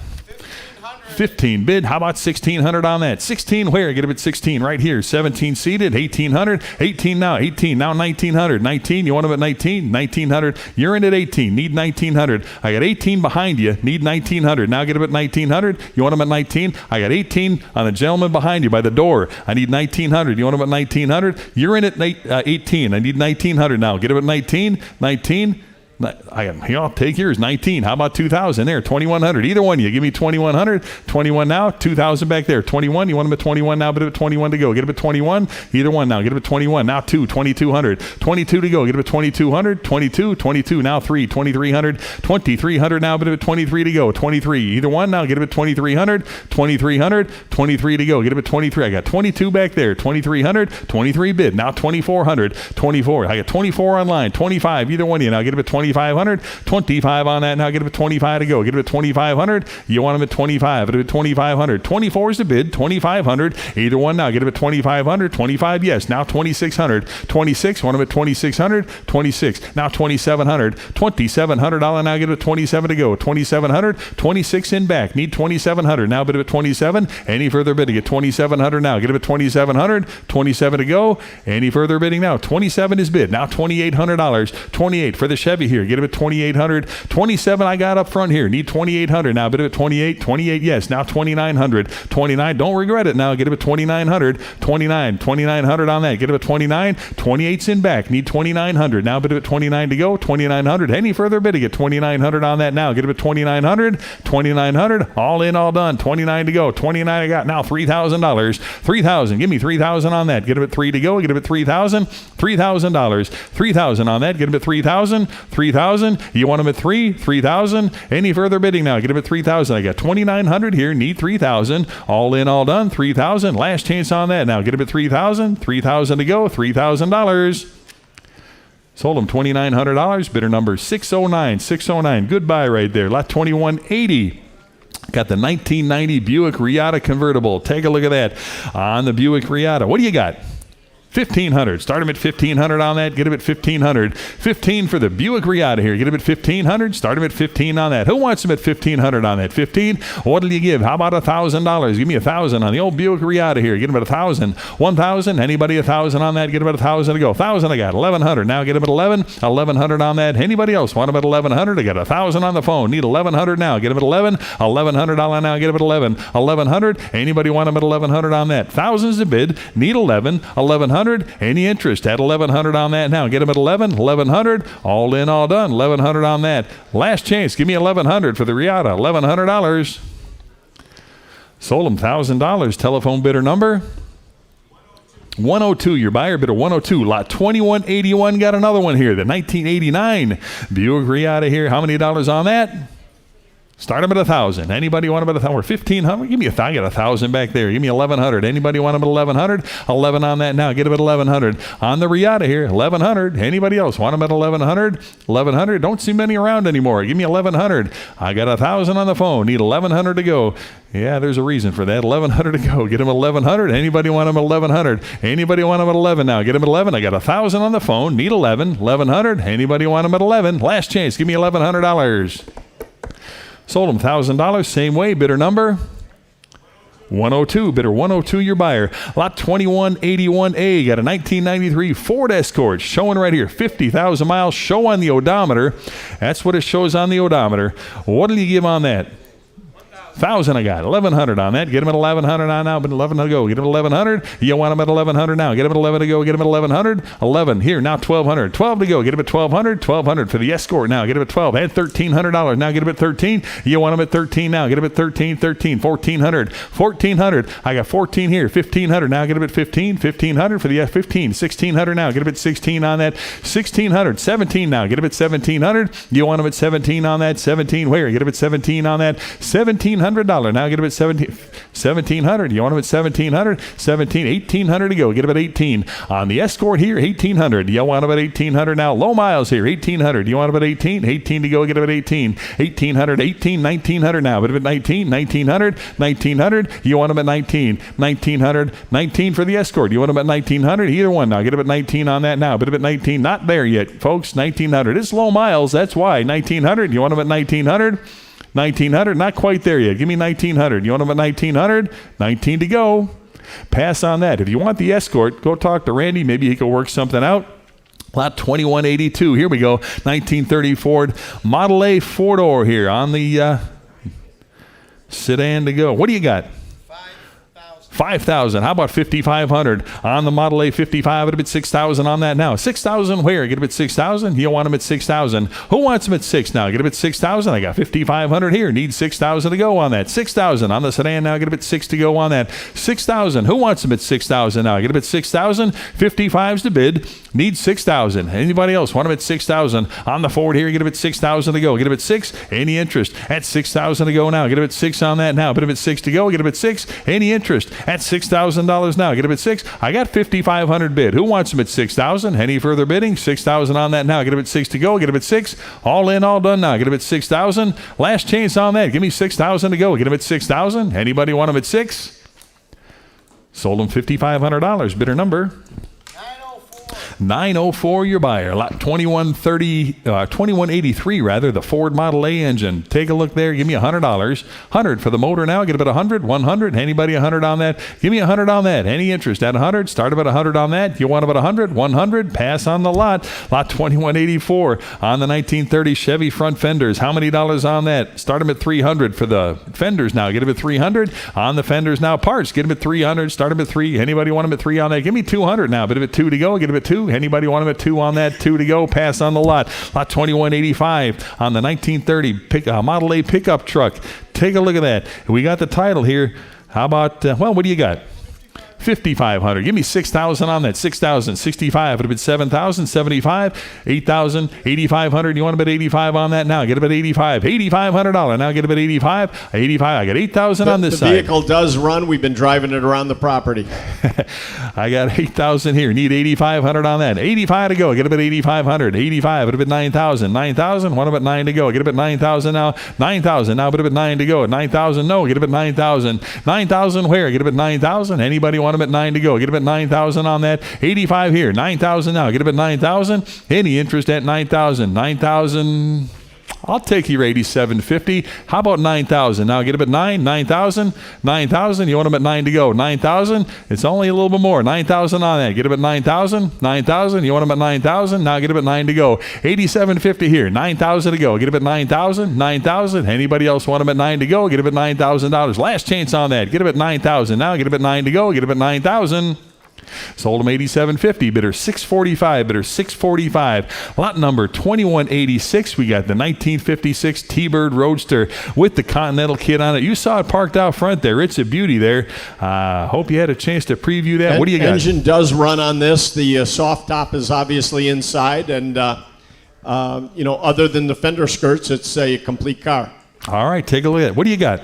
15 bid. How about 1,600 on that? 16 where? Get him at 16 right here. 17 seated. 1,800. 18 now. 18 now. 1,900. 19. You want him at 19? 1,900. You're in at 18. Need 1,900. I got 18 behind you. Need 1,900. Now get him at 1,900. You want him at 19? I got 18 on the gentleman behind you by the door. I need 1,900. You want him at 1,900? You're in at 18. I need 1,900 now. Get him at 19. 19. I'll take yours. 19. How about 2,000 there? 2,100. Either one. You give me 2,100. 21 now. 2,000 back there. 21. You want him at 21 now, but at 21 to go. Get him at 21. Either one now. Get him at 21. Now 2. 2,200. 22 to go. Get him at 2,200. 22. 22. Now 3. 2,300. 2,300 now, but at 23 to go. 23. Either one now. Get him at 2,300. 2,300. 23 to go. Get him at 23. I got 22 back there. 2,300. 23 bid. Now 2,400. 24. I got 24 online. 25. Either one of you now. Get him at 2,500. 25 on that. Now get him at 25 to go. Get him at 2,500. You want him at 25. At 2,500. 24 is the bid. 2,500. Either one now. Get him at 2,500. 25. Yes. Now 2,600. 26. Want him at 2,600. 26. Now 2,700. $2,700 now. Get him at 27 to go. 2,700. 26 in back. Need 2,700. Now bid him at 27. Any further bidding at 2,700 now. Get him at 2,700. 27 to go. Any further bidding now. 27 is bid. Now $2,800. 28 for the Chevy here. Get him at 2,800. 27 I got up front here. Need 2,800 now. Bid him at 28. 28 yes. Now 2,900. 29. Don't regret it now. Get him at 2,900. 29. 2,900 on that. Get him at 29. 28's in back. Need 2,900. Now bid him at 29 to go. 2,900. Any further bidding at 2,900 on that now. Get him at 2,900. 2,900. All in, all done. 29 to go. 29 I got. Now $3,000. 3,000. Give me 3,000 on that. Get him at 3 to go. Get him at 3,000. $3,000. 3,000 on that. Get him at 3,000. 3,000. You want him at 3? 3,000. Any further bidding now? Get him at 3,000. I got 2,900 here. Need 3,000. All in, all done. 3,000. Last chance on that now. Get him at 3,000. 3,000 to go. $3,000. Sold him $2,900. Bidder number 609. 609. Goodbye right there. Lot 2180. Got the 1990 Buick Reatta convertible. Take a look at that on the Buick Reatta. What do you got? $1,500. Start him at $1,500 on that. Get him at $1,500. 15 for the Buick Riata here. Get him at $1,500. Start him at 15 on that. Who wants him at $1,500 on that? 15. What'll you give? How about $1,000? Give me $1,000 on the old Buick Riata here. Get him at $1,000. 1,000. Anybody $1,000 on that? Get him at $1,000 to go. 1,000 I got. 1,100. Now get him at 11. 1,100 on that. Anybody else want him at 1,100? I got 1,000 on the phone. Need 1,100 now. Get him at 11. 1,100 on now. Get him at 11. 1,100. Anybody want him at 1,100 on that? Thousands to bid. Need 11. 1,100. Any interest at 1,100 on that now? Get him at 11. 1,100. All in, all done. 1,100 on that. Last chance. Give me 1,100 for the Riata. $1,100. Sold him $1,000. Telephone bidder number 102. Your buyer bidder 102. Lot 2181. Got another one here. The 1989 Buick Riata here. How many dollars on that? Start him at 1,000. Anybody want him at 1,000? Or 1,500? Give me I got 1,000 back there. Give me 1,100. Anybody want him at 1,100? 11 on that now. Get him at 1,100. On the Riata here, 1,100. Anybody else want him at 1,100? 1,100. Don't see many around anymore. Give me 1,100. I got 1,000 on the phone. Need 1,100 to go. Yeah, there's a reason for that. 1,100 to go. Get him at 1,100. Anybody want him at 1,100? Anybody want him at 11 now? Get him at 11. I got 1,000 on the phone. Need 11. 1,100. Anybody want him at 11? Last chance. Give me $1,100. Sold him $1,000. Same way. Bidder number 102. Bidder 102. Your buyer. Lot 2181A. Got a 1993 Ford Escort showing right here. 50,000 miles. Show on the odometer. That's what it shows on the odometer. What will you give on that? 1,000 I got. 1,100 on that. Get him at 1,100 on now. But 11 to go. Get him at 1,100. You want him at 1,100 now. Get him at 11 to go. Get him at 1,100. 11. Here, now 1,200. 12 to go. Get him at 1,200. 1,200 for the Escort now. Get him at 12. Add $1,300. Now get him at 13. You want him at 13 now. Get him at 13. 13. 1,400. 1,400. I got 14 here. 1,500. Now get him at 15. 1,500 for the F15. 1,600 now. Get him at 16 on that. 1,600. 17 now. Get him at 1,700. You want him at 17 on that. 17 where? Get him at 17 on that. 1,700. Now get him at 1,700. You want him at 1,700? 1,800 to go. Get him at 18. On the Escort here, 1,800. You want him at 1,800 now. Low miles here, 1,800. You want him at 18? 18 to go. Get him at 18. 1,800, 18, 1,900 now. Get him at 19, 1,900, 1,900. You want him at 19, 1,900, 19 for the Escort. You want him at 1,900? Either one now. Get him at 19 on that now. Get him at 19. Not there yet, folks. 1,900. It's low miles. That's why. 1,900. You want him at 1,900? 1,900, not quite there yet. Give me 1,900. You want them at 1,900? 19 to go. Pass on that. If you want the Escort, go talk to Randy. Maybe he can work something out. Lot 2182. Here we go. 1930 Ford Model A four-door here on the sedan to go. What do you got? 5,000. How about 5,500 on the Model A 55? It'll be 6,000 on that now. 6,000 where? Get him at 6,000. You want him at 6,000. Who wants him at 6 now? Get him at 6,000. I got 5,500 here. Need 6,000 to go on that. 6,000 on the sedan now. Get him at 6 to go on that. 6,000. Who wants him at 6,000 now? Get him at 6,000. 55's the bid. Need 6,000. Anybody else want him at 6,000 on the Ford here? Get him at 6,000 to go. Get him at 6. Any interest at 6,000 to go now? Get him at 6 on that now. Put him at 6 to go. Get him at 6. Any interest at $6,000 now. Get him at 6. I got 5,500 bid. Who wants him at 6,000? Any further bidding? 6,000 on that now. Get him at 6 to go. Get him at 6. All in, all done now. Get him at 6,000. Last chance on that. Give me 6,000 to go. Get him at 6,000. Anybody want him at 6? Sold him $5,500. Bidder number 904, your buyer. Lot 2183 rather, the Ford Model A engine. Take a look there. Give me $100. 100 for the motor now. Get about 100. 100. Anybody 100 on that? Give me 100 on that. Any interest at 100? Start about 100 on that. You want about 100? 100. Pass on the lot. Lot 2184 on the 1930 Chevy front fenders. How many dollars on that? Start them at 300 for the fenders now. Get them at 300 on the fenders now. Parts. Get them at 300. Start them at 3. Anybody want them at 3 on that? Give me 200 now. Bit of it 2 to go. Get them at 2. Anybody want them at 2 on that? 2 to go. Pass on the lot. Lot 2185 on the 1930 Model A pickup truck. Take a look at that. We got the title here. How about, what do you got? 5,500. Give me 6,000 on that. 6,000. 65. It would have been 7,000. 75. 8,000. 8,500. You want to bet 85 on that now? Get about 85. $8,500. Now get about 85. 85. I got 8,000 on this side. The vehicle does run. We've been driving it around the property. I got 8,000 here. Need 8,500 on that. 85 to go. Get about 8,500. 85. It would have been 9,000. 9,000. One about 9 to go. Get about 9,000 now. 9,000. Now, but about 9 to go. 9,000. No. Get about 9,000. 9,000 where? Get about 9,000. Anybody want want him at 9 to go? Get him at 9,000 on that. 85 here. 9,000 now. Get him at 9,000. Any interest at 9,000? 9,000. I'll take your 87.50. How about 9,000? Now get him at 9,000. 9,000. You want him at 9 to go? 9,000. It's only a little bit more. 9,000 on that. Get him at 9,000. 9,000. You want him at 9,000. Now get him at 9 to go. 87.50 here. 9,000 to go. Get him at 9,000. 9,000. Anybody else want him at 9 to go? Get him at $9,000. Last chance on that. Get him at 9,000. Now get him at 9 to go. Get him at 9,000. Sold him 87.50. Bidder 645. Bidder 645. Lot number 2186. We got the 1956 T-Bird Roadster with the Continental kit on it. You saw it parked out front there. It's a beauty there. Hope you had a chance to preview that. What do you got? Engine does run on this. The soft top is obviously inside, and other than the fender skirts, it's a complete car. All right, take a look at it. What do you got?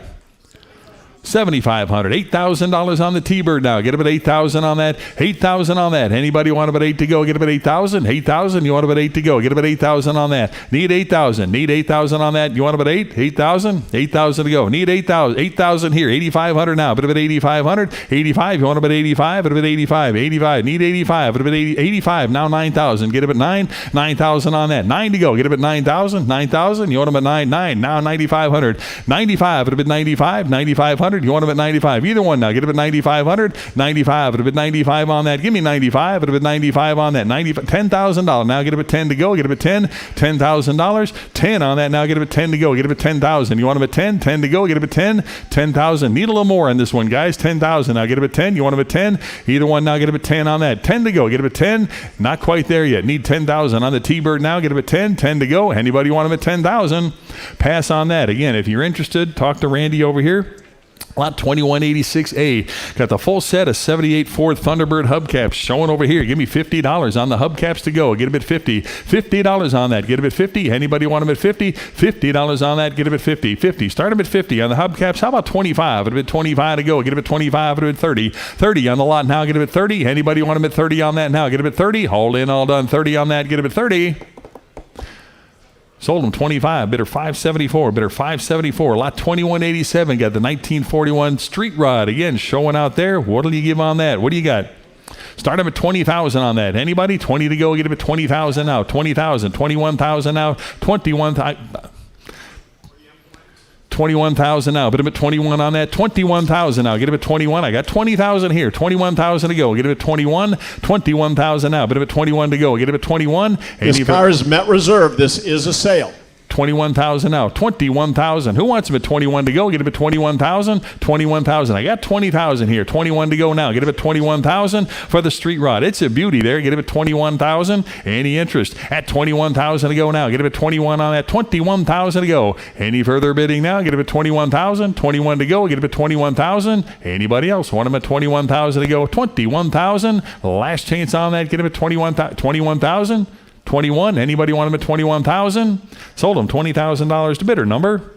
$7,500, $8,000 on the T-Bird now. Get him at 8,000 on that. 8,000 on that. Anybody want him at 8 to go? Get him at 8,000. 8,000. You want him at 8 to go? Get him at 8,000 on that. Need 8,000. Need 8,000 on that. You want him at 8? 8,000. 8,000 to go. Need 8,000. 8,000 here. 8,500 now. Bit of at 8,500. 85. You want him at 85? Bit of at 85. 85. Need 85. Bit of at 85. Now 9,000. Get him at 9. 9,000 on that. 9 to go. Get him at 9,000. 9,000. You want him at 9. 9. Now 9,500. 95. Bit of at 95. 9,500. You want him at 95. Either one now. Get him at 9,500. 95. It'll be 95 on that. Give me 95. It'll be 95 on that. $10,000. Now get him at 10 to go. Get him at 10. $10,000. 10 on that. Now get him at 10 to go. Get him at 10,000. You want him at 10? 10 to go. Get him at 10. 10,000. Need a little more on this one, guys. 10,000. Now get him at 10. You want him at 10? Either one now. Get him at 10 on that. 10 to go. Get him at 10. Not quite there yet. Need 10,000 on the T-Bird now. Get him at 10. 10 to go. Anybody want him at 10,000? Pass on that. Again, if you're interested, talk to Randy over here. Lot 2186A. Got the full set of 78 Ford Thunderbird hubcaps showing over here. Give me $50 on the hubcaps to go. Get him at 50. $50 on that. Get him at 50. Anybody want him at 50? $50 on that. Get him at 50. 50. Start him at 50 on the hubcaps. How about 25? It'll be 25 to go. Get him at 25. It'll be 30. 30 on the lot now. Get him at 30. Anybody want him at 30 on that now? Get him at 30. Hold in, all done. 30 on that. Get him at 30. Sold him 25, bidder 574, bidder 574. Lot 2187, got the 1941 Street Rod. Again, showing out there. What'll you give on that? What do you got? Start him at 20,000 on that. Anybody? 20 to go. Get him at 20,000 now. 20,000, 21,000 now. 21,000 now. Put him at 21 on that. 21,000 now. Get him at 21. I got 20,000 here. 21,000 to go. Get him at 21. 21,000 now. Put him at 21 to go. Get him at 21. This car is Met Reserve. This is a sale. 21,000 now. 21,000. Who wants him at 21 to go? Get him at 21,000. 21,000. I got 20,000 here. 21 to go now. Get him at 21,000 for the Street Rod. It's a beauty there. Get him at 21,000. Any interest at 21,000 to go now? Get him at 21 on that. 21,000 to go. Any further bidding now? Get him at 21,000. 21 to go. Get him at 21,000. Anybody else want him at 21,000 to go? 21,000. Last chance on that. Get him at 21,000. 21. Anybody want him at 21,000? Sold him $20,000 to bidder number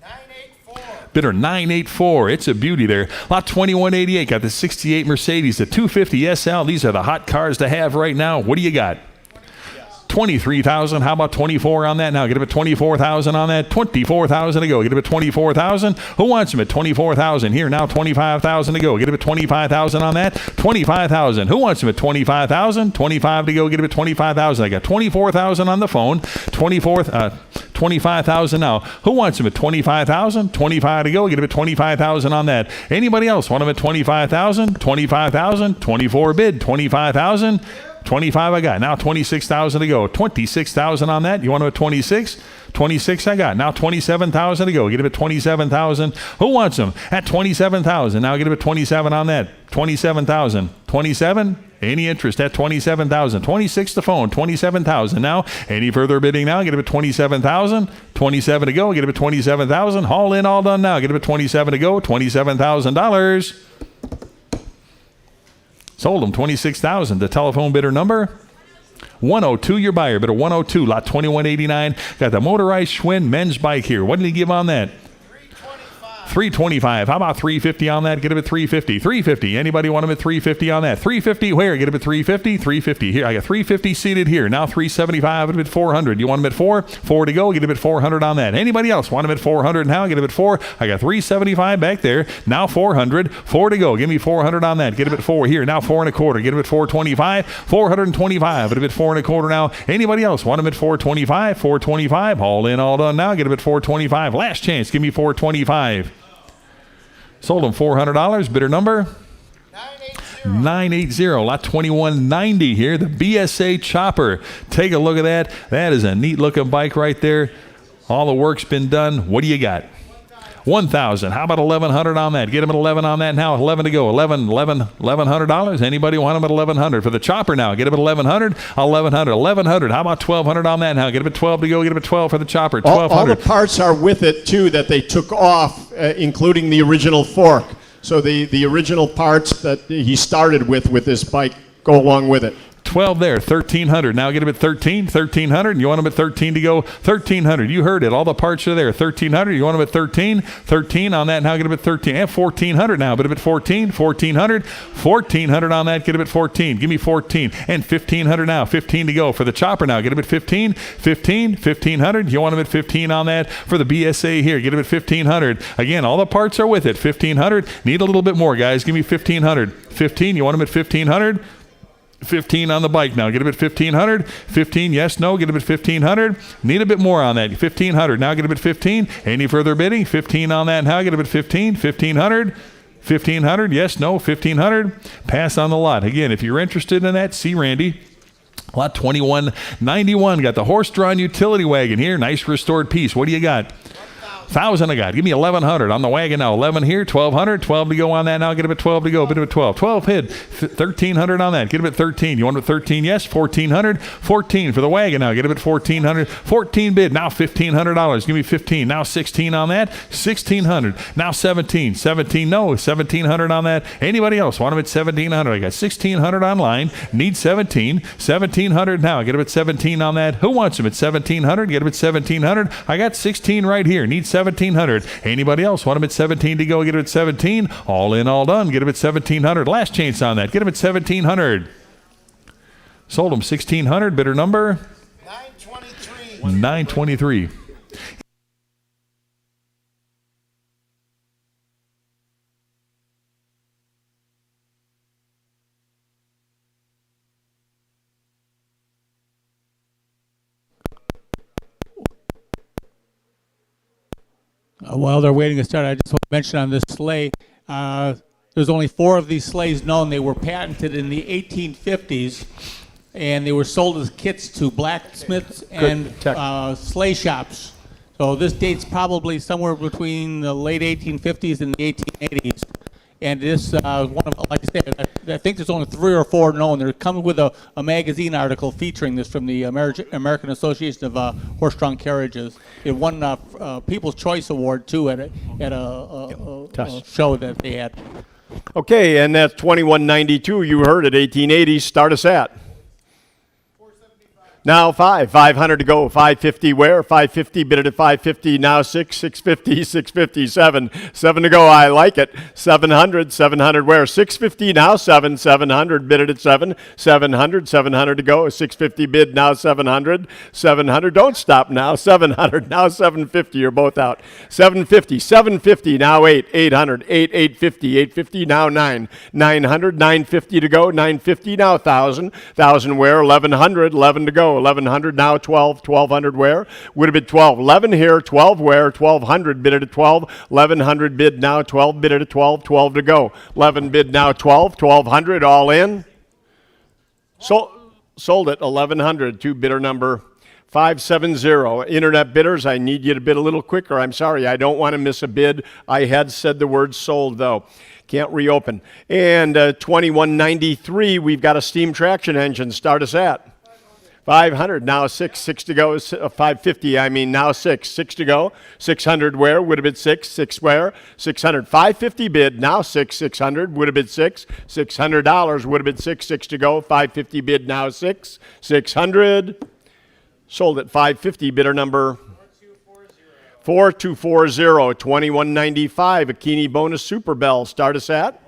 984. Bidder 984. It's a beauty there. Lot 2188 got the 68 Mercedes, the 250 SL. These are the hot cars to have right now. What do you got? 23,000. How about 24 on that now? Get him at 24,000 on that. 24,000 to go. Get him at 24,000. Who wants him at 24,000? Here now, 25,000 to go. Get him at 25,000 on that. 25,000. Who wants him at 25,000? 25 to go. Get him at 25,000. I got 24,000 on the phone. 25,000 now. Who wants him at 25,000? 25 to go. Get him at 25,000 on that. Anybody else want him at 25,000? 25,000. 24 bid. 25,000. 25 I got. Now 26,000 to go. 26,000 on that. You want him at 26? 26 I got. Now 27,000 to go. Get him at 27,000. Who wants him at 27,000? Now get him at 27 on that. 27,000. 27? Any interest at 27,000? 26 to phone. 27,000 now. Any further bidding now? Get him at 27,000. 27 to go. Get him at 27,000. All in, all done now. Get him at 27 to go. $27,000. Sold him $26,000. The telephone bidder number 102. Your buyer bidder 102. Lot 2189. Got the motorized Schwinn men's bike here. What did he give on that? 325. How about 350 on that? Get him at 350. 350. Anybody want him at 350 on that? 350 where? Get him at 350. 350 here. I got 350 seated here. Now 375. Get him at 400. You want him at 4? 4 to go. Get him at 400 on that. Anybody else want him at 400 now? Get him at 4. I got 375 back there. Now 400. 4 to go. Give me 400 on that. Get him at 4 here. Now 4 and a quarter. Get him at 425. 425. Get him at 4 and a quarter now. Anybody else want him at 425? 425. All in, all done now. Get him at 425. Last chance. Give me 425. Sold him $400. Bidder number? 980. Lot 2190 here. The BSA Chopper. Take a look at that. That is a neat looking bike right there. All the work's been done. What do you got? 1,000. How about 1,100 on that? Get him at 11 on that now. 11 to go. $1,100. Anybody want him at 1,100 for the Chopper now? Get him at 1,100. 1,100. 1,100. How about 1,200 on that now? Get him at 12 to go. Get him at 12 for the Chopper. 1,200. All the parts are with it, too, that they took off, including the original fork. So the original parts that he started with this bike go along with it. 12 there, 1,300. Now get him at 13, 1,300. You want him at 13 to go, 1,300. You heard it. All the parts are there. 1,300. You want him at 13, 13 on that. Now get him at 13. And 1,400 now. But him at 14, 1,400, 1,400 on that. Get him at 14. Give me 14 and 1,500 now. 15 to go for the Chopper now. Get him at 15, 15, 1,500. You want him at 15 on that for the BSA here. Get him at 1,500. Again, all the parts are with it. 1,500. Need a little bit more, guys. Give me 1,500. 15. You want him at 1,500. 15 on the bike now. Get him at 1,500. 15, yes, no. Get him at 1,500. Need a bit more on that. 1,500. Now get him at 15. Any further bidding? 15 on that now. Get him at 15. 1,500. 1,500. Yes, no. 1,500. Pass on the lot. Again, if you're interested in that, see Randy. Lot 2191. Got the horse-drawn utility wagon here. Nice restored piece. What do you got? 1,000 I got. Give me 1,100 on the wagon now. 11 here, 1,200, 12 to go on that now. Get him at 12 to go. Bid him at 12. 12 hit. 1,300 on that. Get him at 13. You want him at 13? Yes. 1,400. 14 for the wagon now. Get him at 1,400. 14 bid. Now $1,500. Give me 15. Now 16 on that. 1,600. Now 17. 17 no. 1,700 on that. Anybody else want him at 1,700? I got 1,600 online. Need 17. 1,700 now. Get him at 17 on that. Who wants him at 1,700? Get him at 1,700. I got 16 right here. Need 1,700. Anybody else want him at 17 to go? Get him at 17. All in, all done. Get him at 1,700. Last chance on that. Get him at 1,700. Sold him 1,600. Bidder number? 923. 923. While they're waiting to start, I just want to mention on this sleigh, there's only 4 of these sleighs known. They were patented in the 1850s, and they were sold as kits to blacksmiths and sleigh shops. So this dates probably somewhere between the late 1850s and the 1880s. And this, one of, like I said, I think there's only 3 or 4 known. There comes with a magazine article featuring this from the American Association of Horse-Drawn Carriages. It won People's Choice Award too at a show that they had. Okay, and that's 2192. You heard it, 1880. Start us at. Now 500 to go. 550 where? 550 bid it at 550. Now 650, 650, 7 to go. I like it. 700 where? 650 now 700 bid it at 700 to go. 650 bid now 700. Don't stop now. 700 now 750. You're both out. 750 now 800 850 now 900 950 to go. 950 now 1,000 where? 1100 to go. 1,100 now 1,200 where? Would have been 12. 11 here, 12 where? 1,200 bid it at 12. 1,100 bid now 12 bid it at 12. 12 to go. 11 bid now 12. 1,200 all in. Sold it 1,100 to bidder number 570. Internet bidders, I need you to bid a little quicker. I'm sorry, I don't want to miss a bid. I had said the word sold though. Can't reopen. And 2193, we've got a steam traction engine. Start us at 500, now 6 to go. 550, I mean, now 6 to go. 600 where? Would have been 6 where? 600. 550 bid, now 600, would have been $600, would have been 6 to go. 550 bid, now 600. Sold at 550, bidder number 4240, 2195, Akini bonus Super Bell. Start us at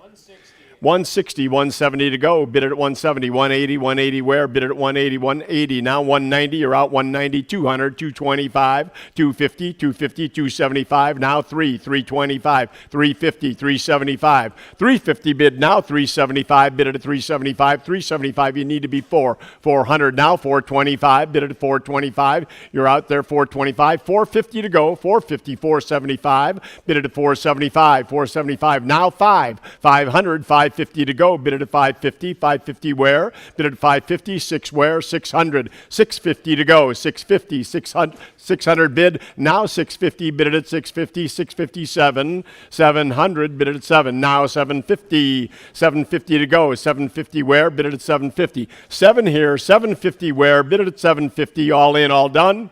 160, 170 to go. Bid it at 170, 180, 180 where? Bid it at 180, 180. Now 190, you're out 190, 200, 225, 250, 250, 275. Now 325, 350, 375. 350 bid now 375, bid it at 375, 375. You need to be 400 now 425, bid it at 425. You're out there 425, 450 to go. 450, 475, bid it at 475, 475. Now 500, 550 to go. Bid it at 550. 550 where? Bid it at 550. 6 where? 600. 650 to go. 650. 600 bid. Now 650. Bid it at 650. 657. 700. Bid it at 7. Now 750. 750 to go. 750 where? Bid it at 750. 7 here. 750 where? Bid it at 750. All in, all done.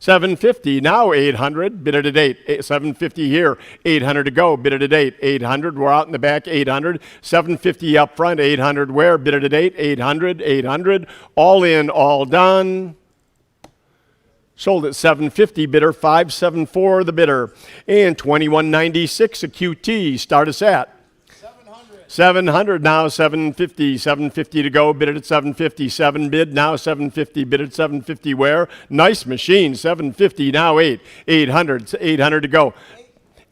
750, now 800, bid it at 8. 750 here, 800 to go, bid it at 8. 800, we're out in the back, 800. 750 up front, 800 where, bid it at 8. 800, 800, all in, all done. Sold at 750, bidder 574, the bidder. And 2196, a QT, start us at 700 now, 750, 750 to go, bid it at 750, 7 bid, now 750, bid at 750 where? Nice machine, 750, now 800, 800 to go.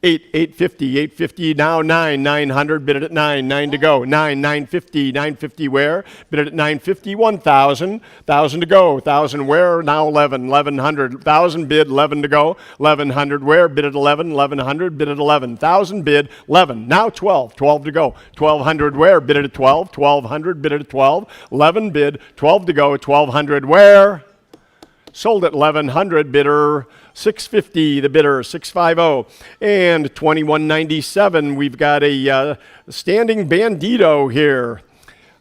850, 850 now 900, bid it at 9 to go. 950, 950 where? Bid it at 950, 1,000 to go. 1,000 where? Now 1100, 1,000 bid, 11 to go. 1,100 where? Bid at 1,100, bid at 11. 1,000 bid, 11. Now 12 to go. 1,200 where? Bid it at 12. 1,200, bid it at 12. 11 bid, 12 to go. 1,200 where? Sold at 1,100, bidder 650, the bidder 650. And 2197, we've got a standing bandito here.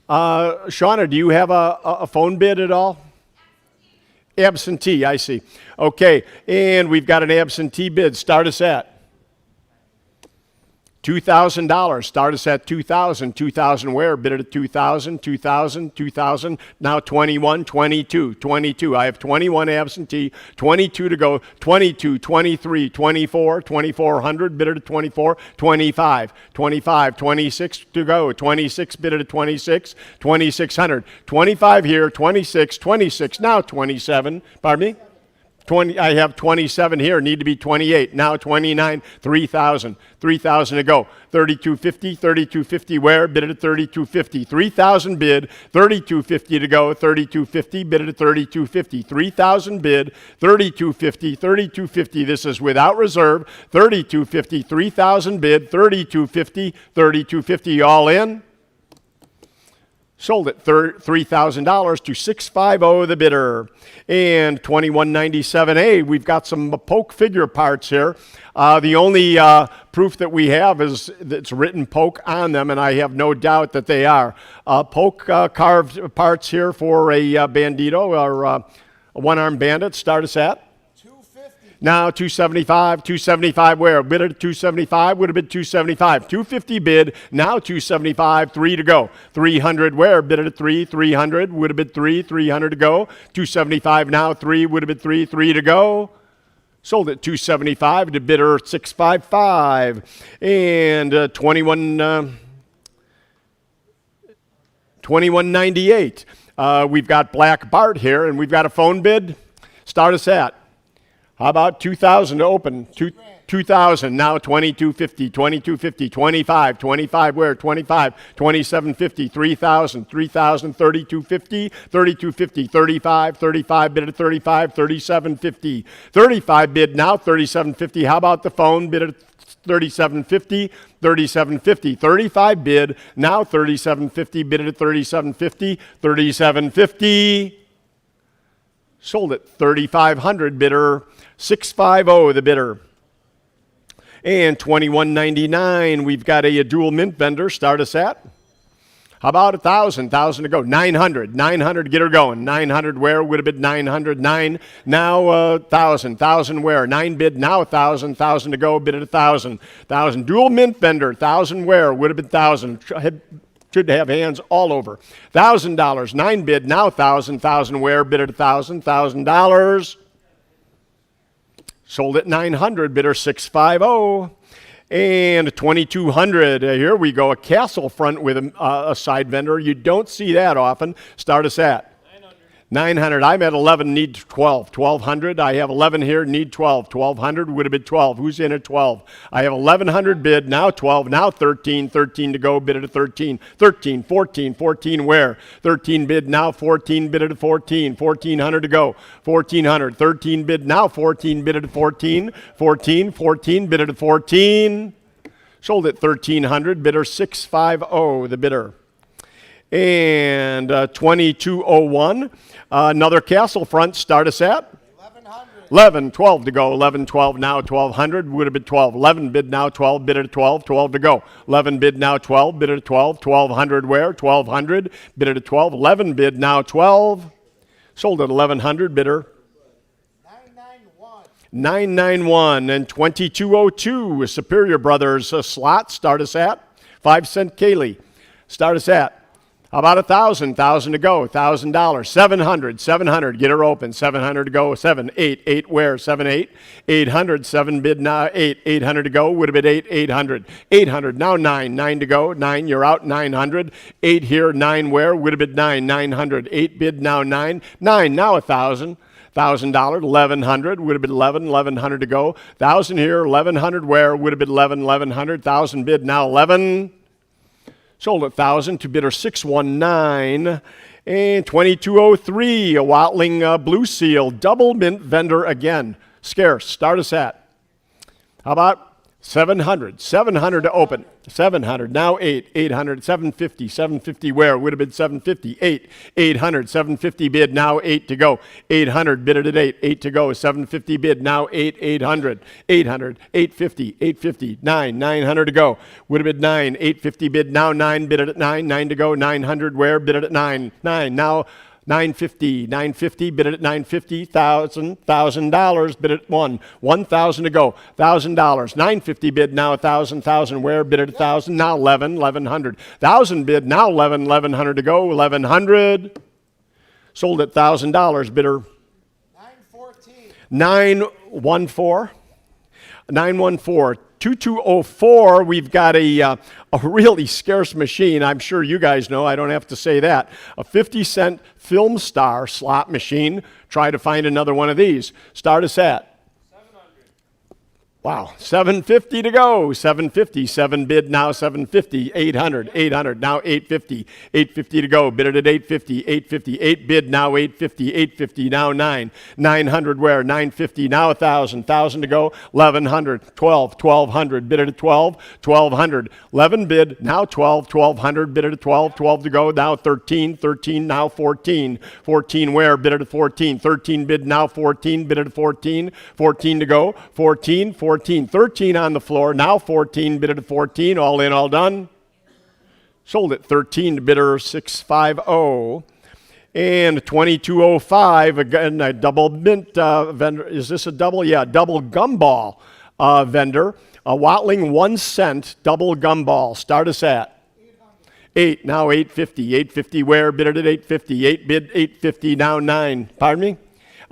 Shauna, do you have a phone bid at all? Absentee, I see. Okay, and we've got an absentee bid. Start us at $2,000. Start us at 2,000. 2,000 where? Bid it at 2,000, 2,000, 2,000. Now 21, 22, 22. I have 21 absentee, 22 to go. 22, 23, 24, 2,400. Bid it at 24, 25, 25, 26 to go. 26, bid it at 26, 2,600. 25 here, 26, 26. Now 27. Pardon me? 20, I have 27 here, need to be 28. Now 29, 3,000. 3,000 to go. 3,250, 3,250 where? Bid it at 3,250. 3,000 bid, 3,250 to go. 3,250, bid it at 3,250. 3,000 bid, 3,250, 3,250. This is without reserve. 3,250, 3,000 bid, 3,250, 3,250 all in. Sold at $3,000 to 650, the bidder. And 2197A, we've got some poke figure parts here. The only proof that we have is that it's written poke on them, and I have no doubt that they are. Poke carved parts here for a bandito or a one-armed bandit. Start us at? Now 275, 275 where? Bid at 275, would have been 275. 250 bid, now 275, 3 to go. 300 where? Bid at 3, 300, would have been 3, 300 to go. 275 now, 3, would have been 3, 3 to go. Sold at 275 to bidder 655. And 2198. We've got Black Bart here, and we've got a phone bid. Start us at? How about 2,000 to open? 2,000, now 2,250, 2,250, 25, 25 where? 25, 2,750, 3,000, 3,000, 3,250, 3,250, 35, 35 bid at 35, 3,750, 35 bid, now 3,750. How about the phone bid at 3,750, 3,750, 35 bid, now 3,750, bid at 3,750, 3,750. Sold at 3,500, bidder 650, the bidder. And 2199, we've got a dual mint vendor. Start us at? How about 1,000? 1,000 to go. 900. 900 to get her going. 900 where? Would have been 900. 9. Now 1,000. 1,000 where? 9 bid. Now 1,000. 1,000 to go. Bid at 1,000. 1,000. Dual mint vendor. 1,000 where? Would have been 1,000. Should have hands all over. $1,000. 9 bid. Now 1,000. 1,000 where? Bid at 1,000. $1,000. Sold at 900, bidder 650. And 2200, here we go, a castle front with a side vendor. You don't see that often. Start us at 900. I'm at 11, need 12. 1200. I have 11 here, need 12. 1200 would have been 12. Who's in at 12? I have 1100 bid, now 12, now 13. 13 to go, bid at 13. 13, 14, 14 where? 13 bid, now 14, bid at 14. 1400 to go. 1400. 13 bid, now 14, bid at 14. 14, 14, bid at 14. Sold at 1300, bidder 650, the bidder. And 2201, another castle front, start us at 1100. 11, 12 to go, 11, 12 now, 1200 would have been 12, 11 bid now, 12 bid at 12, 12 to go, 11 bid now, 12 bid at 12, 1200 where, 1200 bid at 12, 11 bid now, 12, sold at 1100, bidder 991. 991. And 2202, Superior Brothers slot, start us at 5 cent Kaylee, start us at. How about 1,000? 1,000 to go. $1,000. 700. 700. Get her open. 700 to go. 7. 8. 8 where? 7. 8. 800. 7 bid now. 8. 800 to go. Would have been 8. 800. 800. Now 9. 9 to go. 9. You're out. 900. 8 here. 9 where? Would have been 9. 900. 8 bid now. 9. 9. Now 1,000. $1,000, 1,100 would have been 11, 1,100 to go. 1,000 here, 1,100 where? Would have been 11, 1,100. 1,000 bid now 11. Sold at 1,000 to bidder 619. And 2203, a Watling Blue Seal, double mint vendor again. Scarce. Start us at. How about 700? 700 to open. 700. Now 8. 800. 750. 750 where? Would have been 750. 8. 800. 750 bid. Now 8 to go. 800 bid at 8. 8 to go. 750 bid. Now 8. 800. 800. 850. 850. 9. 900 to go. Would have been 9. 850 bid. Now 9 bid at 9. 9 to go. 900 where? Bid at 9. 9. Now 950, 950, bid it at 950, $1,000, bid at 1, 1,000 to go, $1,000, 950 bid, now 1,000, 1,000 where, bid at 1,000, now 11, 1,100, 1,000 bid, now 11, 1,100 to go, 1,100, sold at $1,000, bidder 914. 914, 914. 2204, we've got a really scarce machine. I'm sure you guys know. I don't have to say that. A 50-cent Film Star slot machine. Try to find another one of these. Start us at. Wow, 750 to go. 750, 7 bid now 750, 800, 800, now 850, 850 to go. Bid it at 850, 850, 8 bid now 850, 850, now 9, 900 where? 950, now 1,000, 1,000 to go. 1,100, 12, 1,200, bid it at 12, 1,200, 11 bid, now 12, 1,200, bid it at 12, 12 to go. Now 13, 13, now 14, 14 where? Bid it at 14, 13 bid, now 14, bid it at 14, 14 to go. 14, 14, 13 on the floor, now 14, bid at 14, all in, all done. Sold at 13 to bidder 650. And 2205, again, a double mint vendor. Is this a double? Yeah, double gumball vendor. A Watling 1 cent double gumball. Start us at 8, now 850. 850 where? Bid it at 850. 8 bid 850, now 9. Pardon me?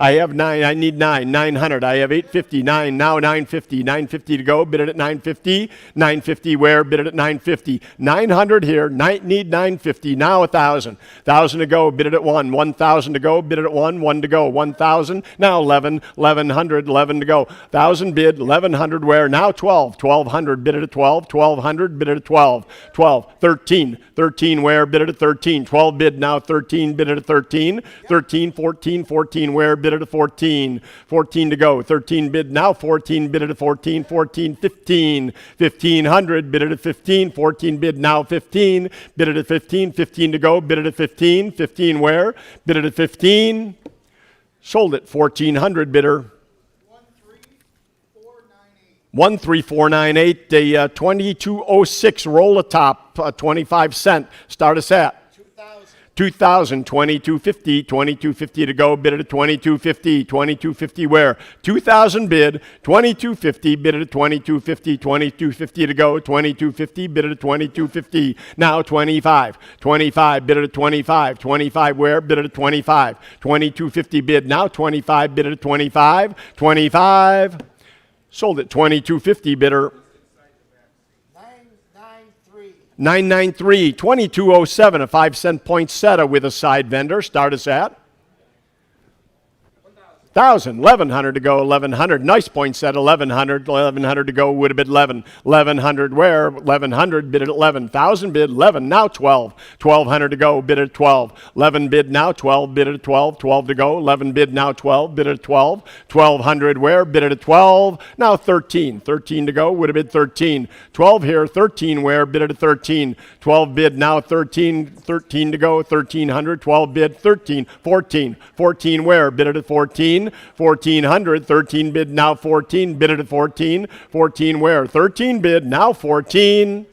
I have 9. I need 9. 900. I have 850. 9. Now 950. 950 to go. Bid it at 950. 950 where? Bid it at 950. 900 here. Need 950. Now 1,000. 1,000 to go. Bid it at 1. 1,000 to go. Bid it at 1. 1 to go. 1,000. Now 11. 1,100. 11 to go. 1,000 bid. 1,100 where? Now 12. 1,200. Bid it at 12. 1,200. Bid it at 12. 12. 13. 13 where? Bid it at 13. 12 bid. Now 13. Bid it at 13. 13. 14. 14 where? Bid it at 14. 14 to go. 13 bid. Now 14. Bid it at 14. 14. 15. 1,500. Bid it at 15. 14 bid. Now 15. Bid it at 15. 15 to go. Bid it at 15. 15 where? Bid it at 15. Sold it 1,400. Bidder 13498. A 2206 roll a top, 25 cent. Start us at 2,000, 2250, 2250 to go, bid it at 2250, 2250 where? 2,000 bid, 2250, bid it at 2250, 2250 to go, 2250, bid it at 2250, now 25, 25, bid it at 25, 25 where? Bid it at 25, 2250 bid, now 25, bid it at 25, 25, Sold at 22.50, bidder. 993. 993, 2207, a 5-cent poinsettia with a side vendor. Start us at 1,000, 1,100 to go, 1,100. Nice poinsettia, 1,100, 1,100 to go. Would have been 11, 1,100 where? 1,100 bid at 11, 1,000 bid 11, now 12, 1,200 to go, bid at 12, 11 bid now 12, bid at 12, 12 to go, 11 bid now 12, bid at 12, 1,200 where? Bid at 12, now 13, 13 to go, would have been 13, 12 here, 13 where? Bid at 13, 12 bid now 13, 13 to go, 1,300, 12 bid 13, 14, 14 where? Bid at 14, 1,400, 13 bid now 14, bid at 14, 14 where? 13 bid now 14.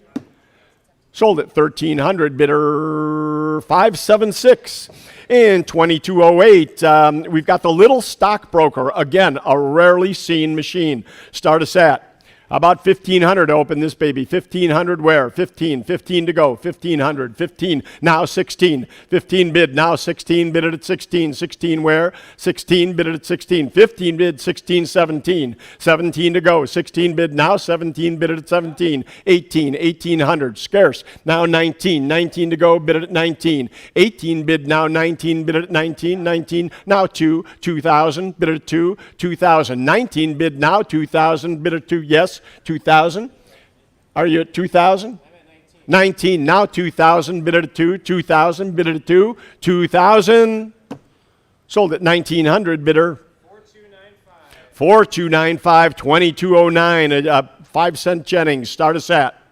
Sold at 1,300, bidder 576. In 2208, we've got the little stockbroker. Again, a rarely seen machine. Start us at about 1,500 to open this baby. 1,500 where? 15, 15 to go. 1,500, 15, now 16. 15 bid, now 16, bid it at 16. 16 where? 16, bid it at 16. 15 bid, 16, 17. 17 to go. 16 bid, now 17, bid it at 17. 18, 1,800, scarce. Now 19, 19 to go, bid it at 19. 18 bid, now 19, bid it at 19. 19, now 2, 2,000, bid it at 2. 2,000, 19 bid, now 2,000, bid it at 2, yes. 2,000? Are you at 2,000? 19. Now 2,000. Bid it at 2. 2,000. Bid it at 2. 2,000. Sold at 1,900. Bidder. 4,295. 2209. A 5-cent Jennings. Start us at.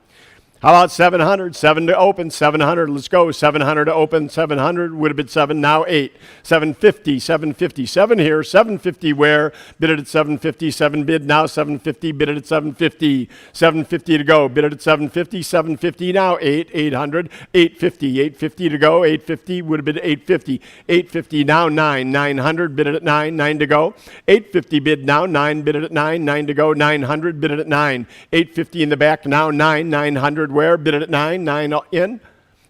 How about 700? 7 to open. 700. Let's go. 700 to open. 700 would have been 7. Now 8. 750. 750. 7 here. 750 where? Bid it at 750. 7 bid. Now 750. Bid it at 750. 750 to go. Bid it at 750. 750 now 8. 800. 850. 850 to go. 850 would have been 850. 850 now 9. 900. Bid it at 9. 9 to go. 850 bid now 9. Bid it at 9. 9 to go. 900. Bid it at 9. 850 in the back now 9. 900 where? Bid it at 9, 9 in,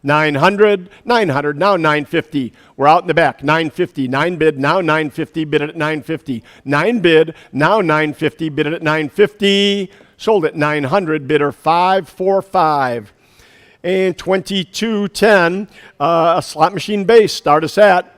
900, 900, now 950. We're out in the back, 950, 9 bid, now 950, bid it at 950. 9 bid, now 950, bid it at 950. Sold at 900, bidder 545. And 2210, a slot machine base, start us at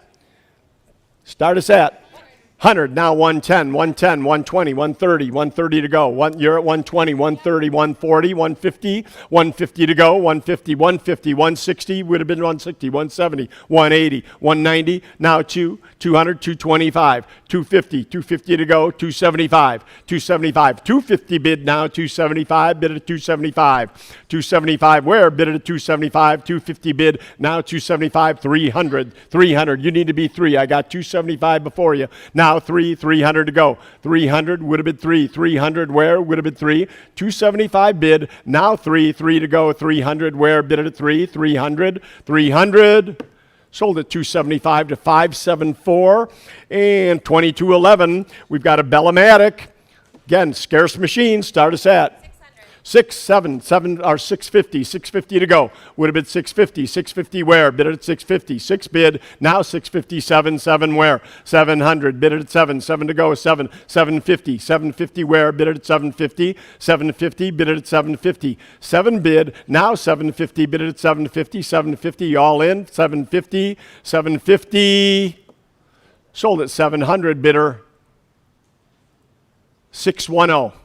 100, now 110, 110, 120, 130, 130 to go. You're at 120, 130, 140, 150, 150 to go, 150, 150, 160, would have been 160, 170, 180, 190, now 200, 225, 250, 250 to go, 275, 275, 250 bid now, 275, bid at 275, 275 where? Bid at 275, 250 bid, now 275, 300, 300, you need to be 3, I got 275 before you, now 300 to go. 300 would have been 3. 300 where? Would have been 3. 275 bid. Now 3 to go. 300 where? Bid it at 3. 300. 300. Sold at 275 to 574. And 2211, we've got a Bellamatic. Again, scarce machine. Start us at 650, 650 to go. Would have been 650. 650 where? Bid it at 650. 6 bid. Now 657. 7 where? 700. Bid it at 7. 7 to go. 7. 750. 750 where? Bid it at 750. 750. Bid it at 750. 7 bid. Now 750. Bid it at 750. 750 all in. 750. 750. Sold at 700. Bidder 610.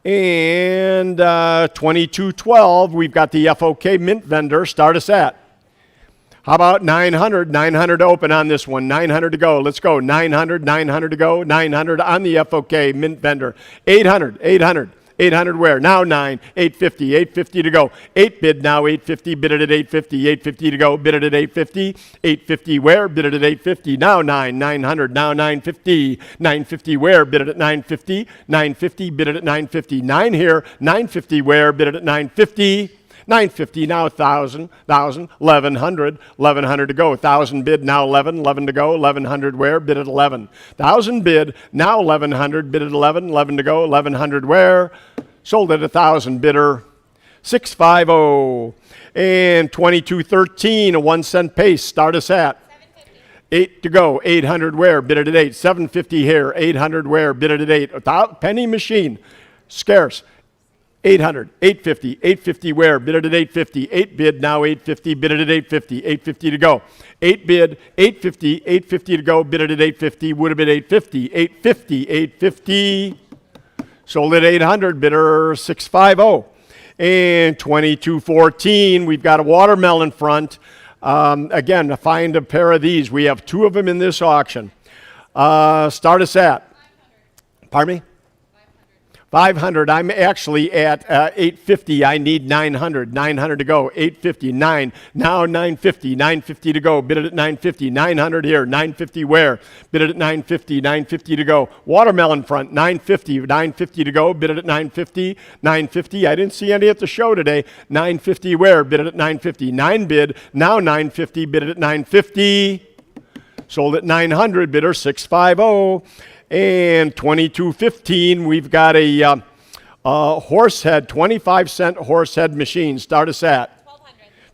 And 2212, we've got the FOK mint vendor. Start us at. How about 900? 900 to open on this one. 900 to go. Let's go. 900, 900 to go. 900 on the FOK mint vendor. 800, 800. 800 where? Now 9. 850. 850 to go. 8 bid now. 850. Bid it at 850. 850 to go. Bid it at 850. 850 where? Bid it at 850. Now 9. 900. Now 950. 950 where? Bid it at 950. 950. Bid it at 950. 9 here. 950 where? Bid it at 950. 950 now 1,000, 1,100, 1,100 to go. 1,000 bid now 11, 11 to go. 1,100 where? Bid at 11. 1,000 bid now 1,100, bid at 11, 11 to go. 1,100 where? Sold at 1,000, bidder 650. And 2213, a 1 cent pace. Start us at 8 to go. 800 where? Bid it at 8. 750 here. 800 where? Bid it at 8. Penny machine. Scarce. 800, 850, 850 where? Bid it at 850. 8 bid, now 850, bid it at 850. 850 to go. 8 bid, 850, 850 to go, bid it at 850, would have been 850. 850, 850. Sold at 800, bidder 650. And 2214, we've got a watermelon front. Again, find a pair of these. We have 2 of them in this auction. Start us at? 500. Pardon me? 500. I'm actually at 850. I need 900. 900 to go. 850. 9. Now 950. 950 to go. Bid it at 950. 900 here. 950 where? Bid it at 950. 950 to go. Watermelon front. 950. 950 to go. Bid it at 950. 950. I didn't see any at the show today. 950 where? Bid it at 950. 9 bid. Now 950. Bid it at 950. Sold at 900. Bidder 650. And 2215, we've got a horsehead, 25-cent horsehead machine. Start us at?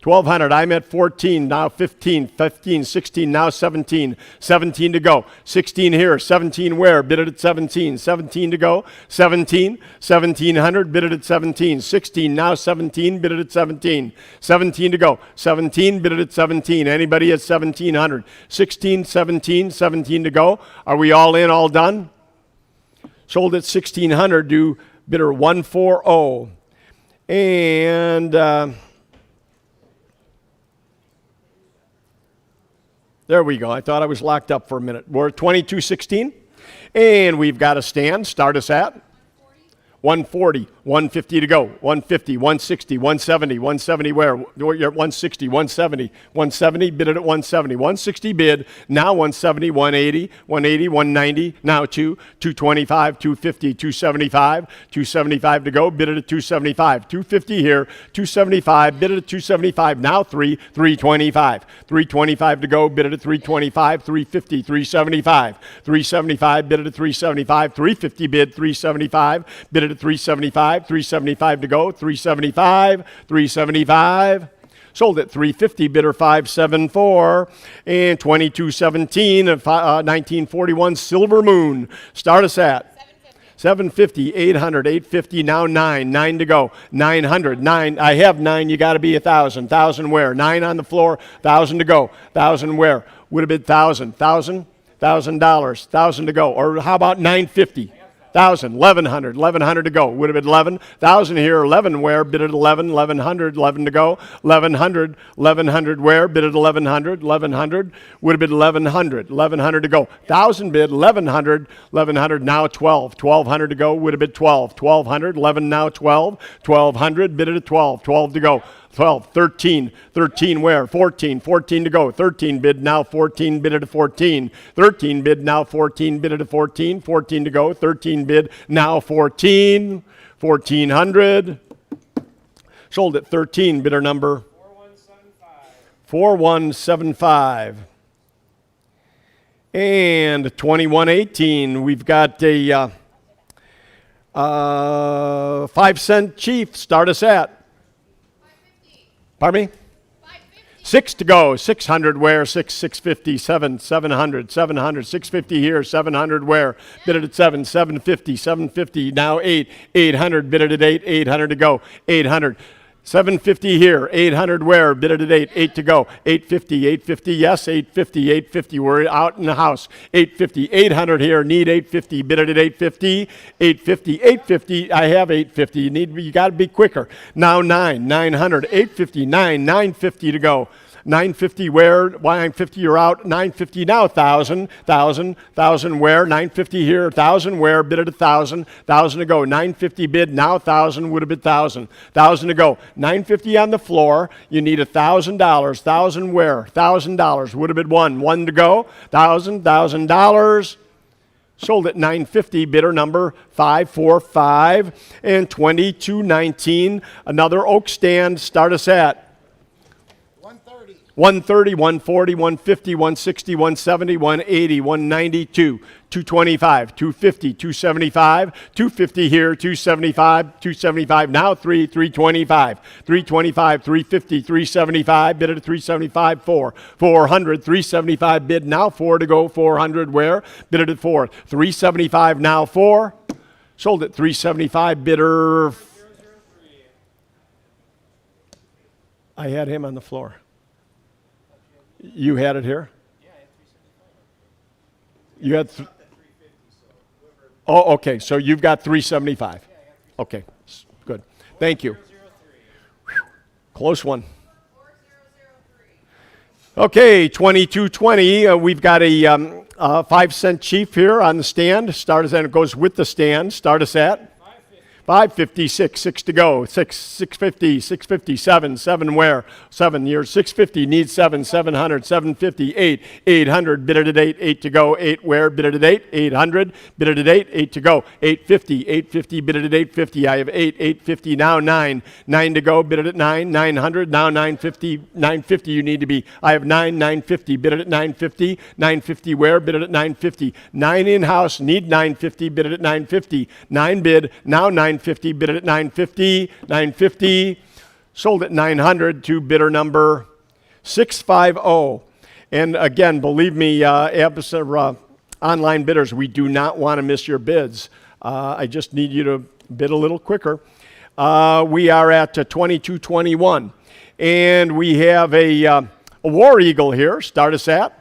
1200. I'm at 14, now 15, 15, 16, now 17. 17 to go. 16 here. 17 where? Bid it at 17. 17 to go. 17. 1700. Bid it at 17. 16, now 17. Bid it at 17. 17 to go. 17. Bid it at 17. Anybody at 1700? 16, 17, 17 to go. Are we all in, all done? Sold at 1600 to bidder 140. And there we go. I thought I was locked up for a minute. We're at 2216. And we've got a stand. Start us at? 140. 150 to go. 150, 160, 170, 170 where? You're at 160, 170, 170, bid it at 170. 160 bid, now 170, 180, 180, 190, now 225, 250, 275, 275 to go, bid it at 275. 250 here, 275, bid it at 275, now 325. 325 to go, bid it at 325, 350, 375, 375, bid it at 375, 350 bid, 375, bid it at 375, 375 to go, 375, 375. Sold at 350, bidder 574. And 2217 of 1941 Silver Moon. Start us at? 750, 800, 850, now 9. 9 to go. 900, 9. I have 9, you got to be 1,000. 1,000 where? 9 on the floor, 1,000 to go. 1,000 where? Would have been 1,000. $1,000? $1,000. 1,000 to go. Or how about 950? 1,000, 1,100, 1,100 to go. Would have been 11. 1,000 here, 11 where? Bid at 11, 1,100, 11 to go. 1,100, 1,100 where? Bid at 1,100, 1,100. Would have been 1,100, 1,100 to go. 1,000 bid, 1,100, 1,100, now 12. 1,200 to go, would have been 12. 1,200, 11 now 12. 1,200, bid at 12. 12 to go. 12, 13, 13 where? 14, 14 to go. 13 bid, now 14, bid at a 14. 13 bid, now 14, bid at a 14. 14 to go. 13 bid, now 14. 1,400. Sold at 13, bidder number? 4175. And 2118, we've got a 5-cent chief. Start us at? Pardon me? 6 to go. 600 where? 650, 700, 650 here, 700 where? Bid it at 750, 750, now 8, 800, bid it at 8, 800 to go, 800. 750 here, 800 where? Bid it at 8, 8 to go, 850, 850, yes, 850, 850, we're out in the house, 850, 800 here, need 850, bid it at 850, 850, 850, I have 850, you got to be quicker. Now 9, 900, 850, 9, 950 to go. 950 where? 950 you're out. 950 now 1,000, 1,000 where? 950 here, 1,000 where? Bid at 1,000, 1,000 to go. 950 bid now 1,000 would have been 1,000, 1,000 to go. 950 on the floor. You need $1,000. 1,000 where? $1,000 would have been 1 to go. $1,000. Sold at 950, bidder number 545. And 2219, another oak stand. Start us at? 130. 130, 140, 150, 160, 170, 180, 192, 225, 250, 275, 250 here, 275, 275 now, 325, 325, 350, 375, bid at 375, 400, 375 bid now, 4 to go, 400 where? Bid at 4, 375 now, 4, sold at 375, bidder. I had him on the floor. You had it here? You had. Oh, okay. So you've got 375. Okay, good. Thank you. Whew. Close one. Okay, 2220. We've got a 5-cent chief here on the stand. Start us, and it goes with the stand. Start us at 550, 6 to go. 650, 650, 7 where? 7 years. 650 needs 700, 750, 800, bid it at 8 to go. 8 where? Bid it at 800, bid it at 8 to go. 850, bid it at 850. I have 850 now, 9 to go, bid it at 900, now 950 you need to be. I have 950, bid it at 950 where? Bid it at 950. 9 in-house, need 950, bid it at 950. 9 bid, now 950, bid it at 950, sold at 900 to bidder number 650. And again, believe me, online bidders, we do not want to miss your bids. I just need you to bid a little quicker. We are at 2221, and we have a War Eagle here. Start us at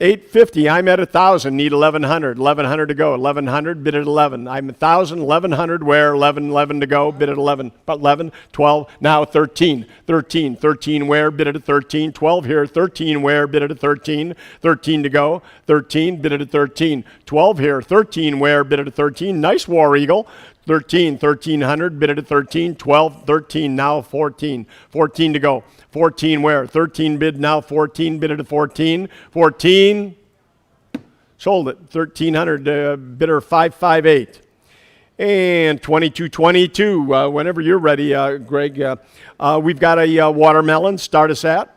850. I'm at 1,000. Need 1,100. 1,100 to go. 1,100. Bid at 11. I'm 1,000. 1,100. Where? 11 to go. Bid at 11. 11. 12. Now 13. 13 where? Bid at 13. 12 here. 13 where? Bid at 13. 13 to go. 13. Bid at 13. 12 here. 13 where? Bid at 13. Nice War Eagle. 1300. Bid at 13. 12. 13 now. 14. 14 to go. 14 where? 13 bid now, 14 bid at 14. 14 sold it. 1,300 bidder 558. And 2222. Whenever you're ready, Greg. We've got a watermelon. Start us at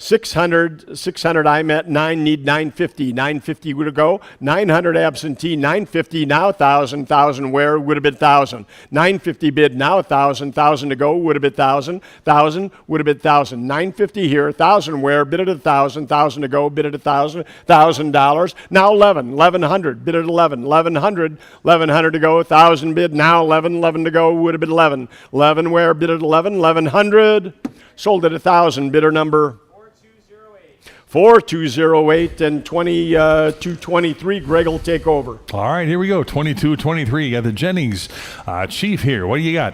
600. 600. I'm at 9. Need 950. 950 would go. 900 absentee. 950 now. 1,000 where? Would have been 1,000. 950 bid now. 1,000 to go. Would have been 1,000 would have been 1,000. 950 here. 1,000 where? Bid at 1,000 to go. Bid at $1,000. Now 1,100. Bid at 1,100 to go. 1,000 bid now. 11 to go. Would have been 11 where? Bid at 1,100. Sold at 1,000. Bidder number 4208 and 2223. Greg will take over. All right, here we go. 22-23. Got the Jennings chief here. What do you got?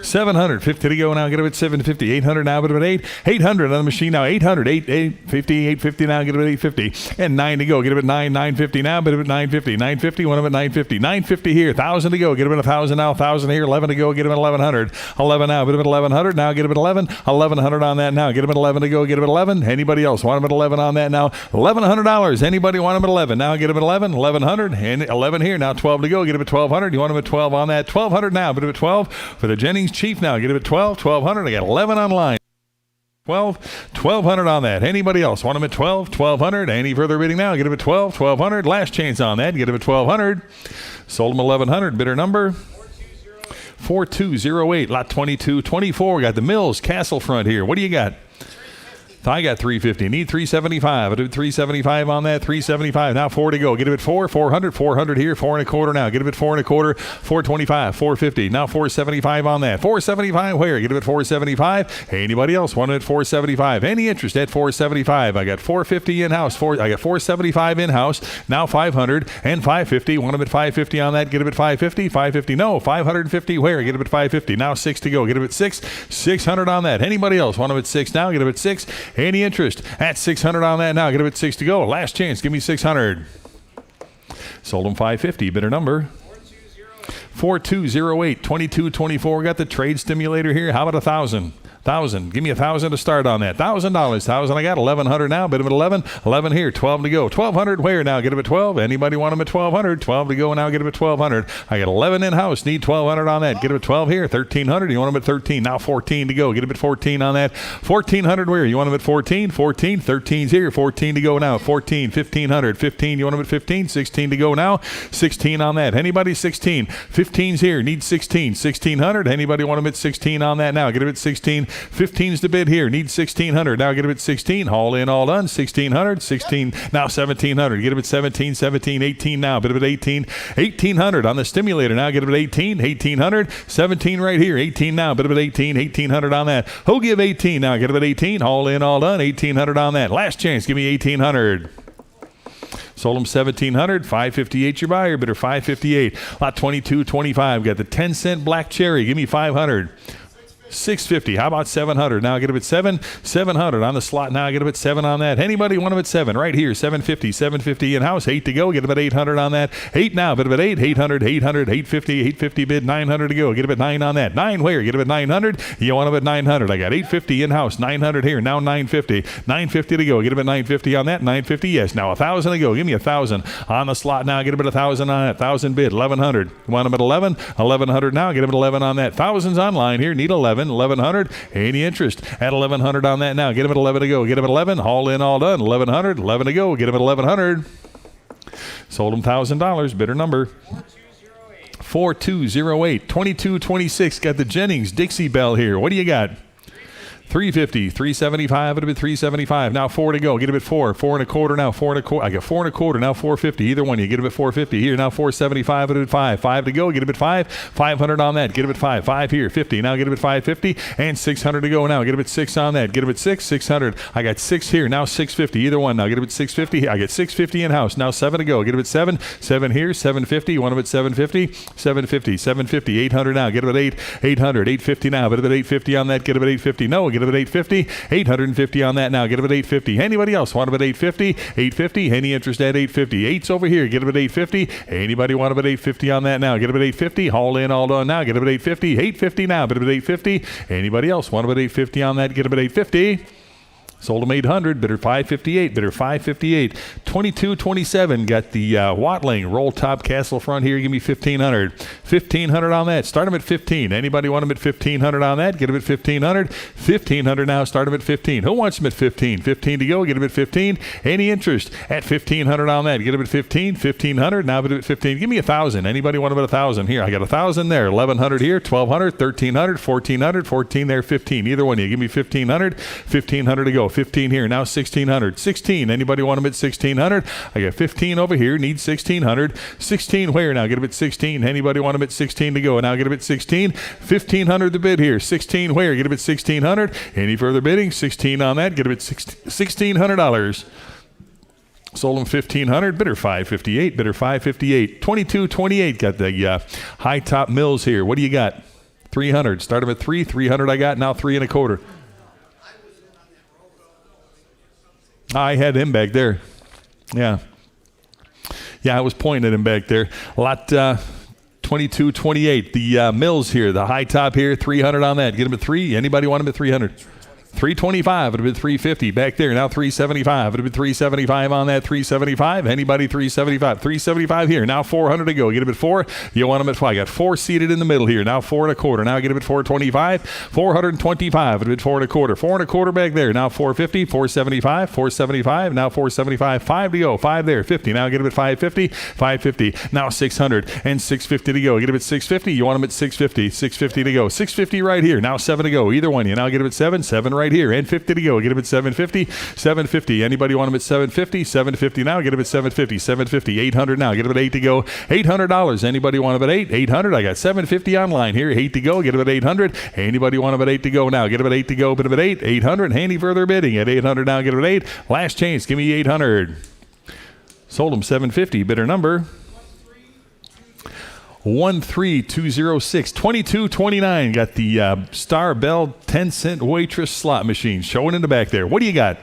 700. 50 to go now. Get it at 750. 800 now. Get it at 8. 800 on the machine now. 800. 850 now. Get it at 850. And 9 to go. Get it at 950 now. Get it at 950. 950. One of it 950. 950 here. 1,000 to go. Get it at 1,000 now. 1,000 here. 11 to go. Get it at 1,100. 11 now. Get it at 1,100 now. Get it at 11. 1,100 on that now. Get it at 11 to go. Get it at 11. Anybody else want them at 11 on that now? $1,100. Anybody want them at 11 now? Get them at 11. 1,100 and 11 here. Now 12 to go. Get them at 1,200. You want them at 12 on that? 1,200 now. Get them at 12 for the Jennings chief now. Get it at 12, 1,200. I got 11 online. 12, 1,200 on that. Anybody else want them at 12, 1,200? Any further bidding now? Get them at 12, 1,200. Last chance on that. Get them at 1,200. Sold them 1,100. Bidder number 4208. Lot 2224. Got the Mills Castle front here. What do you got? I got 350. Need 375. I did 375 on that. 375. Now 4 to go. Get it at 400. 400 here. 4 1/4 now. Get it at 4 1/4. 425. 450. Now 475 on that. 475 where? Get it at 475. Anybody else want it at 475? Any interest at 475? I got 450 in-house. I got 475 in-house. Now 500 and 550. Want them at 550 on that. Get it at 550. 550. No. 550 where? Get it at 550. Now 6 to go. Get it at 6. 600 on that. Anybody else want them at 6 now? Get it at 6. Any interest at 600 on that now? Get them at 6 to go. Last chance. Give me 600. Sold them 550. Bidder number 4208. 2224. Got the trade stimulator here. How about 1,000? 1,000. Give me 1,000 to start on that. $1,000. 1,000 I got. 1,100 now. Bid him at 11. 11 here. 12 to go. 1,200 where now? Get him at 12. Anybody want him at 1,200? 12 to go now. Get him at 1,200. I got 11 in house. Need 1,200 on that. Get him at 12 here. 1,300. You want him at 13. Now 14 to go. Get him at 14 on that. 1,400 where? You want him at 14. 14. 13's here. 14 to go now. 14. 1,500. 15. You want him at 15. 16 to go now. 16 on that. Anybody 16? 15's here. Need 16. 1,600. Anybody want him at 16 on that now? Get him at 16. 15's the bid here. Need 1,600. Now get him at 16. Haul in, all done. 1,600. 16. Now 1,700. Get him at 17. 17. 18 now. Bid him at 18. 1,800 on the stimulator. Now get him at 18. 1,800. 17 right here. 18 now. Bid him at 18. 1,800 on that. Who'll give 18 now? Get him at 18. Haul in, all done. 1,800 on that. Last chance. Give me 1,800. Sold him 1,700, 558 your buyer, bidder 558. Lot 2225, got the 10-cent black cherry, give me 500. 650. How about 700? Now get him at 7. 700 on the slot. Now get him at 7 on that. Anybody want him at 7? Right here. 750. 750 in house. 8 to go. Get him at 800 on that. 8 now. Bid him at 8. 800. 800. 850. 850 bid. 900 to go. Get him at 9 on that. 9 where? Get him at 900. You want him at 900. I got 850 in house. 900 here. Now 950. 950 to go. Get him at 950 on that. 950. Yes. Now 1,000 to go. Give me 1,000 on the slot. Now get him at 1,000 on that. 1,000 bid. 1,100. You want him at 11. 1,100 now. Get him at 11 on that. 1,000's online here. Need 11. 1,100. Any interest at 1,100 on that now? Get him at 11 to go. Get him at 11. All in, all done. 1,100. 11 to go. Get him at 1,100. Sold him $1,000. Bidder number 4208. 2226. Got the Jennings Dixie Bell here. What do you got? 350, 375, it'll be 375. Now 4 to go. Get him at 4. 4 and a quarter now. 4 and a quarter. I got 4 and a quarter. Now 450. Either one. You get him at 450. Here now 475. It'll be 5. 5 to go. Get him at 5. 500 on that. Get him at 5. 5 here. 50. Now get him at 550 and 600 to go. Now get him at 6 on that. Get him at 6. 600. I got 6 here. Now 650. Either one. Now get him at 650. I got 650 in house. Now 7 to go. Get him at 7. 7 here. 750. You want him at 750. 750. 750. 800 now. Get him at 8. 800. 850 now. Get him at 850 on that. Get him at 850. No. Get him at 850. 850 on that now. Get him at 850. Anybody else want him at 850? 850. Any interest at 850? 8's over here. Get him at 850. Anybody want him at 850 on that now? Get him at 850. Haul in, all done now. Get him at 850. 850 now. Get him at 850. Anybody else want him at 850 on that? Get him at 850. Sold him 800, bidder 558, bidder 558. 2227, got the Watling roll top castle front here. Give me 1,500. 1,500 on that. Start him at 15. Anybody want him at 1,500 on that? Get him at 1,500. 1,500 now. Start him at 15. Who wants him at 15? 15 to go. Get him at 15. Any interest at 1,500 on that? Get him at 15. 1,500 now. Bid him at 15. Give me 1,000. Anybody want him at 1,000? Here, I got 1,000 there. 1,100 here. 1,200. 1,300. 1,400. 14 there. 15. Either one. You give me 1,500. 1,500 to go. 15 here. Now 1,600. 16. Anybody want him at 1,600? I got 15 over here. Need 1,600. 16 where now? Get him at 16. Anybody want him at 16 to go? Now get him at 16. 1,500 to bid here. 16 where? Get him at 1,600. Any further bidding? 16 on that. Get him at $1,600. Sold him 1,500. Bidder 558. Bidder 558. 2228. Got the high top mills here. What do you got? 300. Start him at 3. 300 I got. Now 3 1/4. I had him back there. Yeah, I was pointing at him back there. Lot 2228. The mills here, the high top here, 300 on that. Get him at 3. Anybody want him at 300? 325. It'd have been 350 back there. Now 375. It'd have been 375 on that. 375. Anybody 375? 375 here. Now 400 to go. Get him at 4. You want him at 5. I got 4 seated in the middle here. Now 4 1/4. Now get him at 425. 425. It'd been 4 1/4. 4 1/4 back there. Now 450. 475. 475. Now 475. 5 to go. 5 there. 50. Now get him at 550. 550. Now 600 and 650 to go. Get him at 650. You want him at 650. 650 to go. 650 right here. Now 7 to go. Either one. You now get him at 7. 7 right here. And 50 to go. Get him at 750. 750. Anybody want him at 750? 750 now. Get him at 750. 750. 800 now. Get him at 8 to go. $800. Anybody want him at 8? 800. I got 750 online here. 8 to go. Get him at 800. Anybody want him at 8 to go now? Get him at 8 to go. Put him at 8. 800. Any further bidding at 800 now. Get him at 8. Last chance. Give me 800. Sold him 750. Bidder number 13206. 2229. Got the Star Bell 10-cent waitress slot machine showing in the back there. What do you got?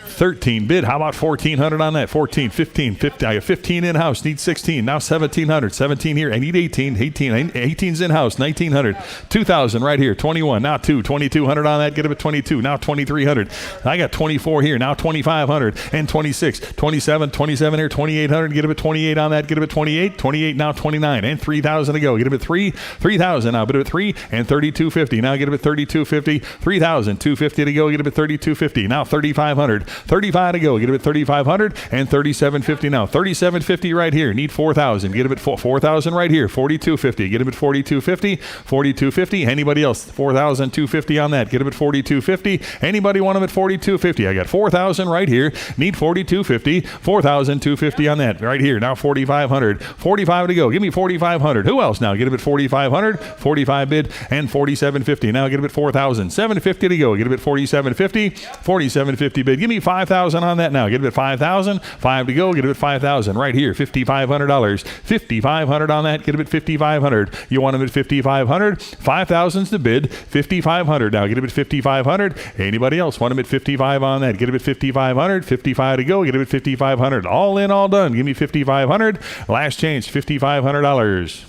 13 bid. How about 1,400 on that? 14, 15, 50. I got 15 in-house. Need 16. Now 1,700. 17 here. I need 18. 18's in-house. 1,900. 2,000 right here. 21. Now 2,200 on that. Get him at 22. Now 2,300. I got 24 here. Now 2,500 and 26. 27 here. 2,800. Get him at 28 on that. Get him at 28. 28 now 29 and 3,000 to go. Get him at 3,000 now. Bid him at 3 and 3,250. Now get him at 3,250. 3,250 to go. Get him at 3,250. Now 3,500. 35 to go. Get him at 3,500 and 3,750 now. 3,750 right here. Need 4,000. Get him at 4,000 right here. 4,250. Get him at 4,250. 4,250. Anybody else? 4,250 on that. Get him at 4,250. Anybody want him at 4,250? I got 4,000 right here. Need 4,250. 4,250 on that right here. Now 4,500. 45 to go. Give me 4,500. Who else now? Get him at 4,500. 45 bid and 4,750. Now get him at 4,000. 750 to go. Get him at 4,750. 4,750 bid. Give me 5,000 on that now. Get him at 5,000. 5 to go. Get him at 5,000 right here. $5,500. 5,500 on that. Get him at 5,500. You want him at 5,500. 5,000's the bid. 5,500 now. Get him at 5,500. Anybody else want him at 55 on that? Get him at 5,500. 55 to go. Get him at 5,500. All in, all done. Give me 5,500. Last change, $5,500.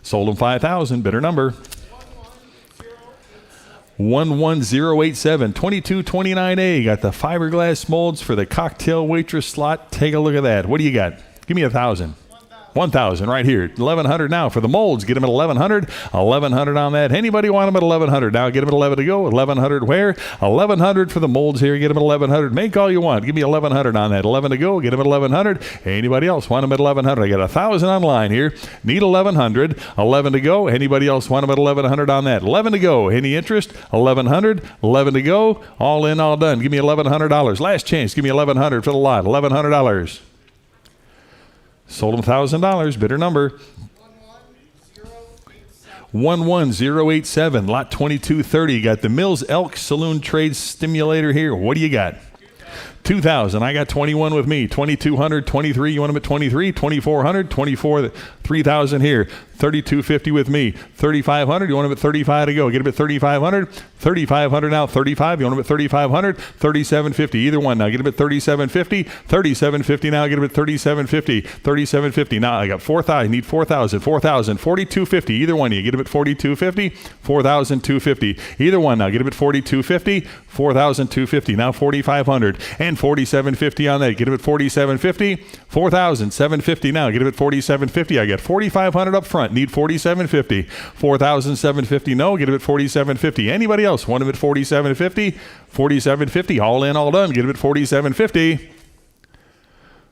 Sold him 5,000. Bidder number 11087. 2229A. Got the fiberglass molds for the cocktail waitress slot. Take a look at that. What do you got? Give me 1,000. 1,000 right here. 1,100 now for the molds. Get them at 1,100. 1,100 on that. Anybody want them at 1,100? Now get them at 11 to go. 1,100 where? 1,100 for the molds here. Get them at 1,100. Make all you want. Give me 1,100 on that. 11 to go. Get them at 1,100. Anybody else want them at 1,100? I got 1,000 online here. Need 1,100. 11 to go. Anybody else want them at 1,100 on that? 11 to go. Any interest? 1,100. 11 to go. All in, all done. Give me $1,100. Last chance. Give me 1,100 for the lot. $1,100. Sold him $1,000. Bidder number 11087. Lot 2230. Got the Mills Elk Saloon Trade Stimulator here. What do you got? 2,000. I got 21 with me. 2,200. 23. You want them at 23? 2,400. 24. 3,000 here. 3,250 with me. 3,500. You want them at 35 to go. Get them at 3,500. 3,500 now. 35. You want them at 3,500. 3,750. Either one now. Get them at 3,750. 3,750 now. Get them at 3,750. 3,750. Now I got 4,000. I need 4,000. 4,000. 4,250. Either one. You get them at 4,250. 4,250. Either one now. Get them at 4,250. 4,250. Now 4,500 and 4,750 on that. Get them at 4,750. 4,750 now. Get them at 4,750. I got 4,500 up front. Need 4,750. 4,750. No. Get them at 4,750. Anybody else want them at 4,750? 4,750. All in, all done. Get them at 4,750.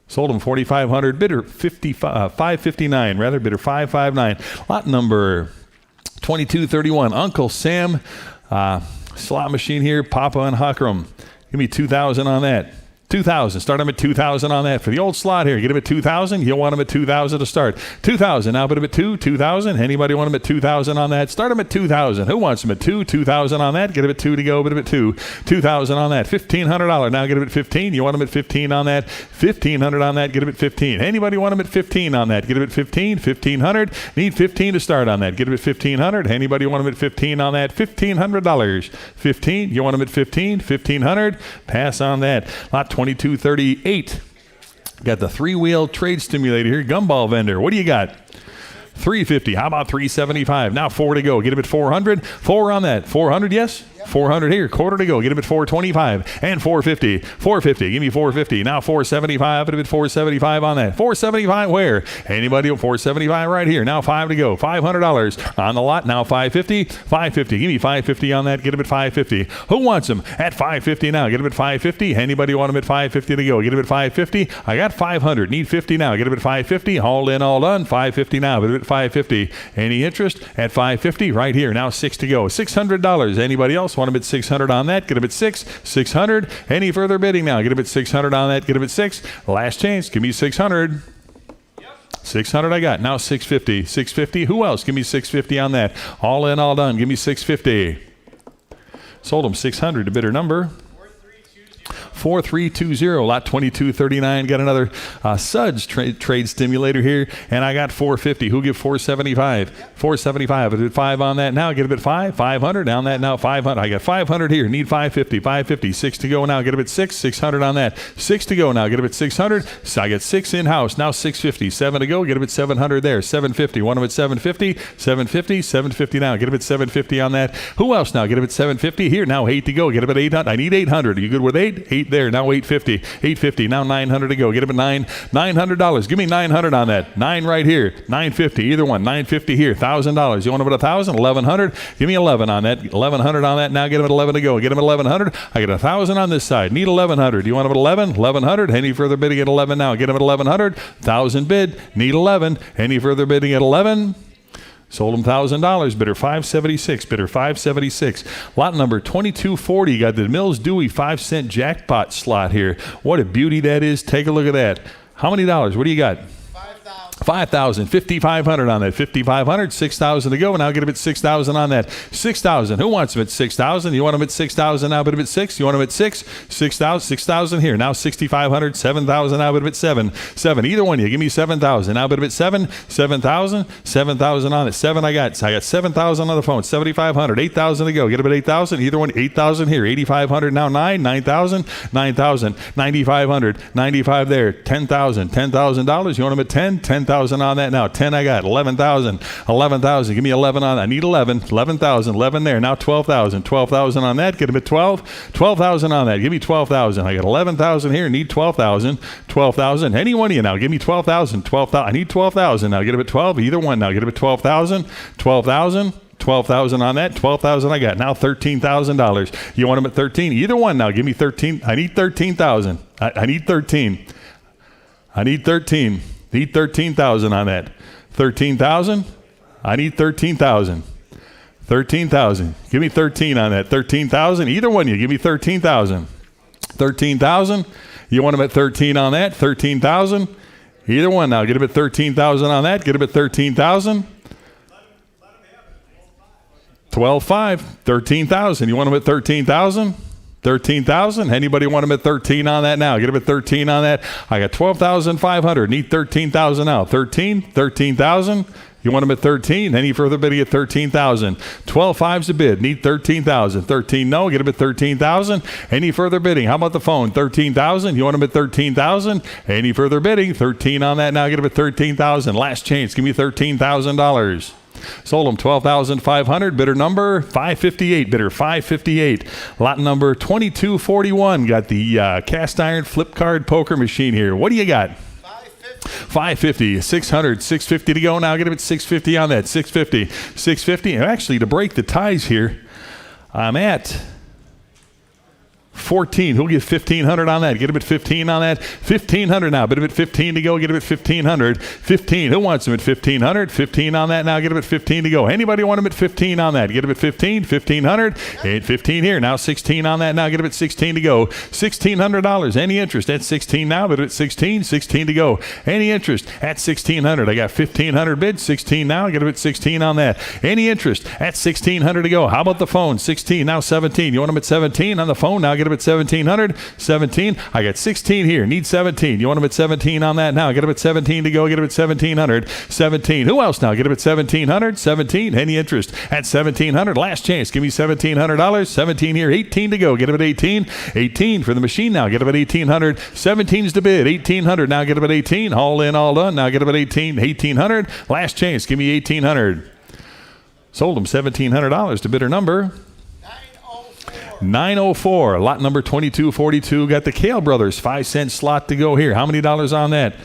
Sold them 4,500. Bidder 559. Rather, bidder 559. Lot number 2231. Uncle Sam slot machine here. Papa and Huckram. Give me 2,000 on that. 2,000. Start them at 2,000 on that for the old slot here. Get them at 2,000. You'll want them at 2,000 to start. 2,000. Now put them at 2,000. Anybody want them at 2,000 on that? Start them at 2,000. Who wants them at 2,000 on that? Get them at 2 to go. Put them at 2,000 on that. $1,500. Now get them at 15. You want them at 15 on that? 1,500 on that. Get them at 15. Anybody want them at 15 on that? Get them at 15. 1,500. Need 15 to start on that. Get them at 1,500. Anybody want them at 15 on that? $1,500. 15. You want them at 15. 1,500. Pass on that. Lot 2238. Got the 3-wheel trade stimulator here. Gumball vendor. What do you got? 350. How about 375? Now 4 to go. Get him at 400. 4 on that. 400, yes? 400 here. Quarter to go. Get him at 425 and 450. 450. Give me 450. Now 475. Put him at 475 on that. 475 where? Anybody? 475 right here. Now 5 to go. $500 on the lot. Now 550. 550. Give me 550 on that. Get him at 550. Who wants him at 550 now? Get him at 550. Anybody want him at 550 to go? Get him at 550. I got 500. Need 50 now. Get him at 550. All in, all done. 550 now. Put him at 550. Any interest at 550 right here. Now 6 to go. $600. Anybody else want him at 600 on that? Get him at 600. Any further bidding now? Get him at 600 on that. Get him at 6. Last chance. Give me 600. 600 I got. Now 650. 650. Who else? Give me 650 on that. All in, all done. Give me 650. Sold him 600 to bidder number 4320, lot 2239. Got another Suds trade stimulator here, and I got 450. Who give 475? 475. I did 5 on that now. Get a bit 500 on that now. 500. I got 500 here. Need 550. 550. 6 to go now. Get a bit 600 on that. 6 to go now. Get a bit 600. So I got 6 in house now. 650. 7 to go. Get a bit 700 there. 750. One of it 750. 750. 750 now. Get a bit 750 on that. Who else now? Get a bit 750 here now. 8 to go. Get a bit 800. I need 800. Are you good with 8? 8 there. Now 850. 850. Now 900 to go. Get a bit $900. Give me 900 on that. 9 right here. 950. Either one. 950 here. $1,000. You want about 1,000? 1,100. Give me 11 on that. 1,100 on that. Now get him at 11 to go. Get him at 1,100. I get 1,000 on this side. Need 1,100. You want him at 11? 1,100. Any further bidding at 11 now? Get him at 1,100. 1,000 bid. Need 11. Any further bidding at 11? Sold him $1,000. Bidder 576. Bidder 576. Lot number 2240. Got the Mills Dewey 5-cent jackpot slot here. What a beauty that is. Take a look at that. How many dollars? What do you got? 5,000, 5,500 on that. 5,500, 6,000 to go. Now get him at 6,000 on that. 6,000. Who wants him at 6,000? You want him at 6,000 now, but him at 6. You want him at 6? 6,000, 6,000 here. Now 6,500, 7,000 now, but him at 7. 7. Either one. You give me 7,000 now, but him at 7. 7,000, 7,000 on it. 7 I got 7,000 on the phone. 7,500, 8,000 to go. Get him at 8,000. Either one. 8,000 here. 8,500 now. 9,000, 9,000, 9,500, 95 there. 10,000, $10,000. You want him at 10? 10,000 on that now. 10 I got. 11,000. 11,000. Give me 11 on that. I need 11. 11,000. 11 there. Now 12,000. 12,000 on that. Get him at 12. 12,000 on that. Give me 12,000. I got 11,000 here. Need 12,000. 12,000. Any one of you now. Give me 12,000. 12,000. I need 12,000 now. Get him at 12. Either one now. Get him at 12,000. 12,000. 12,000 on that. 12,000 I got. Now $13,000. You want him at 13? Either one now. Give me 13. I need 13,000. I need 13. I need 13. Need 13,000 on that. 13,000. I need 13,000. 13,000. Give me 13 on that. 13,000. Either one. You give me 13,000. 13,000. You want him at 13 on that. 13,000. Either one now. Get him at 13,000 on that. Get him at 13,000. 12,500. 13,000. You want him at 13,000? 13,000. Anybody want him at 13 on that now? Get him at 13 on that. I got 12,500. Need 13,000 now. 13,000. You want him at 13? Any further bidding at 13,000. 12,500's a bid. Need 13,000. 13 no. Get him at 13,000. Any further bidding? How about the phone? 13,000. You want him at 13,000? Any further bidding? 13 on that now. Get him at 13,000. Last chance. Give me $13,000. Sold him 12,500. Bidder number 558. Bidder 558. Lot number 2241. Got the cast iron flip card poker machine here. What do you got? 550. 600. 650 to go now. Get him at 650 on that. 650. 650. And actually, to break the ties here, I'm at 14. Who'll get 1,500 on that? Get him at 15 on that. 1,500 now. Bid him at 15 to go. Get him at 1,500. 15. Who wants him at 1,500? 15 on that now. Get him at 15 to go. Anybody want him at 15 on that? Get him at 15. 1,500. And 15 here. Now 16 on that now. Get him at 16 to go. $1,600. Any interest at 16 now? Bid at 16. 16 to go. Any interest at 1,600? I got 1,500 bid. 16 now. Get him at 16 on that. Any interest at 1,600 to go? How about the phone? 16. Now 17. You want him at 17 on the phone? Now get him at 1,700. 17. I got 16 here. Need 17. You want him at 17 on that now? Get him at 17 to go. Get him at 1,700. 17. Who else now? Get him at 1,700. 17. Any interest at 1,700? Last chance. Give me $1,700. 17 here. 18 to go. Get him at 18. 18 for the machine now. Get him at 1,800. 17's the bid. 1,800. Now get him at 18. All in, all done. Now get him at 18. 1,800. Last chance. Give me 1,800. Sold him $1,700 to bidder number 904. Lot number 2242. Got the Kale Brothers 5-cent slot to go here. How many dollars on that?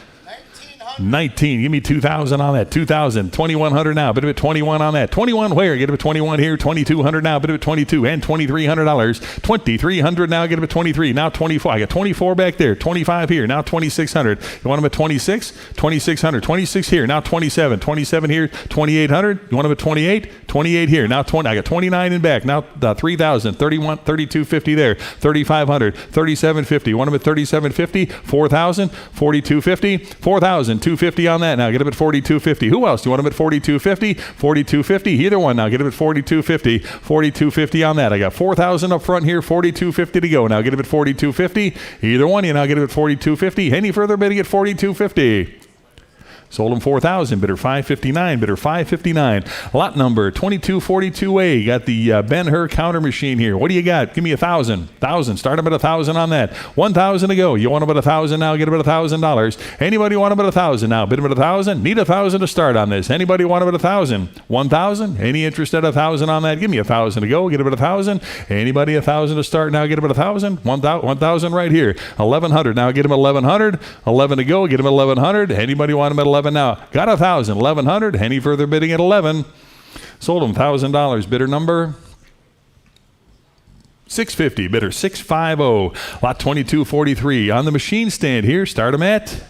19. Give me 2,000 on that. 2,000. 2,100 now. Bit of it 21 on that. 21 where? Get it 21 here. 2,200 now. Bit of it 22 and $2,300. 2,300 now. Get it 23. Now 24. I got 24 back there. 25 here. Now 2,600. You want them at 26? 2,600. 26 here. Now 27. 27 here. 2,800. You want them at 28? 28 here. Now 20. I got 29 in back. Now 3,000. 31. 3,250 there. 3,500. 3,750. You want them at 3,750? 4,000. 4,250. 4,000. 250 on that. Now get him at 42.50. Who else? Do you want him at 42.50? 42.50. Either one. Now get him at 42.50. 42.50 on that. I got 4,000 up front here. 42.50 to go. Now get him at 42.50. Either one. You now get him at 42.50. Any further bidding at 42.50. Sold him 4,000. Bidder 559. Bidder 559. Lot number 2242A. You got the Ben-Hur counter machine here. What do you got? Give me 1,000. 1,000. Start him at 1,000 on that. 1,000 to go. You want him at 1,000 now? Get him at $1,000. Anybody want him at 1,000 now? Bid him at 1,000. Need 1,000 to start on this. Anybody want him at 1,000? 1,000. Any interest at 1,000 on that? Give me 1,000 to go. Get him at 1,000. Anybody 1,000 to start now? Get him at 1,000. 1,000 right here. 1,100 now. Get him at 1,100. 11 to go. Get him at 1,100. Anybody want him at 11 now? Got 1,000. 1,100. Any further bidding at 11? Sold him $1,000. Bidder number 650. Bidder 650. Lot 2243 on the machine stand here. Start him at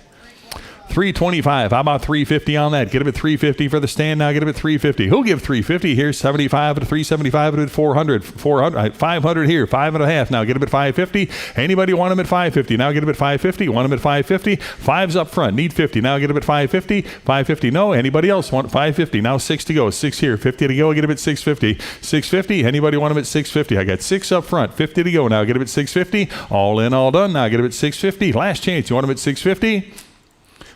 325. How about 350 on that? Get him at 350 for the stand now. Get him at 350. Who'll give 350? Here's 75 at 375 at 400. 500 here. 5.5 now. Get him at 550. Anybody want him at 550? Now get him at 550. Want him at 550? Five's up front. Need 50. Now get him at 550. 550. No. Anybody else want 550? Now 6 to go. 6 here. 50 to go. Get him at 650. 650. Anybody want him at 650? I got 6 up front. 50 to go. Now get him at 650. All in, all done. Now get him at 650. Last chance. You want him at 650?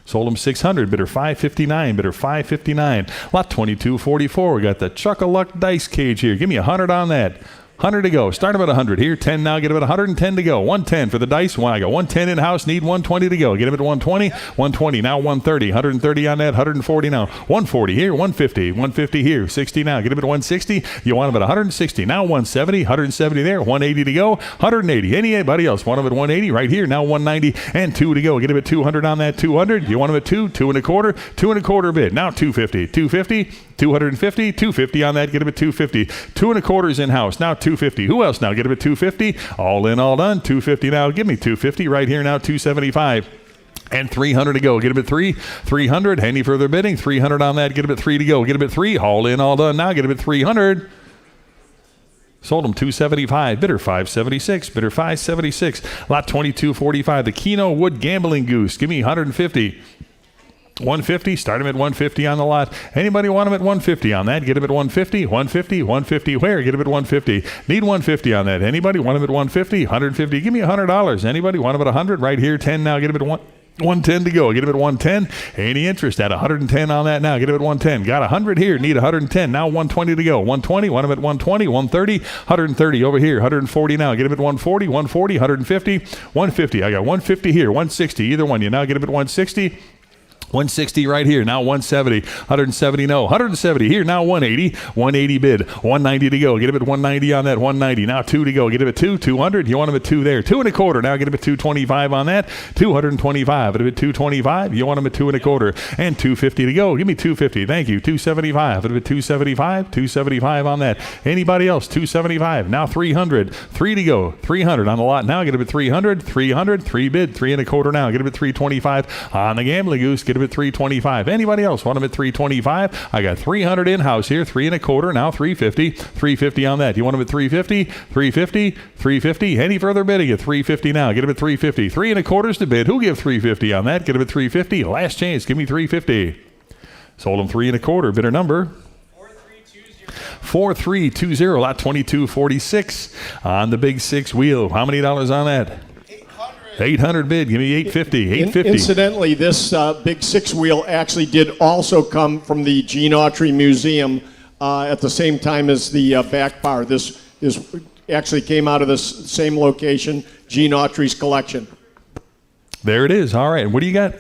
Sold him 600. Bidder 559. Bidder 559. Lot 2244. We got the Chuck-a-Luck dice cage here. Give me 100 on that. 100 to go. Start him at 100 here. 10 now. Get him at 110 to go. 110 for the dice. I got 110 in house. Need 120 to go. Get him at 120. 120 now. 130. 130 on that. 140 now. 140 here. 150. 150 here. 60 now. Get him at 160. You want him at 160 now. 170. 170 there. 180 to go. 180. Anybody else want him at 180 right here now? 190 and 2 to go. Get him at 200 on that. 200. You want him at 2. 2.25. 2.25 bid. Now 250. 250. 250. 250 on that. Get him at 250. 2.25 in house. Now 250. Who else now? Get him at 250. All in, all done. 250 now. Give me 250 right here now. 275. And 300 to go. Get him at 3. 300. Any further bidding? 300 on that. Get him at 3 to go. Get him at 3. All in, all done. Now get him at 300. Sold him 275. Bidder 576. Bidder 576. Lot 2245. The Keno Wood Gambling Goose. Give me 150. 150. Start him at 150 on the lot. Anybody want him at 150 on that? Get him at 150. 150. 150 where? Get him at 150. Need 150 on that. Anybody want him at 150? 150. Give me $100. Anybody want him at 100? Right here. 10 now. Get him at 110 to go. Get him at 110. Any interest at 110 on that now? Get him at 110. Got 100 here. Need 110. Now 120 to go. 120. Want him at 120. 130. 130 over here. 140 now. Get him at 140. 140. 150. 150. I got 150 here. 160. Either one. You now get him at 160. 160 right here. Now 170. 170 no. 170 here. Now 180. 180 bid. 190 to go. Get him at 190 on that. 190. Now 2 to go. Get him at 2. 200. You want him at 2 there. 2.25. Now get him at 225 on that. 225. Get him at 225. You want him at 2.25. And 250 to go. Give me 250. Thank you. 275. Get him at 275. 275 on that. Anybody else? 275. Now 300. 3 to go. 300 on the lot. Now get him at 300. 300. 3 bid. 3.25 now. Get him at 325 on the gambling goose. Get him at 325. Anybody else want him at 325? I got 300 in house here. 3.25. Now 350. 350 on that. You want him at 350? 350. 350. Any further bidding at 350 now? Get him at 350. 3.25 to bid. Who give 350 on that? Get him at 350. Last chance. Give me 350. Sold him 3.25. Bidder number 4320. Lot 2246 on the big 6 wheel. How many dollars on that? 800 bid. Give me 850. 850. Incidentally, this big 6-wheel actually did also come from the Gene Autry Museum at the same time as the back bar. This actually came out of this same location, Gene Autry's collection. There it is. All right. What do you got?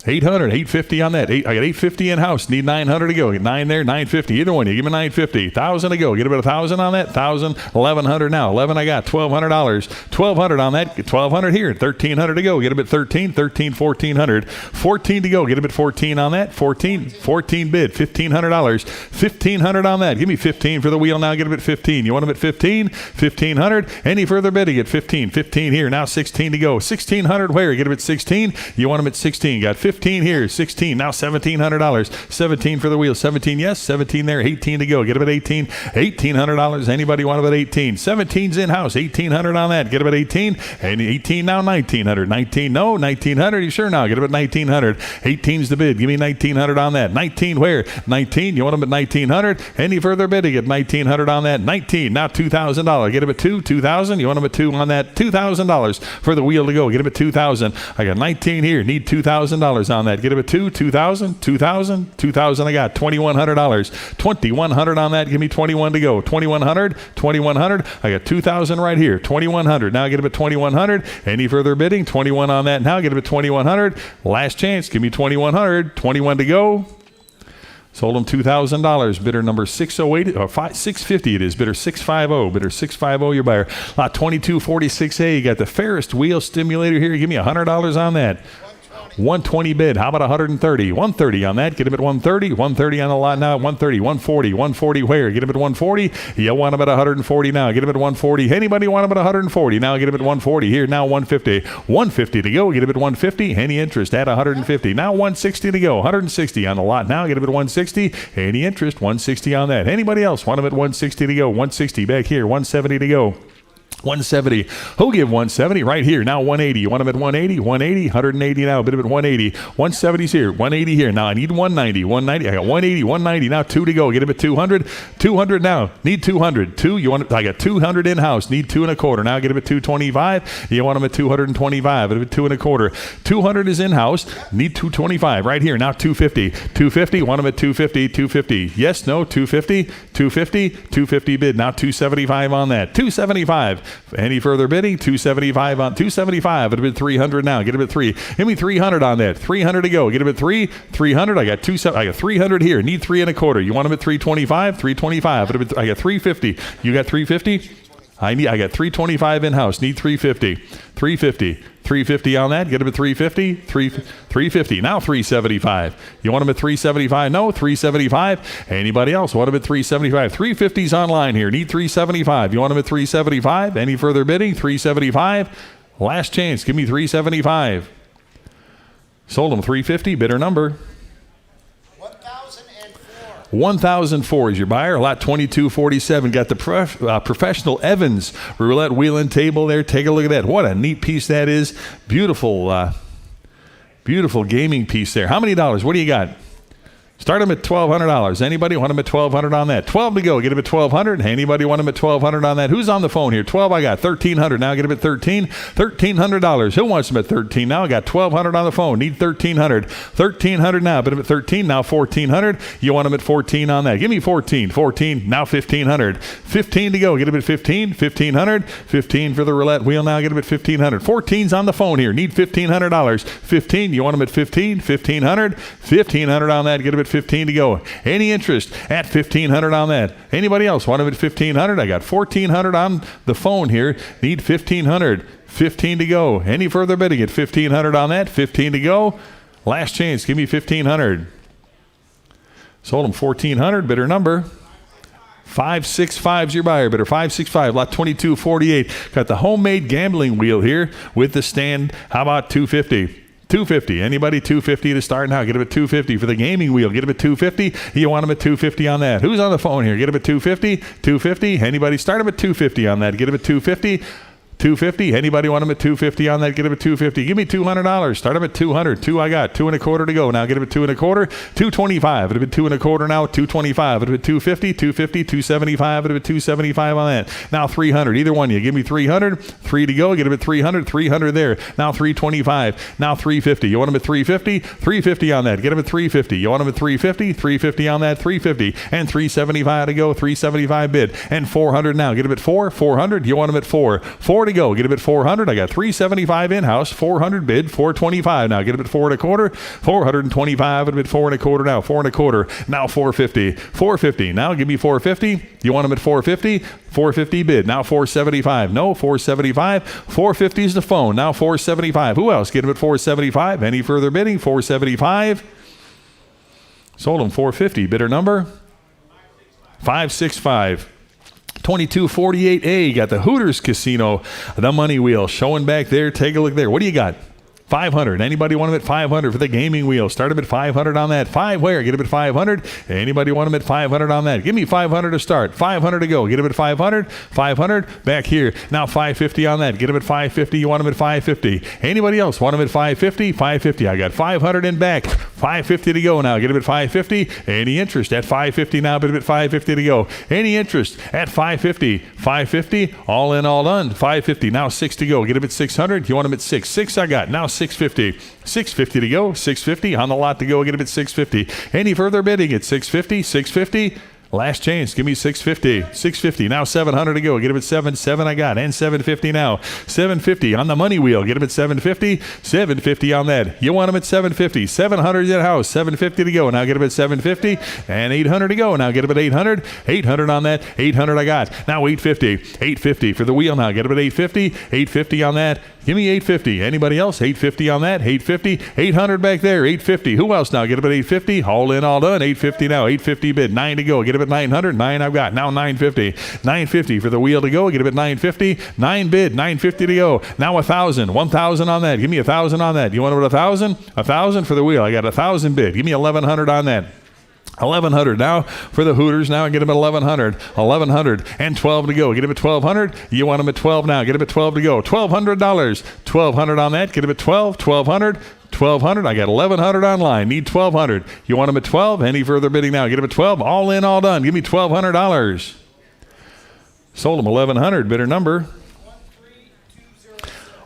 800, 850 on that. I got 850 in house. Need 900 to go. Get 9 there, 950. Either one. You give me 950. 1,000 to go. Get about 1,000 on that. 1,000, 1,100 now. 11 I got. $1,200. 1,200 on that. 1,200 here. 1,300 to go. Get him at 13. 13, 1,400. 14 to go. Get him at 14 on that. 14 bid. $1,500. 1,500 on that. Give me 15 for the wheel now. Get him at 15. You want him at 15? 1,500. Any further bidding at 15. 15 here. Now 16 to go. 1,600 where? Get him at 16. You want him at 16. Got 15 15 here, 16, now $1,700. 17 for the wheel, 17, yes, 17 there, 18 to go. Get him at 18, $1,800. Anybody want him at 18? 17's in-house, 1,800 on that. Get him at 18, and 18 now, 1,900. 19, no, 1,900, you sure now? Get him at 1,900. 18's the bid, give me 1,900 on that. 19 where? 19, you want him at 1,900? Any further bidding at 1,900 on that? 19, now $2,000. Get him at 2,000, you want him at 2 on that? $2,000 for the wheel to go. Get him at 2,000. I got 19 here, need $2,000 on that. Get him at 2,000, 2,000, 2,000. I got $2,100. 2,100 on that, give me 21 to go. 2,100, 2,100. I got 2,000 right here. 2,100. Now get him at 2,100. Any further bidding? 21 on that. Now get him at 2,100. Last chance. Give me 2,100. 21 to go. Sold him $2,000. Bidder number 608 or 650 it is. Bidder 650. Bidder 650. Your buyer. Lot 2246A. You got the Ferris wheel stimulator here. Give me $100 on that. 120 bid. How about 130? 130 on that. Get him at 130. 130 on the lot now. 130. 140. 140 where? Get him at 140. You want him at 140 now. Get him at 140. Anybody want him at 140? Now get him at 140. Here now 150. 150 to go. Get him at 150. Any interest at 150. Now 160 to go. 160 on the lot now. Get him at 160. Any interest? 160 on that. Anybody else want him at 160 to go? 160 back here. 170 to go. 170. Who'll give 170? Right here. Now 180. You want him at 180? 180. 180 now. A bit of it 180. 170's here. 180 here. Now I need 190. 190. I got 180. 190. Now 2 to go. Get him at 200. 200 now. Need 200. 2. You want? I got 200 in house. Need 2 1/4. Now get him at 225. You want him at 225. At 2 1/4. 200 is in house. Need 225. Right here. Now 250. 250. Want him at 250. 250. Yes. No. 250. 250. 250 bid. Now 275 on that. 275. Any further bidding? 275 on 275. It'll be 300 now. Get him at 3. Give me 300 on that. 300 to go. Get him at 3. 300. I got 300 here. Need 3 1/4. You want him at 325? 325. I got 350. You got 350? I got 325 in house. Need 350. 350. 350 on that. Get him at 350. 350. Now 375. You want him at 375? No. 375. Anybody else want him at 375? 350's online here. Need 375. You want him at 375? Any further bidding? 375. Last chance. Give me 375. Sold him 350. Bidder number 1004 is your buyer. Lot 2247. Got the professional Evans roulette wheel and table there. Take a look at that. What a neat piece that is. Beautiful, beautiful gaming piece there. How many dollars? What do you got? Start them at $1,200. Anybody want them at $1,200 on that? 12 to go. Get them at $1,200. Anybody want them at $1,200 on that? Who's on the phone here? 12 I got. $1,300. Now get them at $13. $1,300. Who wants them at $13? Now I got $1,200 on the phone. Need $1,300. $1,300 now. Put them at $13. Now $1,400. You want them at $14 on that? Give me $14. $14. Now $1,500. $15 to go. Get them at $15. $1,500. $15 for the roulette wheel. Now get them at $1,500. $14's on the phone here. Need $1,500. $15. You want them at $15. $1,500. $1,500 on that. Get them at $15 to go. Any interest at $1,500 on that? Anybody else want them at $1,500? I got $1,400 on the phone here. Need $1,500. $15 to go. Any further bidding at $1,500 on that? $15 to go. Last chance. Give me $1,500. Sold them $1,400. Bidder number 565 is your buyer. Bidder 565. Lot 2248. Got the homemade gambling wheel here with the stand. How about $250? $250. Anybody? $250 to start now. Get him at $250 for the gaming wheel. Get him at $250. You want him at $250 on that? Who's on the phone here? Get him at $250. $250. Anybody? Start him at $250 on that. Get him at $250. $250. Anybody want him at $250 on that? Get him at $250. Give me $200. Start him at $200. 2 I got. 2 1/4 to go. Now get him at 2 1/4. $225. It'll be 2 1/4 now. $225. It'll be $250. $250. $275. It'll be $275 on that. Now $300. Either one. You give me $300. 3 to go. Get him at $300. $300 there. Now $325. Now $350. You want him at $350. $350 on that. Get him at $350. You want him at $350. $350 on that. $350 and $375 to go. $375 bid and $400 now. Get him at $400. You want him at $4 to go. Get him at $400. I got $375 in house. $400 bid. $425 now. Get him at $4 1/4. $425. And at $4 1/4 now. $4 1/4 now. $450. $450 now. Give me $450. You want him at $450. $450 bid. Now $475. No. $475. $450 is the phone. Now $475. Who else? Get him at $475. Any further bidding? $475. Sold him $450. Bidder number 565. 2248A. Got the Hooters Casino, the money wheel showing back there. Take a look there. What do you got? 500. Anybody want them at 500 for the gaming wheel? Start them at 500 on that. 5 where? Get them at 500. Anybody want them at 500 on that? Give me 500 to start. 500 to go. Get them at 500. 500 back here. Now 550 on that. Get them at 550. You want them at 550. Anybody else want them at 550? 550. I got 500 in back. 550 to go now. Get them at 550. Any interest at 550 now? Get them at 550 to go. Any interest at 550? 550. All in, all done. 550. Now 6 to go. Get them at 600. You want them at 6. 6 I got. Now 650. 650 to go. 650 on the lot to go. Get them at 650. Any further bidding at 650? 650. Last chance. Give me 650. 650. Now 700 to go. Get him at 7. 7 I got. And 750 now. 750 on the money wheel. Get him at 750. 750 on that. You want him at 750. 700 in house. 750 to go. Now get him at 750. And 800 to go. Now get him at 800. 800 on that. 800 I got. Now 850. 850 for the wheel now. Get him at 850. 850 on that. Give me 850. Anybody else? 850 on that. 850. 800 back there. 850. Who else now? Get him at 850. All in, all done. 850 now. 850 bid. 9 to go. Get him at 900. 9 I've got. Now 950. 950 for the wheel to go. Get him at 950. 9 bid. 950 to go. Now 1,000. 1,000 on that. Give me 1,000 on that. You want it at 1,000? 1,000 for the wheel. I got 1,000 bid. Give me 1,100 on that. 1,100 now for the Hooters. Now get him at 1,100. 1,100 and 12 to go. Get him at 1,200. You want him at 12 now. Get him at 12 to go. $1,200. 1,200 on that. Get him at 12. 1,200. 1,200. I got 1,100 online. Need 1,200. You want him at 12? Any further bidding now? Get him at 12. All in, all done. Give me $1,200. Sold him 1,100. Bidder number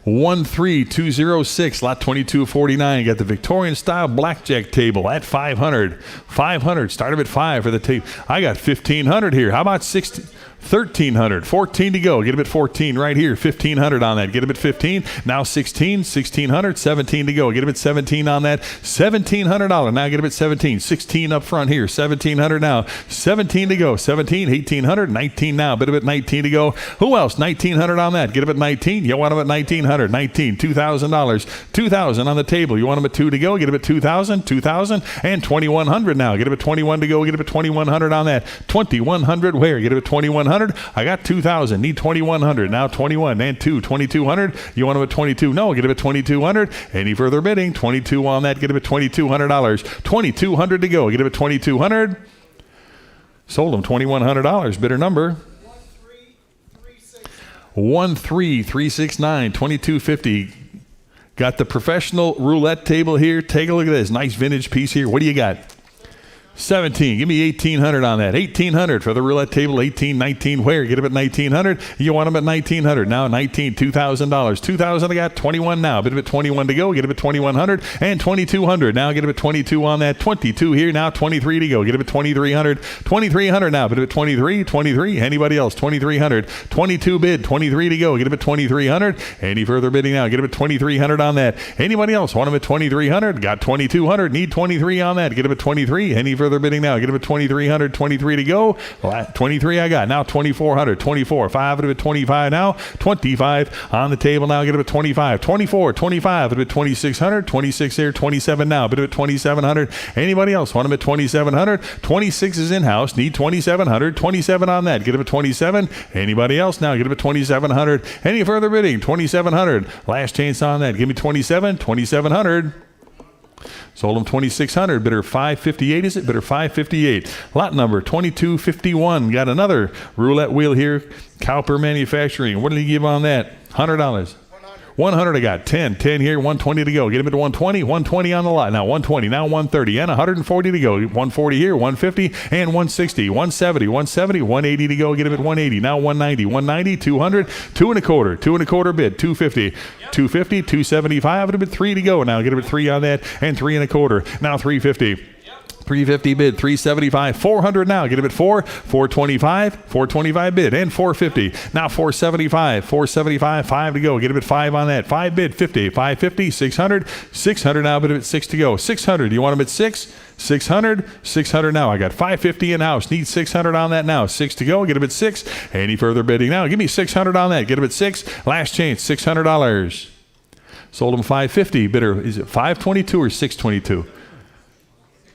13206, lot 2249. Got the Victorian style blackjack table at 500. 500. Start him at 5 for the table. I got 1,500 here. How about 1,300? 14 to go. Get him at 14 right here. 1,500 on that. Get him at 15. Now 16. 1,600. 17 to go. Get him at 17 on that. $1,700. Now get him at 17. 16 up front here. 1,700 now. 17 to go. 17. 1,800. 19 now. Bid him at 19 to go. Who else? 1,900 on that. Get him at 19. You want him at 1,900. 19. $2,000. 2,000 on the table. You want him at 2 to go. Get him at 2,000. 2,000 and 2,100 now. Get him at 21 to go. Get him at 2,100 on that. 2,100 where? Get him at 2,100. I got 2,000. Need 2,100. Now 21 and 2. 2,200. You want him at 22? No. Get him at 2,200. Any further bidding? 22 on that. Get him at $2,200. 2,200 to go. Get him at 2,200. Sold him $2,100. Bidder number 13369. 2,250. Got the professional roulette table here. Take a look at this nice vintage piece here. What do you got? 17. Give me 1,800 on that. 1,800 for the roulette table. 18, 19. Where? Get him at 1,900. You want him at 1,900. Now 19. $2,000. 2,000. I got 21 now. Bid him at 21 to go. Get him at 2,100 and 2,200. Now get him at 22 on that. 22 here. Now 23 to go. Get him at 2,300. 2,300 now. Bid him at 23. 23. Anybody else? 2,300. 22 bid. 23 to go. Get him at 2,300. Any further bidding now? Get him at 2,300 on that. Anybody else? Want him at 2,300. Got 2,200. Need 23 on that. Get him at 23. Any further bidding now? Get him at 2,300. 23 to go. 23 I got. Now 2,400. 24. 5 at 25 now. 25 on the table now. Get him at 25. 24. 25 at 2,600. 26 there. 27 now. Bid him at 2,700. Anybody else? Want him at 2,700. 26 is in house. Need 2,700. 27 on that. Get him at 27. Anybody else now? Get him at 2,700. Any further bidding? 2,700. Last chance on that. Give me 27. 2,700. Sold him 2,600. Bidder 558 is it? Bidder 558. Lot number 2251. Got another roulette wheel here. Cowper Manufacturing. What did he give on that? $100. 100 I got. 10 here. 120 to go. Get him at 120. 120 on the lot. Now 120. Now 130 and 140 to go. 140 here. 150 and 160. 170. 170. 180 to go. Get him at 180. Now 190. 190. 200. 2 and a quarter. 2 and a quarter bid. 250. 250. 275. Get him at 3 to go. Now get him at 3 on that and 3 and a quarter. Now 350. 350 bid, 375, 400 now. Get him at 4, 425, 425 bid, and 450. Now 475, 475, 5 to go. Get him at 5 on that. 5 bid, 50, 550, 600, 600 now. Bid him at 6 to go. 600. You want him at 6? 600, 600 now. I got 550 in house. Need 600 on that now. 6 to go. Get him at 6. Any further bidding now? Give me 600 on that. Get him at 6. Last chance, $600. Sold him 550. Bidder, is it 522 or 622?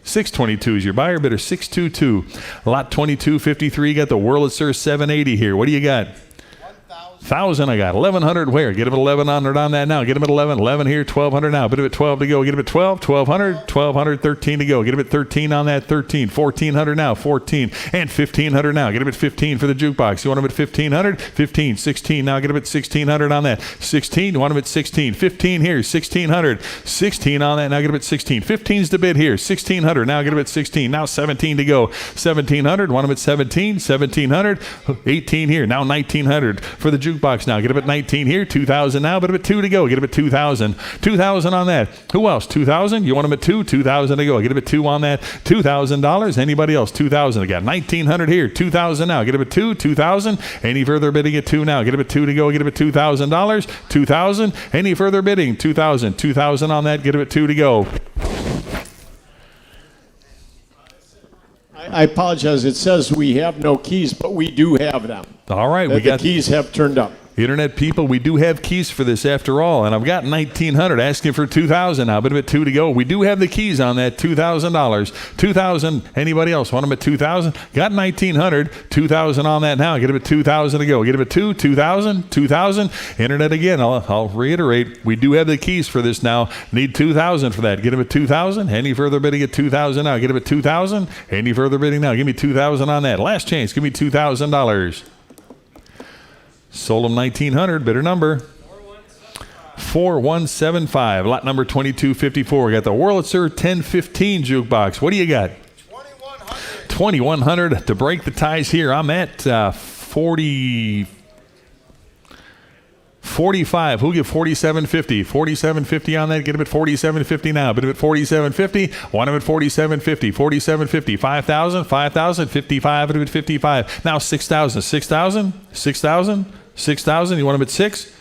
622 is your buyer. Bidder 622. Lot 2253. Got the Wurlitzer 780 here. What do you got? 1,000. 1,000 I got. 1,100 where? Get him at 1,100 on that now. Get him at 11. 11 here. 1,200 now. Bit of it 12 to go. Get him at 12. 1,200. 1,200. 13 to go. Get him at 13 on that. 13. 1,400 now. 14. And 1,500 now. Get him at 15 for the jukebox. You want him at 1,500? 15. 16 now. Get him at 1,600 on that. 16. You want him at 16. 15 here. 1,600. 16 on that. Now get him at 16. 15's the bid here. 1,600. Now get him at 16. Now 17 to go. 1,700. Want him at 17. 1,700. 18 here. Now 1,900 for the jukebox now. Get him at 19 here. 2,000 now. But him at 2 to go. Get him at 2,000. 2,000 on that. Who else? 2,000. You want him at 2? 2,000 to go. Get him at 2 on that. $2,000. Anybody else? 2,000. I got 1,900 here. 2,000 now. Get him at 2. 2,000. Any further bidding at 2 now. Get him at 2 to go. Get him at $2,000. 2,000. Any further bidding? 2,000. 2,000 on that. Get him at 2 to go. I apologize. It says we have no keys, but we do have them. All right. The We got keys have turned up. Internet people, we do have keys for this after all, and I've got 1,900 asking for 2,000 now, but at 2 to go. We do have the keys on that $2,000. 2,000. Anybody else want them at 2,000? Got 1,900. 2,000 on that now. Get them at 2,000 to go. Get them at 2. 2,000. 2,000. Internet again. I'll reiterate. We do have the keys for this now. Need 2,000 for that. Get them at 2,000. Any further bidding at 2,000 now? Get them at 2,000. Any further bidding now? Give me 2,000 on that. Last chance. Give me $2,000. Sold them 1,900. Bidder number 4175. Lot number 2254. We got the Wurlitzer 1015 jukebox. What do you got? 2,100. 2,100 to break the ties here. I'm at 45. Who'll give 47.50? 47.50 on that. Get him at 47.50 now. Bid him at 47.50. Want him at 47.50. 47.50. 5,000. 5,000. 55. Bid him at 55. Now 6,000. 6,000. 6,000. 6,000. You want him at 6?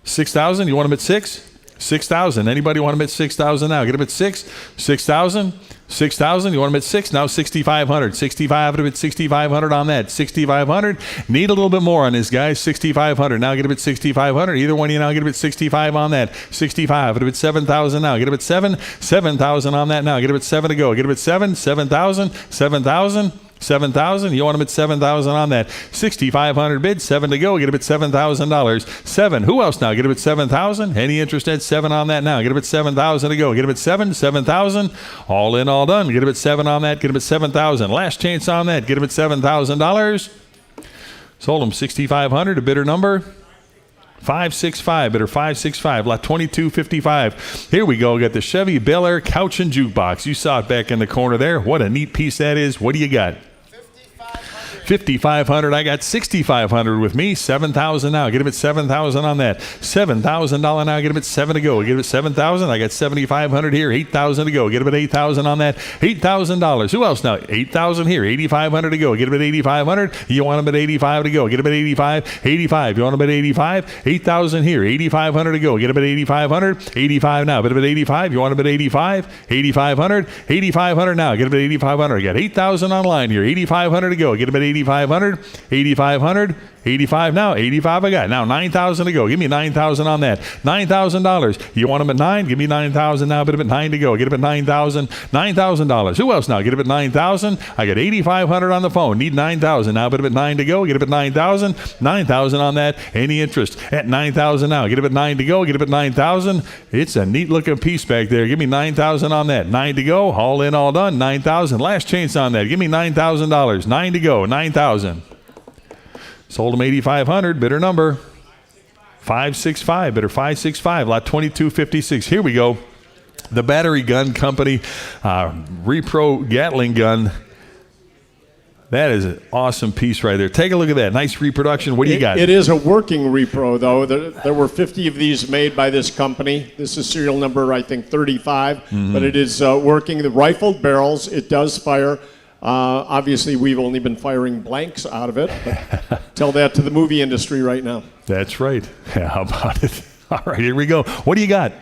6,000. You want him at 6? 6,000. Anybody want him at 6,000 now? Get him at 6. 6,000. 6,000. You want him at 6? Now 6,500. 65. Get him at 6,500 on that. 6,500. Need a little bit more on this, guys. 6,500. Now get him at 6,500. Either one of you now get him at 65 on that. 65. Get him at 7,000 now. Get him at 7. 7,000 on that now. Get him at 7 to go. Get him at 7. 7,000. 7,000. 7,000. You want him at 7,000 on that. 6,500 bid. 7 to go. Get him at $7,000. 7. Who else now? Get him at 7,000. Any interest at 7 on that now? Get him at 7,000 to go. Get him at 7. 7,000. All in, all done. Get him at 7 on that. Get him at 7,000. Last chance on that. Get him at $7,000. Sold him 6,500. A bidder number 565. Bidder 565. Lot 2255. Here we go. Got the Chevy Bel Air couch and jukebox. You saw it back in the corner there. What a neat piece that is. What do you got? 5,500. I got 6,500 with me. 7,000 now. Get him at 7,000 on that. $7,000 now. Get him at 7 to go. Get him at 7,000. I got 7,500 here. 8,000 to go. Get him at 8,000 on that. $8,000. Who else now? 8,000 here. 8,500 to go. Get him at 8,500. You want him at 85 to go. Get him at 85. 85. You want him at 85. 8,000 here. 8,500 to go. Get him at 8,500. 85 now. Get him at 85. You want him at 85. 8,500. 8,500 now. Get him at 8,500. I got 8,000 online here. 8,500 to go. Get him at 8,500. 8,500. 85 now. 85 I got. Now 9,000 to go. Give me 9,000 on that. $9,000. You want him at 9? Give me 9,000 now. Bid him at 9 to go. Get him at 9,000. $9,000. Who else now? Get him at 9,000. I got 8,500 on the phone. Need 9,000 now. Bid him at 9 to go. Get him at 9,000. 9,000 on that. Any interest at 9,000 now? Get him at 9 to go. Get him at 9,000. It's a neat looking piece back there. Give me 9,000 on that. 9 to go. All in, all done. 9,000. Last chance on that. Give me $9,000. 9 to go. 9,000. Sold him 8,500. Bidder number 565. Bidder 565. Lot 2256. Here we go. The Battery Gun Company Repro Gatling gun. That is an awesome piece right there. Take a look at that. Nice reproduction. What do you got? It is a working repro, though. There were 50 of these made by this company. This is serial number, I think, 35. But it is working. The rifled barrels. It does fire. Obviously, we've only been firing blanks out of it. But tell that to the movie industry right now. That's right. Yeah, how about it? All right, here we go. What do you got?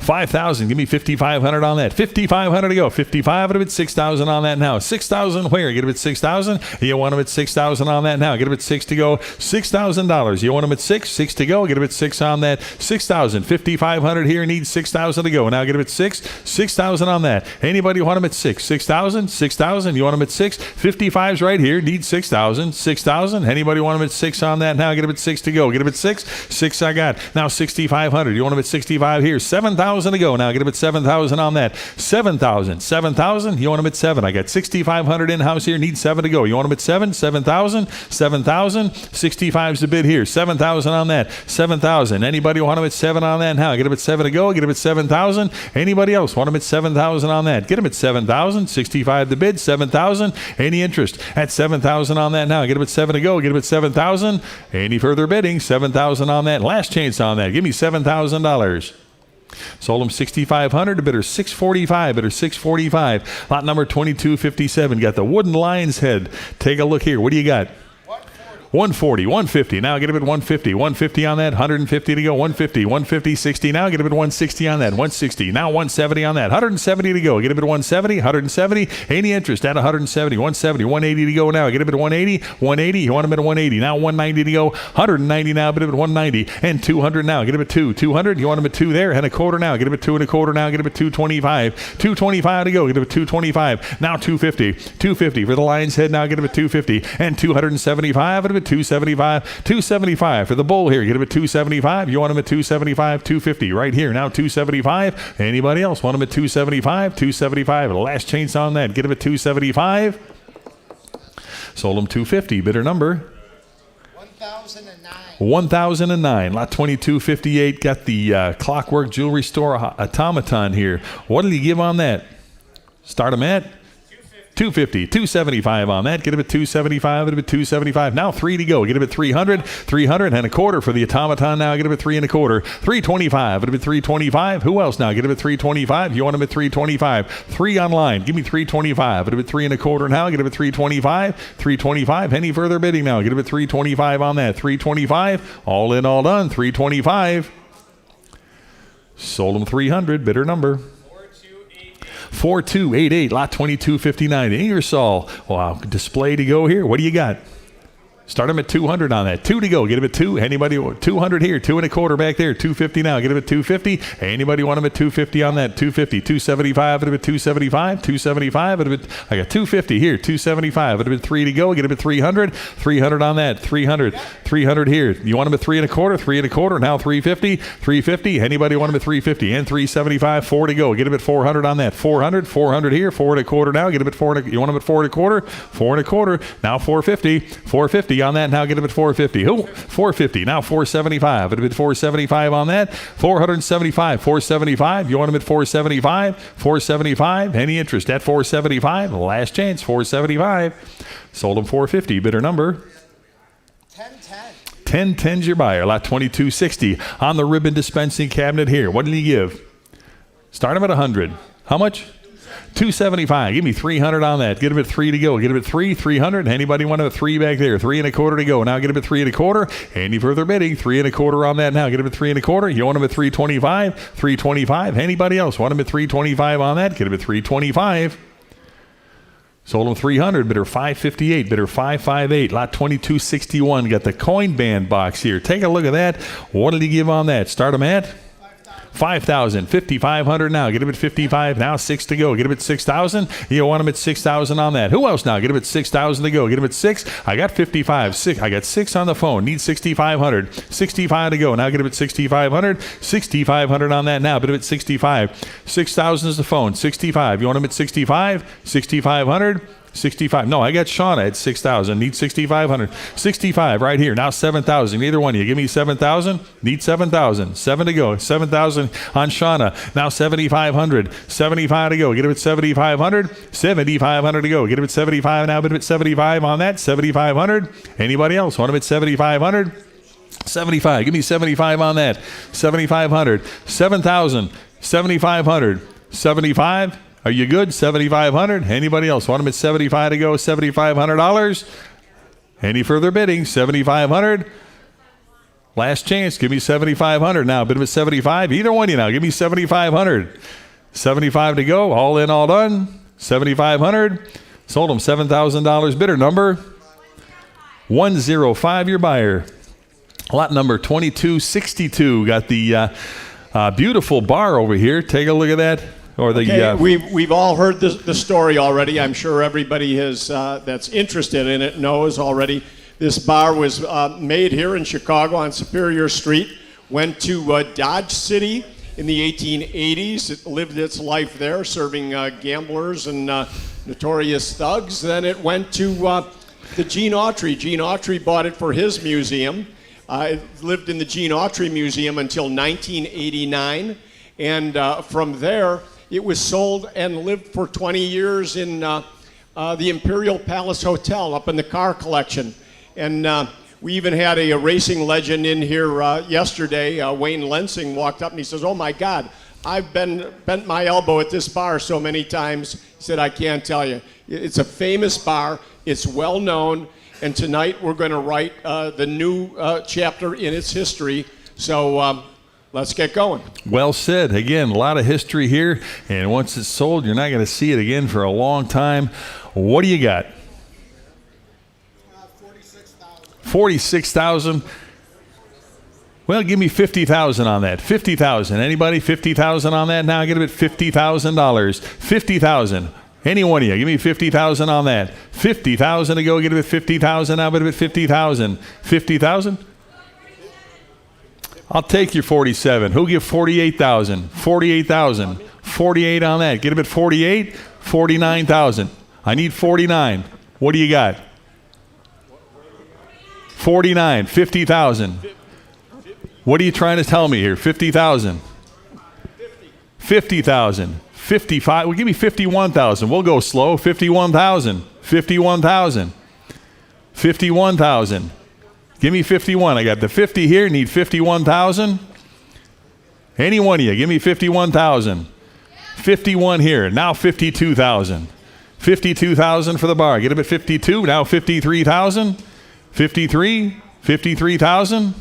5,000. Give me 5,500 on that. 5,500 to go. 55 at a bit. 6,000 on that now. 6,000 where? Get a bit 6,000. You want them at 6,000 on that now. Get a bit 6 to go. $6,000. You want them at 6. 6 to go. Get a bit 6 on that. 6,000. 5,500 here. Needs 6,000 to go. Now get a bit 6. 6,000 on that. Anybody want them at 6? 6,000. 6,000. You want them at 6. 55's right here. Need 6,000. 6,000. Anybody want them at 6 on that now? Get a bit 6 to go. Get a bit 6. 6 I got. Now 6,500. You want them at 65 here. 7,000 to go. Now get a bit 7,000 on that. 7,000. 7,000. You want them at 7. I got 6,500 in-house here. Need 7 to go. You want them at 7? 7,000. 7,000. 65's the bid here. 7,000 on that. 7,000. Anybody want them at 7 on that now? Get them at 7 to go. Get them at 7,000. Anybody else want them at 7,000 on that? Get them at 7,000. 65 the bid. 7,000. Any interest at 7,000 on that now? Get them at 7 to go. Get them at 7,000. Any further bidding? 7,000 on that. Last chance on that. Give me $7,000. Sold them 6,500. The bidder 645. Bidder 645. Lot number 2257. Got the wooden lion's head. Take a look here. What do you got? 140, 150. Now get a bid 150. 150 on that. 150 to go. 150, 150, 60. Now get a bid 160 on that. 160. Now 170 on that. 170 to go. Get a bid 170. 170. Any interest at 170. 170. 180 to go now. Get a bid 180. 180. You want a bid 180. Now 190 to go. 190 now. Bid 190. And 200 now. Get a bid 2. 200. You want a bid 2 there. And a quarter now. Get a bid 2 and a quarter now. Get a bid 225. 225 to go. Get a bid 225. Now 250. 250 for the lion's head. Now get a bid 250. And 275. Get a bid 275. 275 for the bull here. Get him at 275. You want him at 275. 250 right here. Now 275. Anybody else want him at 275? 275. Last chance on that. Get him at 275. Sold him 250. Bidder number 1009. 1009. Lot 2258. Got the Clockwork Jewelry Store automaton here. What did he give on that? Start him at 250, 275 on that. Get him at 275, get him at 275. Now 3 to go. Get him at 300, 300 and a quarter for the automaton now. Get him at 3 and a quarter. 325, get him at 325. Who else now? Get him at 325. You want him at 325. 3 online. Give me 325. Get him at 3 and a quarter now. Get him at 325. 325. Any further bidding now? Get him at 325 on that. 325. All in, all done. 325. Sold him 300. Bidder number 4288, lot 2259, Ingersoll. Wow, display to go here. What do you got? Start him at 200 on that. 2 to go. Get him at 2. Anybody? 200 here. 2 and a quarter back there. 250 now. Get him at 250. Anybody want him at 250 on that? 250. 275. Get him at 275. 275. I got 250 here. 275. Get him at 3 to go. Get him at 300. 300 on that. 300. 300 here. You want him at 3 and a quarter? 3 and a quarter. Now 350. 350. Anybody want him at 350 and 375? 4 to go. Get him at 400 on that. 400. 400 here. 4 and a quarter now. Get him at 4 and a, you want him at 4 and a quarter? 4 and a quarter. Now 450. 450 on that. Now get him at 450. Who? 450. Now 475. Get him at 475 on that. 475. 475. You want him at 475? 475. Any interest at 475? Last chance. 475. Sold him 450. Bidder number 1010. 1010's your buyer. Lot 2260 on the ribbon dispensing cabinet here. What did he give? Start him at 100. How much? 275. Give me 300 on that. Get him at 3 to go. Get him at 3. 300. Anybody want him at 3 back there? 3 and a quarter to go. Now get him at 3 and a quarter. Any further bidding? 3 and a quarter on that now. Get him at 3 and a quarter. You want him at 325? 325. Anybody else want him at 325 on that? Get him at 325. Sold him 300. Bidder 558. Bidder 558. Lot 2261. Got the coin band box here. Take a look at that. What did he give on that? Start him at 5,000. 5,500 now. Get him at 55. Now 6 to go. Get him at 6,000. You want him at 6,000 on that. Who else now? Get him at 6,000 to go. Get him at 6. I got 55. 6. I got 6 on the phone. Need 6,500. 65 to go. Now get him at 6,500. 6,500 on that now. But him at 65. 6,000 is the phone. 65. You want him at 65? 6,500. 65. No, I got Shauna at 6,000. Need 6,500. 65 right here. Now 7,000. Either one of you. Give me 7,000. Need 7,000. 7 to go. 7,000 on Shauna. Now 7,500. 75 to go. Get him at 7,500. 7,500 to go. Get him at 75 now. But at 75 on that. 7,500. Anybody else want him at 7,500? 75. Give me 75 on that. 7,500. 7,000. 7,500. 75. Are you good? 7,500. Anybody else want them at 75 to go? $7,500. Any further bidding? 7,500. Last chance. Give me 7,500 now. Bid of 75. Either one of you now. Give me 7,500. 75 to go. All in, all done. 7,500. Sold them $7,000. Bidder number 105. Your buyer. Lot number 2262. Got the beautiful bar over here. Take a look at that. Or the Okay, we've all heard the story already. I'm sure everybody has that's interested in it knows already. This bar was made here in Chicago on Superior Street. Went to Dodge City in the 1880s. It lived its life there, serving gamblers and notorious thugs. Then it went to the Gene Autry. Gene Autry bought it for his museum. It lived in the Gene Autry Museum until 1989. And from there, it was sold and lived for 20 years in the Imperial Palace Hotel up in the car collection. And we even had a racing legend in here yesterday. Wayne Lensing walked up and he says, "Oh my God, I've bent my elbow at this bar so many times." He said, "I can't tell you. It's a famous bar. It's well known. And tonight we're going to write the new chapter in its history. So let's get going." Well said. Again, a lot of history here. And once it's sold, you're not going to see it again for a long time. What do you got? 46,000. Well, give me 50,000 on that. 50,000. Anybody? 50,000 on that? Now get it at $50,000. 50,000. Any one of you, give me 50,000 on that. 50,000 to go. Get it at 50,000. Now get it at 50,000. 50,000. I'll take your 47. Who'll give 48,000? 48,000. 48 on that. Get him at 48. 49,000. I need 49. What do you got? 49. 50,000. What are you trying to tell me here? 50,000. 50,000. 55. Well, give me 51,000. We'll go slow. 51,000. 51,000. 51,000. Give me 51. I got the 50 here. Need 51,000. Any one of you, give me 51,000. 51 here. Now 52,000. 52,000 for the bar. Get him at 52. Now 53,000. 53. 53,000.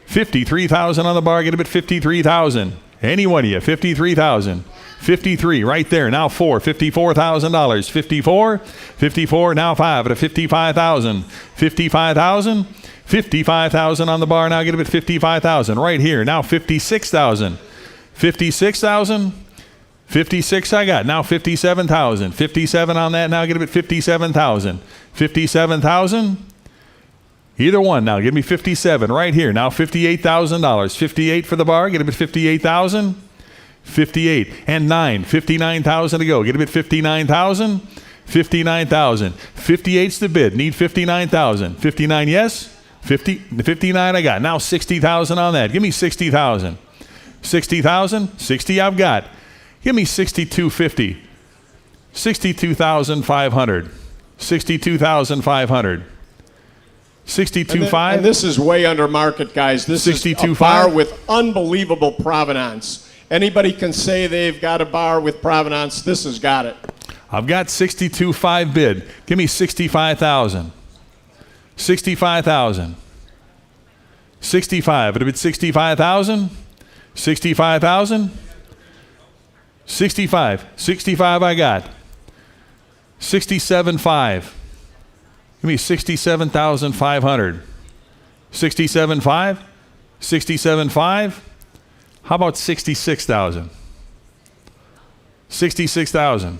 53,000 on the bar. Get him at 53,000. Any one of you, 53,000. 53 right there. Now $54,000. 54. 54. Now 5 at a 55,000. 55,000. 55,000 on the bar. Now get him at 55,000 right here. Now 56,000. 56,000. 56 I got. Now 57,000. 57 on that. Now get him at 57,000. 57,000. Either one. Now give me 57 right here. Now $58,000. 58 for the bar. Get him at 58,000. 58 and 9. 59,000 to go. Get him at 59,000. 59,000. 58's the bid. Need 59,000. 59 yes. 59 I got. Now 60,000 on that. Give me 60,000. 60,000. 60 I've got. Give me 62.50. 62,500. 62,500. 62.5. And this is way under market, guys. This is a bar with unbelievable provenance. Anybody can say they've got a bar with provenance. This has got it. I've got 62.5 bid. Give me 65,000. 65,000. 65. It'll be 65,000. 65,000. 65. 65 I got. 67.5. Give me 67,500. 67.5. 67.5. How about 66,000? 66,000.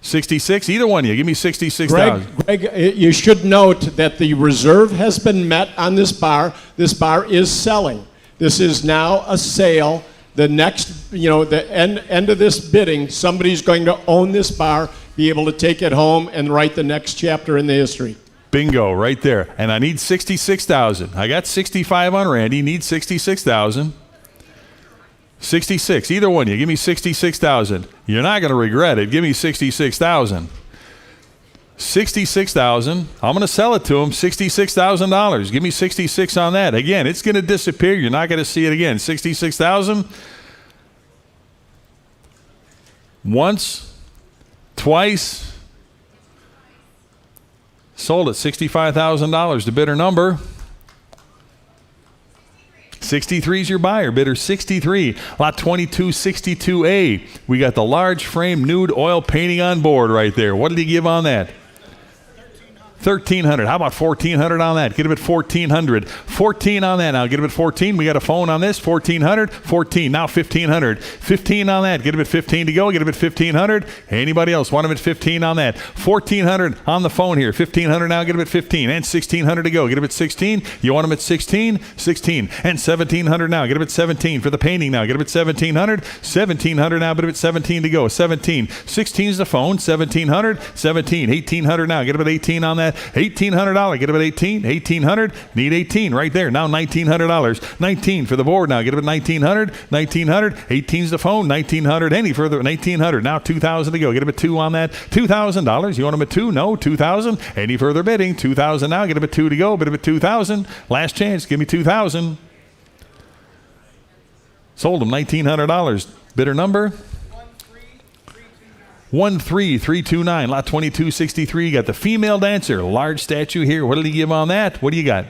66. Either one of you. Give me 66,000. Greg, you should note that the reserve has been met on this bar. This bar is selling. This is now a sale. The next, the end of this bidding, somebody's going to own this bar, be able to take it home and write the next chapter in the history. Bingo, right there. And I need 66,000. I got 65 on Randy. Need 66,000. 66. Either one of you. Give me 66,000. You're not going to regret it. Give me 66,000. 66,000. I'm going to sell it to him. $66,000. Give me 66 on that. Again, it's going to disappear. You're not going to see it again. 66,000. Once, twice. Sold at $65,000. The bidder number 63 is your buyer. Bidder 63. Lot 2262A. We got the large frame nude oil painting on board right there. What did he give on that? 1,300. How about 1,400 on that? Get him at 1,400. 14 on that now. Get him at 14. We got a phone on this. 1,400. 14. Now 1,500. 15 on that. Get him at 15 to go. Get him at 1,500. Anybody else want him at 15 on that? 1,400 on the phone here. 1,500 now. Get him at 15. And 1,600 to go. Get him at 16. You want him at 16? 16. And 1,700 now. Get him at 17 for the painting now. Get him at 1,700. 1,700 now. Get him at 17 to go. 17. 16 is the phone. 1,700. 17. 1,800 now. Get him at 18 on that. $1,800. Get him at 18. 1,800. Need 18 right there. Now $1,900. 19 for the board now. Get him at 1,900. 1,900. 18's the phone. 1,900. Any further? 1,900. Now 2,000 to go. Get him at 2 on that. $2,000. You want him at 2? No. 2,000. Any further bidding? 2,000 now. Get him at 2 to go. Bid him at 2,000. Last chance. Give me 2,000. Sold him $1,900. Bidder number? 13329. Lot 2263. Got the female dancer. Large statue here. What did he give on that? What do you got?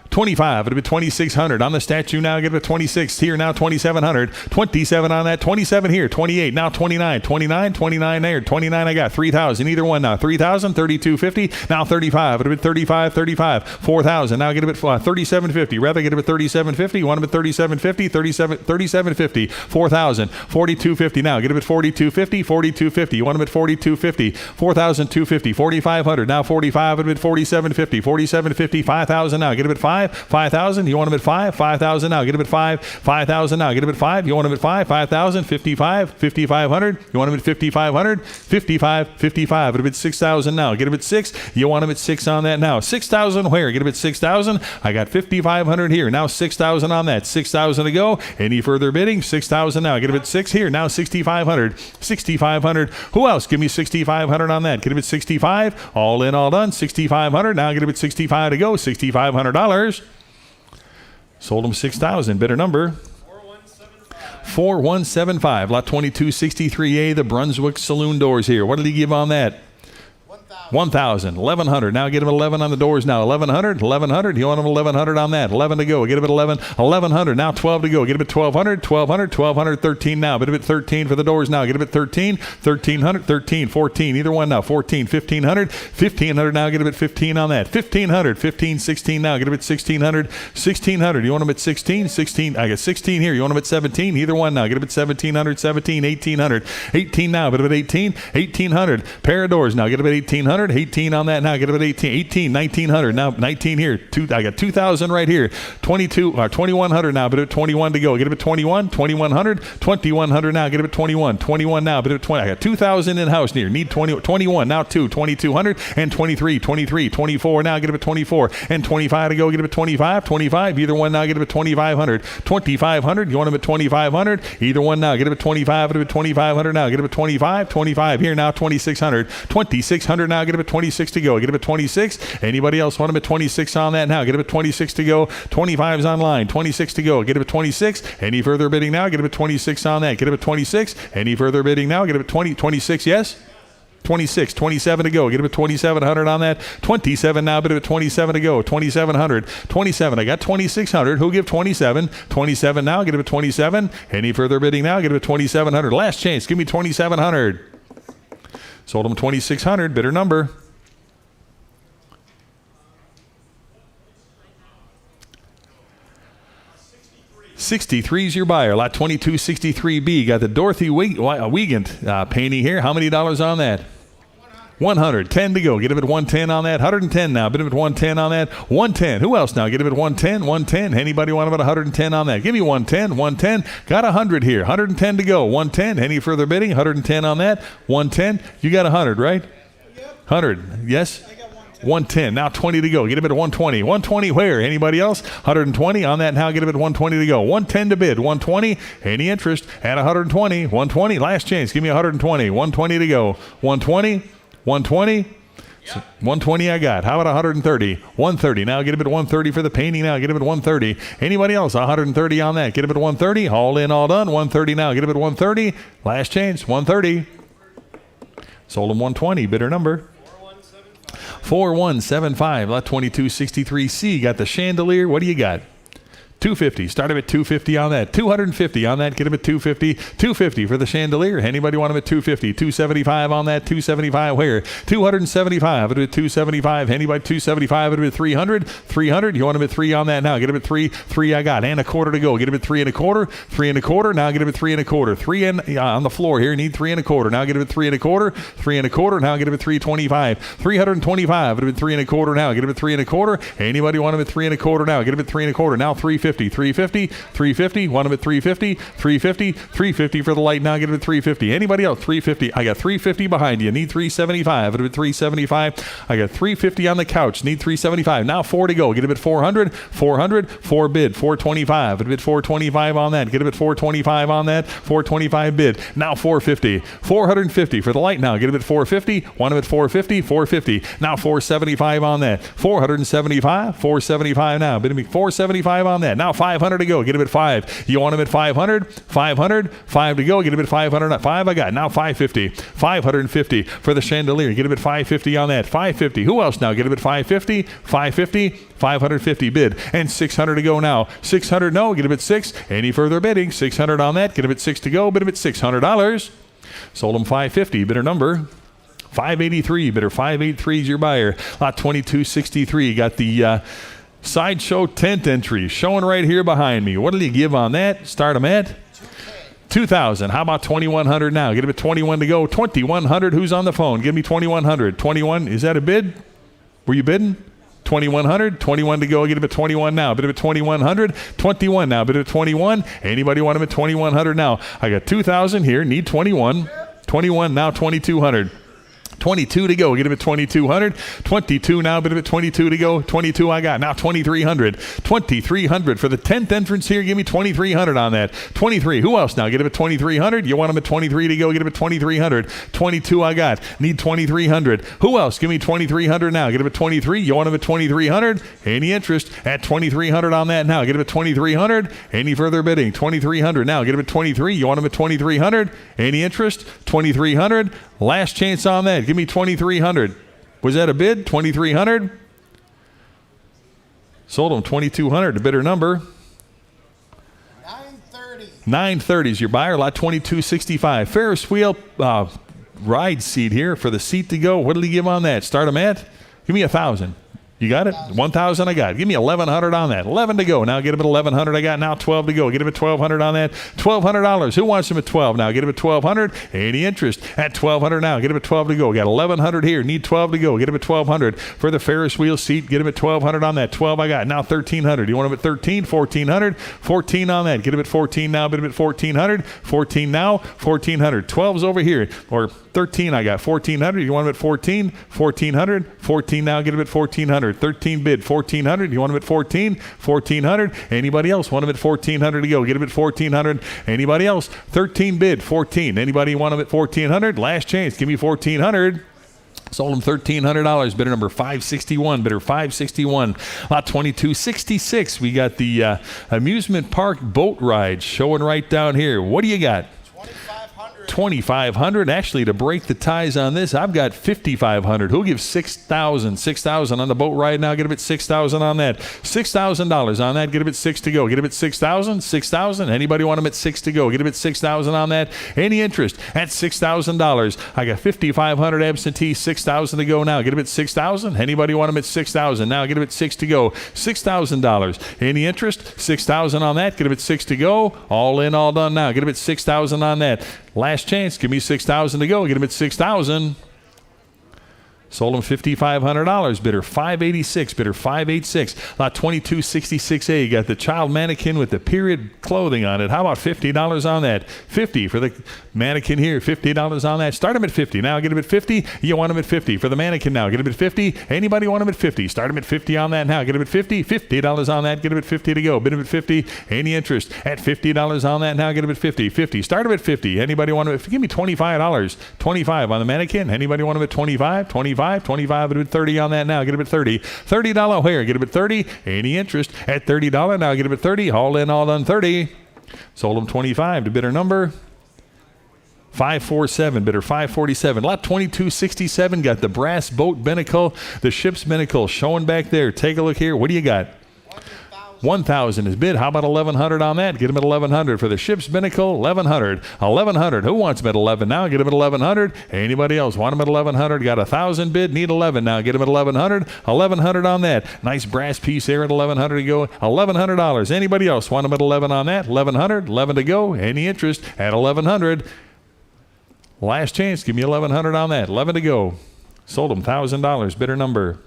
25. It'll be 2,600 on the statue now. Get it at 26 here now. 2,700. 27 on that. 27 here. 28 now. 29. 29. 29 there. 29. I got 3,000. Either one now. 3,000. 3,250. Now 35. It'll be 35. 35. 4,000. Now get it at 3,750. Rather get it at 3,750. You want him at 3,750. 3,750. 4,000. 4,250. Now get it at 4,250. 4,250. You want him at 4,250. 4,250. 4,500. Now 45. It'll be at 4,750. 4,750. 5,000. Now get it at 5. 5,000. You want him at 5? 5,000 now. Get him at 5. 5,000 now. Get him at 5. You want him at 5? 5,000. 55. 5,500. You want him at 5,500? 55. 55. It'll be at 6,000 now. Get him at 6. You want him at 6 on that now. 6,000 where? Get him at 6,000. I got 5,500 here. Now 6,000 on that. 6,000 to go. Any further bidding? 6,000 now. Get him at 6 here. Now 6,500. 6,500. Who else? Give me 6,500 on that. Get him at 65. All in, all done. 6,500. Now get him at 65 to go. $6,500. Sold him 6,000. Bidder number? 4175. Lot 2263A, the Brunswick Saloon doors here. What did he give on that? 1,000. 1,100. Now get him at 11 on the doors now. 1,100. 1,100. You want him at 1,100 on that. 11 to go. Get him at 11. 1,100. Now 12 to go. Get him at 1,200. 1,200. 1,200. 13 now. Get him at 13 for the doors now. Get him at 13. 1,300. 13. 14. Either one now. 14. 1,500. 1,500 now. Get him at 15 on that. 1,500. 15. 16 now. Get him at 1,600. 1,600. You want him at 16? 16. I got 16 here. You want him at 17? Either one now. Get him at 1,700. 17. 1,800. 18 now. Get him at 18. 1,800. Pair of doors now. Get him at 1,800. 18 on that now. Get him at 18. 18. 1,900. Now 19 here. I got 2,000 right here. 2,100 now. But at 21 to go. Get him at 21. 2,100. 2,100 now. Get him at 21. 21 now. But at 20. I got 2,000 in house near. Need 20. 21 now. 2,200 and 23. 23. 24 now. Get him at 24 and 25 to go. Get him at 25. 25. Either one now. Get him at 2,500. 2,500. You want him at 2,500? Either one now. Get him at 25. Get him at 2,500 now. Get him at 25. 25 here now. 2,600. 2,600 now. Get him at 26 to go. Get him at 26. Anybody else want him at 26 on that now? Get him at 26 to go. 25's online. 26 to go. Get him at 26. Any further bidding now? Get him at 26 on that. Get him at 26. Any further bidding now? Get him at 20. 26, yes? 26, 27 to go. Get him at 2,700 on that. 27 now, bid him at 27 to go. 2,700, 27. I got 2,600. Who'll give 27? 27 now. Get him at 27. Any further bidding now? Get him at 2,700. Last chance. Give me 2,700. Sold him 2,600. Bidder number? 63 is your buyer. Lot 2263B. Got the Dorothy Wiegand painting here. How many dollars on that? 100. 10 to go. Get him at 110 on that. 110 now. Bid him at 110 on that. 110. Who else now? Get him at 110. 110. Anybody want him at 110 on that? Give me 110. 110. Got 100 here. 110 to go. 110. Any further bidding? 110 on that. 110. You got 100, right? 100. Yes? 110. Now 20 to go. Get him at 120. 120 where? Anybody else? 120 on that now. Get him at 120 to go. 110 to bid. 120. Any interest at 120? 120. Last chance. Give me 120. 120 to go. 120. 120. 120 I got. How about 130? 130. Now get him at 130 for the painting now. Get him at 130. Anybody else? 130 on that. Get him at 130. All in, all done. 130 now. Get him at 130. Last chance. 130. Sold him 120. Bidder number? 4175. Lot 2263C. Got the chandelier. What do you got? 250. Start him at 250 on that. 250 on that. Get him at 250. 250 for the chandelier. Anybody want him at 250? 275 on that. 275 where? 275. At 275. Anybody 275? At 300. 300. You want him at 3 on that now. Get him at 3. 3 I got. And a quarter to go. Get him at 3 1/4. 3 1/4. Now get him at 3 1/4. 3 on the floor here. Need 3 1/4. Now get him at 3 1/4. 3 1/4. Now get him at 325. 325. At 3 1/4 now. Get him at 3 1/4. Anybody want him at 3 1/4 now? Get him at 3 1/4. Now 350. 350, 350, want him at 350, 350, 350 for the light. Now get him at 350. Anybody else? 350. I got 350 behind you. Need 375. At 375. I got 350 on the couch. Need 375. Now 4 to go. Get him at 400, 400, 4 bid, 425. At bid 425 on that. Get him at 425 on that. 425 bid. Now 450, 450 for the light. Now get him at 450. Want him at 450, 450. Now 475 on that. 475, 475 now. Bid him at 475 on that. Now 500 to go. Get him at 5. You want him at 500? 500. 5 to go. Get him at 500. 5 I got. Now 550. 550 for the chandelier. Get him at 550 on that. 550. Who else now? Get him at 550. 550. 550 bid. And 600 to go now. 600 no. Get him at 6. Any further bidding? 600 on that. Get him at 6 to go. Bid him at $600. Sold him 550. Bidder number 583. Bidder 583 is your buyer. Lot 2263. Got the Sideshow tent entry showing right here behind me. What did you give on that? Start them at 2,000. How about 2,100 now? Get him at 21 to go. 2,100. Who's on the phone? Give me 2,100. 21. Is that a bid? Were you bidding? 2,100. 21 to go. Get him at 21 now. Bid him at 2,100. 21 now. Bid him at 21. Anybody want him at 2,100 now? I got 2,000 here. Need 21. 21 now. 2,200. 22 to go. Get him at 2,200. 22 now, bid him at 22 to go. 22 I got. Now 2,300. 2,300 for the 10th entrance here. Give me 2,300 on that. 23. Who else now? Get him at 2,300. You want him at 23 to go. Get him at 2,300. 22 I got. Need 2,300. Who else? Give me 2,300 now. Get him at 23. You want him at 2,300. Any interest at 2,300 on that now? Get him at 2,300. Any further bidding? 2,300 now. Get him at 23. You want him at 2,300. Any interest? 2,300. Last chance on that. Give me 2,300. Was that a bid? 2,300. Sold him 2,200. The bidder number 930. 930 is your buyer. Lot 2265. Ferris wheel ride seat here for the seat to go. What did he give on that? Start him at? Give me 1,000. You got it? 1,000 I got. Give me 1,100 on that. 11 to go. Now get him at 1,100 I got. Now 12 to go. Get him at 1,200 on that. $1,200. Who wants him at 12 now? Get him at 1,200. Any interest at 1,200 now? Get him at 12 to go. Got 1,100 here. Need 12 to go. Get him at 1,200 for the Ferris wheel seat. Get him at 1,200 on that. 12 I got. Now 1,300. You want him at 13? 1,400. 14 on that. Get him at 14 now. Bid him at 1,400. 14 now. 1,400. 12's over here. Or 13 I got. 1,400. You want him at 14? 1,400. 14 now. Get him at 1,400. 13 bid. 1,400. You want him at 14? 1,400. Anybody else want him at 1,400 to go? Get him at 1,400. Anybody else? 13 bid. 14. Anybody want him at 1,400? Last chance. Give me 1,400. Sold him $1,300. Bidder number 561. Bidder 561. Lot 2266. We got the amusement park boat ride showing right down here. What do you got? 2,500. Actually, to break the ties on this, I've got 5,500. Who gives 6,000? 6,000 on the boat ride now. Get him at 6,000 on that. $6,000 on that. Get him at 6 to go. Get him at 6,000. 6,000. Anybody want him at 6 to go? Get him at 6,000 on that. Any interest at $6,000? I got 5,500 absentee. 6,000 to go now. Get him at 6,000. Anybody want him at 6,000? Now get him at 6 to go. $6,000. Any interest? 6,000 on that. Get him at 6 to go. All in, all done now. Get him at 6,000 on that. Last chance. Give me 6,000 to go. Get him at 6,000. Sold him $5,500. Bidder 586. Bidder 586. Lot 2266A. You got the child mannequin with the period clothing on it. How about $50 on that? 50 for the mannequin here. $50 on that. Start him at 50. Now get him at 50. You want him at 50 for the mannequin now. Get him at 50. Anybody want him at 50? Start him at 50 on that now. Get him at 50. $50 on that. Get him at 50 to go. Bid him at 50. Any interest at $50 on that now? Get him at 50. 50. Start him at 50. Anybody want him at? Give me $25. 25 on the mannequin. Anybody want him at 25? 25. 25 at 30 on that now. Get him at 30. $30 hair. Get him at 30. Any interest at $30 now? Get him at 30. All in, all done. 30. Sold him 25 to bidder number 547. Bidder 547. Lot 2267 got the brass boat binnacle, the ship's binnacle showing back there. Take a look here. What do you got? 1,000 is bid. How about 1,100 on that? Get him at 1,100 for the ship's binnacle. 1,100. 1,100. Who wants him at 11 now? Get him at 1,100. Anybody else want him at 1,100? Got 1,000 bid. Need 11 now. Get him at 1,100. 1,100 on that. Nice brass piece there at 1,100 to go. $1,100. Anybody else want him at 11 on that? 1,100. 11 to go. Any interest at 1,100? Last chance. Give me 1,100 on that. 11 to go. Sold him $1,000. Bidder number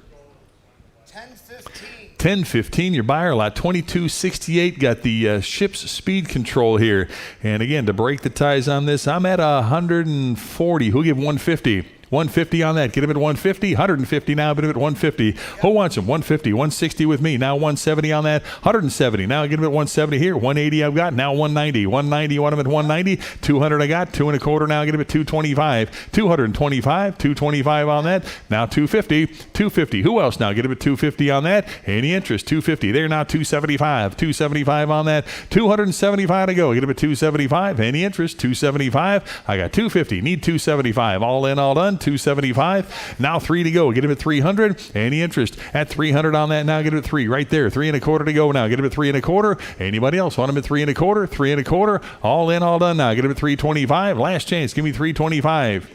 1015, your buyer lot 2268. Got the ship's speed control here. And again, to break the ties on this, I'm at 140. Who'll give 150? 150 on that. Get him at 150. 150 now. Bid him at 150. Who wants him? 150. 160 with me. Now 170 on that. 170. Now get him at 170 here. 180 I've got. Now 190. 190. You want him at 190. 200 I got. 2 1/4 now. Get him at 225. 225. 225 on that. Now 250. 250. Who else now? Get him at 250 on that. Any interest? 250. There now 275. 275 on that. 275 to go. Get him at 275. Any interest? 275. I got 250. Need 275. All in, all done. 275. Now 3 to go. Get him at 300. Any interest at 300 on that? Now get him at 3 right there. 3 1/4 to go now. Get him at 3 1/4. Anybody else want him at 3 1/4? 3 1/4. All in, all done now. Get him at 325. Last chance. Give me 325.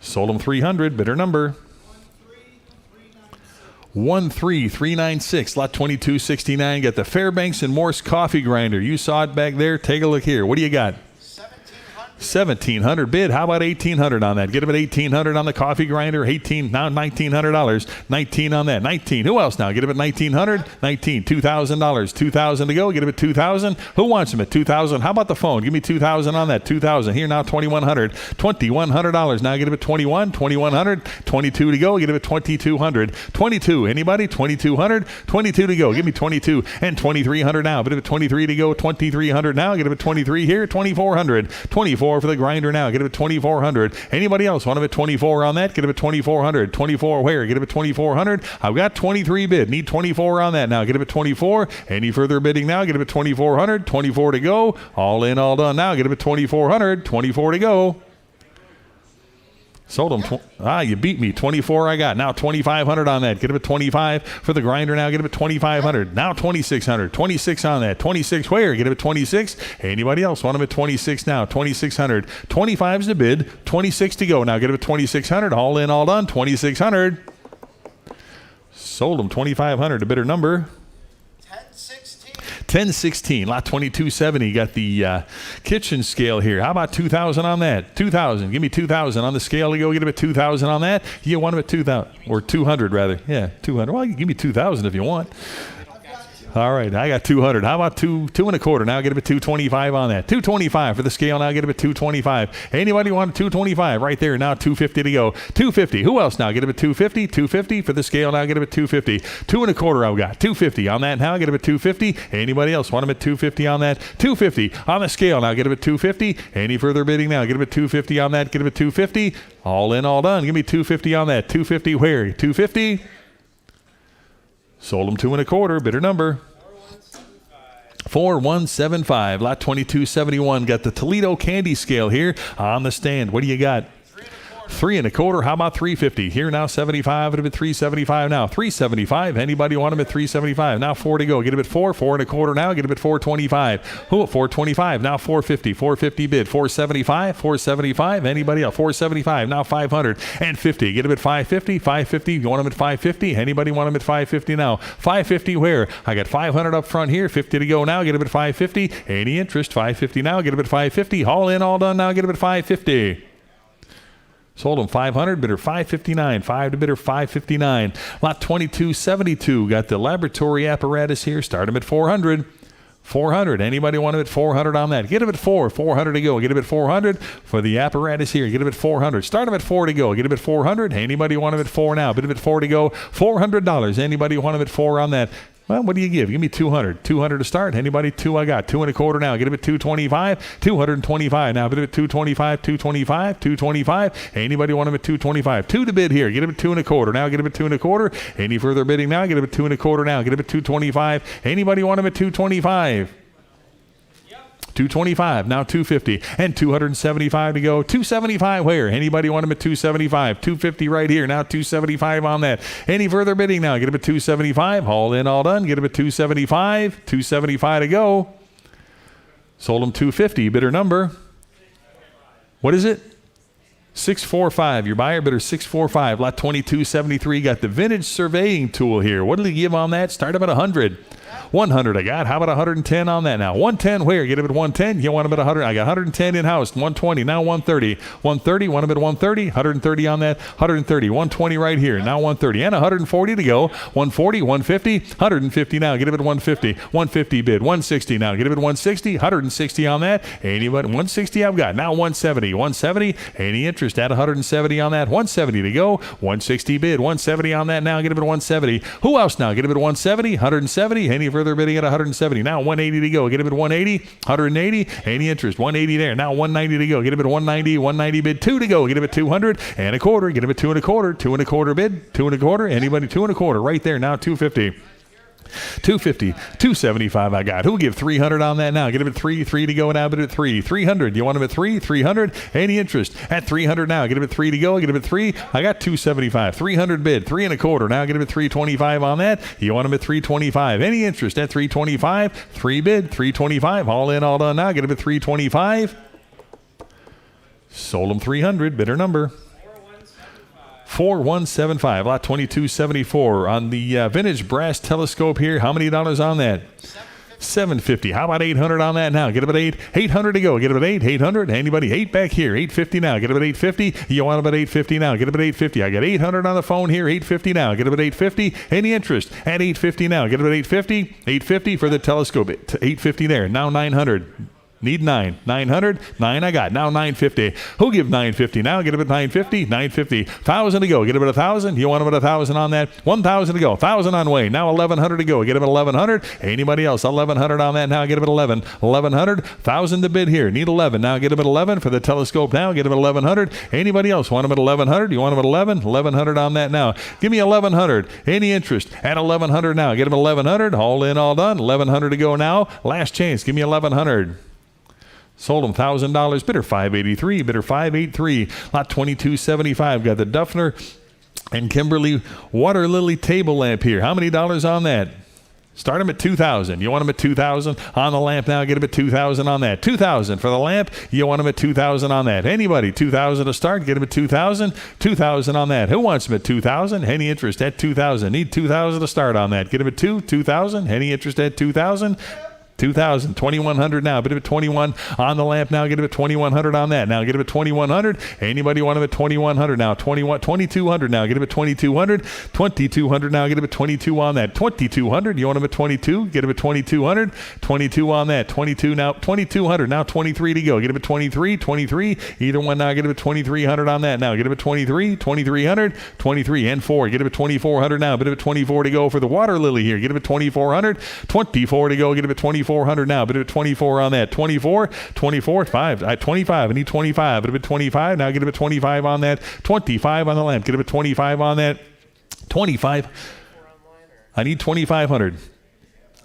Sold him 300. Bidder number 13396. Lot 2269. Got the Fairbanks and Morse coffee grinder. You saw it back there. Take a look here. What do you got? 1,700 bid. How about 1,800 on that? Get him at 1,800 on the coffee grinder. 18 now $1,900. 19 on that. 19. Who else now? Get him at 1,900. 19. $2,000. 2,000 to go. Get him at 2,000. Who wants him at 2,000? How about the phone? Give me 2,000 on that. 2,000 here now. 2,100. $2,100 now. Get him at 21. 2,100. 22 to go. Get him at 2,200. 22. Anybody? 2,200. 22 to go. Give me 22 and 2,300 now. Get him at 23 to go. 2,300 now. Get him at 23 here. 2,400. 24 for the grinder now. Get him at 2,400. Anybody else want him at 24 on that? Get him at 2,400. 24 where? Get him at 2,400. I've got 23 bid. Need 24 on that now. Get him at 24. Any further bidding now? Get him at 2,400. 24 to go. All in, all done now. Get him at 2,400. 24 to go. Sold him. You beat me. 24 I got. Now 2,500 on that. Get him at 25 for the grinder now. Get him at 2,500. Now 2,600. 26 on that. 26 where? Get him at 26. Anybody else want him at 26 now? 2,600. 25 is the bid. 26 to go. Now get him at 2,600. All in, all done. 2,600. Sold him 2,500. The bidder number 1016. Lot 2270. Got the kitchen scale here. How about 2,000 on that? 2,000. Give me 2,000 on the scale to go. Get him at 2,000 on that. You want him at 2,000 or 200 rather? Yeah, 200. Well, you can give me 2,000 if you want. All right, I got 200. How about 2 1/4? Now get him at 225 on that. 225 for the scale. Now get him at 225. Anybody want 225 right there? Now 250 to go. 250. Who else now? Get him at 250. 250 for the scale. Now get him at 250. 2 1/4. I've got 250 on that. Now get him at 250. Anybody else want him at 250 on that? 250 on the scale. Now get him at 250. Any further bidding now? Get him at 250 on that. Get him at 250. All in, all done. Give me 250 on that. 250 where? 250. Sold him 2 1/4. Bidder number 4175. Lot 2271. Got the Toledo candy scale here on the stand. What do you got? 3 1/4. How about 350? Here now 75. It'll be 375 now. 375. Anybody want him at 375? Now 4 to go. Get him at 4. 4 1/4 now. Get him at 425. Who at 425? Now 450. 450 bid. 475. 475. Anybody else? 475. Now 550. Get him at 550. 550. You want him at 550? Anybody want him at 550 now? 550 where? I got 500 up front here. 50 to go now. Get him at 550. Any interest? 550 now. Get him at 550. All in, all done now. Get him at 550. Sold him 500, bidder 559. 5 to bidder 559. Lot 2272. Got the laboratory apparatus here. Start him at 400. 400. Anybody want him at 400 on that? Get him at 4. 400 to go. Get him at 400 for the apparatus here. Get him at 400. Start him at 4 to go. Get him at 400. Anybody want him at 4 now? Bid him at 4 to go. $400. Anybody want him at 4 on that? Well, what do you give? Give me 200. 200 to start. Anybody? 2 I got. 2 1/4 now. Get him at 225. 225 now. Bid him at 225. 225. 225. Anybody want him at 225? 2 to bid here. Get him at 2 1/4 now. Get him at 2 1/4. Any further bidding now? Get him at 2 1/4 now. Get him at 225. Anybody want him at 225? 225, now 250, and 275 to go. 275 where? Anybody want him at 275? 250 right here, now 275 on that. Any further bidding now? Get him at 275, all in, all done. Get him at 275, 275 to go. Sold him 250, bidder number. What is it? 645. Your buyer bidder 645. Lot 2273. Got the vintage surveying tool here. What did he give on that? Start him at 100. 100 I got. How about 110 on that now? 110 where? Get him at 110. You want him at 100. I got 110 in-house. 120. Now 130. 130. Want him at 130. 130 on that. 130. 120 right here. Now 130. And 140 to go. 140. 150. 150 now. Get him at 150. 150 bid. 160 now. Get him at 160. 160 on that. Anybody? 160 I've got. Now 170. 170. Any interest at 170 on that? 170 to go. 160 bid. 170 on that now. Get him at 170. Who else now? Get him at 170. 170. Any further bidding at 170. Now 180 to go. Get him at 180. 180. Any interest? 180 there. Now 190 to go. Get him at 190. 190 bid. 2 to go. Get him at 200 and a quarter. Get him at 2 and a quarter. 2 and a quarter bid. 2 and a quarter. Anybody? 2 and a quarter right there. Now 250. 250, 275 I got. Who'll give 300 on that now? Get him at 3 to go now, bid at 3. 300. You want him at 3? 300. Any interest? At 300 now. Get him at 3 to go. Get him at 3. I got 275. 300 bid. 3 and a quarter. Now get him at 325 on that. You want him at 325. Any interest? At 325. 3 bid. 325. All in, all done now. Get him at 325. Sold him 300. Bidder number 4175. Lot 2274 on the vintage brass telescope here. How many dollars on that? 750. How about 800 on that now? Get him at 8. 800 to go. Get him at 8. 800. Anybody? 8 back here. 850 now. Get him at 850. You want him at 850 now? Get him at 850. I got 800 on the phone here. 850 now. Get him at 850. Any interest? At 850 now. Get him at 850. 850 for the telescope. 850 there. Now 900. Need 9. 900. 9 I got. Now 950. Who'll give 950 now? Get him at 950. 950. 1,000 to go. Get him at 1,000. You want him at 1,000 on that? 1,000 to go. 1,000 on way. Now 1,100 to go. Get him at 1,100. Anybody else? 1,100 on that now. Get him at 11. 1,100. 1,000 to bid here. Need 11. Now get him at 11 for the telescope now. Get him at 1,100. Anybody else? Want him at 1,100? You want him at 11? 1,100 on that now. Give me 1,100. Any interest? At 1,100 now. Get him at 1,100. All in, all done. 1,100 to go now. Last chance. Give me 1,100. Sold him $1,000. Bidder 583. Bidder 583. Lot 2275. Got the Duffner and Kimberly water lily table lamp here. How many dollars on that? Start him at 2,000. You want him at 2,000 on the lamp now? Get him at 2,000 on that. 2,000 for the lamp. You want him at 2,000 on that. Anybody? 2,000 to start. Get him at 2,000. 2,000 on that. Who wants him at 2,000? Any interest at 2,000? Need 2,000 to start on that. Get him at 2,000. Any interest at 2,000? 2,000, 2,100 now. Bid him at 21 on the lamp now. Get him at 2,100 on that. Now get him at 2,100. Anybody want him at 2,100 now? 2,200 now. Get him at 2,200. 2,200 now. Get him at 22 on that. 2,200. You want him at 22? Get him at 2,200. 22 on that. 22 now. 2,200 now. 23 to go. Get him at 23. 23. Either one now. Get him at 2,300 on that. Now get him at 23. 2,300. 23 and 4. Get him at 2,400 now. Bid him at 24 to go for the water lily here. Get him at 2,400. 24 to go. Get him at 2,400 now. Bid him at 24 on that. 24. 24. 5. 25. I need 25. Bid him at 25. Now get him at 25 on that. 25 on the lamp. Get him at 25 on that. 25. I need 2,500.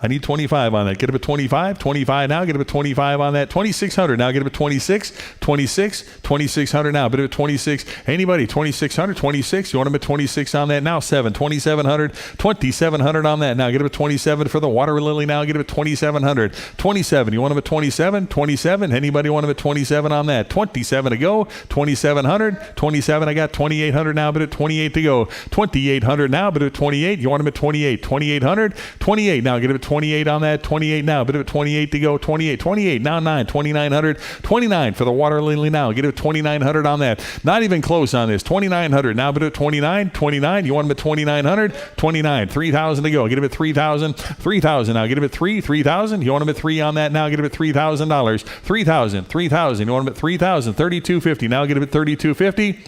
I need 25 on that. Get him at 25. 25 now. Get him at 25 on that. 2,600 now. Get him at 26. 26. 2,600 now. Bid him at 26. Anybody? 2,600. 26. You want him at 26 on that now? 7. 2,700. 2,700 on that now. Get him at 27 for the water lily now. Get him at 2,700. 27. You want him at 27? 27. Anybody want him at 27 on that? 27 to go. 2,700. 27. I got 2,800 now. Bid at 28 to go. 2,800 now. Bid at 28. You want him at 28? 2,800. 28 now. Get him at 28 on that. 28 now. Bid at 28 to go. 28. 28 now. 9. 2,900. 29 for the water lily now. Get him at 2,900 on that. Not even close on this. 2,900 now. Bid at 29. 29. You want him at 2,900. 29. 3,000 to go. Get him at 3,000. 3,000 now. Get him at 3. 3,000. You want him at 3 on that now. Get him at $3,000. 3,000. 3,000. You want him at 3,000. 3,250 now. Get him at 3,250.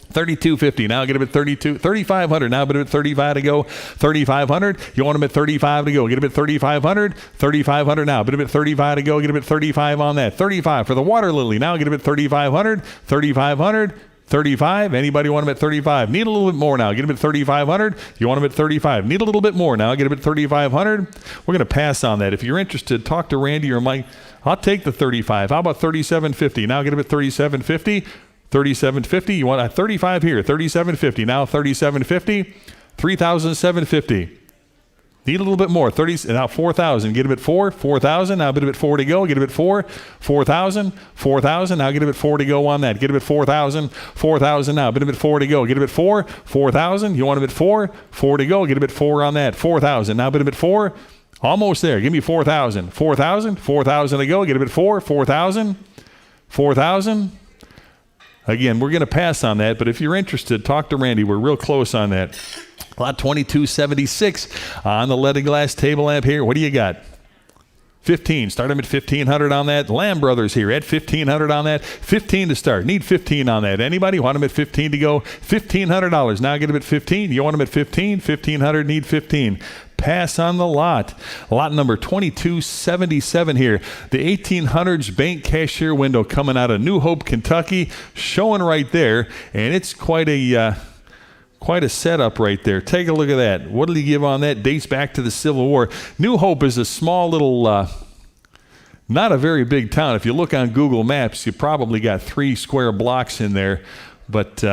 3,250 now. Get him at 3,500 now. But at 35 to go. 3,500. You want him at 35 to go. Get him at 3,500. 3,500 now. But at 35 to go. Get him at 35 on that. 35 for the water lily now. Get him at 3,500. 3,500. 35. Anybody want them at 35? Need a little bit more now. Get them at 3,500. You want them at 35. Need a little bit more now. Get them at 3,500. We're going to pass on that. If you're interested, talk to Randy or Mike. I'll take the 35. How about 3,750? Now get them at 3,750. 3,750. You want a 35 here. 3,750. Now 3,750. 3,750. Need a little bit more. 30. Now 4,000. Get them at 4. 4,000. Now bid them at 4 to go. Get them at 4. 4,000. 4,000. Now get them at 4 to go on that. Get them at 4,000. 4,000. Now bid them at 4 to go. Get them at 4. 4,000. You want them at 4. 4 to go. Get them at 4 on that. 4,000. Now bid them at 4. Almost there. Give me 4,000. 4,000. 4,000 to go. Get them at 4. 4,000. 4,000. Again, we're going to pass on that, but if you're interested, talk to Randy. We're real close on that. Lot 2276 on the leaded glass table lamp here. What do you got? 15. Start them at 1,500 on that. Lamb Brothers here at 1,500 on that. 15 to start. Need 15 on that. Anybody want them at 15 to go? $1,500. Now get them at 15. You want them at 15? 1,500. Need 15. Pass on the lot. Lot number 2277 here. The 1800s bank cashier window coming out of New Hope, Kentucky, showing right there, and it's quite a setup right there. Take a look at that. What did he give on that? Dates back to the Civil War. New Hope is a small little, not a very big town. If you look on Google Maps, you probably got 3 square blocks in there, but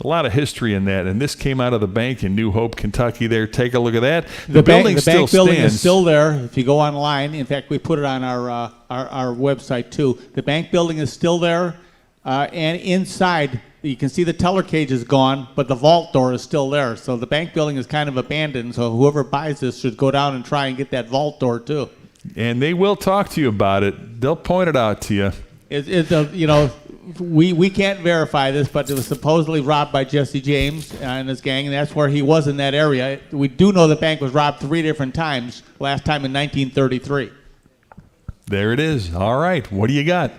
a lot of history in that. And this came out of the bank in New Hope, Kentucky there. Take a look at that. The building still bank building stands. is still there. If you go online, in fact, we put it on our website too. The bank building is still there, and inside you can see the teller cage is gone, but the vault door is still there. So the bank building is kind of abandoned. So whoever buys this should go down and try and get that vault door too. And they will talk to you about it. They'll point it out to you. We can't verify this, but it was supposedly robbed by Jesse James and his gang, and that's where he was in that area. We do know the bank was robbed 3 different times, last time in 1933. There it is. All right. What do you got?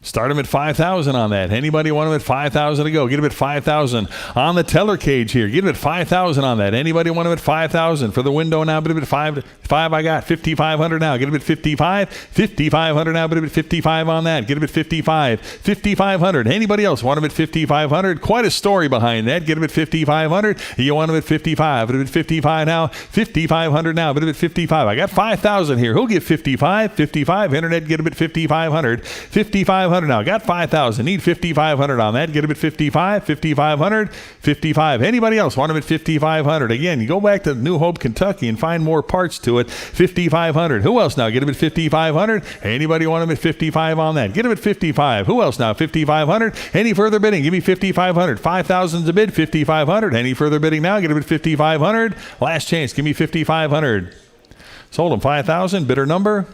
Start them at 5,000 on that. Anybody want them at 5,000 to go? Get them at 5,000 on the teller cage here. Get them at 5,000 on that. Anybody want them at 5,000 for the window now? Get them at 5. I got 5,500 now. Get them at 55. 5,500 now. Get them at 55 on that. Get them at 55. 5,500. Anybody else want them at 5,500? Quite a story behind that. Get them at 5,500. You want them at 55. Get them at 55 now. 5,500 now. Get them at 55. I got 5,000 here. Who'll get 55? 55. Internet. Get them at 5,500. 5,500. Now got 5,000. Need 5,500 on that. Get them at 55, 5,500, 55. Anybody else want them at 5,500? Again, you go back to New Hope, Kentucky, and find more parts to it. 5,500. Who else now? Get them at 5,500. Anybody want them at 55 on that? Get them at 55. Who else now? 5,500. Any further bidding? Give me 5,500. 5,000 to bid. 5,500. Any further bidding now? Get them at 5,500. Last chance. Give me 5,500. Sold them 5,000. Bidder number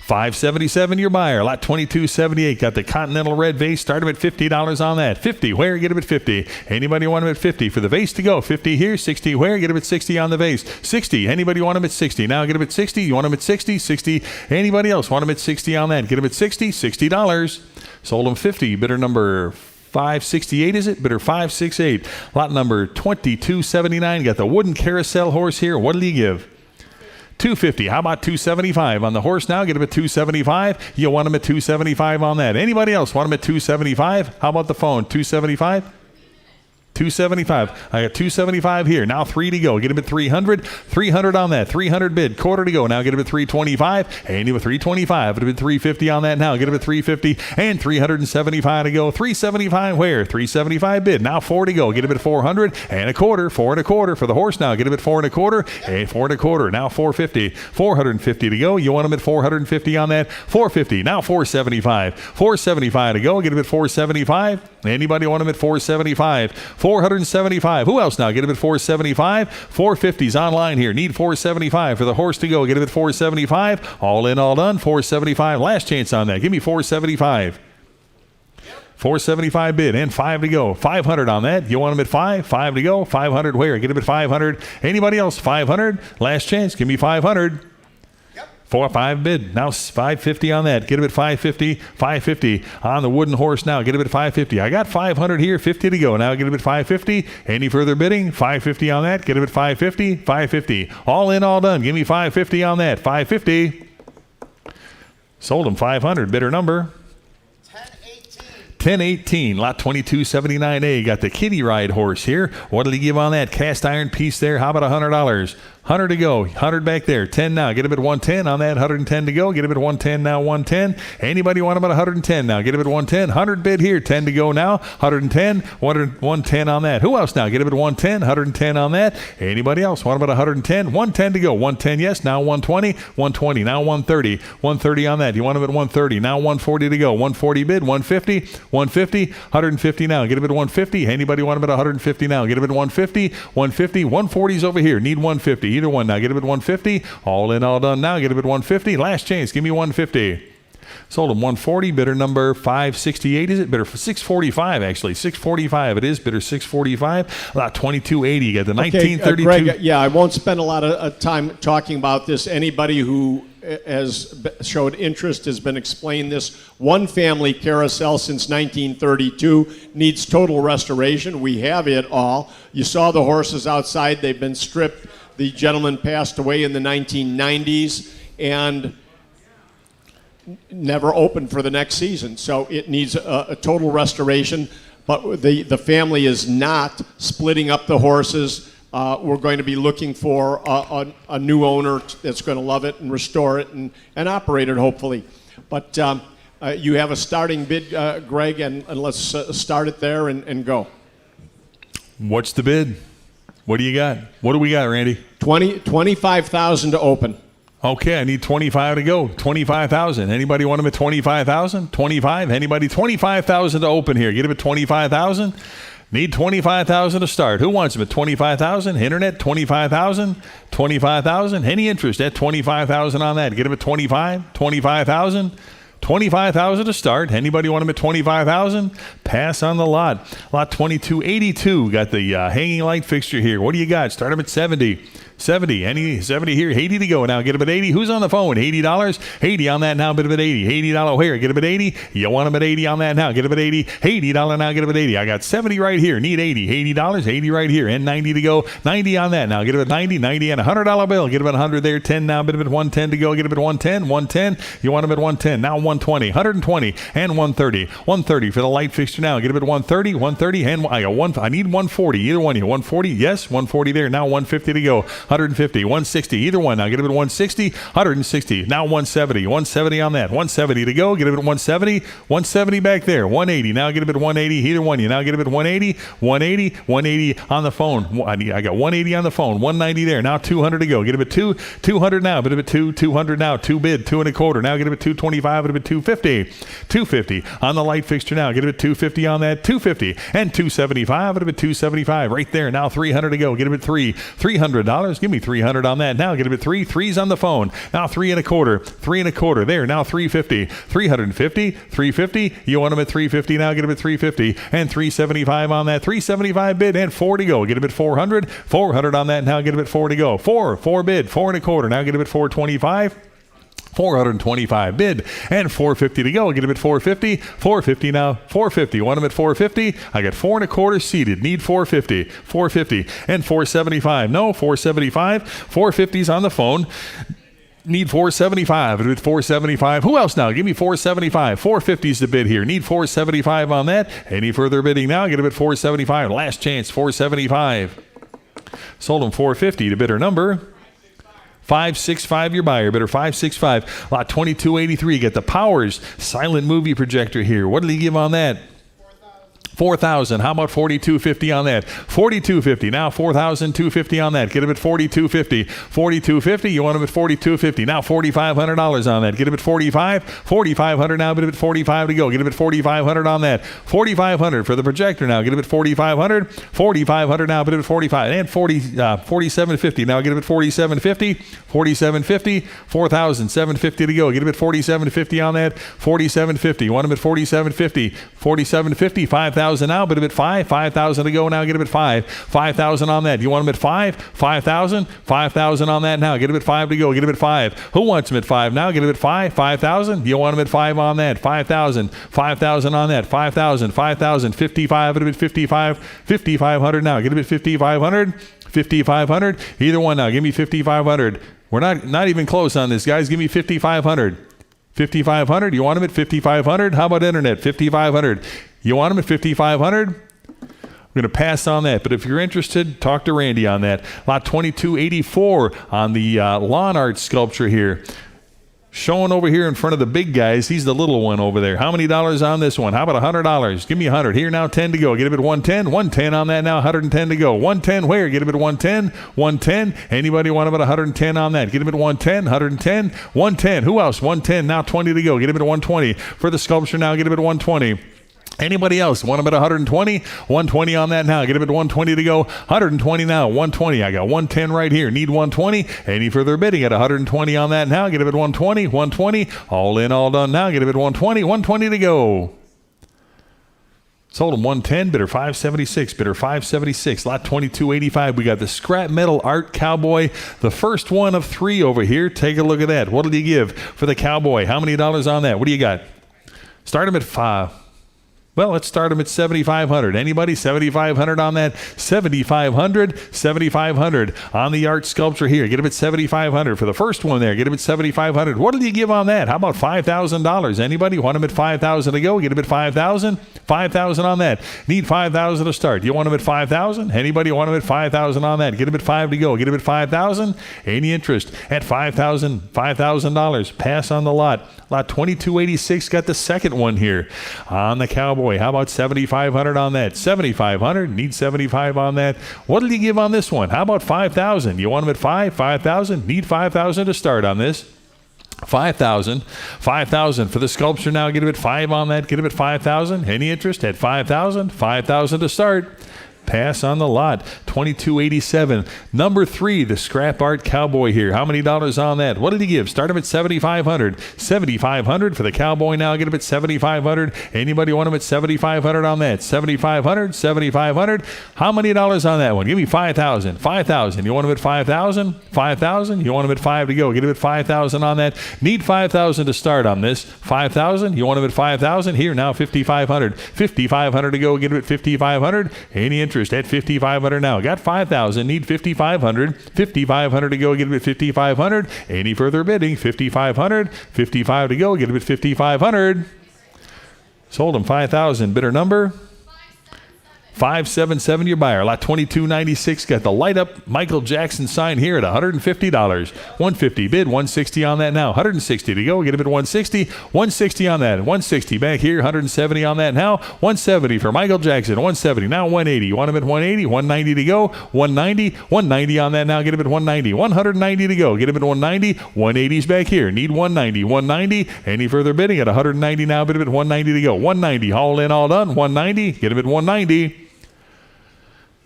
577, your buyer. Lot 2278. Got the Continental red vase. Start them at $50 on that. 50. Where? Get them at 50. Anybody want them at 50 for the vase to go? 50 here. 60 where? Get them at 60 on the vase. 60. Anybody want them at 60? Now get them at 60. You want them at 60? 60. Anybody else want them at 60 on that? Get them at 60. $60. Sold them 50. Bidder number 568, is it? Bidder 568. Lot number 2279. Got the wooden carousel horse here. What did he give? 250. How about 275 on the horse now? Get him at 275. You want him at 275 on that. Anybody else want him at 275? How about the phone? 275? 275. I got 275 here. Now 3 to go. Get him at 300. 300 on that. 300 bid. Quarter to go. Now get him at 325. And him at 325. Get him at 350 on that now. Get him at 350 and 375 to go. 375 where? 375 bid. Now 4 to go. Get him at 400 and a quarter. 4 and a quarter for the horse now. Get him at 4 and a quarter. And 4 and a quarter. Now 450. 450 to go. You want him at 450 on that? 450. Now 475. 475 to go. Get him at 475. Anybody want him at 475? 475. Who else now? Get him at 475. 450's online here. Need 475 for the horse to go. Get him at 475. All in, all done. 475. Last chance on that. Give me 475. 475 bid and 5 to go. 500 on that. You want him at 5? 5 to go. 500 where? Get him at 500. Anybody else? 500. Last chance. Give me 500. 4 5 bid. Now 550 on that. Get him at 550. 550 on the wooden horse now. Get him at 550. I got 500 here. 50 to go. Now get him at 550. Any further bidding? 550 on that. Get him at 550. 550. All in, all done. Give me 550 on that. 550. Sold him 500. Bidder number 1018, lot 2279A. Got the Kitty Ride horse here. What did he give on that cast iron piece there? How about $100? 100 to go. 100 back there. 10 now. Get him at 110 on that. 110 to go. Get him at 110 now. 110. Anybody want him at 110 now? Get him at 110. 100 bid here. 10 to go now. 110. 110 on that. Who else now? Get him at 110. 110 on that. Anybody else want him at 110? 110 to go. 110 yes. Now 120. 120 now. 130. 130 on that. You want him at 130 now. 140 to go. 140 bid. 150. 150. 150 now. Get him at 150. Anybody want him at 150 now? Get him at 150. 150. 140's over here. Need 150. Either one now. Get him at 150. All in, all done now. Get him at 150. Last chance. Give me 150. Sold him 140. Bidder number 568. Is it? Bidder for 645 actually. 645 it is. Bidder 645. About 2280. Got the 1932. Greg, yeah, I won't spend a lot of time talking about this. Anybody who has showed interest has been explained this. One family carousel since 1932 needs total restoration. We have it all. You saw the horses outside. They've been stripped. The gentleman passed away in the 1990s and never opened for the next season. So it needs a total restoration. But the family is not splitting up the horses. We're going to be looking for a new owner that's going to love it and restore it and operate it, hopefully. But you have a starting bid, Greg, and let's start it there and go. What's the bid? What do you got? What do we got, Randy? 25,000 to open. Okay, I need 25 to go. 25,000. Anybody want him at 25,000? 25. Anybody? 25,000 to open here. Get him at 25,000. Need 25,000 to start. Who wants him at 25,000? Internet 25,000. 25,000. Any interest at 25,000 on that? Get him at 25. 25,000. 25,000 to start. Anybody want him at 25,000? Pass on the lot. Lot 2282 got the hanging light fixture here. What do you got? Start him at 70. 70. Any 70 here. 80 to go now. Get him at 80. Who's on the phone? $80. 80 on that now. Bid him at 80. $80 here. Get him at 80. You want him at 80 on that now. Get him at 80. $80 now. Get him at 80. I got 70 right here. Need 80. $80. 80 right here. And 90 to go. 90 on that now. Get him at 90. 90 and a $100 bill. Get him at 100 there. 10 now. Bid him at 110 to go. Get him at 110. 110. You want him at 110. Now 120. 120 and 130. 130 for the light fixture now. Get him at 130. 130 and I got one. I need 140. Either one. You 140. Yes. 140 there. Now 150 to go. 150. 160. Either one now. Get him at 160. 160. Now 170. 170 on that. 170 to go. Get him at 170. 170 back there. 180. Now get him at 180. Either one. You now get him at 180. 180. 180 on the phone. I got 180 on the phone. 190 there. Now 200 to go. Get him at 200 now. Get him at 200 now. 2 bid. 2 1/4. Now get him at 225. Get him at 250. 250 on the light fixture now. Get him at 250 on that. 250 and 275. Get him at 275 right there. Now 300 to go. Get him at $300. Give me 300 on that. Now get him at 3. 3's on the phone. Now 3 1/4. 3 1/4 there. Now 350. 350. 350. You want him at 350 now. Get him at 350 and 375 on that. 375 bid and 4 to go. Get him at 400. 400 on that. Now get him at 4 to go. 4 bid. 4 1/4. Now get him at 425. 425 bid and 450 to go. Get him at 450. 450 now. 450. Want him at 450? I got 4 1/4 seated. Need 450. 450 and 475. No, 475. 450's on the phone. Need 475. With 475. Who else now? Give me 475. 450's the bid here. Need 475 on that. Any further bidding now? Get him at 475. Last chance. 475. Sold him 450 to bidder number 565, your buyer. Bidder 565. Lot 2283. Get the Powers silent movie projector here. What did he give on that? 4,000. How about 4,250 on that? 4,250. Now 4,250 on that. Get him at 4,250. 4,250. You want him at 4,250. Now $4,500 on that. Get him at 45. 4,500 now. Get him at 45 to go. Get him at 4,500 on that. 4,500 for the projector now. Get him at 4,500. 4,500 now. Get him at 45 and 4,750 now. Get him at 4,750. 4,750. 4,750 to go. Get him at 4,750 on that. 4,750. You want him at 4,750. 4,750. 5,000 now, but him at 5. 5,000 to go now. Get him at 5. 5,000 on that. You want him at 5? 5,000. 5,000 on that now. Get him at 5 to go. Get him at 5. Who wants him at 5 now? Get him at 5. 5,000. You want him at 5 on that. 5,000. 5,000 on that. 5,000. 5,000. 55. Get him at 55. 5,500 now. Get him at 5,500. 5,500. Either one now. Give me 5,500. We're not even close on this, guys. Give me 5,500. 5,500. You want him at 5,500? How about internet? 5,500. You want them at 5,500? We're going to pass on that, but if you're interested, talk to Randy on that. Lot 2284 on the lawn art sculpture here. Showing over here in front of the big guys. He's the little one over there. How many dollars on this one? How about $100? Give me 100. Here now, 10 to go. Get him at 110. 110 on that now. 110 to go. 110 where? Get him at 110. 110. Anybody want about 110 on that? Get him at 110. 110. 110. Who else? 110. Now 20 to go. Get him at 120. For the sculpture now, get him at 120. Anybody else want them at 120? 120 on that now. Get him at 120 to go. 120 now. 120. I got 110 right here. Need 120. Any further bidding at 120 on that now? Get him at 120. 120. All in, all done now. Get him at 120. 120 to go. Sold him 110. Bidder 576. Bidder 576. Lot 2285. We got the scrap metal art cowboy. The first one of 3 over here. Take a look at that. What did he give for the cowboy? How many dollars on that? What do you got? Start him at 5. Well, let's start them at 7,500. Anybody? 7,500 on that? 7,500. 7,500 on the art sculpture here. Get him at 7,500 for the first one there. Get him at 7,500. What did you give on that? How about $5,000? Anybody want him at 5,000 to go? Get him at 5,000. 5,000 on that. Need 5,000 to start. You want him at 5,000? Anybody want him at 5,000 on that? Get him at 5 to go. Get him at 5,000. Any interest at 5,000? $5,000. Pass on the lot. Lot 2286 got the second one here on the cowboy. How about 7,500 on that? 7,500. Need 75 on that. What did he give on this one? How about 5,000? You want him at 5,000? Need 5,000 to start on this. 5,000. 5,000 for the sculpture now. Get him at 5 on that. Get him at 5,000. Any interest at 5,000? 5,000 to start. Pass on the lot. 2287. Number 3, the scrap art cowboy here. How many dollars on that? What did he give? Start him at 7,500. 7,500 for the cowboy now. Get him at 7,500. Anybody want him at 7,500 on that? 7,500. 7,500. How many dollars on that one? Give me 5,000. 5,000. You want him at 5,000? 5,000. You want him at 5 to go. Get him at 5,000 on that. Need 5,000 to start on this. 5,000. You want him at 5,000? Here now, 5,500. 5,500 to go. Get him at 5,500. Any interest at 5,500 now. Got 5,000. Need 5,500. 5,500 to go. Get him at 5,500. Any further bidding? 5,500. 55 to go. Get him at 5,500. Sold him 5,000. Bidder number 577, your buyer. Lot 2296 got the light up Michael Jackson sign here at $150. 150 bid, 160 on that now. 160 to go. Get him at 160. 160 on that. 160 back here. 170 on that now. 170 for Michael Jackson. 170 now. 180. You want him at 180. 190 to go. 190. 190 on that now. Get him at 190. 190 to go. Get him at 190. 180's back here. Need 190. 190. Any further bidding at 190 now? Bid him at 190 to go. 190. All in, all done. 190. Get him at 190.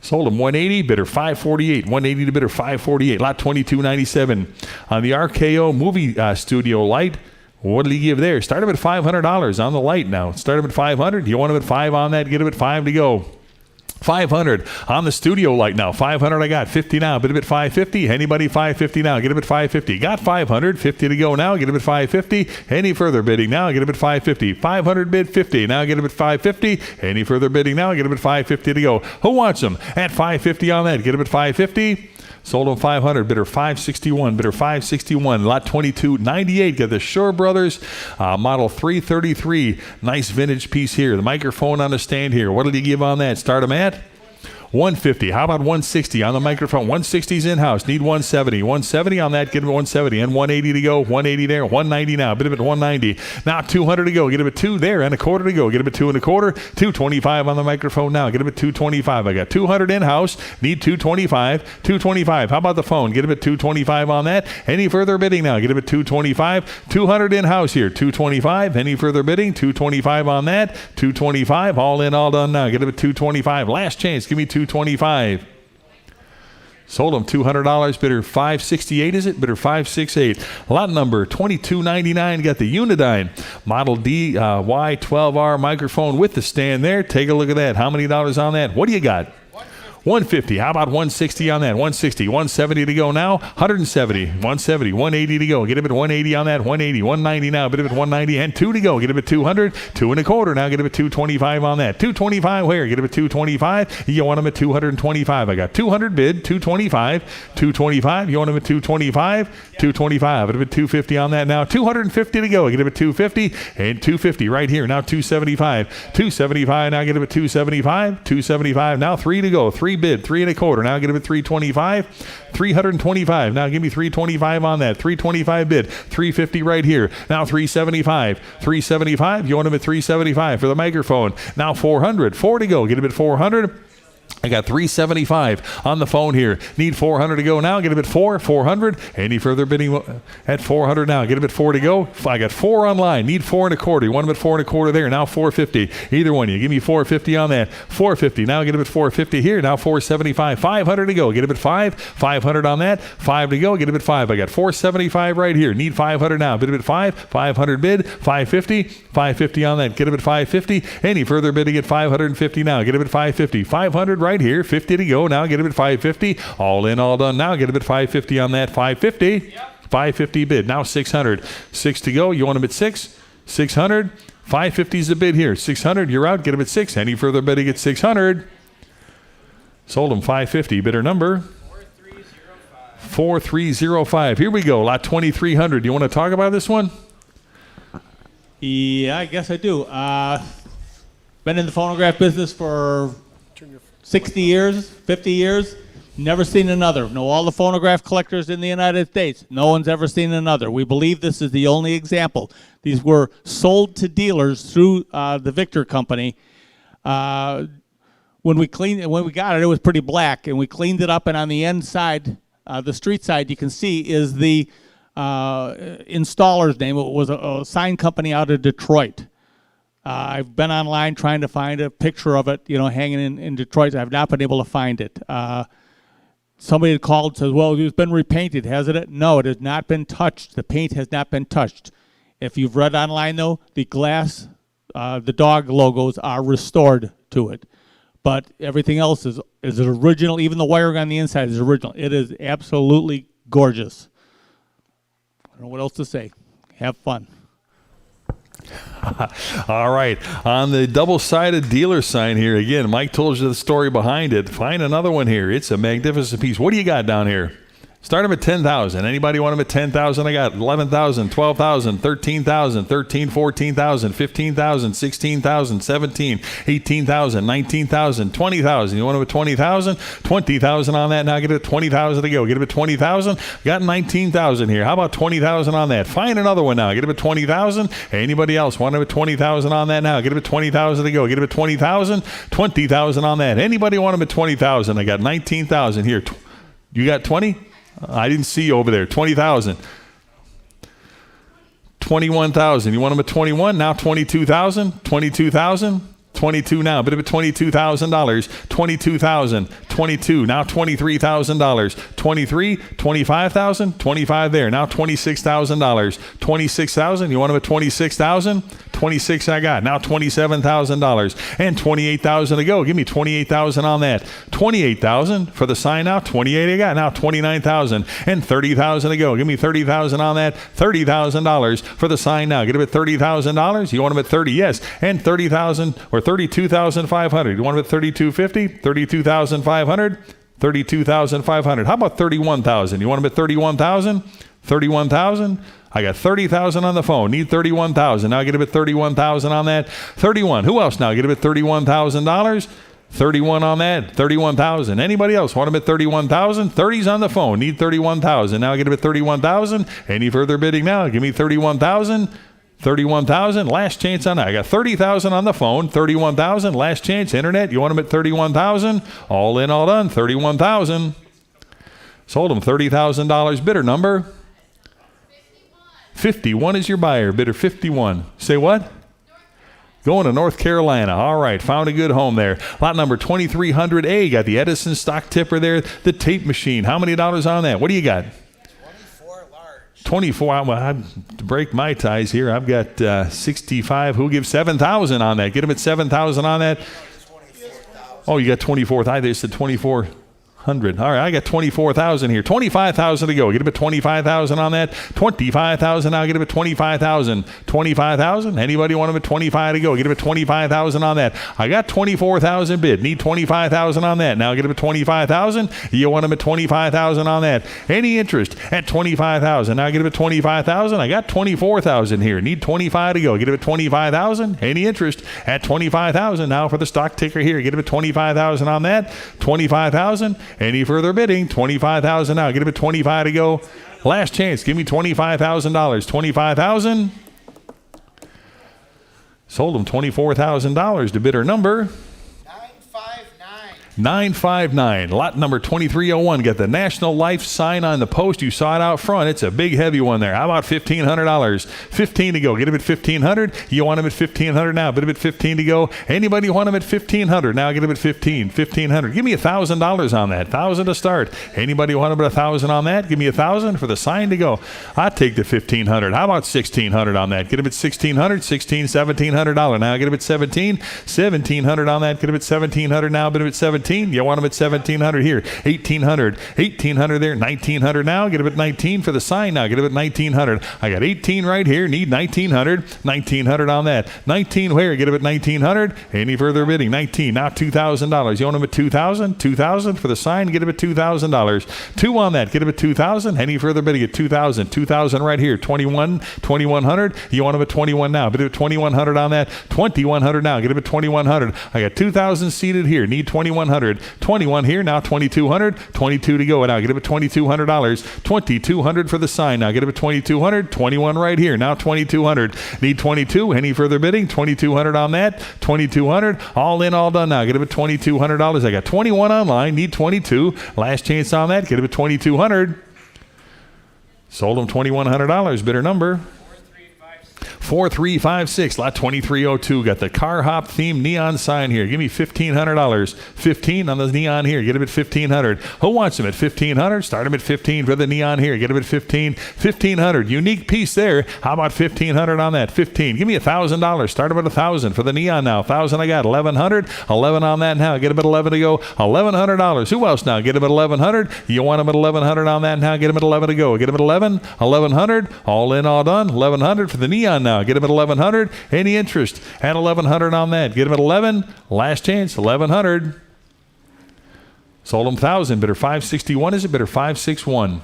Sold him 180, bidder 548. 180 to bidder 548. Lot 2297 on the RKO movie studio light. What did he give there? Start him at $500 on the light now. Start him at 500. You want him at 5 on that? Get him at 5 to go. 500 on the studio light now. 500 I got. 50 now. Bid him at 550. Anybody 550 now? Get him at 550. Got 500. 50 to go now. Get him at 550. Any further bidding now? Get him at 550. 500 bid 50. Now get him at 550. Any further bidding now? Get him at 550 to go. Who wants him? At 550 on that. Get him at 550. Sold him 500. Bidder 561. Bidder 561. Lot 2298. Got the Shore Brothers model 333. Nice vintage piece here. The microphone on the stand here. What did he give on that? Start him at 150. How about 160 on the microphone? 160's in-house. Need 170. 170 on that. Get him at 170. And 180 to go. 180 there. 190 now. Bid him at 190. Now 200 to go. Get him at 2 there. And a quarter to go. Get him at 2 and a quarter. 225 on the microphone now. Get him at 225. I got 200 in-house. Need 225. 225. How about the phone? Get him at 225 on that. Any further bidding now? Get him at 225. 200 in-house here. 225. Any further bidding? 225 on that. 225. All in, all done now. Get him at 225. Last chance. Give me 225. Sold him $200. Bidder 568 is it? Bidder 568. Lot number 2299. Got the Unidyne Model D Y12R microphone with the stand there. Take a look at that. How many dollars on that? What do you got? 150. How about 160 on that? 160. 170 to go now. 170. 170. 180 to go. Get a bit 180 on that. 180. 190 now. Bit of it 190 and 2 to go. Get a bit 200. 2 and a quarter now. Get a bit 225 on that. 225 where? Get a bit 225. You want them at 225. I got 200 bid. 225. 225. You want them at 225. 225. A bit 250 on that now. 250 to go. Get a bit 250 and 250 right here. Now 275. 275 now. Get a bit 275. 275 now. 3 to go. 3 bid. 3 and a quarter. Now get a bit 325. 325. Now give me 325 on that. 325 bid. 350 right here. Now 375. 375. You want them at 375 for the microphone. Now 400. 4 to go. Get a bit 400. I got 375 on the phone here. Need 400 to go now. Get a bit 400. Any further bidding at 400 now? Get a bit 4 to go. I got 4 online. Need 4 and a quarter. You want them at 4 and a quarter there. Now 450. Either one. You give me 450 on that. 450. Now get a bit 450 here. Now 475. 500 to go. Get a bit 5. 500 on that. 5 to go. Get a bit 5. I got 475 right here. Need 500 now. Bid a bit 5. 500 bid. 550. 550 on that. Get a bit 550. Any further bidding at 550 now? Get a bit 550. 500 right here. 50 to go. Now get a bit 550. All in, all done. Now get a bit 550 on that. 550. 550 bid. Now 600. 6 to go. You want them at 6? 600. 550 is the bid here. 600. You're out. Get them at 6. Any further bidding at 600? Sold them 550. Bidder number 4305. Here we go. Lot 2300. You want to talk about this one? Yeah, I guess I do. Been in the phonograph business for 60 years, 50 years, never seen another. Know all the phonograph collectors in the United States. No one's ever seen another. We believe this is the only example. These were sold to dealers through the Victor Company. When we got it, it was pretty black, and we cleaned it up, and on the inside, the street side, you can see is the installer's name. It was a sign company out of Detroit. I've been online trying to find a picture of it, hanging in Detroit. I've not been able to find it. Somebody had called and says, well, it's been repainted, hasn't it? No, it has not been touched. The paint has not been touched. If you've read online, though, the glass, the dog logos are restored to it. But everything else is original. Even the wiring on the inside is original. It is absolutely gorgeous. I don't know what else to say. Have fun. All right. On the double-sided dealer sign here, again, Mike told you the story behind it. Find another one here. It's a magnificent piece. What do you got down here? Start them at 10,000. Anybody want them at 10,000? I got 11,000, 12,000, 13,000, 13, 14,000, 15,000, 16,000, 17, 18,000, 19,000, 20,000. You want them at 20,000? 20,000 on that. Now get it at 20,000 to go. Get it at 20,000. Got 19,000 here. How about 20,000 on that? Find another one now. Get it at 20,000. Anybody else want them at 20,000 on that now? Get it at 20,000 to go. Get it at 20,000. 20,000 on that. Anybody want them at 20,000? I got 19,000 here. You got 20? I didn't see you over there. 20,000. 21,000. You want them at 21? Now 22,000. 22,000. 22 now. Bit of $22,000. 22,000. 22. Now $23,000. 23. 25,000. 25 there. Now $26,000. 26,000. You want them at 26,000? 26 I got. Now $27,000 and 28,000 to go. Give me 28,000 on that. 28,000 for the sign now. 28 I got. Now 29,000 and 30,000 to go. Give me 30,000 on that. $30,000 for the sign now. Get them at $30,000. You want them at 30? Yes. And 30,000 or 32,500. You want them at 3250? 32,500. 32,500. How about 31,000? You want them at 31,000? 31,000. I got 30,000 on the phone. Need 31,000. Now get a bit 31,000 on that. 31. Who else now? Get a bit $31,000. 31 on that. 31,000. Anybody else want them at 31,000? 30's on the phone. Need 31,000. Now get a bit 31,000. Any further bidding now? Give me 31,000. 31,000. Last chance on that. I got 30,000 on the phone. 31,000. Last chance. Internet. You want them at 31,000? All in, all done. 31,000. Sold them $30,000. Bidder number 51 is your buyer. Bidder 51. Say what? Going to North Carolina. All right. Found a good home there. Lot number 2300A. Got the Edison stock tipper there. The tape machine. How many dollars on that? What do you got? 24 large. 24. Well, to break my ties here, I've got 65. Who gives 7,000 on that? Get them at 7,000 on that. Oh, you got 24. I they said 2400. All right, I got 24,000 here. 25,000 to go. Get him at 25,000 on that. 25,000 now. Get him at 25,000. 25,000. Anybody want him at 25 to go? Get him at 25,000 on that. I got 24,000 bid. Need 25,000 on that. Now get him at 25,000. You want him at 25,000 on that. Any interest at 25,000. Now get him at 25,000. I got 24,000 here. Need 25 to go. Get him at 25,000. Any interest at 25,000. Now for the stock ticker here. Get him at 25,000 on that. 25,000. Any further bidding? 25,000 now. Get him at 25 to go. Last chance. Give me $25,000. 25,000. Sold him $24,000 to bidder number 959. Lot number 2301. Got the National Life sign on the post. You saw it out front. It's a big, heavy one there. How about $1,500? 15 to go. Get him at 1,500. You want him at 1,500 now. Bid him at 15 to go. Anybody want him at 1,500? Now get him at 15. 1,500. Give me $1,000 on that. 1,000 to start. Anybody want him at 1,000 on that? Give me 1,000 for the sign to go. I'd take the 1,500. How about 1,600 on that? Get him at 1,600. $1,700. Now get him at 17. 1,700 on that. Get him at 1,700 now. Bid him at 17. You want them at 1,700 here. 1,800. 1,800 there. 1,900 now. Get them at 19 for the sign now. Get them at 1,900. I got 18 right here. Need 1,900. 1,900 on that. 19 where? Get them at 1,900. Any further bidding? 19. Now $2,000. You want them at 2,000? 2,000 for the sign. Get them at $2,000. 2 on that. Get them at 2,000. Any further bidding at 2,000? 2,000 right here. 21. 2,100. You want them at 21 now. Bid it at 2,100 on that. 2,100 now. Get them at 2,100. I got 2,000 seated here. Need 2,100. 21 here. Now 2,200. 22 to go. Now get him at $2,200. 2,200 for the sign. Now get him at 2,200. 21 right here. Now 2,200. Need 22. Any further bidding? 2,200 on that. 2,200. All in, all done now. Get him at $2,200. I got 21 online. Need 22. Last chance on that. Get him at 2,200. Sold him $2,100. Bidder number 4356. Lot 2302. Got the car hop theme neon sign here. Give me $1,500. 15 on the neon here. Get him at 1,500. Who wants him at 1,500? Start him at 15 for the neon here. Get him at 15. 1,500. Unique piece there. How about 1,500 on that? 15. Give me $1,000. Start him at 1,000 for the neon now. 1,000 I got. 1,100. 11 on that now. Get him at 11 to go. $1,100. Who else now? Get him at 1,100. You want him at 1,100 on that now. Get him at 11 to go. Get him at 11. 1,100. All in, all done. 1,100 for the neon now. Get him at 1,100. Any interest at 1,100 on that? Get him at 11. Last chance, 1,100. Sold him 1,000. Bidder 561. Is it bidder 561?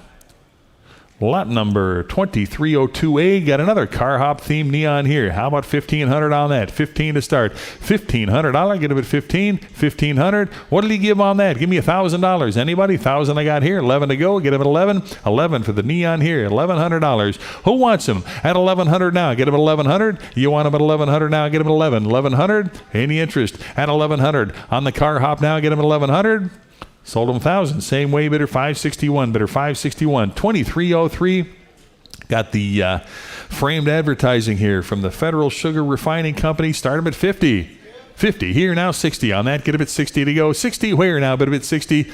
Lot number 2302A. Got another car hop theme neon here. How about 1,500 on that? 15 to start. $1,500. Get him at 15. 1,500. What did he give on that? Give me $1,000. Anybody? 1,000 I got here. 11 to go. Get him at 11. 11 for the neon here. $1,100. Who wants him at 1,100 now? Get him at 1,100. You want him at 1,100 now? Get him at 11. 1,100. Any interest at 1,100 on the car hop now? Get him at 1,100. Sold him 1,000. Same way, bidder 561. Bidder 561. 2303. Got the framed advertising here from the Federal Sugar Refining Company. Start him at 50. 50 here now. 60 on that. Get him at 60 to go. 60 where now? Bid him at 60.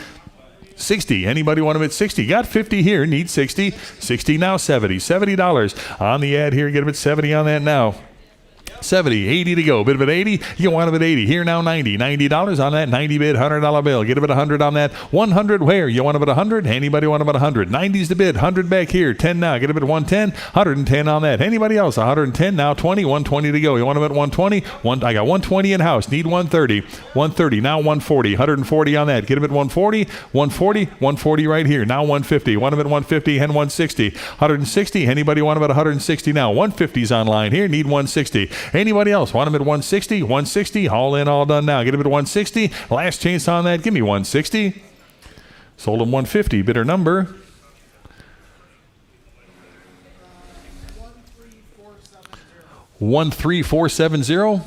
60. Anybody want him at 60? Got 50 here. Need 60. 60 now. 70. $70 on the ad here. Get him at 70 on that now. 70, 80 to go. Bid of at 80. You want him at 80. Here now, 90. $90 on that 90 bid, $100 bill. Get him at 100 on that. 100 where? You want him at 100? Anybody want him at 100? 90's the bid. 100 back here. 10 now. Get him at 110. 110 on that. Anybody else? 110 now. 20. 120 to go. You want him at 120? I got 120 in house. Need 130. 130 now. 140. 140 on that. Get him at 140. 140. 140 right here. Now 150. Want him at 150 and 160. 160. Anybody want him at 160 now? 150's online here. Need 160. Anybody else want him at 160? 160. All in, all done now. Get him at 160. Last chance on that. Give me 160. Sold him 150. Bidder number 13470.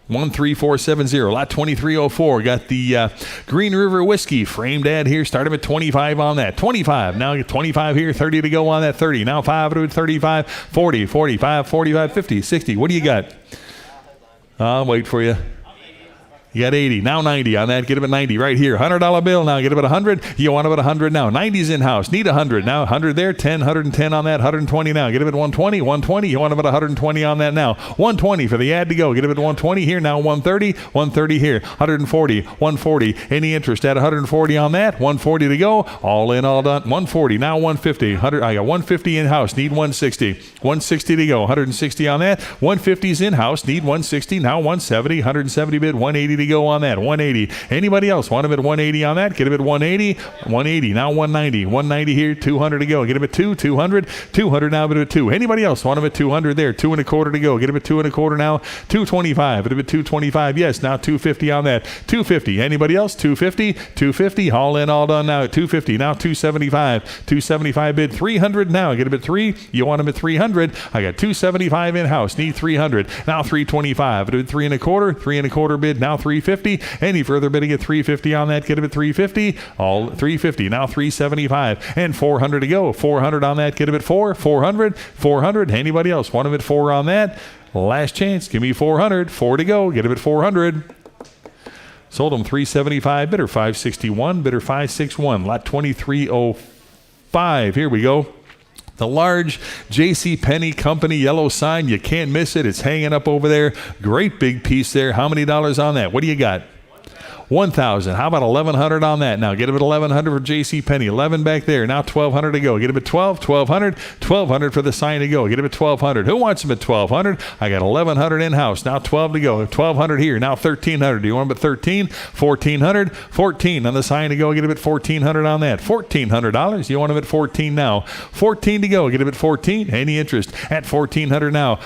13470. Lot 2304. Got the Green River Whiskey framed ad here. Start him at 25 on that. 25. Now 25 here. 30 to go on that. 30. Now 5 to 35. 40. 45. 45. 50. 60. What do you got? I'll wait for you. You got 80. Now 90 on that. Get him at 90 right here. $100 bill now. Get him at 100. You want him at 100 now. 90's in-house. Need 100 now. 100 there. 10, 110 on that. 120 now. Get him at 120. 120. You want him at 120 on that now. 120 for the ad to go. Get him at 120 here. Now 130. 130 here. 140. 140. Any interest at 140 on that? 140 to go. All in, all done. 140. Now 150. 100. I got 150 in-house. Need 160. 160 to go. 160 on that. 150's in-house. Need 160. Now 170. 170 bid. 180 to go on that. 180. Anybody else want him at 180 on that? Get him at 180. 180. Now 190. 190 here. 200 to go. Get him at 200. 200 now bid at 2. Anybody else want him at 200 there? 2 1/4 to go. Get him at 2 1/4 now. 225. Get him at 225. Yes. Now 250 on that. 250. Anybody else? 250. 250. All in, all done now at 250. Now 275. 275 bid. 300 now. Get him at 3. You want him at 300. I got 275 in-house. Need 300. Now 325. Bid 3 1/4. 3 1/4 bid. Now 350. Any further bidding at 350 on that? Get him at 350. All 350. Now 375. And 400 to go. 400 on that. Get him at 4. 400. 400. Anybody else want him at 4 on that? Last chance. Give me 400. 4 to go. Get him at 400. Sold him 375. Bidder 561. Bidder 561. Lot 2305. Here we go. The large J.C. Penney Company yellow sign. You can't miss it. It's hanging up over there. Great big piece there. How many dollars on that? What do you got? 1,000. How about 1,100 on that? Now get him at 1,100 for J.C. Penney. 11 back there. Now 1,200 to go. Get him at 12. 1,200. 1,200 for the sign to go. Get him at 1,200. Who wants him at 1,200? I got 1,100 in-house. Now 12 to go. 1,200 here. Now 1,300. Do you want him at 13? 1,400. 14 on the sign to go. Get him at 1,400 on that. $1,400. You want him at 14 now. 14 to go. Get him at 14. Any interest at 1,400 now.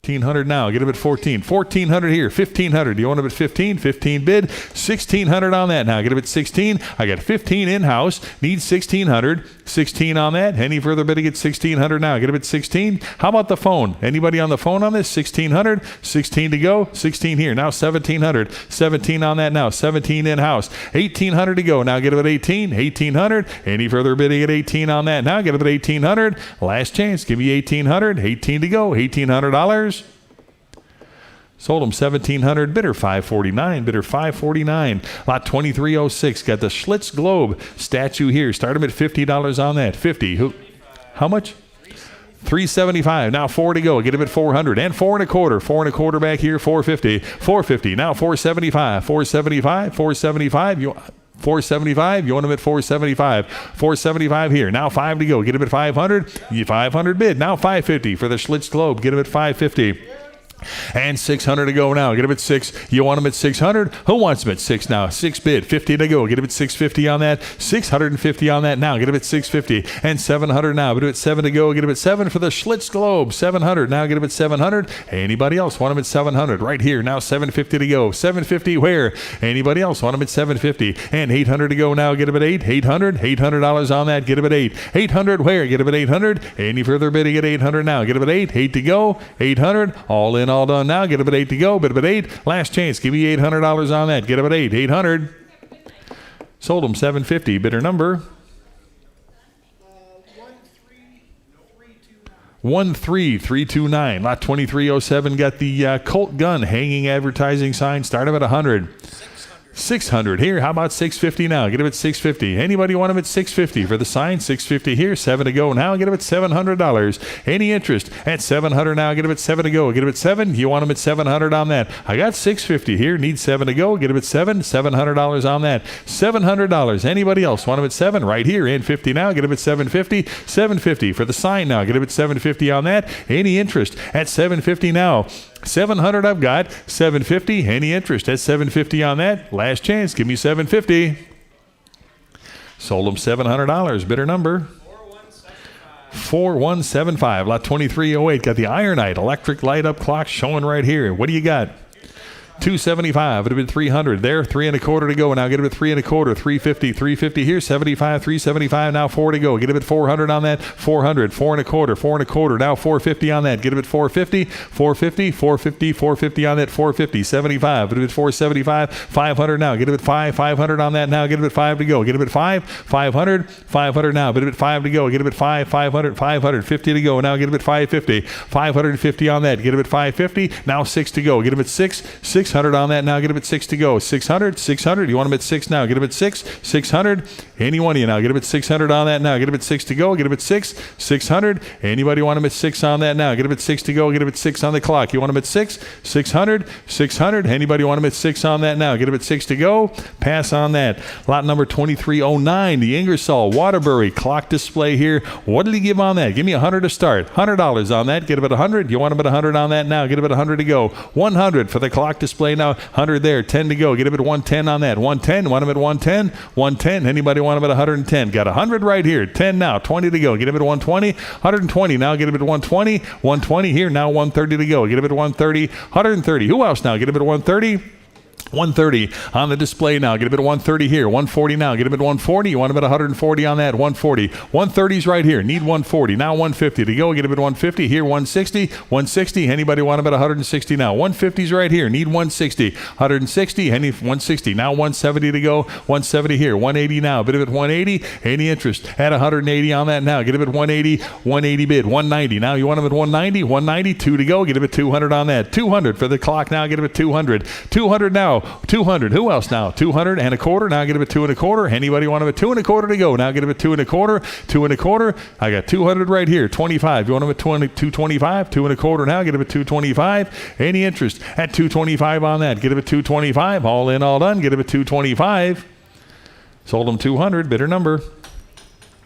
1,500 now. Get him at 14. 1,400 here. 1,500. Do you want him at 15? 15 bid. 1,600 on that now. Get him at 16. I got 15 in-house. Need 1,600. 16 on that. Any further bidding at 1,600 now. Get him at 16. How about the phone? Anybody on the phone on this? 1,600. 16 to go. 16 here. Now 1,700. 17 on that now. 17 in-house. 1,800 to go. Now get him at 18. 1,800. Any further bidding at 18 on that? Now get him at 1,800. Last chance. Give me 1,800. 18 to go. $1,800. Sold him 1,700. Bidder 549. Bidder 549. Lot 2306. Got the Schlitz Globe statue here. Start him at $50 on that. 50. Who? How much? 375. Now 4 to go. Get him at 400. And 4 1/4. 4 1/4 back here. 450. 450. Now 475. 475. 475. 475. You want him at 475. 475 here. Now 5 to go. Get him at 500. 500 bid. Now 550 for the Schlitz Globe. Get him at 550. And 600 to go now. Get him at 6. You want him at 600? Who wants him at 6 now? 6 bid. 50 to go. Get him at 650 on that. 650 on that now. Get him at 650. And 700 now. Get him at 7 to go. Get him at 7 for the Schlitz Globe. 700. Now get him at 700. Anybody else want him at 700? Right here. Now 750 to go. 750 where? Anybody else want him at 750? And 800 to go now. Get him at 8. 800. $800 on that. Get him at 8. 800 where? Get him at 800. Any further bidding at 800 now. Get him at 8. 8 to go. 800. All in, all done now. Get him at 8 to go. Bid him at 8. Last chance. Give me $800 on that. Get him at 8. 800. Sold him 750. Bidder number 13329. Lot 2307. Got the Colt gun hanging advertising sign. Start him at 100. 600 here. How about 650 now? Get him at 650. Anybody want him at 650 for the sign? 650 here. 7 to go now. Get him at $700. Any interest at 700 now? Get him at 7 to go. Get him at 7. You want him at 700 on that? I got 650 here. Need 7 to go. Get him at 7. $700 on that. $700. Anybody else want him at 7? Right here. And 50 now. Get him at 750. 750 for the sign now. Get him at 750 on that. Any interest at 750 now? 700 I've got. 750. Any interest at 750 on that? Last chance. Give me 750. Sold him $700. Bidder number 4175. Lot 2308. Got the Ironite electric light up clock showing right here. What do you got? 275. It would have been 300 there. 3 1/4 to go. Now get him at 3 1/4. 350. 350 here. 75. 375. Now 4 to go. Get him at 400 on that. 400. 4 1/4. 4 1/4. Now 450 on that. Get him at 450. 450. 450. 450 on that. 450. 75. It would have been 475. 500 now. Get him at 5. 500 on that now. Get him at 5 to go. Get him at 5. 500. 500 now. Get him at 5 to go. Get him at 5. 500. 550 to go. Now get him at 550. 550 on that. Get him at 550. Now 6 to go. Get him at 6. 6 600 on that now. Get him at 6 to go. 600, 600. You want him at 6 now. Get him at 6, 600. Any one of you now. Get him at 600 on that now. Get him at 6 to go. Get him at 6, 600. Anybody want him at 6 on that now? Get him at 6 to go. Get him at 6 on the clock. You want him at 6, 600, 600. Anybody want him at 6 on that now? Get him at 6 to go. Pass on that. Lot number 2309, the Ingersoll Waterbury clock display here. What did he give on that? Give me 100 to start. $100 on that. Get him at 100. You want him at 100 on that now? Get him at 100 to go. 100 for the clock display now. 100 there. 10 to go. Get him at 110 on that. 110. Want him at 110? 110. Anybody want him at 110? Got 100 right here. 10 now. 20 to go. Get him at 120. 120 now. Get him at 120. 120 here. Now 130 to go. Get him at 130. 130. Who else now? Get him at 130. 130 on the display now. Get him at 130 here. 140 now. Get him at 140. You want him at 140 on that. 140. 130's right here. Need 140. Now 150 to go. Get him at 150 here. 160. 160. Anybody want him at 160 now? 150's right here. Need 160. 160. Any 160. Now 170 to go. 170 here. 180 now. Bid him at 180. Any interest at 180 on that now? Get him at 180. 180 bid. 190. Now you want him at 190. 190. 2 to go. Get him at 200 on that. 200 for the clock now. Get him at 200. 200 now. 200. Who else now? 200 and a quarter. Now get him at 2 and a quarter. Anybody want him at 2 and a quarter to go? Now get him at 2 and a quarter. 2 and a quarter. I got 200 right here. 25. You want him at 225? 2 and a quarter now. Get him at 225. Any interest at 225 on that? Get him at 225. All in, all done. Get him at 225. Sold him 200. Bidder number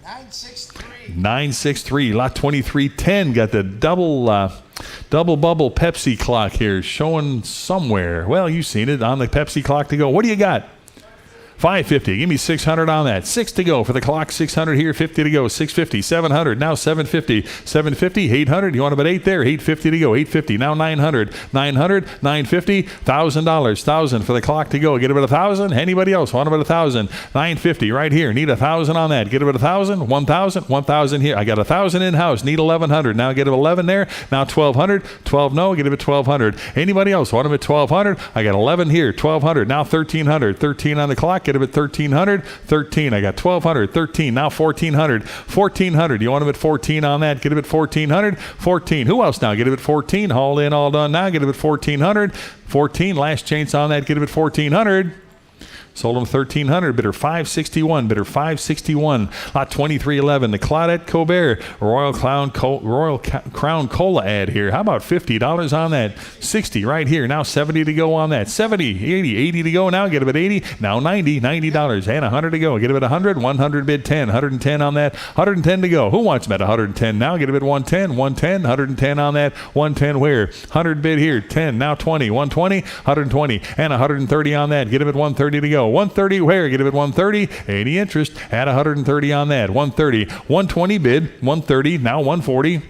963. 963. Lot 2310. Got the double bubble Pepsi clock here showing somewhere. Well, you've seen it on the Pepsi clock to go. What do you got? 550. Give me 600 on that. 6 to go for the clock. 600 here. 50 to go. 650. 700. Now 750. 750. 800. You want him at 8 there? 850 to go. 850. Now 900. 900. 950. $1,000. 1,000 for the clock to go. Get him at 1,000. Anybody else want him at 1,000? 950 right here. Need 1,000 on that. Get him at 1,000. 1,000. 1,000 here. I got 1,000 in house. Need 1,100. Now get him 11 there. Now 1,200. 12 no. Get him at 1,200. Anybody else want him at 1,200? I got 11 here. 1,200. Now 1,300. 13 on the clock. Get him at 1,300. 13. I got 1,200. 13. Now 1,400. 1,400. You want him at 14 on that? Get him at 1,400. 14. Who else now? Get him at 14. All in, all done now. Get him at 1,400. 14. Last chance on that. Get him at 1,400. Sold him 1,300. Bidder 561. Bidder 561. Lot 2311. The Claudette Colbert Royal Crown Cola ad here. How about $50 on that? 60 right here. Now 70 to go on that. 70, 80, 80 to go now. Get him at 80. Now 90, $90 and 100 to go. Get him at 100. 100 bid 10. 110 on that. 110 to go. Who wants him at 110 now? Get him at 110. 110. 110 on that. 110 where? 100 bid here. 10. Now 20. 120. 120 and 130 on that. Get him at 130 to go. 130 where? Get him at 130. Any interest at 130 on that. 130. 120 bid. 130. Now 140.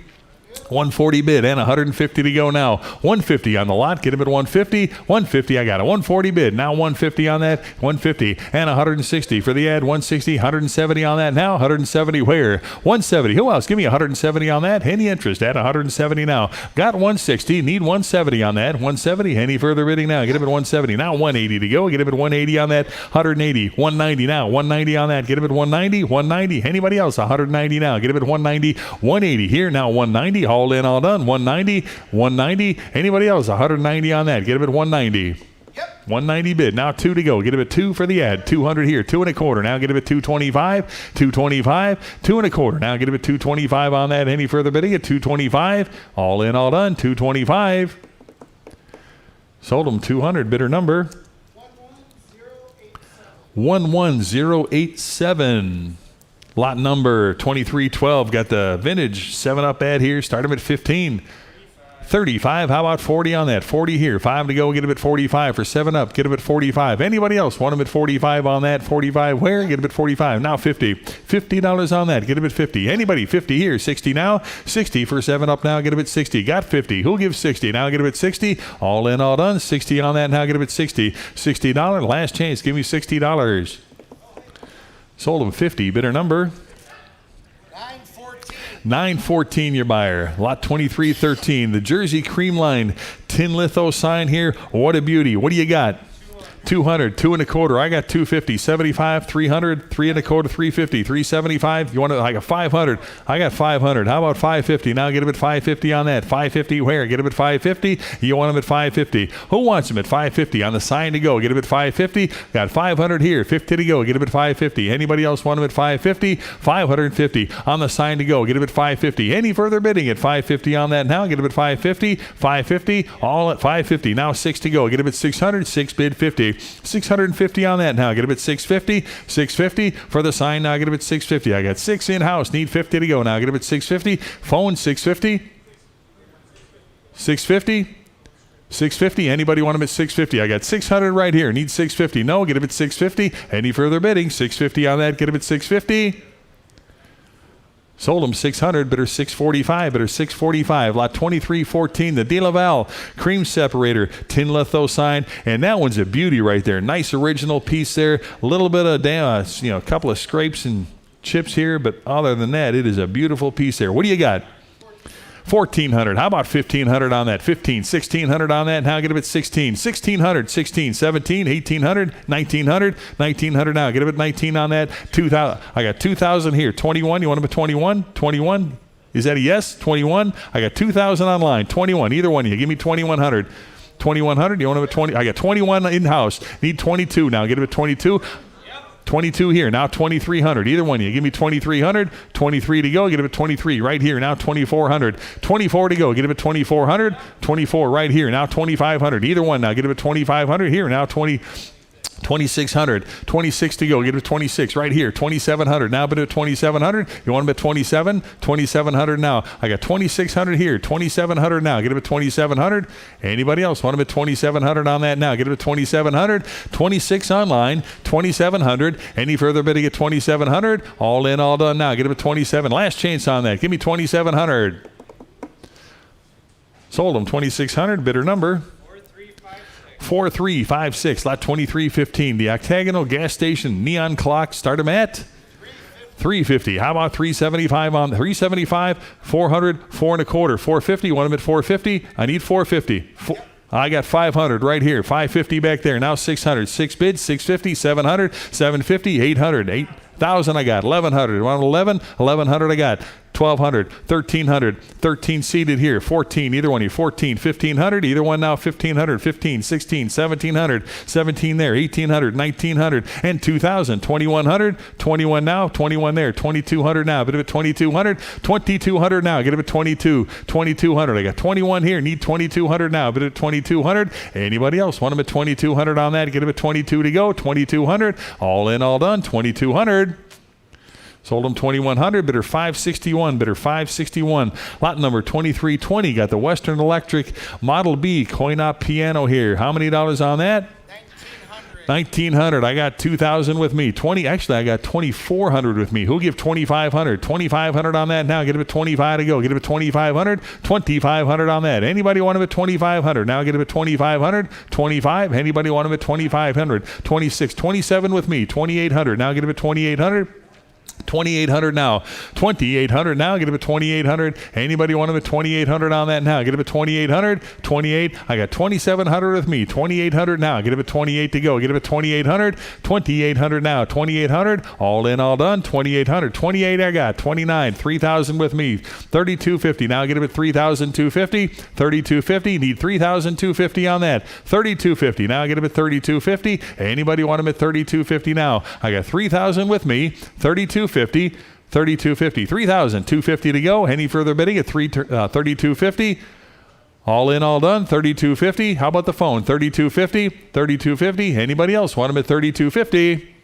140 bid and 150 to go now. 150 on the lot. Get him at 150. 150. I got a 140 bid. Now 150 on that. 150 and 160 for the ad. 160. 170 on that now. 170 where? 170. Who else? Give me 170 on that. Any interest at 170 now. Got 160. Need 170 on that. 170. Any further bidding now? Get him at 170. Now 180 to go. Get him at 180 on that. 180. 190 now. 190 on that. Get him at 190. 190. Anybody else? 190 now. Get him at 190. 180 here. Now 190. All in, all done. 190. 190. Anybody else? 190 on that. Get him at 190. Yep. 190 bid. Now 2 to go. Get him at 2 for the ad. 200 here. 2 and a quarter. Now get him at 225. 225. 2 and a quarter. Now get him at 225 on that. Any further bidding at 225. All in, all done. 225. Sold him 200. Bidder number 11087. Lot number 2312. Got the vintage 7-Up ad here. Start him at 15. 35. How about 40 on that? 40 here. 5 to go. Get him at 45 for 7-Up. Get him at 45. Anybody else want him at 45 on that? 45 where? Get him at 45. Now 50. $50 on that. Get him at 50. Anybody? 50 here. 60 now. 60 for 7-Up now. Get him at 60. Got 50. Who'll give 60? Now get him at 60. All in, all done. 60 on that. Now get him at 60. $60. Last chance. Give me $60. Sold him 50. Bidder number 914. 914, your buyer. Lot 2313. The Jersey Cream Line tin litho sign here. What a beauty. What do you got? 200, 2 1/4. I got 250, 75, 300, 3 1/4, 350, 375. You want to? I got 500. I got 500. How about 550? Now get him at 550 on that. 550 where? Get him at 550. You want him at 550. Who wants him at 550 on the sign to go? Get him at 550. Got 500 here. 50 to go. Get him at 550. Anybody else want him at 550? 550 on the sign to go. Get him at 550. Any further bidding at 550 on that now? Get him at 550. 550. All at 550. Now 6 to go. Get him at 600. 6 bid 50. 650 on that now. Get him at 650. 650 for the sign now. Get him at 650. I got 6 in house. Need 50 to go now. Get him at 650. Phone 650. 650. 650. Anybody want him at 650? I got 600 right here. Need 650. No, get him at 650. Any further bidding? 650 on that. Get him at 650. Sold him 600, bidder 645, bidder 645. Lot 2314, the De La Val cream separator, tin litho sign, and that one's a beauty right there. Nice original piece there. A little bit of a couple of scrapes and chips here, but other than that, it is a beautiful piece there. What do you got? 1,400. How about 1,500 on that? 15, 1,600 on that. Now get him at 16. 1,600, 16, 17, 1,800, 1,900, 1,900 now. Get him at 19 on that. 2,000. I got 2,000 here. 21. You want him at 21? 21. Is that a yes? 21. I got 2,000 online. 21. Either one of you. Give me 2,100. 2,100. You want him at 20? I got 21 in house. Need 22 now. Get him at 22. 22 here, now 2,300. Either one of you. Give me 2,300. 23 to go. Get him at 23 right here. Now 2,400. 24 to go. Get him at 2,400. 24 right here. Now 2,500. Either one now. Get him at 2,500 here. Now 2,600. 26 to go. Get him at 26 right here. 2,700. Now bid at 2,700. You want him at 27? 2,700 now. I got 2,600 here. 2,700 now. Get him at 2,700. Anybody else want him at 2,700 on that now? Get him at 2,700. 26 online. 2,700. Any further bidding at 2,700? All in, all done now. Get him at 27. Last chance on that. Give me 2,700. Sold him 2,600. Bidder number 4356, lot 2315. The octagonal gas station neon clock. Start him at 350. How about 375 on 375? 400, 4 1/4, 450. Want him at 450? I need 450. I got 500 right here. 550 back there. Now 600. 6 bids. 650. 700. 750. 800. 8,000. I got 1,100. Want 11? 1,100. I got 1,200, 1,300, 13 seated here, 14, either one of you, 14, 1,500, either one now, 1,500, 15, 16, 1,700, 17 there, 1,800, 1,900, and 2,000, 2,100, 21 now, 21 there, 2,200 now, bit of it, 2,200, 2,200 now, get him at 22, 2,200, I got 21 here, need 2,200 now, bit of 2,200, anybody else want him at 2,200 on that, get him at 22 to go, 2,200, all in, all done, 2,200. Sold them 2,100, bidder 561, bidder 561. Lot number 2320, got the Western Electric Model B coin-op piano here. How many dollars on that? 1,900. I got 2,000 with me. I got 2,400 with me. Who'll give 2,500? 2,500 on that now. Get him at 25 to go. Get him at 2,500. 2,500 on that. Anybody want him at 2,500? Now get him at 2,500. 25. Anybody want him at 2,500? 26. 27 with me. 2,800. Now get him at 2,800. 2,800 now. 2,800 now. Get him at 2,800. Anybody want him at 2,800 on that now? Get him at 2,800. 28. I got 2,700 with me. 2,800 now. Get him at 28 to go. Get him at 2,800. 2,800 now. 2,800. All in, all done. 2,800. 28 I got. 29. 3,000 with me. 3,250. Now get him at 3,250. 3,250. Need 3,250 on that. 3,250. Now get him at 3,250. Anybody want him at 3,250 now? I got 3,000 with me. 3,250. 3,250. 3,250 to go. Any further bidding at 3,250? All in, all done. 3,250. How about the phone? 3,250. 3,250. Anybody else want them at 3,250?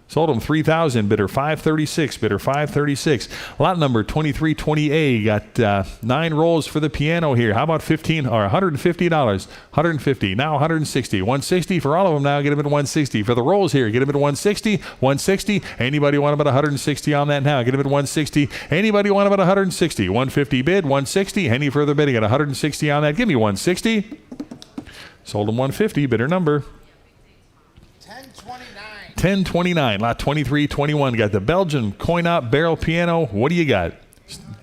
Sold them 3,000. Bidder 536. Bidder 536. Lot number 2320A. Got 9 rolls for the piano here. How about $150? 150. Now 160. 160 for all of them. Now get them at 160 for the rolls here. Get them at 160. 160. Anybody want about 160 on that now? Get them at 160. Anybody want about 160? 150 bid. 160. Any further bidding at 160 on that? Give me 160. Sold them 150. Bidder number 1029, lot 2321. Got the Belgian coin-op barrel piano. What do you got?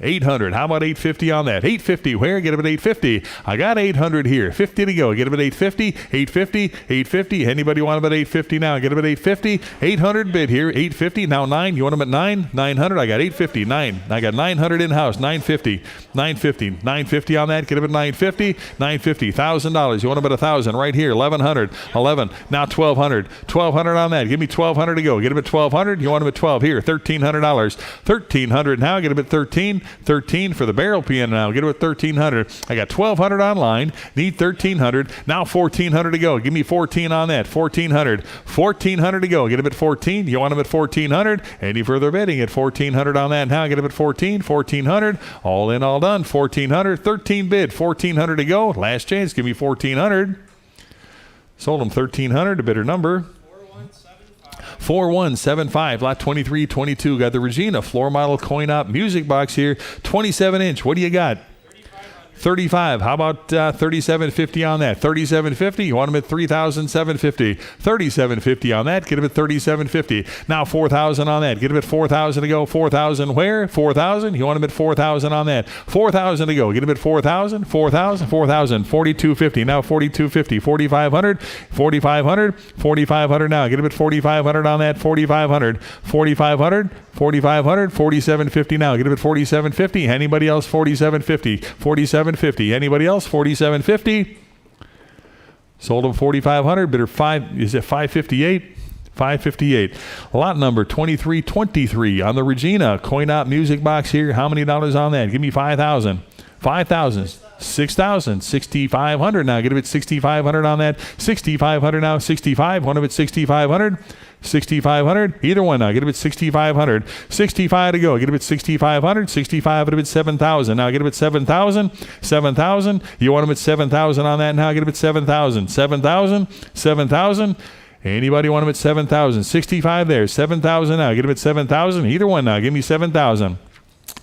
800. How about 850 on that? 850. Where? Get him at 850. I got 800 here. 50 to go. Get him at 850. 850. 850. Anybody want him at 850 now? Get him at 850. 800 bid here. 850. Now 9. You want him at 9? 900. I got 850. 9. I got 900 in house. 950. 950. 950 on that. Get him at 950. 950. $1,000. You want him at 1,000 right here. 1,100. 11. Now 1,200. 1,200 on that. Give me 1,200 to go. Get him at 1,200. You want him at 12 here. $1,300. 1,300 now. Get him at 13. 13 for the barrel piano now. Get it with 1,300. I got 1,200 online. Need 1,300. Now 1,400 to go. Give me 14 on that. 1,400. 1,400 to go. Get him at 14. You want him at 1,400. Any further bidding at 1,400 on that now. Get him at 14. 1,400. All in, all done. 1,400. 13 bid. 1,400 to go. Last chance. Give me 1,400. Sold him 1,300. A bidder number 4175, lot 2322. Got the Regina floor model coin op music box here, 27 inch. What do you got? 35. How about 3750 on that? 3750. You want them at 3,750. 3750 on that. Get them at 3750. Now 4,000 on that. Get them at 4,000 to go. 4,000 where? 4,000. You want them at 4,000 on that. 4,000 to go. Get them at 4,000. 4,000. 4,000. 4,250. Now 4,250. 4,500. 4,500. 4,500 now. Get them at 4,500 on that. 4,500. 4,500. 4,500. 4,750 now. Get them at 4,750. Anybody else? 4,750. 4,750. Anybody else? 4,750. Sold them 4,500. Bidder 5. Is it 558? 558. Lot number 2323 on the Regina coin op music box here. How many dollars on that? Give me 5,000. 5,000. 6,000. 6,500 now. Get it at 6,500 on that. 6,500 now. 65. One of it 6,500. 6,500. Either one now. Get him at 6,500. 65 to go. Get him at 6,500. 65 at 7,000. Now get him at 7,000. 7,000. You want him at 7,000 on that now. Get him at 7,000. 7,000. 7,000. Anybody want him at 7,000? 65 there. 7,000 now. Get him at 7,000. Either one now. Give me 7,000.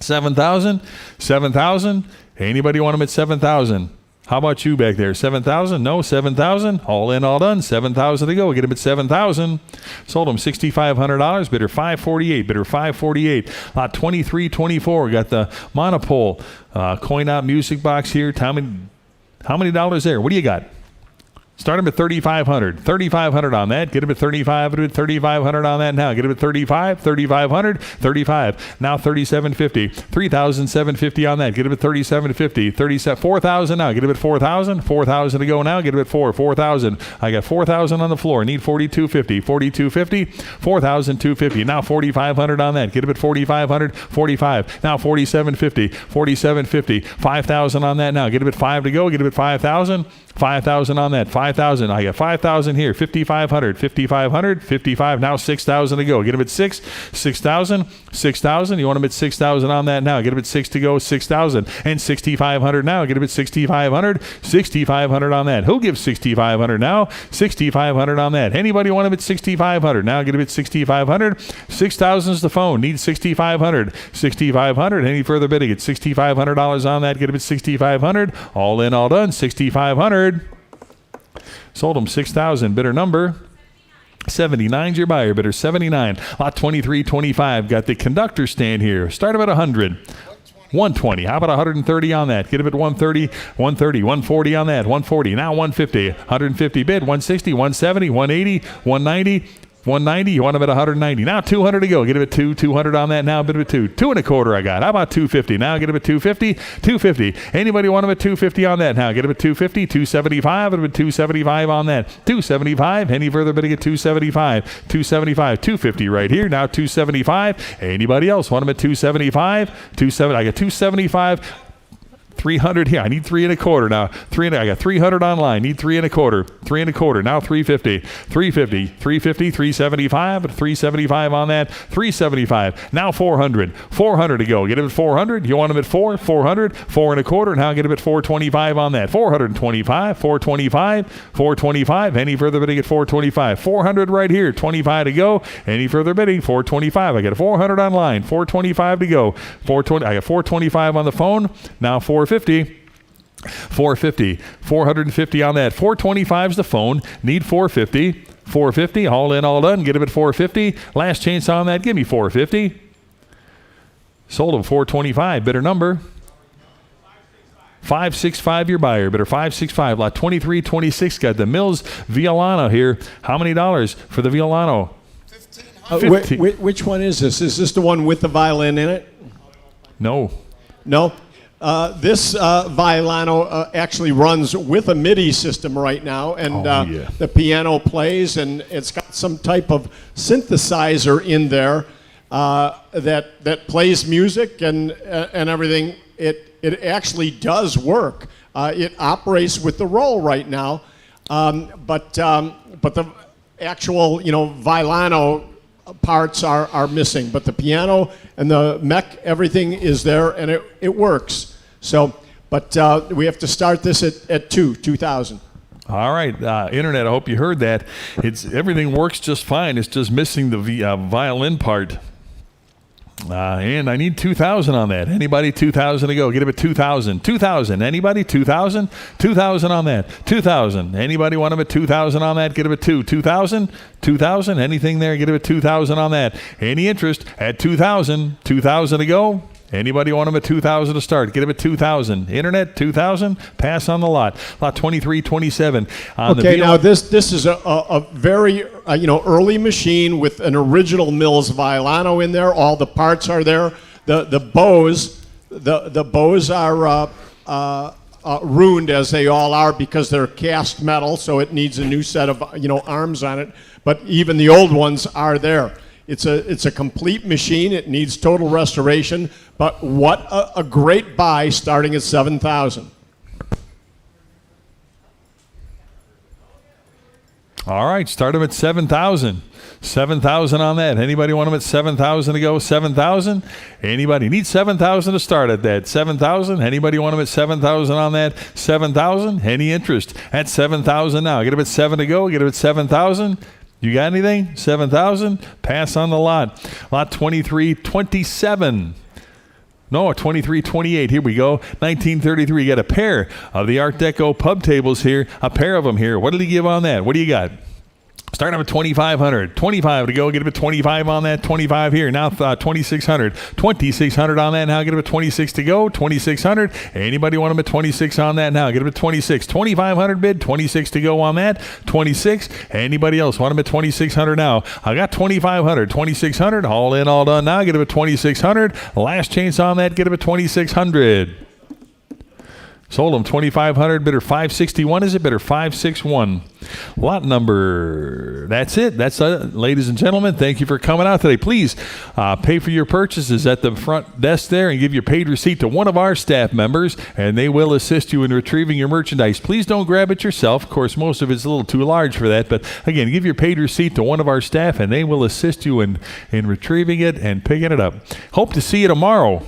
7,000. 7,000. Anybody want him at 7,000? How about you back there? 7,000? No, 7,000. All in, all done. 7,000 to go. Get him at 7,000. Sold him $6,500. Bidder 548. Bidder 548. Lot 2324. Got the monopole coin op music box here. How many dollars there? What do you got? Start him at 3,500. 3,500 on that. Get him at 3,500. 3,500 on that now. Get him at 35. 3,500. 35. Now 3,750. 3,750 on that. Get him at 3,750. 4,000 now. Get him at 4,000. 4,000 to go now. Get him at 4,000. I got 4,000 on the floor. Need 4,250. 4,250. 4,250. Now 4,500 on that. Get him at 4,500. 45. Now 4,750. 4,750. 5,000 on that now. Get him at 5 to go. Get him at 5,000. 5,000 on that. 5,000. I got 5,000 here. 5,500. 5,500. 55. Now 6,000 to go. Get him at 6. 6,000. 6,000. You want him at 6,000 on that now. Get him at 6 to go. 6,000. And 6,500 now. Get him at 6,500. 6,500 on that. Who gives 6,500 now? 6,500 on that. Anybody want him at 6,500 now? Get him at 6,500. 6,000 is the phone. Need 6,500. 6,500. Any further bidding at $6,500 on that? Get him at 6,500. All in, all done. 6,500. Sold them 6,000. Bidder number 79's your buyer. Bidder 79. Lot 2325. Got the conductor stand here. Start him at 100. 120. How about 130 on that? Get him at 130. 130. 140 on that. 140. Now 150. 150 bid. 160. 170. 180. 190. 190. You want him at 190. Now 200 to go. Get him at 2. 200 on that now. Bid him at 2. 2.25 I got. How about 250? Now get him at 250. 250. Anybody want him at 250 on that now? Get him at 250. 275. Get him at 275 on that. 275. Any further bidding at 275. 275. 250 right here. Now 275. Anybody else want him at 275? 270. I got 275. 300 here. I need 3.25 now. I got 300 online. Need 3.25. 3.25. Now 350. 350. 350. 375. 375 on that. 375. Now 400. 400 to go. Get him at 400. You want him at 4? 400. 4.25. Now get him at 425 on that. 425. 425. 425. Any further bidding at 425? 400 right here. 25 to go. Any further bidding? 425. I got a 400 online. 425 to go. 420. I got 425 on the phone. Now 450. 450. 450 on that. 425 is the phone. Need 450. 450. All in, all done. Get him at 450. Last chance on that. Give me 450. Sold him 425. Bidder number 565. Your buyer. Bidder 565. Lot 2326. Got the Mills Violano here. How many dollars for the Violano? 1,500. Which one is this? Is this the one with the violin in it? No. No. This Violano actually runs with a MIDI system right now, and yeah. the piano plays, and it's got some type of synthesizer in there that plays music and everything. It actually does work. It operates with the roll right now, but the actual Violano parts are missing. But the piano and the mech, everything is there, and it works. So, but we have to start this at 2,000. All right, Internet, I hope you heard that. Everything works just fine. It's just missing the violin part. And I need 2,000 on that. Anybody 2,000 to go? Get him at 2,000. 2,000. Anybody 2,000? 2,000 on that. 2,000. Anybody want him at 2,000 on that? Get him at 2,000. 2,000. Anything there? Get him at 2,000 on that. Any interest at 2,000? 2,000 to go. Anybody want him at 2,000 to start? Get him at 2,000. Internet 2,000. Pass on the lot. Lot 2327. Okay, now this is a very early machine with an original Mills Violano in there. All the parts are there. The bows are ruined, as they all are, because they're cast metal, so it needs a new set of arms on it. But even the old ones are there. It's a complete machine. It needs total restoration. But what a great buy starting at 7,000. All right, start him at 7,000. 7,000 on that. Anybody want him at 7,000 to go? 7,000. Anybody need 7,000 to start at that? 7,000. Anybody want him at 7,000 on that? 7,000. Any interest at 7,000 now? Get him at 7 to go. Get him at 7,000. You got anything? 7,000. Pass on the lot. Lot 2327. No, 2328. Here we go. 1933. You got a pair of the Art Deco pub tables here. A pair of them here. What did he give on that? What do you got? Start up at 2,500. 25 to go. Get up at 25 on that. 25 here. Now 2,600. 2,600 on that. Now get up at 26 to go. 2,600. Anybody want them at 26 on that now? Get up at 26. 2,500 bid. 26 to go on that. 26. Anybody else want them at 2,600 now? I got 2,500. 2,600. All in, all done now. Get up at 2,600. Last chance on that. Get up at 2,600. Sold them 2,500. Bidder 561. Is it bidder 561? Lot number. That's it. That's ladies and gentlemen. Thank you for coming out today. Please pay for your purchases at the front desk there and give your paid receipt to one of our staff members, and they will assist you in retrieving your merchandise. Please don't grab it yourself. Of course, most of it's a little too large for that. But again, give your paid receipt to one of our staff, and they will assist you in retrieving it and picking it up. Hope to see you tomorrow.